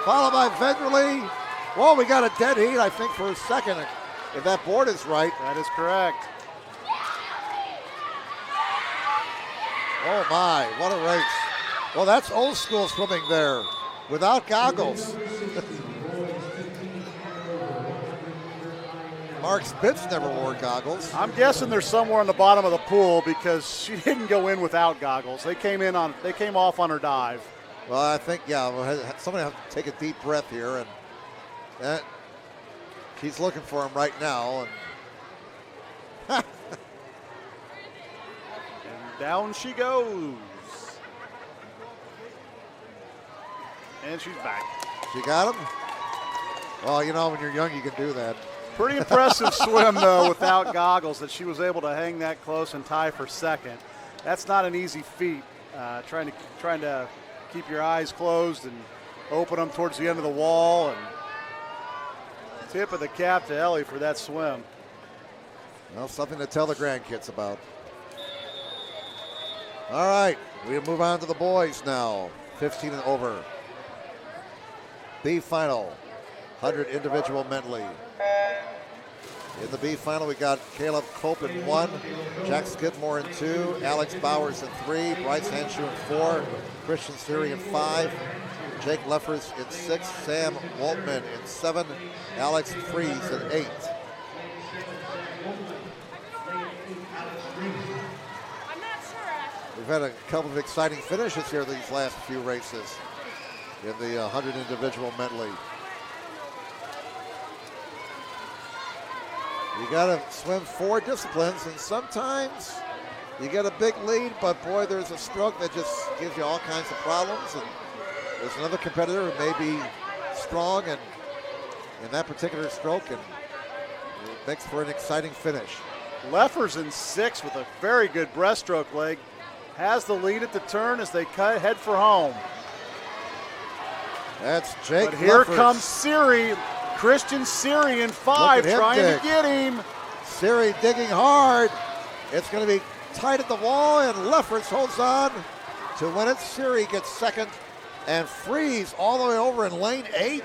Followed by Vanderlee. Well, we got a dead heat, I think, for a second, if that board is right. That is correct. Oh my, what a race. Well, that's old school swimming there, without goggles. Mark Spitz never wore goggles. I'm guessing they're somewhere on the bottom of the pool because she didn't go in without goggles. They came off on her dive. Well, I think, yeah, somebody have to take a deep breath here, and He's looking for him right now. And down she goes. And she's back. She got him? Well, you know, when you're young, you can do that. Pretty impressive swim, though, without goggles, that she was able to hang that close and tie for second. That's not an easy feat, trying to keep your eyes closed and open them towards the end of the wall. And tip of the cap to Ellie for that swim. Well, something to tell the grandkids about. All right, we move on to the boys now. 15 and over. B final, 100 individual medley. In the B final, we got Caleb Cope in 1, Jack Skidmore in 2, Alex Bowers in 3, Bryce Henshaw in 4, Christian Siri in 5, Jake Leffers in 6, Sam Waltman in 7, Alex Fries in 8. We've had a couple of exciting finishes here these last few races in the 100 individual medley. You got to swim 4 disciplines, and sometimes you get a big lead, but boy, there's a stroke that just gives you all kinds of problems. And there's another competitor who may be strong and in that particular stroke, and it makes for an exciting finish. Leffers in 6 with a very good breaststroke leg. Has the lead at the turn as they head for home. That's Jake But here Leffers. comes Siri. Christian Siri in 5 trying to get him. Siri digging hard. It's going to be tight at the wall, and Leffers holds on to win it. Siri gets second, and Freeze all the way over in lane 8,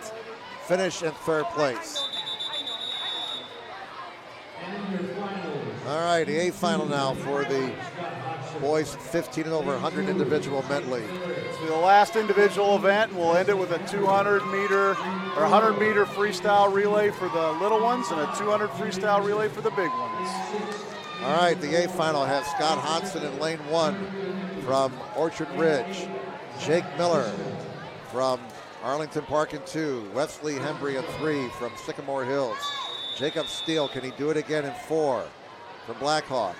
finish in 3rd place. All right, the A final now for the boys 15 and over 100 individual medley. So the last individual event, and we'll end it with a 200-meter or 100-meter freestyle relay for the little ones and a 200 freestyle relay for the big ones. All right, the A final has Scott Hodson in lane 1 from Orchard Ridge, Jake Miller from Arlington Park in 2, Wesley Hembry in 3 from Sycamore Hills, Jacob Steele, can he do it again in 4 from Blackhawk,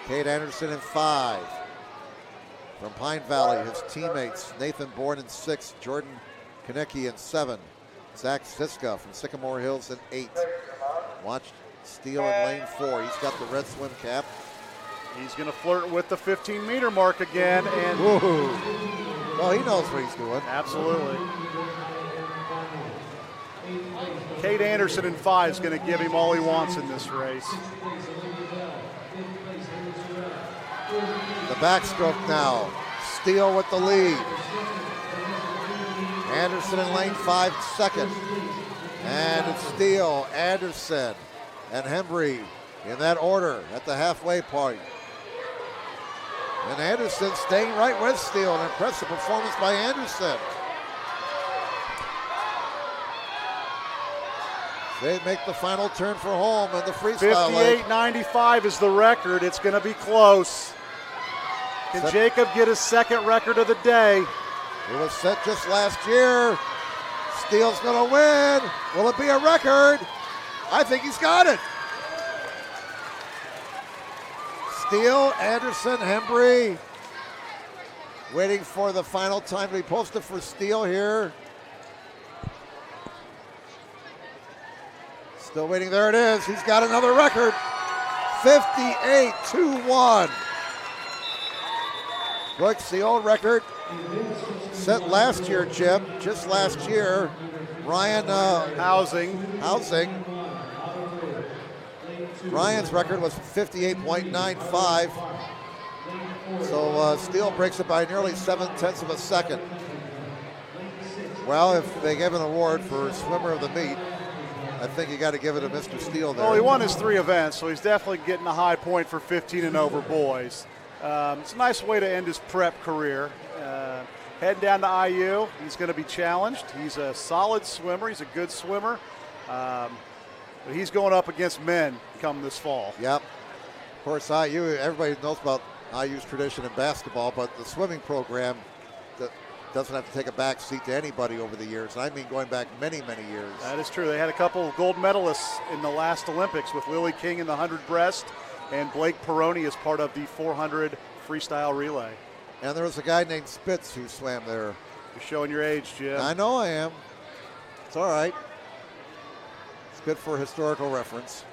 Kate Anderson in 5. From Pine Valley, his teammates, Nathan Bourne in 6, Jordan Konecki in 7, Zach Siska from Sycamore Hills in 8. Watch Steele in lane 4. He's got the red swim cap. He's going to flirt with the 15-meter mark again. And well, he knows what he's doing. Absolutely. Kate Anderson in 5 is going to give him all he wants in this race. The backstroke now. Steele with the lead. Anderson in lane 5, second. And it's Steele, Anderson, and Hembry in that order at the halfway point. And Anderson staying right with Steele. An impressive performance by Anderson. They make the final turn for home in the freestyle. 58.95 is the record. It's going to be close. Can Jacob get his second record of the day? It was set just last year. Steele's going to win. Will it be a record? I think he's got it. Steele, Anderson, Hembry. Waiting for the final time to be posted for Steele here. Still waiting. There it is. He's got another record. 58.21. Brooks, the old record set last year, Jim. Just last year. Ryan Housing. Ryan's record was 58.95. So Steele breaks it by nearly 7/10 of a second. Well, if they give an award for swimmer of the meet, I think you got to give it to Mr. Steele there. Well, he won his 3 events, so he's definitely getting a high point for 15 and over boys. It's a nice way to end his prep career. Heading down to IU, he's going to be challenged. He's a solid swimmer. He's a good swimmer. But he's going up against men come this fall. Yep. Of course, IU, everybody knows about IU's tradition in basketball, but the swimming program, doesn't have to take a back seat to anybody over the years. And I mean going back many, many years. That is true. They had a couple of gold medalists in the last Olympics with Lily King in the 100 breast and Blake Peroni as part of the 400 freestyle relay. And there was a guy named Spitz who swam there. You're showing your age, Jim. I know I am. It's all right. It's good for historical reference.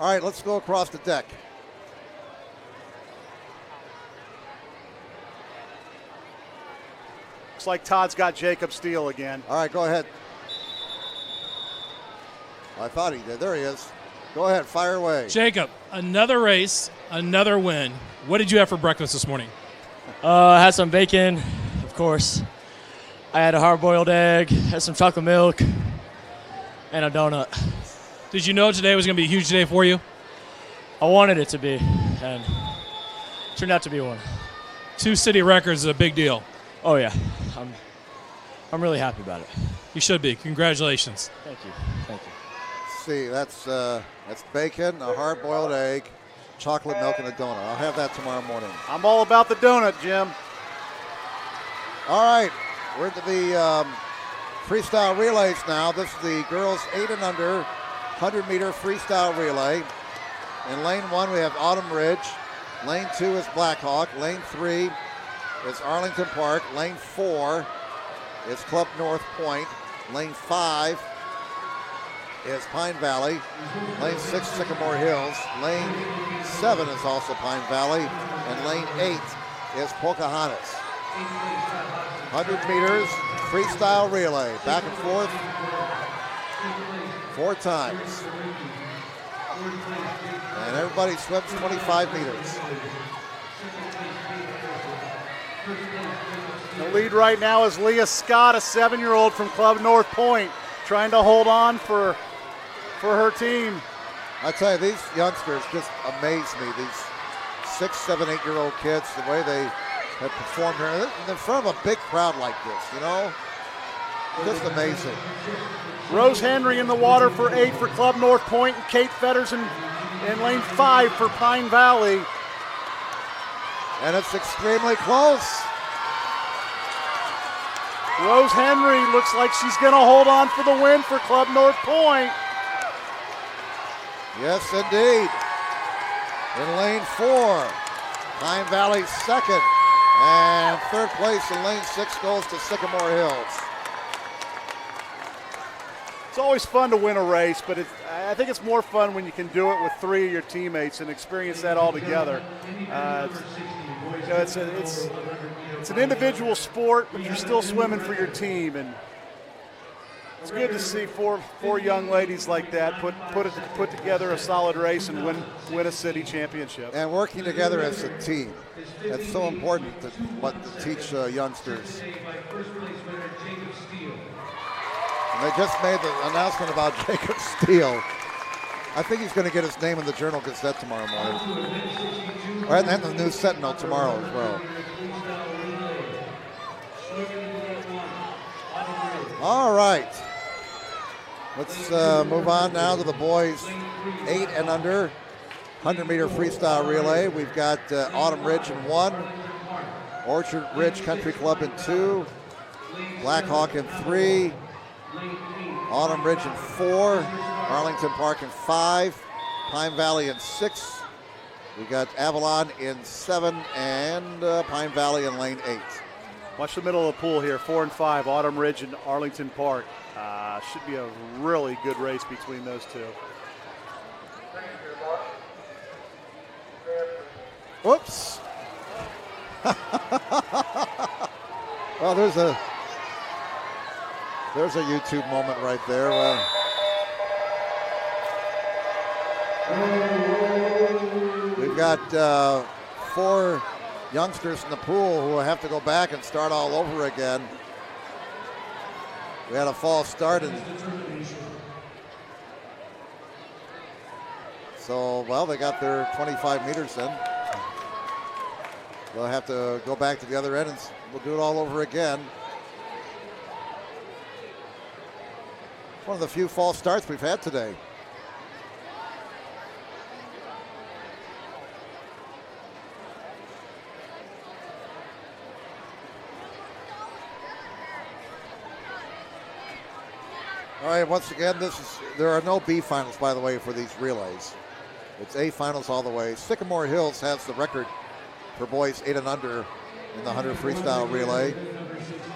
All right, let's go across the deck. Looks like Todd's got Jacob Steele again. All right, go ahead. I thought he did. There he is. Go ahead, fire away. Jacob, another race, another win. What did you have for breakfast this morning? I had some bacon, of course. I had a hard-boiled egg, had some chocolate milk, and a donut. Did you know today was going to be a huge day for you? I wanted it to be, and it turned out to be one. 2 city records is a big deal. Oh, yeah. I'm really happy about it. You should be. Congratulations. Thank you. Thank you. See, that's bacon, a hard-boiled egg, chocolate milk, and a donut. I'll have that tomorrow morning. I'm all about the donut, Jim. All right, we're into the freestyle relays now. This is the girls 8 and under 100-meter freestyle relay. In lane 1, we have Autumn Ridge. Lane 2 is Blackhawk. Lane 3 is Arlington Park. Lane 4 is Club North Point. Lane 5 is Pine Valley. Lane 6, Sycamore Hills. Lane 7 is also Pine Valley. And lane 8 is Pocahontas. 100 meters, freestyle relay. Back and forth 4 times. And everybody swims 25 meters. The lead right now is Leah Scott, a 7-year-old from Club North Point, trying to hold on for her team. I tell you, these youngsters just amaze me. These 6, 7, 8-year-old kids, the way they have performed here in front of a big crowd like this, you know? Just amazing. Rose Henry in the water for 8 for Club North Point, and Kate Fetters in lane 5 for Pine Valley. And it's extremely close. Rose Henry looks like she's going to hold on for the win for Club North Point. Yes, indeed. In lane 4, Pine Valley second. And third place in lane 6 goes to Sycamore Hills. It's always fun to win a race, but I think it's more fun when you can do it with 3 of your teammates and experience that all together. It's an individual sport, but you're still swimming for your team, and it's good to see four young ladies like that put together a solid race and win a city championship. And working together as a team. That's so important to teach youngsters. And they just made the announcement about Jacob Steele. I think he's going to get his name in the Journal Gazette tomorrow morning. And the News Sentinel tomorrow as well. All right. Let's move on now to the boys 8 and under 100-meter freestyle relay. We've got Autumn Ridge in 1, Orchard Ridge Country Club in 2, Blackhawk in 3, Autumn Ridge in 4, Arlington Park in 5, Pine Valley in 6. We got Avalon in 7 and Pine Valley in lane 8. Watch the middle of the pool here, 4 and 5, Autumn Ridge and Arlington Park. Should be a really good race between those two. Whoops. Well, there's a YouTube moment right there. We've got 4 youngsters in the pool who will have to go back and start all over again. We had a false start, and so, well, they got their 25 meters in. They'll have to go back to the other end, and we'll do it all over again. One of the few false starts we've had today. right, once again, there are no B finals, by the way, for these relays. It's A finals all the way. Sycamore Hills has the record for boys 8 and under in the 100 freestyle relay.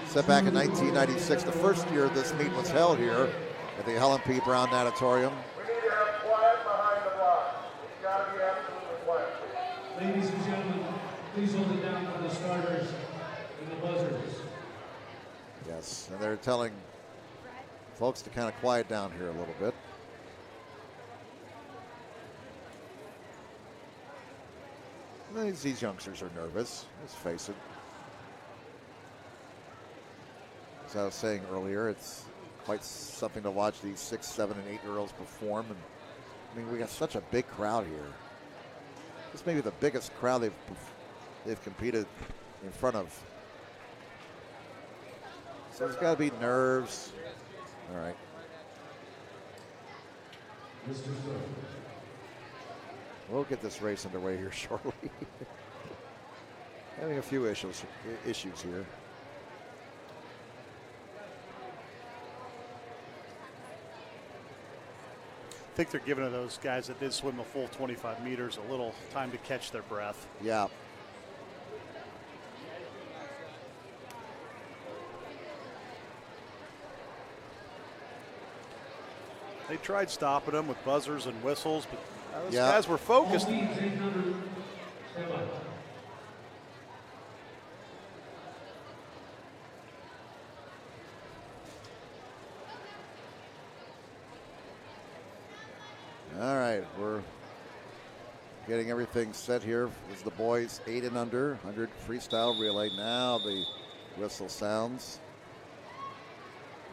Set back in 1996, the first year this meet was held here at the Helen P. Brown Natatorium. Ladies and gentlemen, please hold it down for the starters and the buzzers. Yes, and they're telling folks to kind of quiet down here a little bit. These youngsters are nervous, let's face it. As I was saying earlier, it's quite something to watch these 6, 7, and 8-year-olds perform. And I mean, we got such a big crowd here. This may be the biggest crowd they've competed in front of. So there's got to be nerves. All right. We'll get this race underway here shortly. Having a few issues here. I think they're giving those guys that did swim a full 25 meters a little time to catch their breath. Yeah. They tried stopping them with buzzers and whistles, but those guys were focused. All right, we're getting everything set here. This is the boys 8 and under, 100 freestyle relay. Now the whistle sounds.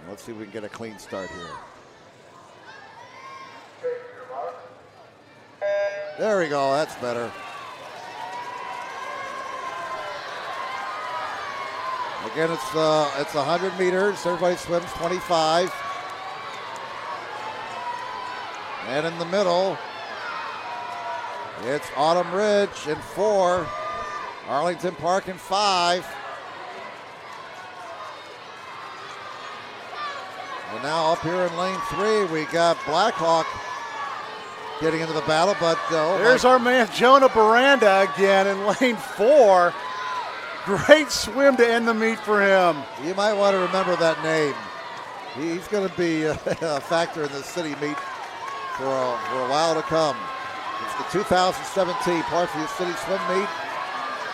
And let's see if we can get a clean start here. There we go, that's better. Again, it's 100 meters. Everybody swims 25. And in the middle, it's Autumn Ridge in 4, Arlington Park in 5. And now up here in lane 3, we got Blackhawk getting into the battle, but there's our man Jonah Baranda again in lane 4. Great swim to end the meet for him. You might want to remember that name. He's going to be a factor in the city meet for a while to come. It's the 2017 Parkview City Swim Meet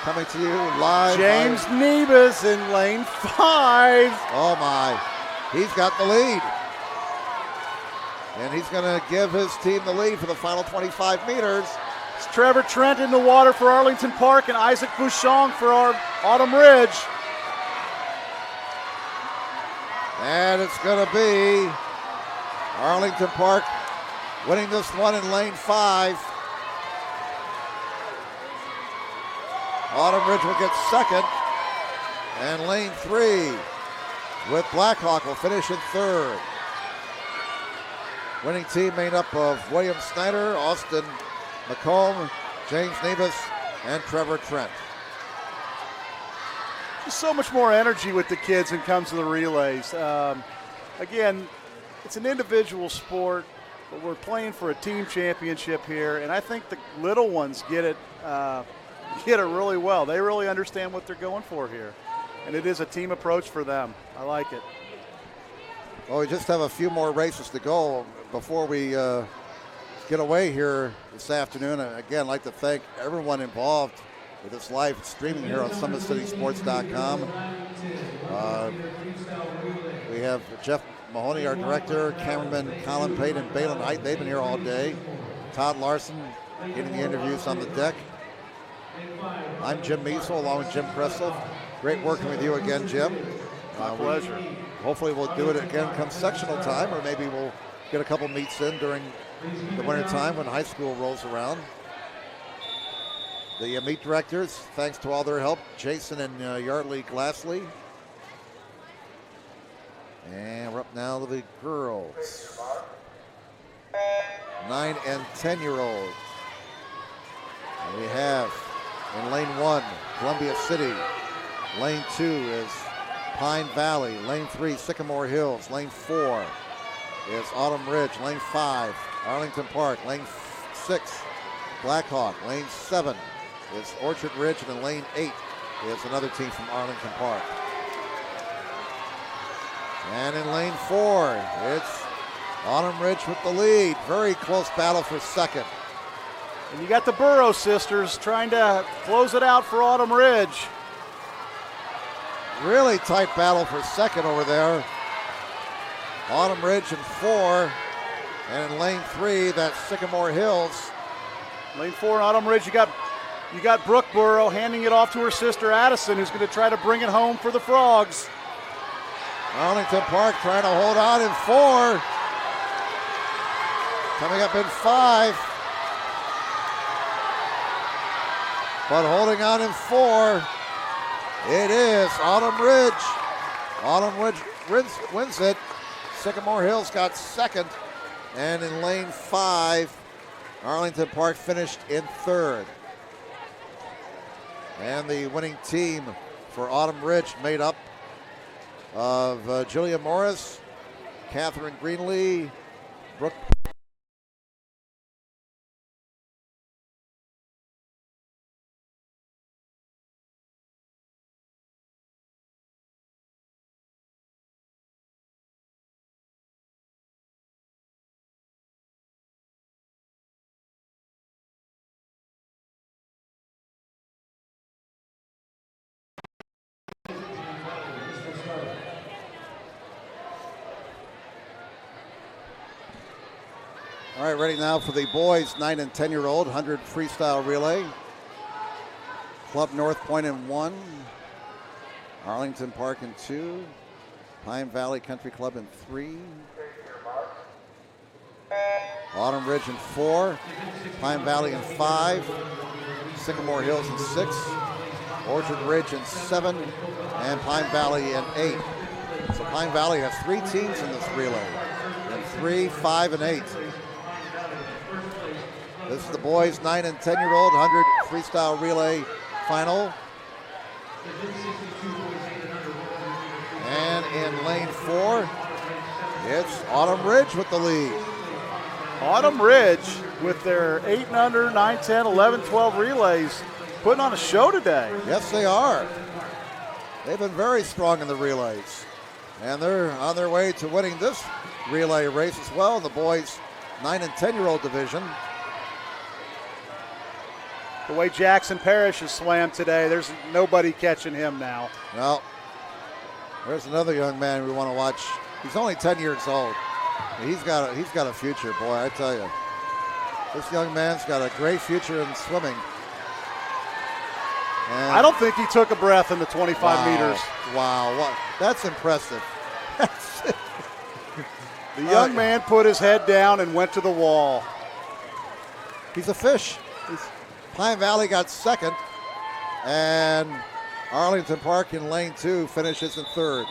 coming to you live. James Nebus in lane 5. Oh my, he's got the lead. And he's going to give his team the lead for the final 25 meters. It's Trevor Trent in the water for Arlington Park and Isaac Bouchon for our Autumn Ridge. And it's going to be Arlington Park winning this one in lane 5. Autumn Ridge will get second. And lane 3 with Blackhawk will finish in 3rd. Winning team made up of William Snyder, Austin McComb, James Nebus, and Trevor Trent. Just so much more energy with the kids when it comes to the relays. Again, it's an individual sport, but we're playing for a team championship here, and I think the little ones get it really well. They really understand what they're going for here, and it is a team approach for them. I like it. Well, we just have a few more races to go before we get away here this afternoon. And again, I'd like to thank everyone involved with this live streaming here on SummitCitySports.com. We have Jeff Mahoney, our director, cameraman Colin Payne and Balin Height. They've been here all day. Todd Larson getting the interviews on the deck. I'm Jim Measel along with Jim Kressel. Great working with you again, Jim. My pleasure. Hopefully we'll do it again come sectional time, or maybe we'll get a couple meets in during the winter time when high school rolls around. The meet directors, thanks to all their help, Jason and Yardley Glassley. And we're up now to the girls. 9 and 10-year-olds. And we have in lane 1, Columbia City. Lane 2 is Pine Valley. Lane 3, Sycamore Hills. Lane 4 is Autumn Ridge. Lane 5, Arlington Park. Lane 6, Blackhawk. Lane 7 is Orchard Ridge. And in lane 8 is another team from Arlington Park. And in lane 4, it's Autumn Ridge with the lead. Very close battle for second. And you got the Burrow sisters trying to close it out for Autumn Ridge. Really tight battle for second over there. Autumn Ridge in 4. And in lane 3, that's Sycamore Hills. Lane 4, Autumn Ridge, you got Brooke Burrow handing it off to her sister Addison, who's going to try to bring it home for the Frogs. Arlington Park trying to hold on in 4. Coming up in 5. But holding on in 4, it is Autumn Ridge. Autumn Ridge wins it. Sycamore Hills got second. And in lane 5, Arlington Park finished in 3rd. And the winning team for Autumn Ridge made up of Julia Morris, Catherine Greenlee, Brooke. All right, ready now for the boys 9 and 10-year-old 100 freestyle relay. Club North Point in 1, Arlington Park in 2, Pine Valley Country Club in 3, Autumn Ridge in 4, Pine Valley in 5, Sycamore Hills in 6, Orchard Ridge in 7, and Pine Valley in 8. So Pine Valley has 3 teams in this relay, in 3, 5, and 8. This is the boys 9 and 10-year-old 100 freestyle relay final. And in lane 4, it's Autumn Ridge with the lead. Autumn Ridge with their 8 and under, 9, 10, 11, 12 relays putting on a show today. Yes, they are. They've been very strong in the relays. And they're on their way to winning this relay race as well in the boys 9 and 10-year-old division. The way Jackson Parrish has swam today, there's nobody catching him now. Well, there's another young man we want to watch. He's only 10 years old. He's got a future, boy, I tell you. This young man's got a great future in swimming. And I don't think he took a breath in the 25 meters. Wow, that's impressive. The young man put his head down and went to the wall. He's a fish. Pine Valley got second, and Arlington Park in lane 2 finishes in 3rd.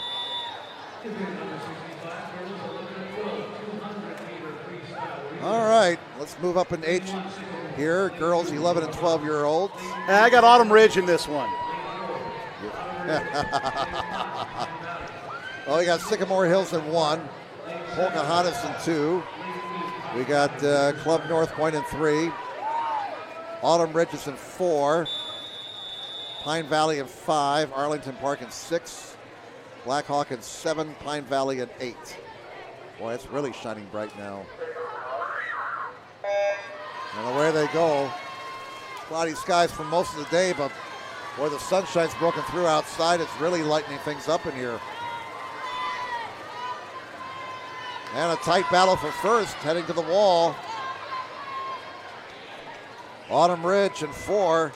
All right, let's move up in age here. Girls 11 and 12-year-olds. I got Autumn Ridge in this one. Well, we got Sycamore Hills in 1, Pocahontas in 2. We got Club North Point in 3. Autumn Ridge is in 4. Pine Valley in 5. Arlington Park in 6. Blackhawk in 7. Pine Valley in 8. Boy, it's really shining bright now. And away they go. Cloudy skies for most of the day, but boy, the sunshine's broken through outside. It's really lightening things up in here. And a tight battle for first, heading to the wall. Autumn Ridge in 4.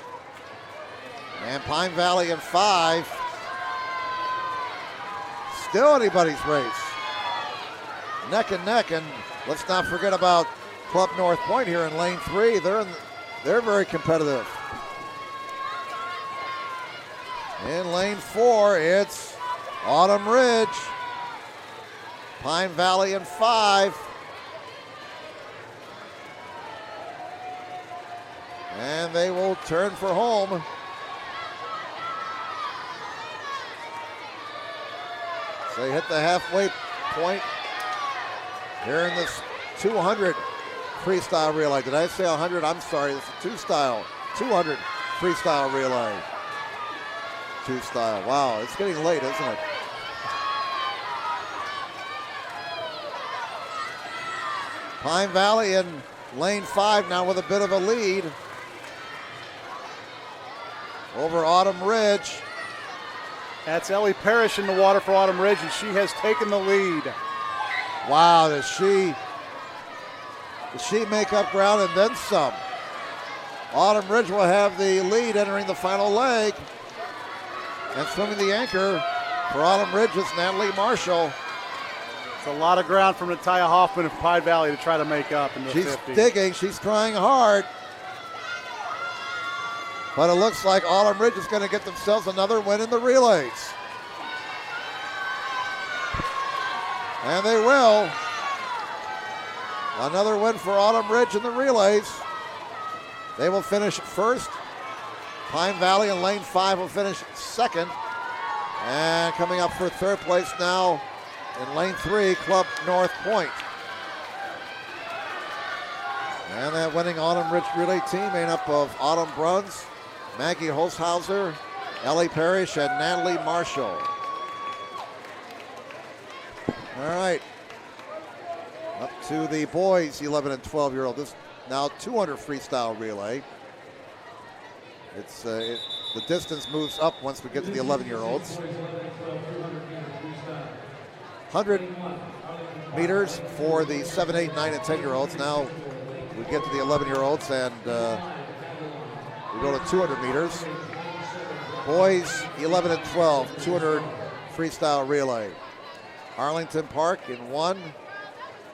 And Pine Valley in 5. Still anybody's race. Neck and neck, and let's not forget about Club North Point here in lane 3. They're very competitive. In lane 4, it's Autumn Ridge. Pine Valley in 5. And they will turn for home. So they hit the halfway point. here in this 200 freestyle relay. Did I say 100? I'm sorry. It's a 200 freestyle relay. 2-style. Wow, it's getting late, isn't it? Pine Valley in lane 5 now with a bit of a lead over Autumn Ridge. That's Ellie Parrish in the water for Autumn Ridge, and she has taken the lead. Wow, does she make up ground and then some? Autumn Ridge will have the lead entering the final leg. And swimming the anchor for Autumn Ridge is Natalie Marshall. It's a lot of ground from Natalia Hoffman of Pine Valley to try to make up in the 50. She's digging, she's trying hard. But it looks like Autumn Ridge is going to get themselves another win in the relays. And they will. Another win for Autumn Ridge in the relays. They will finish first. Pine Valley in lane 5 will finish second. And coming up for third place now in lane 3, Club North Point. And that winning Autumn Ridge relay team made up of Autumn Bruns, Maggie Holzhauser, Ellie Parrish, and Natalie Marshall. All right. Up to the boys, 11 and 12-year-old. This now 200 freestyle relay. The distance moves up once we get to the 11-year-olds. 100 meters for the 7, 8, 9, and 10-year-olds. Now we get to the 11-year-olds and we go to 200 meters. Boys 11 and 12, 200 freestyle relay. Arlington Park in 1,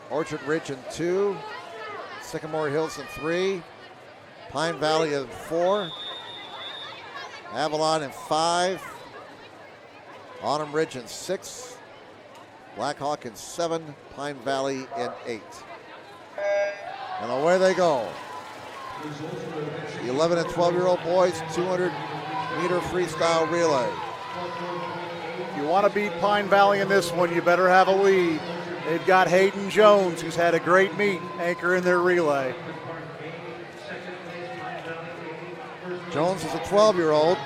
Orchard Ridge in 2, Sycamore Hills in 3, Pine Valley in 4, Avalon in 5, Autumn Ridge in 6, Black Hawk in 7, Pine Valley in 8. And away they go. The 11 and 12-year-old boys, 200-meter freestyle relay. If you want to beat Pine Valley in this one, you better have a lead. They've got Hayden Jones, who's had a great meet, anchor in their relay. Jones is a 12-year-old.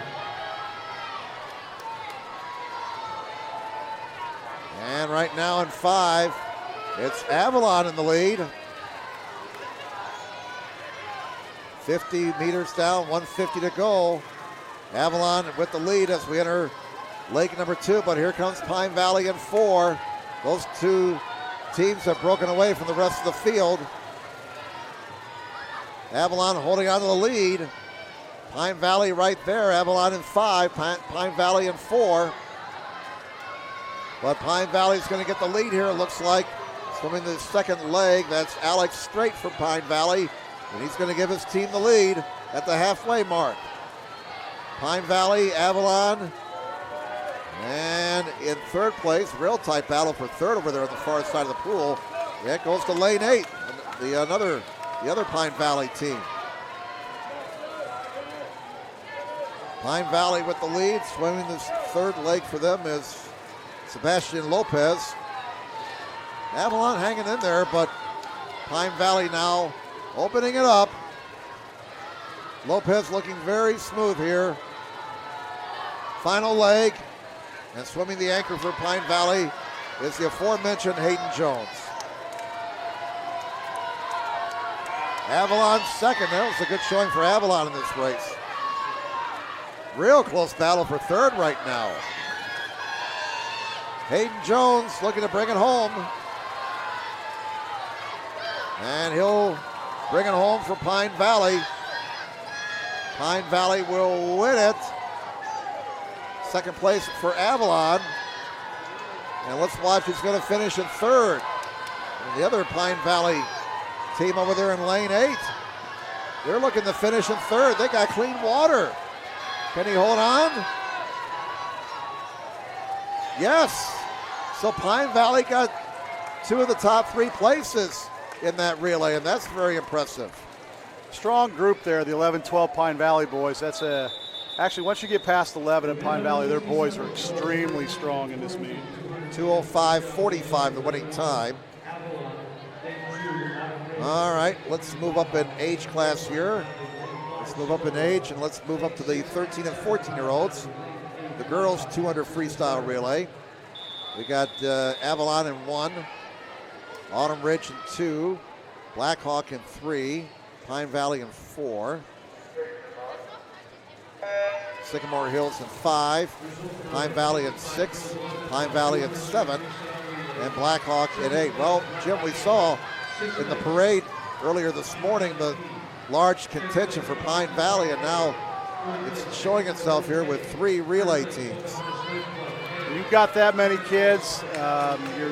And right now in 5, it's Avalon in the lead. 50 meters down, 150 to go. Avalon with the lead as we enter leg number 2, but here comes Pine Valley in 4. Those two teams have broken away from the rest of the field. Avalon holding on to the lead. Pine Valley right there. Avalon in 5, Pine Valley in 4. But Pine Valley's going to get the lead here, it looks like. Swimming the second leg, that's Alex Strait from Pine Valley. And he's going to give his team the lead at the halfway mark. Pine Valley, Avalon. And in third place, real tight battle for third over there on the far side of the pool. It goes to lane 8, the other Pine Valley team. Pine Valley with the lead. Swimming this third leg for them is Sebastian Lopez. Avalon hanging in there, but Pine Valley now opening it up. Lopez looking very smooth here. Final leg. And swimming the anchor for Pine Valley is the aforementioned Hayden Jones. Avalon second. That was a good showing for Avalon in this race. Real close battle for third right now. Hayden Jones looking to bring it home. And he'll bring it home for Pine Valley. Pine Valley will win it. Second place for Avalon. And let's watch who's going to finish in third. And the other Pine Valley team over there in lane 8. They're looking to finish in third. They got clean water. Can he hold on? Yes. So Pine Valley got 2 of the top 3 places in that relay, and that's very impressive. Strong group there, the 11-12 Pine Valley boys. Actually, once you get past 11 at Pine Valley, their boys are extremely strong in this meet. 2:05.45, the winning time. right, let's move up in age class here. Let's move up in age, and let's move up to the 13 and 14-year-olds. The girls 200 freestyle relay. We got Avalon in 1, Autumn Ridge in 2, Blackhawk in 3, Pine Valley in 4, Sycamore Hills in 5, Pine Valley in 6, Pine Valley in 7, and Blackhawk in 8. Well, Jim, we saw in the parade earlier this morning the large contention for Pine Valley, and now it's showing itself here with 3 relay teams. When you've got that many kids,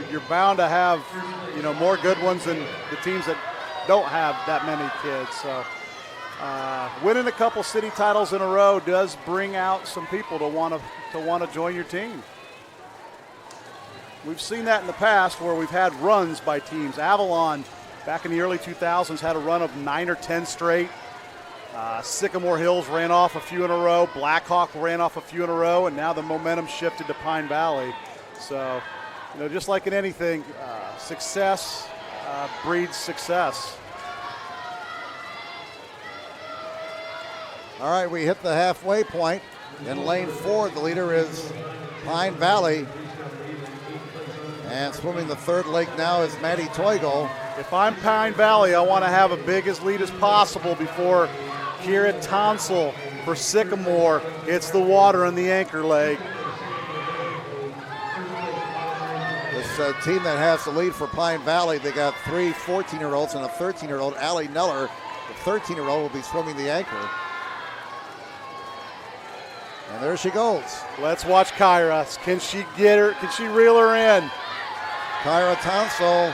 you're bound to have, more good ones than the teams that don't have that many kids. So winning a couple city titles in a row does bring out some people to want to join your team. We've seen that in the past where we've had runs by teams. Avalon back in the early 2000s had a run of 9 or 10 straight. Sycamore Hills ran off a few in a row. Blackhawk ran off a few in a row, and now the momentum shifted to Pine Valley. So, just like in anything, success breeds success. All right, we hit the halfway point. In lane 4, the leader is Pine Valley. And swimming the third leg now is Maddie Teugel. If I'm Pine Valley, I want to have a big as lead as possible before Kira Tonsel for Sycamore hits the water in the anchor leg. This team that has the lead for Pine Valley, they got 3 14-year-olds and a 13-year-old. Allie Neller, the 13-year-old, will be swimming the anchor. And there she goes. Let's watch Kyra. Can she get her? Can she reel her in? Kyra Tonsel,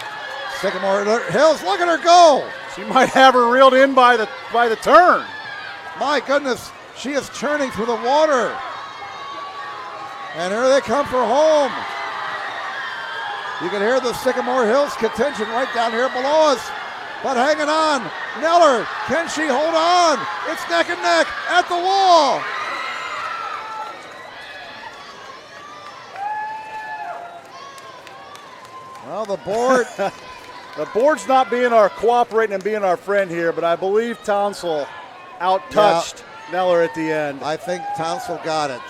Sycamore Hills, look at her go. She might have her reeled in by the turn. My goodness, she is churning through the water. And here they come for home. You can hear the Sycamore Hills contention right down here below us. But hanging on, Neller, can she hold on? It's neck and neck at the wall. Well, the board's not being cooperating and being our friend here, but I believe Tonsel out-touched Neller at the end. I think Tonsel got it.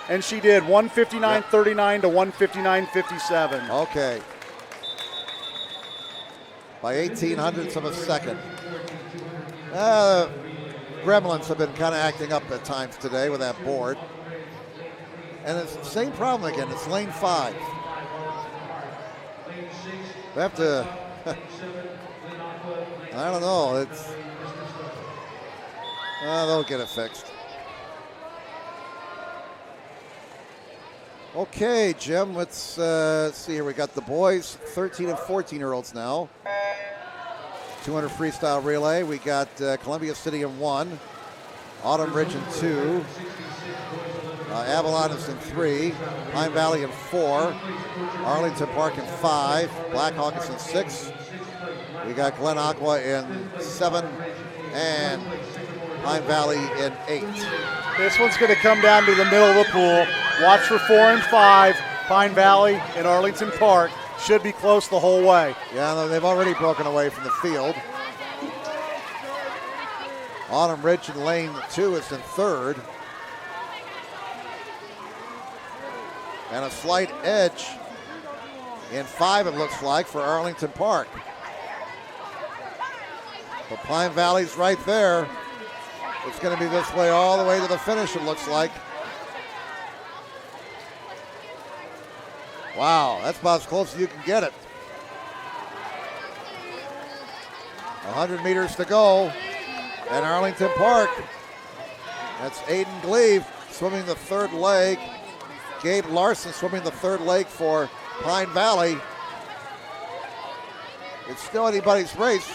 And she did, 159.39 to 159.57. Okay. By 1800ths of a second. Gremlins have been kind of acting up at times today with that board. And it's the same problem again. It's lane 5. We have to, I don't know, they'll get it fixed. Okay, Jim, let's see here. We got the boys, 13 and 14-year-olds now. 200 freestyle relay. We got Columbia City in 1, Autumn Ridge in 2, Avalon is in 3, Pine Valley in 4, Arlington Park in 5, Blackhawk is in 6. We got Glen Aqua in 7, and Pine Valley in 8. This one's going to come down to the middle of the pool. Watch for 4 and 5. Pine Valley and Arlington Park should be close the whole way. Yeah, they've already broken away from the field. Autumn Ridge in lane 2 is in 3rd. And a slight edge in 5, it looks like, for Arlington Park. But Pine Valley's right there. It's going to be this way all the way to the finish, it looks like. Wow, that's about as close as you can get it. 100 meters to go. And Arlington Park. That's Aiden Gleave swimming the third leg. Gabe Larson swimming the third leg for Pine Valley. It's still anybody's race.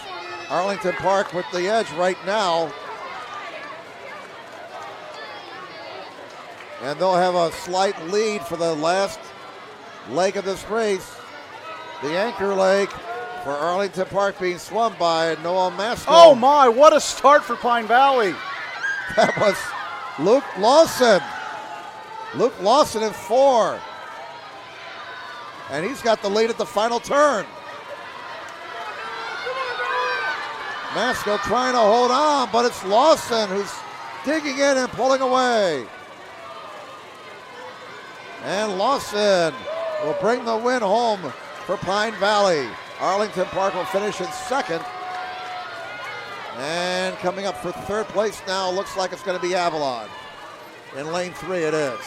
Arlington Park with the edge right now. And they'll have a slight lead for the last leg of this race. The anchor leg for Arlington Park being swum by Noah Masco. Oh my, what a start for Pine Valley. That was Luke Lawson. Luke Lawson in 4. And he's got the lead at the final turn. Masco trying to hold on, but it's Lawson who's digging in and pulling away. And Lawson will bring the win home for Pine Valley. Arlington Park will finish in second. And coming up for third place now, looks like it's going to be Avalon. In lane 3 it is.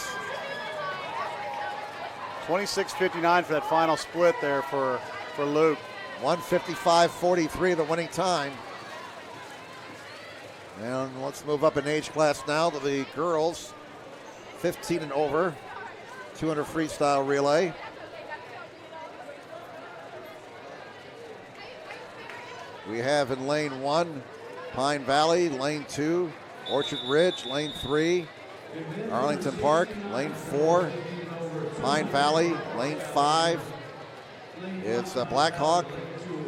26:59 for that final split there for Luke. 1:55.43 the winning time. And let's move up in age class now to the girls, 15 and over, 200 freestyle relay. We have in lane 1, Pine Valley, lane 2, Orchard Ridge, lane 3, Arlington Park, lane 4, Pine Valley, lane 5. It's Blackhawk,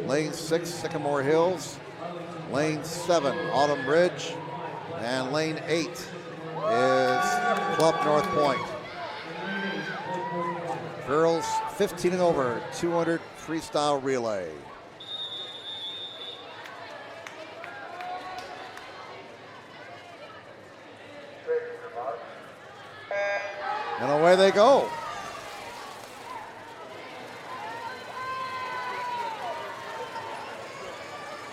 lane 6, Sycamore Hills, lane 7, Autumn Ridge, and lane 8 is Club North Point. Girls 15 and over, 200 freestyle relay. And away they go.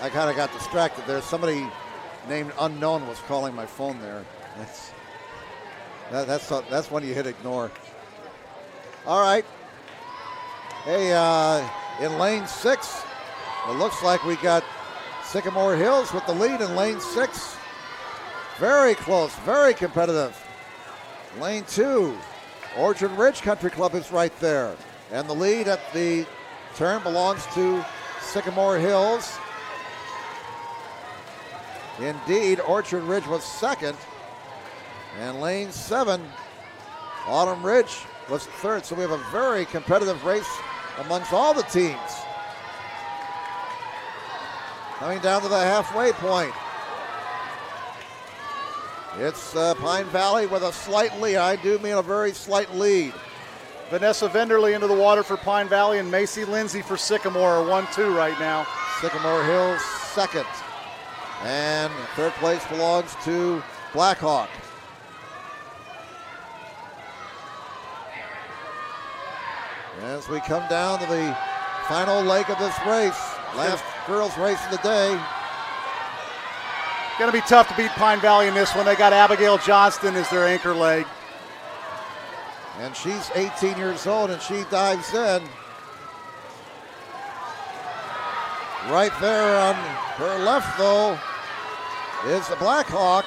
I kind of got distracted there. Somebody named Unknown was calling my phone there. That's when you hit ignore. All right. Hey, in lane 6, it looks like we got Sycamore Hills with the lead in lane 6. Very close, very competitive. Lane 2, Orchard Ridge Country Club is right there. And the lead at the turn belongs to Sycamore Hills. Indeed, Orchard Ridge was second. And lane 7, Autumn Ridge was third. So we have a very competitive race amongst all the teams. Coming down to the halfway point. It's Pine Valley with a slight lead. I do mean a very slight lead. Vanessa Venderly into the water for Pine Valley, and Macy Lindsay for Sycamore are 1-2 right now. Sycamore Hills second. And third place belongs to Blackhawk. As we come down to the final leg of this race, last girls race of the day. Going to be tough to beat Pine Valley in this one. They got Abigail Johnston as their anchor leg. And she's 18 years old, and she dives in. Right there on her left, though, is the Blackhawk.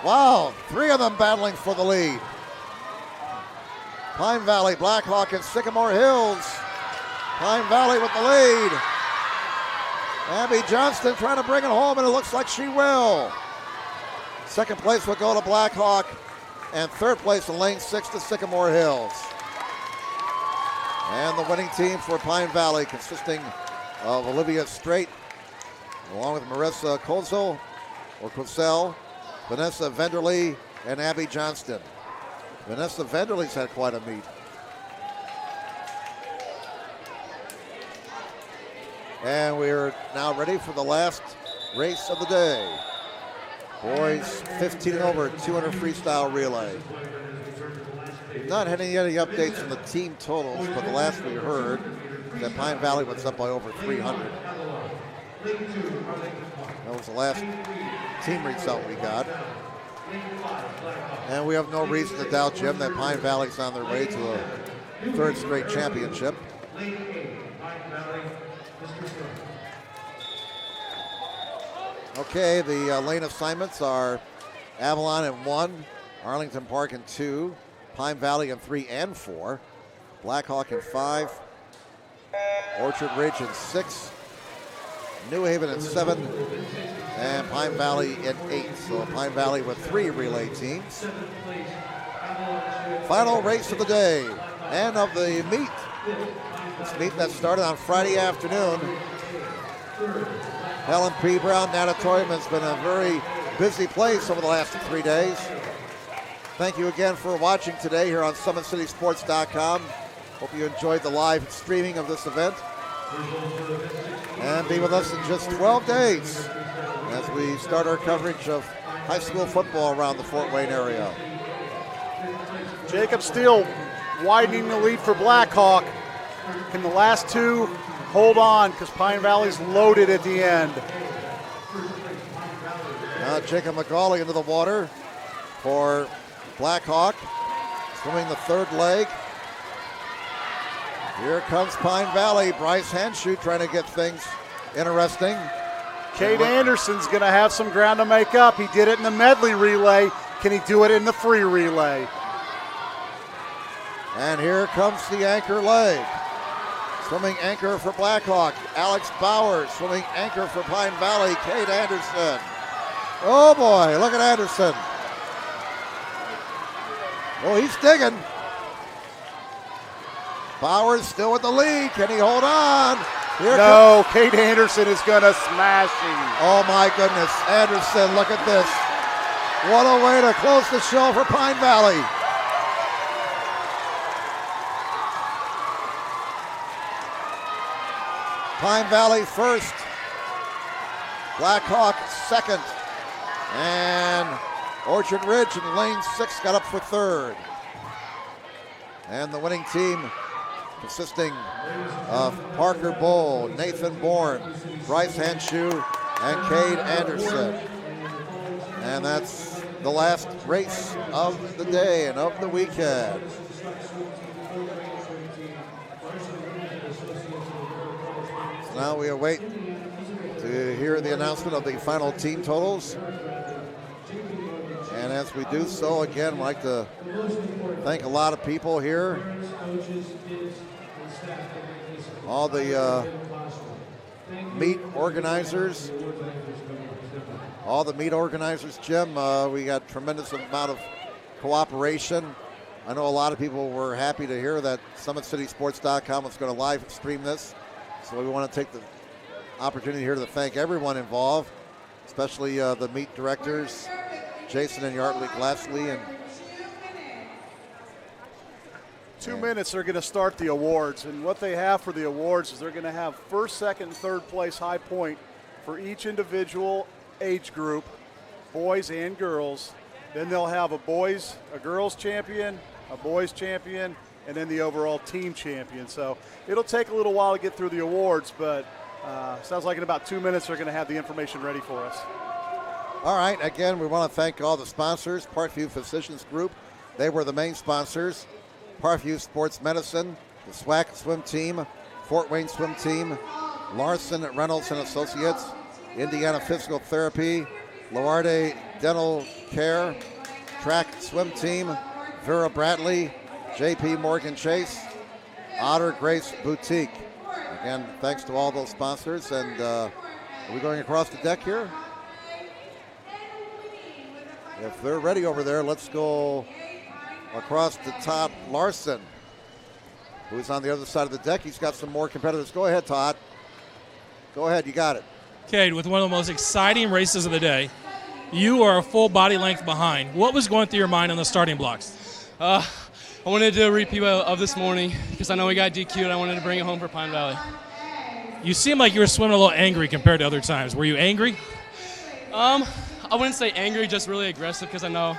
Wow, 3 of them battling for the lead. Pine Valley, Blackhawk, and Sycamore Hills. Pine Valley with the lead. Abby Johnston trying to bring it home, and it looks like she will. Second place will go to Blackhawk, and third place in lane 6 to Sycamore Hills. And the winning team for Pine Valley, consisting of Olivia Strait, along with Marissa Kozel, or Cosell, Vanessa Venderly, and Abby Johnston. Vanessa Venderly's had quite a meet. And we're now ready for the last race of the day. Boys 15 and over, 200 freestyle relay. Not had any updates on the team totals, but the last we heard that Pine Valley was up by over 300. That was the last team result we got. And we have no reason to doubt, Jim, that Pine Valley's on their way to a third straight championship. Okay, the lane assignments are Avalon in 1, Arlington Park in 2, Pine Valley in 3 and 4, Blackhawk in 5, Orchard Ridge in 6, New Haven in 7, and Pine Valley in 8. So Pine Valley with 3 relay teams. Final race of the day and of the meet. This meet that started on Friday afternoon. Helen P. Brown Natatorium has been a very busy place over the last 3 days. Thank you again for watching today here on SummitCitySports.com. Hope you enjoyed the live streaming of this event. and be with us in just 12 days as we start our coverage of high school football around the Fort Wayne area. Jacob Steele widening the lead for Blackhawk. Can the last two hold on, because Pine Valley's loaded at the end? Now Jacob McGauley into the water for Blackhawk, swimming the third leg. Here comes Pine Valley. Bryce Hanshoe trying to get things interesting. Cade Anderson's going to have some ground to make up. He did it in the medley relay. Can he do it in the free relay? And here comes the anchor leg. Swimming anchor for Blackhawk, Alex Bowers. Swimming anchor for Pine Valley, Cade Anderson. Oh boy, look at Anderson. Oh, he's digging. Bowers still with the lead. Can he hold on? No, Cade Anderson is going to smash him. Oh my goodness, Anderson, look at this. What a way to close the show for Pine Valley. Pine Valley first, Blackhawk second, and Orchard Ridge in lane 6 got up for third. And the winning team consisting of Parker Bull, Nathan Bourne, Bryce Hanshoe, and Cade Anderson. And that's the last race of the day and of the weekend. So now we await to hear the announcement of the final team totals. And as we do so, again, I'd like to thank a lot of people here. All the meet organizers. All the meet organizers, Jim. We got tremendous amount of cooperation. I know a lot of people were happy to hear that SummitCitySports.com was going to live stream this. So we want to take the opportunity here to thank everyone involved, especially the meet directors, Jason and Yardley Glassley. And 2 minutes, they're going to start the awards. And what they have for the awards is they're going to have first, second, and third place high point for each individual age group, boys and girls. Then they'll have a girls champion, a boys champion, and then the overall team champion. So it'll take a little while to get through the awards, but sounds like in about 2 minutes they're going to have the information ready for us. All right, again, we want to thank all the sponsors. Parkview Physicians Group, they were the main sponsors. Parkview Sports Medicine, the SWAC Swim Team, Fort Wayne Swim Team, Larson Reynolds and Associates, Indiana Physical Therapy, Loarde Dental Care, Track Swim Team, Vera Bradley, JP Morgan Chase, Otter Grace Boutique. Again, thanks to all those sponsors. And are we going across the deck here? If they're ready over there, let's go across to Todd Larson, who's on the other side of the deck. He's got some more competitors. Go ahead, Todd. Go ahead, you got it. Cade, with one of the most exciting races of the day, you are a full body length behind. What was going through your mind on the starting blocks? I wanted to do a repeat of this morning because I know we got DQ'd. I wanted to bring it home for Pine Valley. You seem like you were swimming a little angry compared to other times. Were you angry? I wouldn't say angry, just really aggressive because I know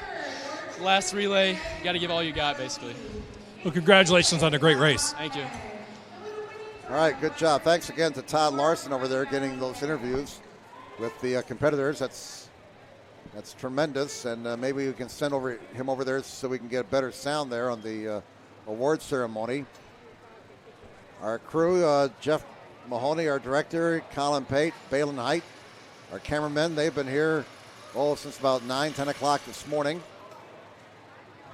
last relay, you got to give all you got, basically. Well, congratulations on a great race. Thank you. All right, good job. Thanks again to Todd Larson over there getting those interviews with the competitors. That's tremendous, and maybe we can send him over there so we can get a better sound there on the award ceremony. Our crew, Jeff Mahoney, our director, Colin Pate, Balin Height, our cameramen, they've been here since about 9, 10 o'clock this morning.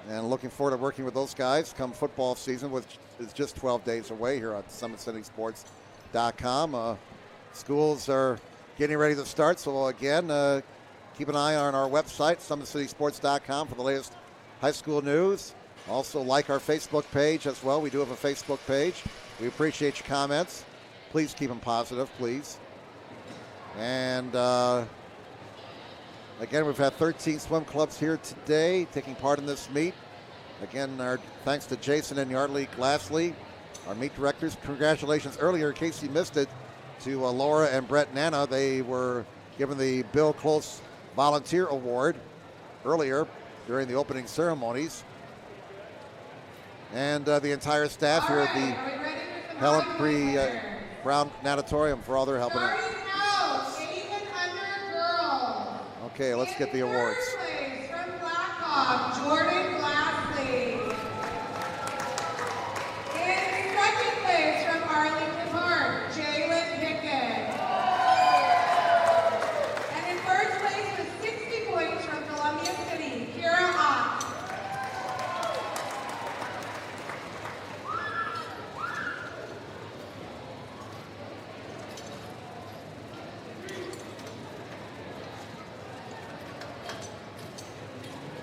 And looking forward to working with those guys come football season, which is just 12 days away here on SummitCitySports.com. Schools are getting ready to start, so again, keep an eye on our website, SummitCitySports.com, for the latest high school news. Also, like our Facebook page as well. We do have a Facebook page. We appreciate your comments. Please keep them positive, please. And again, we've had 13 swim clubs here today taking part in this meet. Again, our thanks to Jason and Yardley Glassley our meet directors. Congratulations earlier, in case you missed it, to Laura and Brett Nana. They were given the Bill Close Volunteer Award earlier during the opening ceremonies. And the entire staff here at the Helen Pre Brown Natatorium for all their help. Okay, let's get the awards. From Blackhawk, Jordan Glassley. In second place from Arlington Park, Jalen Pickett. And in first place with 60 points from Columbia City, Kira Ott.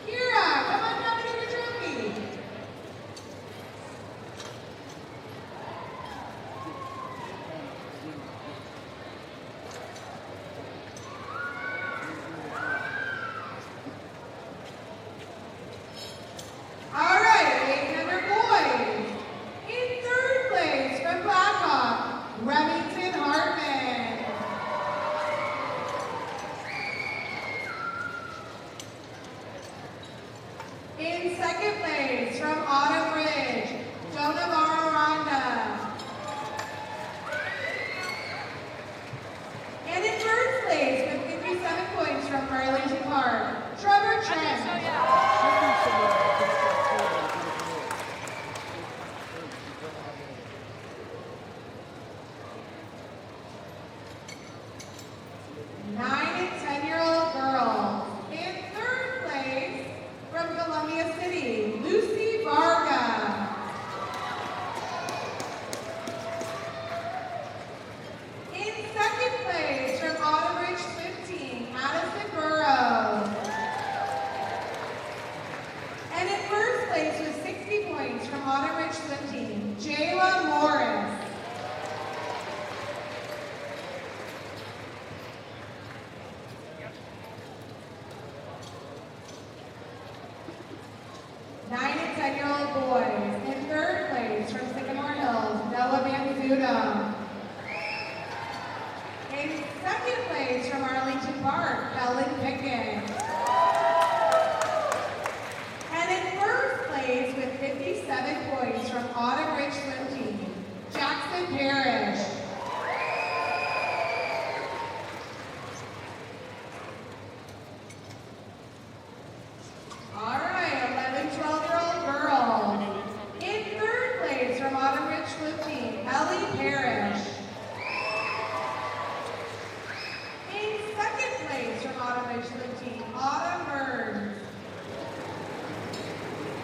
Kira, come on down to get your trophy. All right, 800 boys. In third place from Blackhawk, Remington Hartman. In second place from Autumn Ridge, Donavaro Ronda. And in first place with 57 points from Burlington Park, Trevor Trent. 9 and 10-year-old girls. In third place from Columbia City, Lucy Varga. In second place from Autumn Ridge Swim Team, Addison Burrows. And in first place with 60 points from Autumn Ridge Swim Team, Jayla Morris. Nine and 10-year-old boys. In third place from Sycamore Hills, Noah Manzuto. In second place from Arlington Park, Ellen Pickett. And in first place with 57 points from Autumn Ridge Swim Team, Jackson Parrish. All right, 11, 12-year-old girl. In third place from Autumn Ridge Swim Team, Ellie Parrish. In second place from Autumn Ridge Swim Team, Autumn Burns.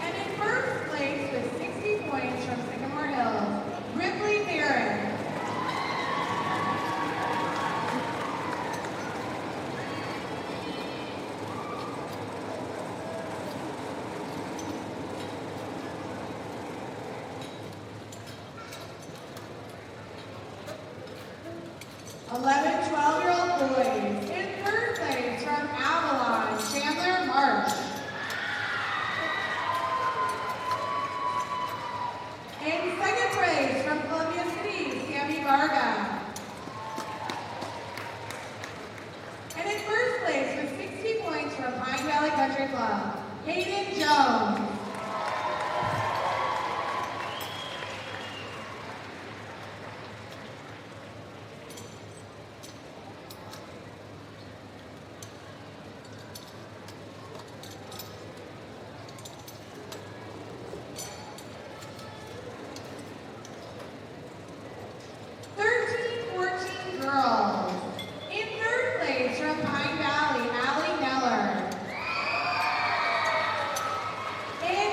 And in first place with 60 points from Sycamore Hills, Ripley Barrett. Eleven, 12-year-old boys. In third place from Avalon, Chandler March. In second place from Columbia City, Sammy Varga. And in first place with 60 points from Pine Valley Country Club, Hayden Jones. Girls. In third place from Pine Valley, Allie Neller. In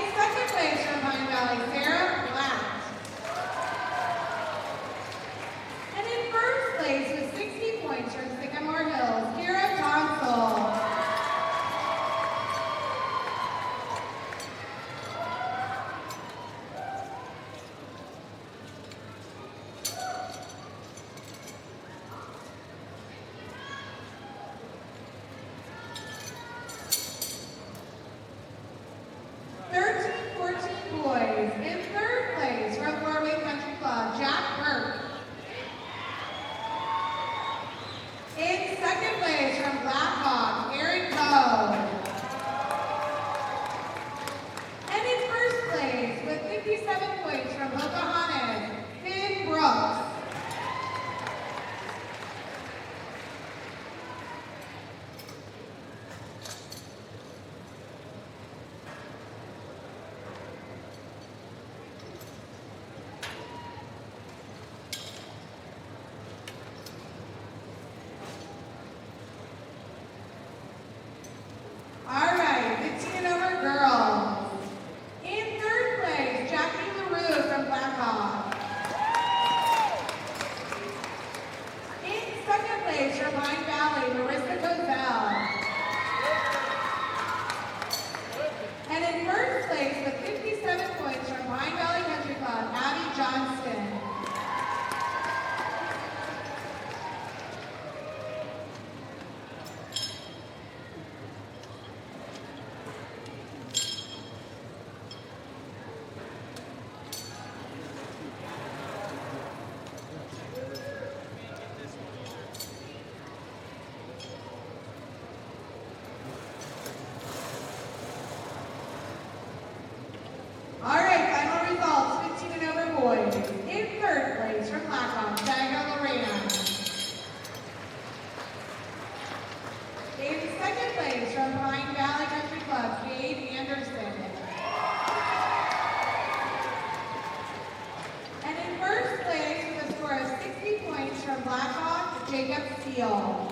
Pine Valley, Marissa Cozell. And in first place with 57 points from Pine Valley Country Club, Abby Johnston. All right, final results, 15 and over boys. In third place from Blackhawk, Diago Loran. In second place from Pine Valley Country Club, Gabe Anderson. And in first place with a score of 60 points from Blackhawk, Jacob Steele.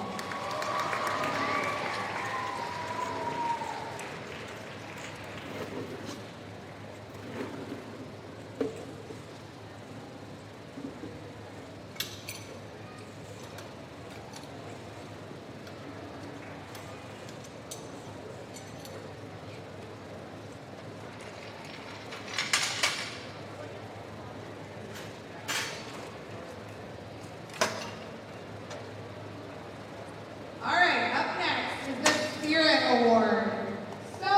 All right, up next is the Spirit Award. So,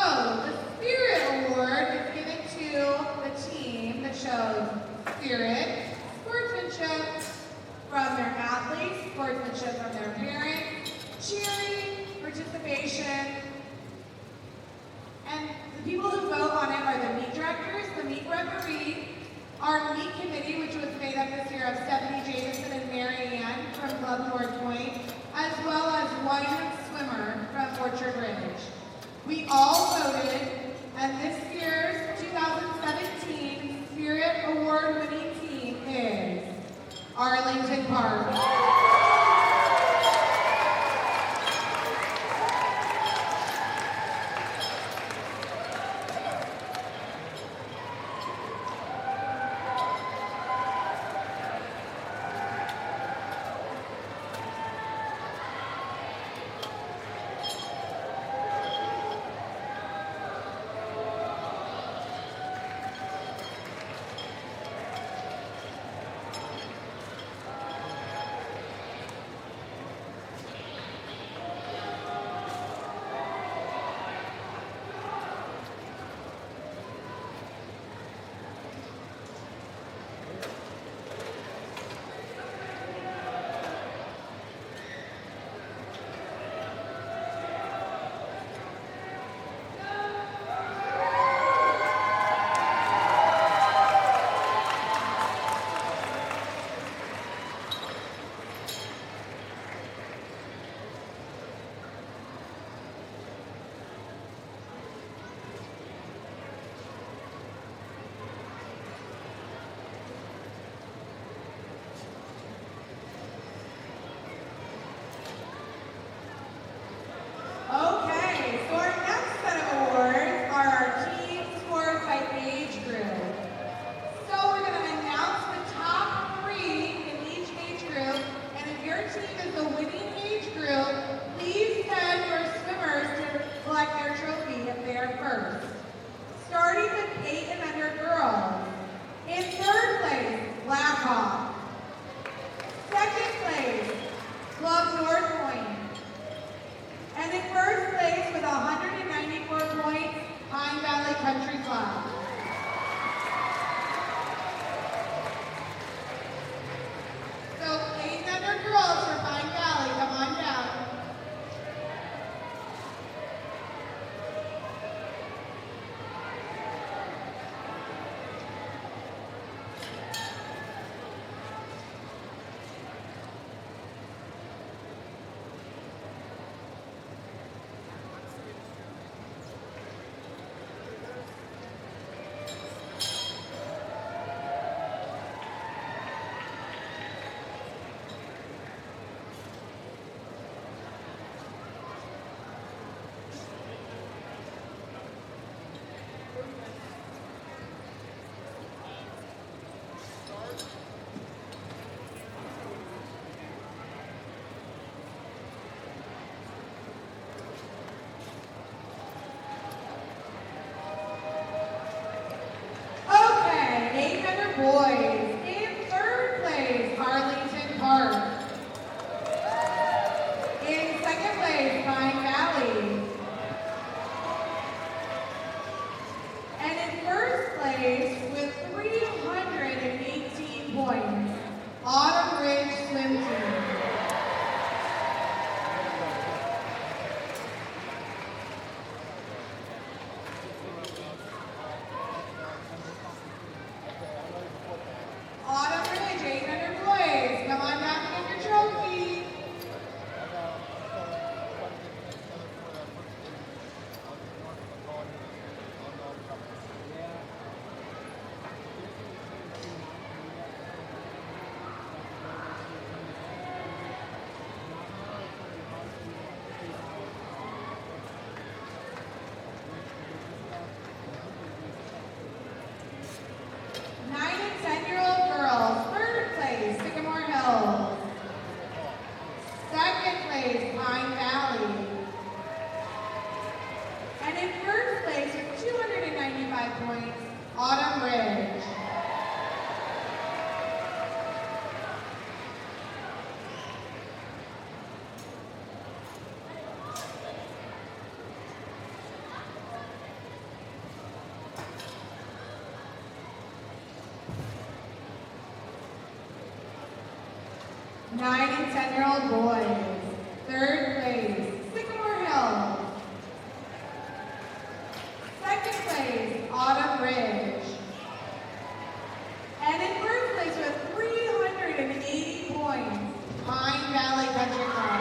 the Spirit Award is given to the team that shows spirit, sportsmanship from their athletes, sportsmanship from their parents, cheering, participation, and the people who vote on it are the meet directors, the meet referee, our meet committee, which was made up this year of Stephanie Jameson and Mary Ann from Club North Point, as well as one swimmer from Orchard Ridge. We all voted, and this year's 2017 Spirit Award winning team is Arlington Park. 9 and 10-year-old boys. Third place, Sycamore Hill. Second place, Autumn Ridge. And in first place with 380 points, Pine Valley Country Club.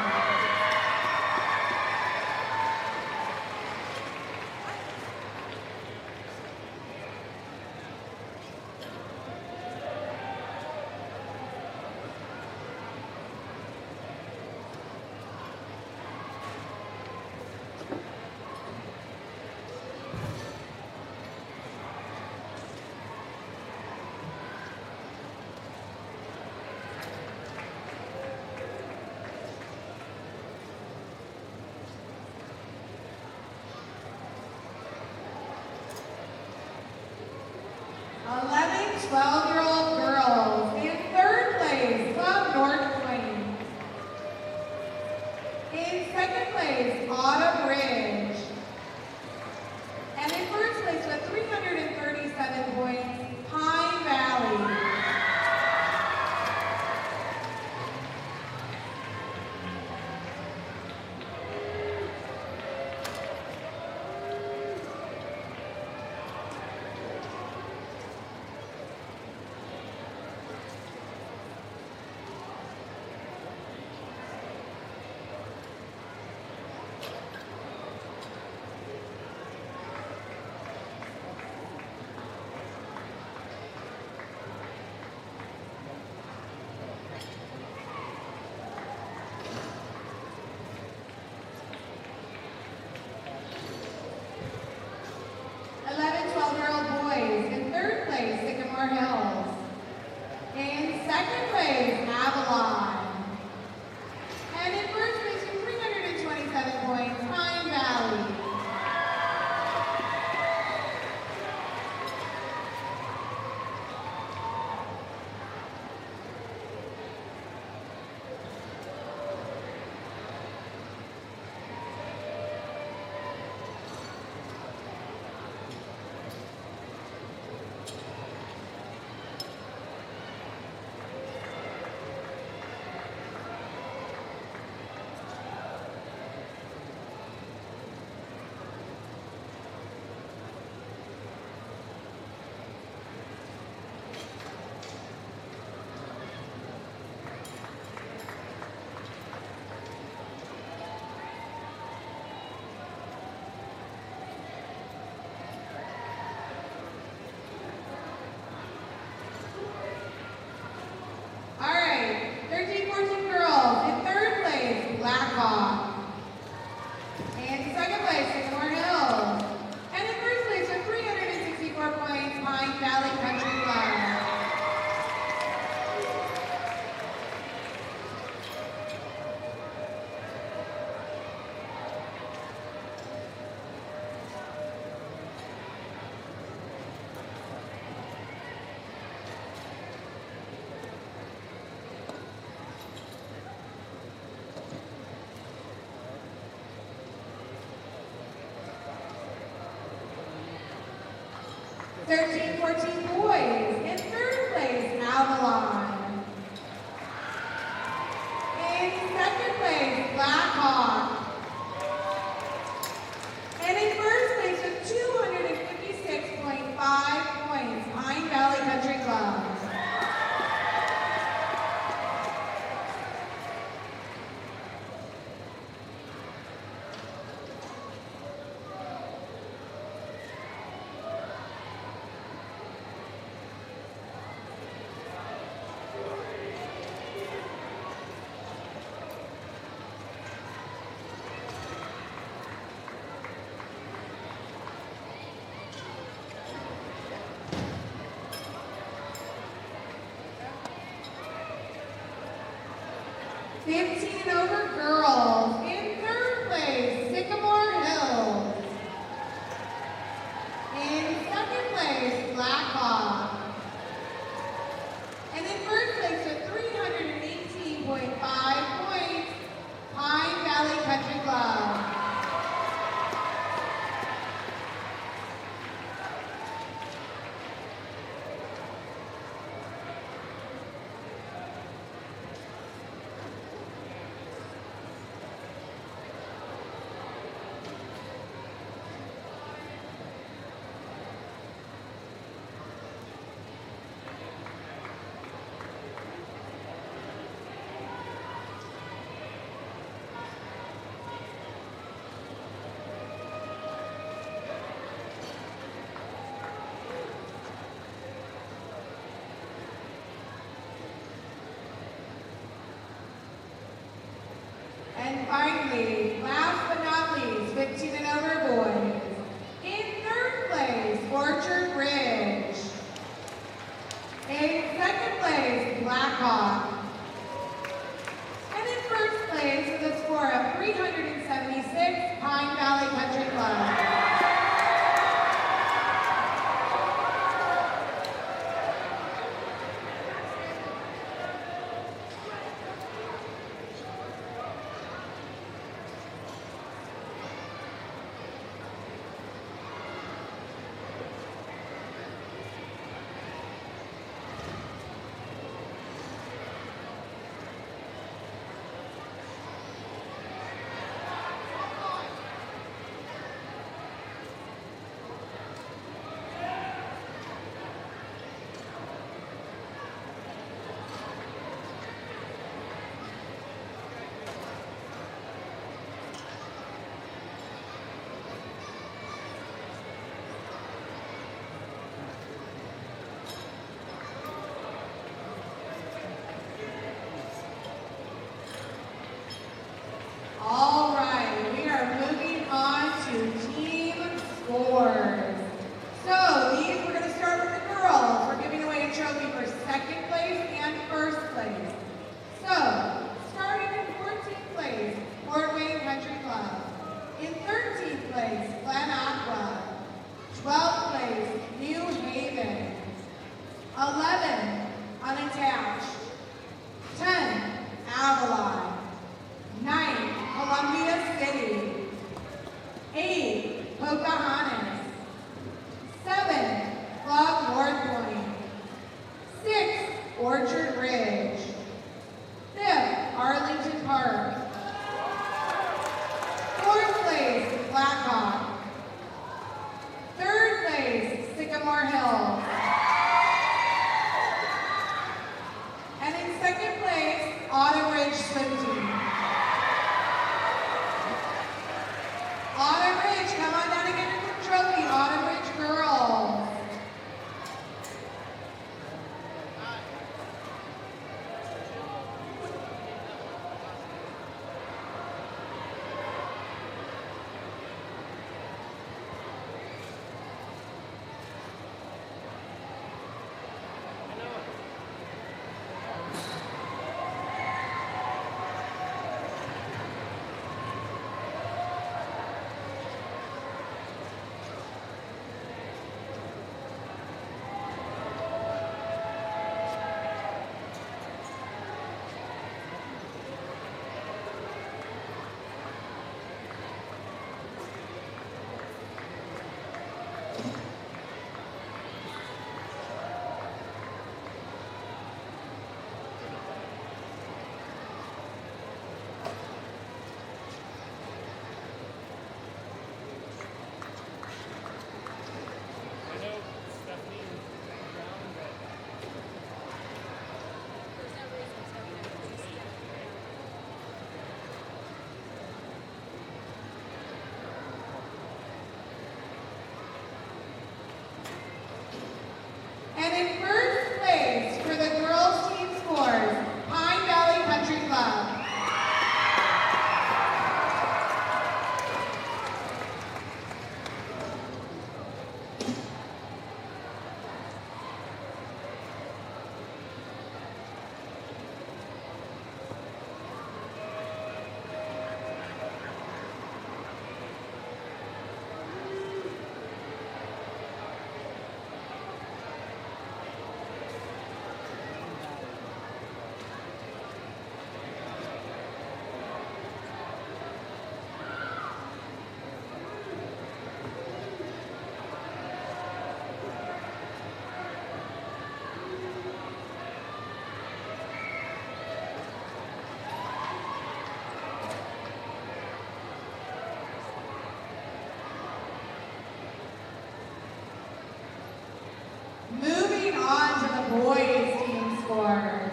boys team scores.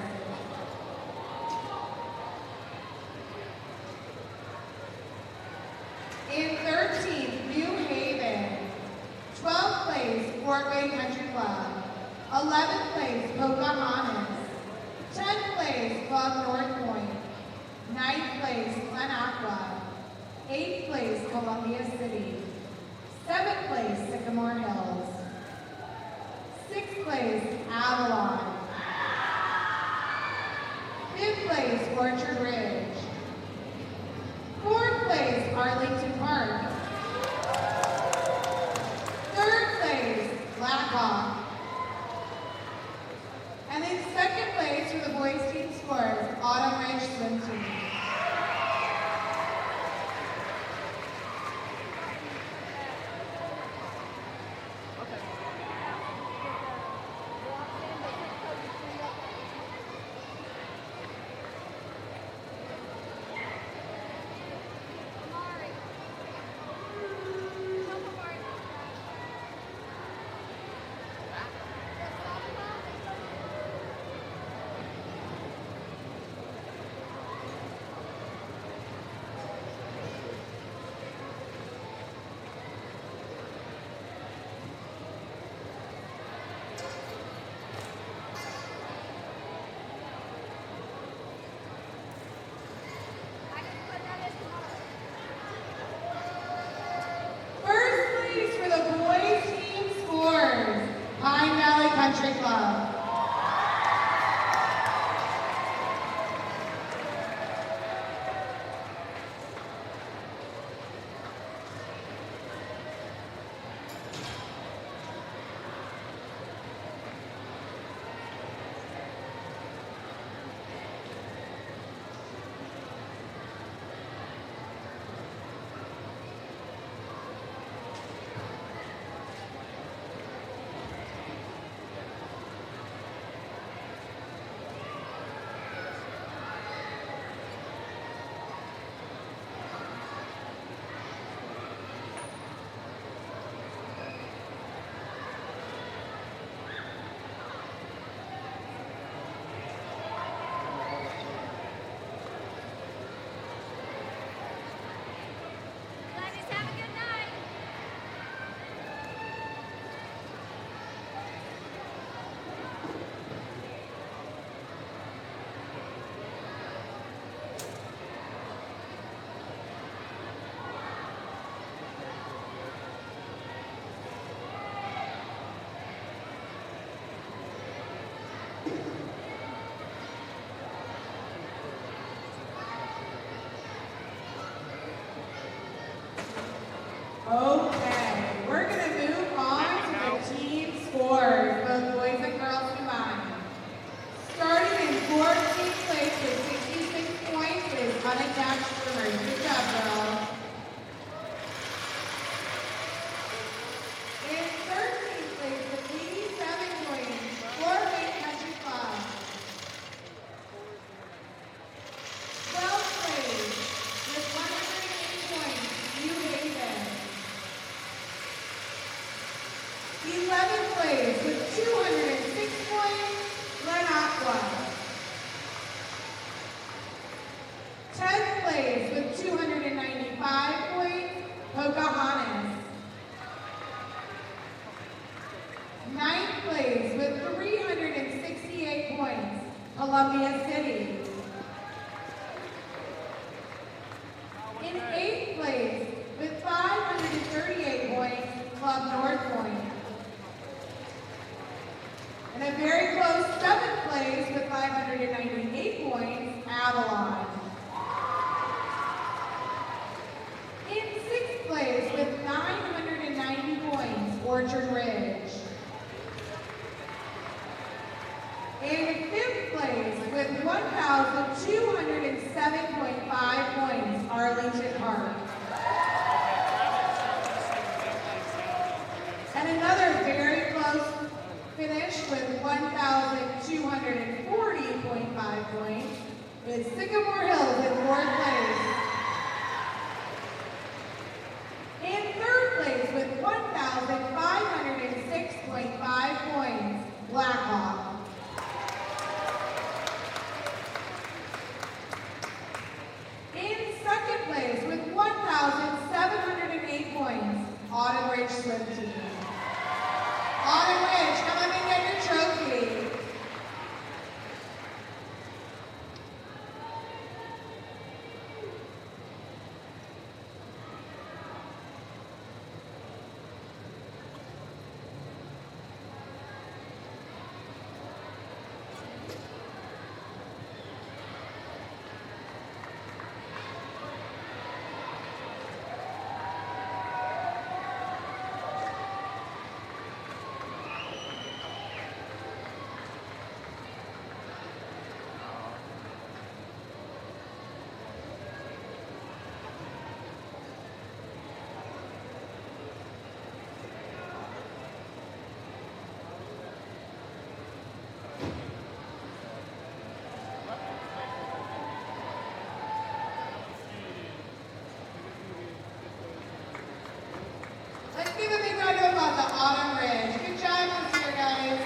In 13th, New Haven. 12th place, Fort Wayne Country Club. 11th place, Pocahontas. 10th place, Club North Point. 9th place, Glen Aqua. 8th place, Columbia City. 7th place, Sycamore Hills. 6th place, Avalon. 5th place, Orchard Ridge. 4th place, Arlington Park. 3rd place, Blackhawk. And in 2nd place for the boys team scores, Autumn Ridge Swim Team. Country Club. Okay, we're going to move on to the team scores, both boys and girls combined. Starting in 14th place with 66 points is unattached swimmers. Good job, girls. In 13th place with 87 points, Fort Wayne Country Club. 12th place with 108 points, New Haven. 11th place with 206 points, Glen Aqua. 10th place with 295 points, Pocahontas. 9th place with 368 points, Columbia City. In 8th place with 538 points, Club North Point. And a very close 7th place with 598 points, Avalon. In 6th place with 990 points, Orchard Ridge. In 5th place with 1,207.5 points, Arlington Park. And another very close finish with 1,240.5 points is Sycamore Hills in 4th place. In 3rd place with 1,506.5 points, Blackhawk. Ridge swim team. Autumn Ridge, come up and get your trophy. Let's give a big round of applause to Autumn Ridge. Good job this year, guys.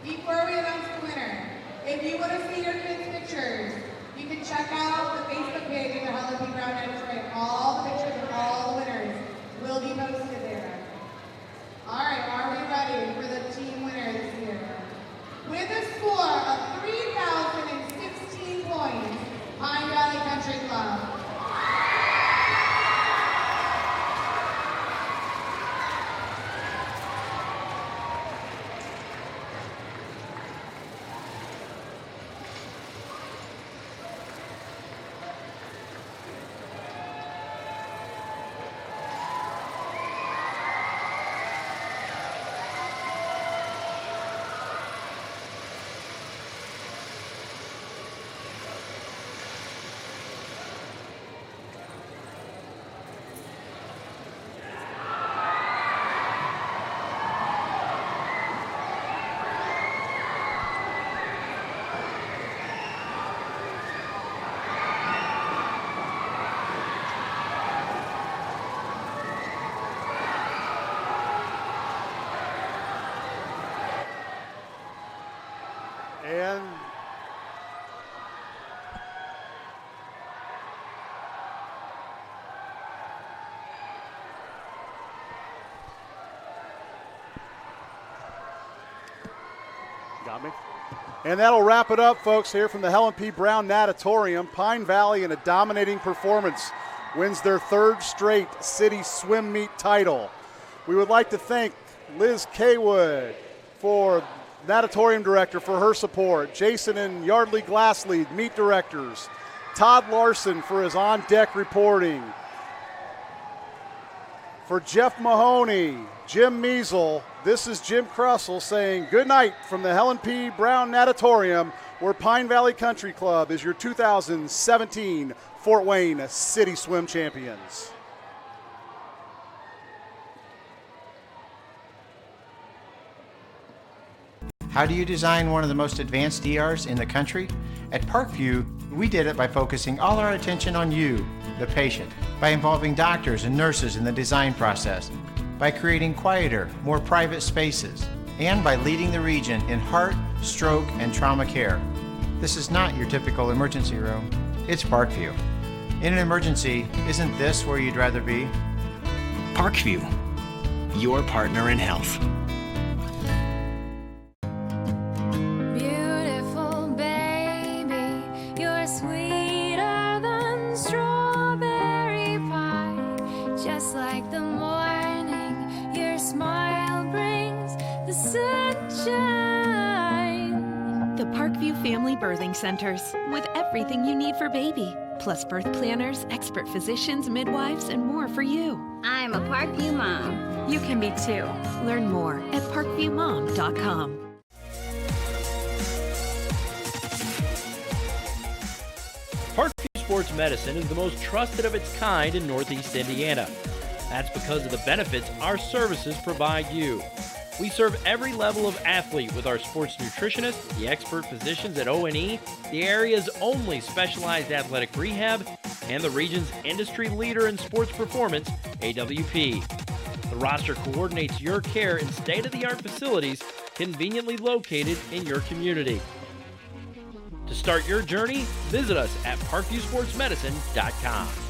Before we announce the winner, if you want to see your kids' pictures, you can check out the Facebook page of the Helen P. Brown Editorial. All the pictures of all the winners will be posted there. All right, are we ready for the team winner this year? With a score of 3,016 points, Pine Valley Country Club. And got me. And that'll wrap it up, folks, here from the Helen P. Brown Natatorium. Pine Valley, in a dominating performance, wins their third straight city swim meet title. We would like to thank Liz Kaywood, for Natatorium Director, for her support. Jason and Yardley Glasslead, meet directors. Todd Larson for his on-deck reporting. For Jeff Mahoney, Jim Measle, this is Jim Crussell saying good night from the Helen P. Brown Natatorium, where Pine Valley Country Club is your 2017 Fort Wayne City Swim Champions. How do you design one of the most advanced ERs in the country? At Parkview, we did it by focusing all our attention on you, the patient, by involving doctors and nurses in the design process, by creating quieter, more private spaces, and by leading the region in heart, stroke, and trauma care. This is not your typical emergency room. It's Parkview. In an emergency, isn't this where you'd rather be? Parkview, your partner in health. Beautiful baby, you're sweeter than strawberry pie. Just like the morning, your smile brings the sunshine. The Parkview Family Birthing Centers, with everything you need for baby, plus birth planners, expert physicians, midwives, and more for you. I'm a Parkview mom. You can be too. Learn more at parkviewmom.com. Parkview Sports Medicine is the most trusted of its kind in Northeast Indiana. That's because of the benefits our services provide you. We serve every level of athlete with our sports nutritionists, the expert physicians at O&E, the area's only specialized athletic rehab, and the region's industry leader in sports performance, AWP. The roster coordinates your care in state-of-the-art facilities conveniently located in your community. To start your journey, visit us at parkviewsportsmedicine.com.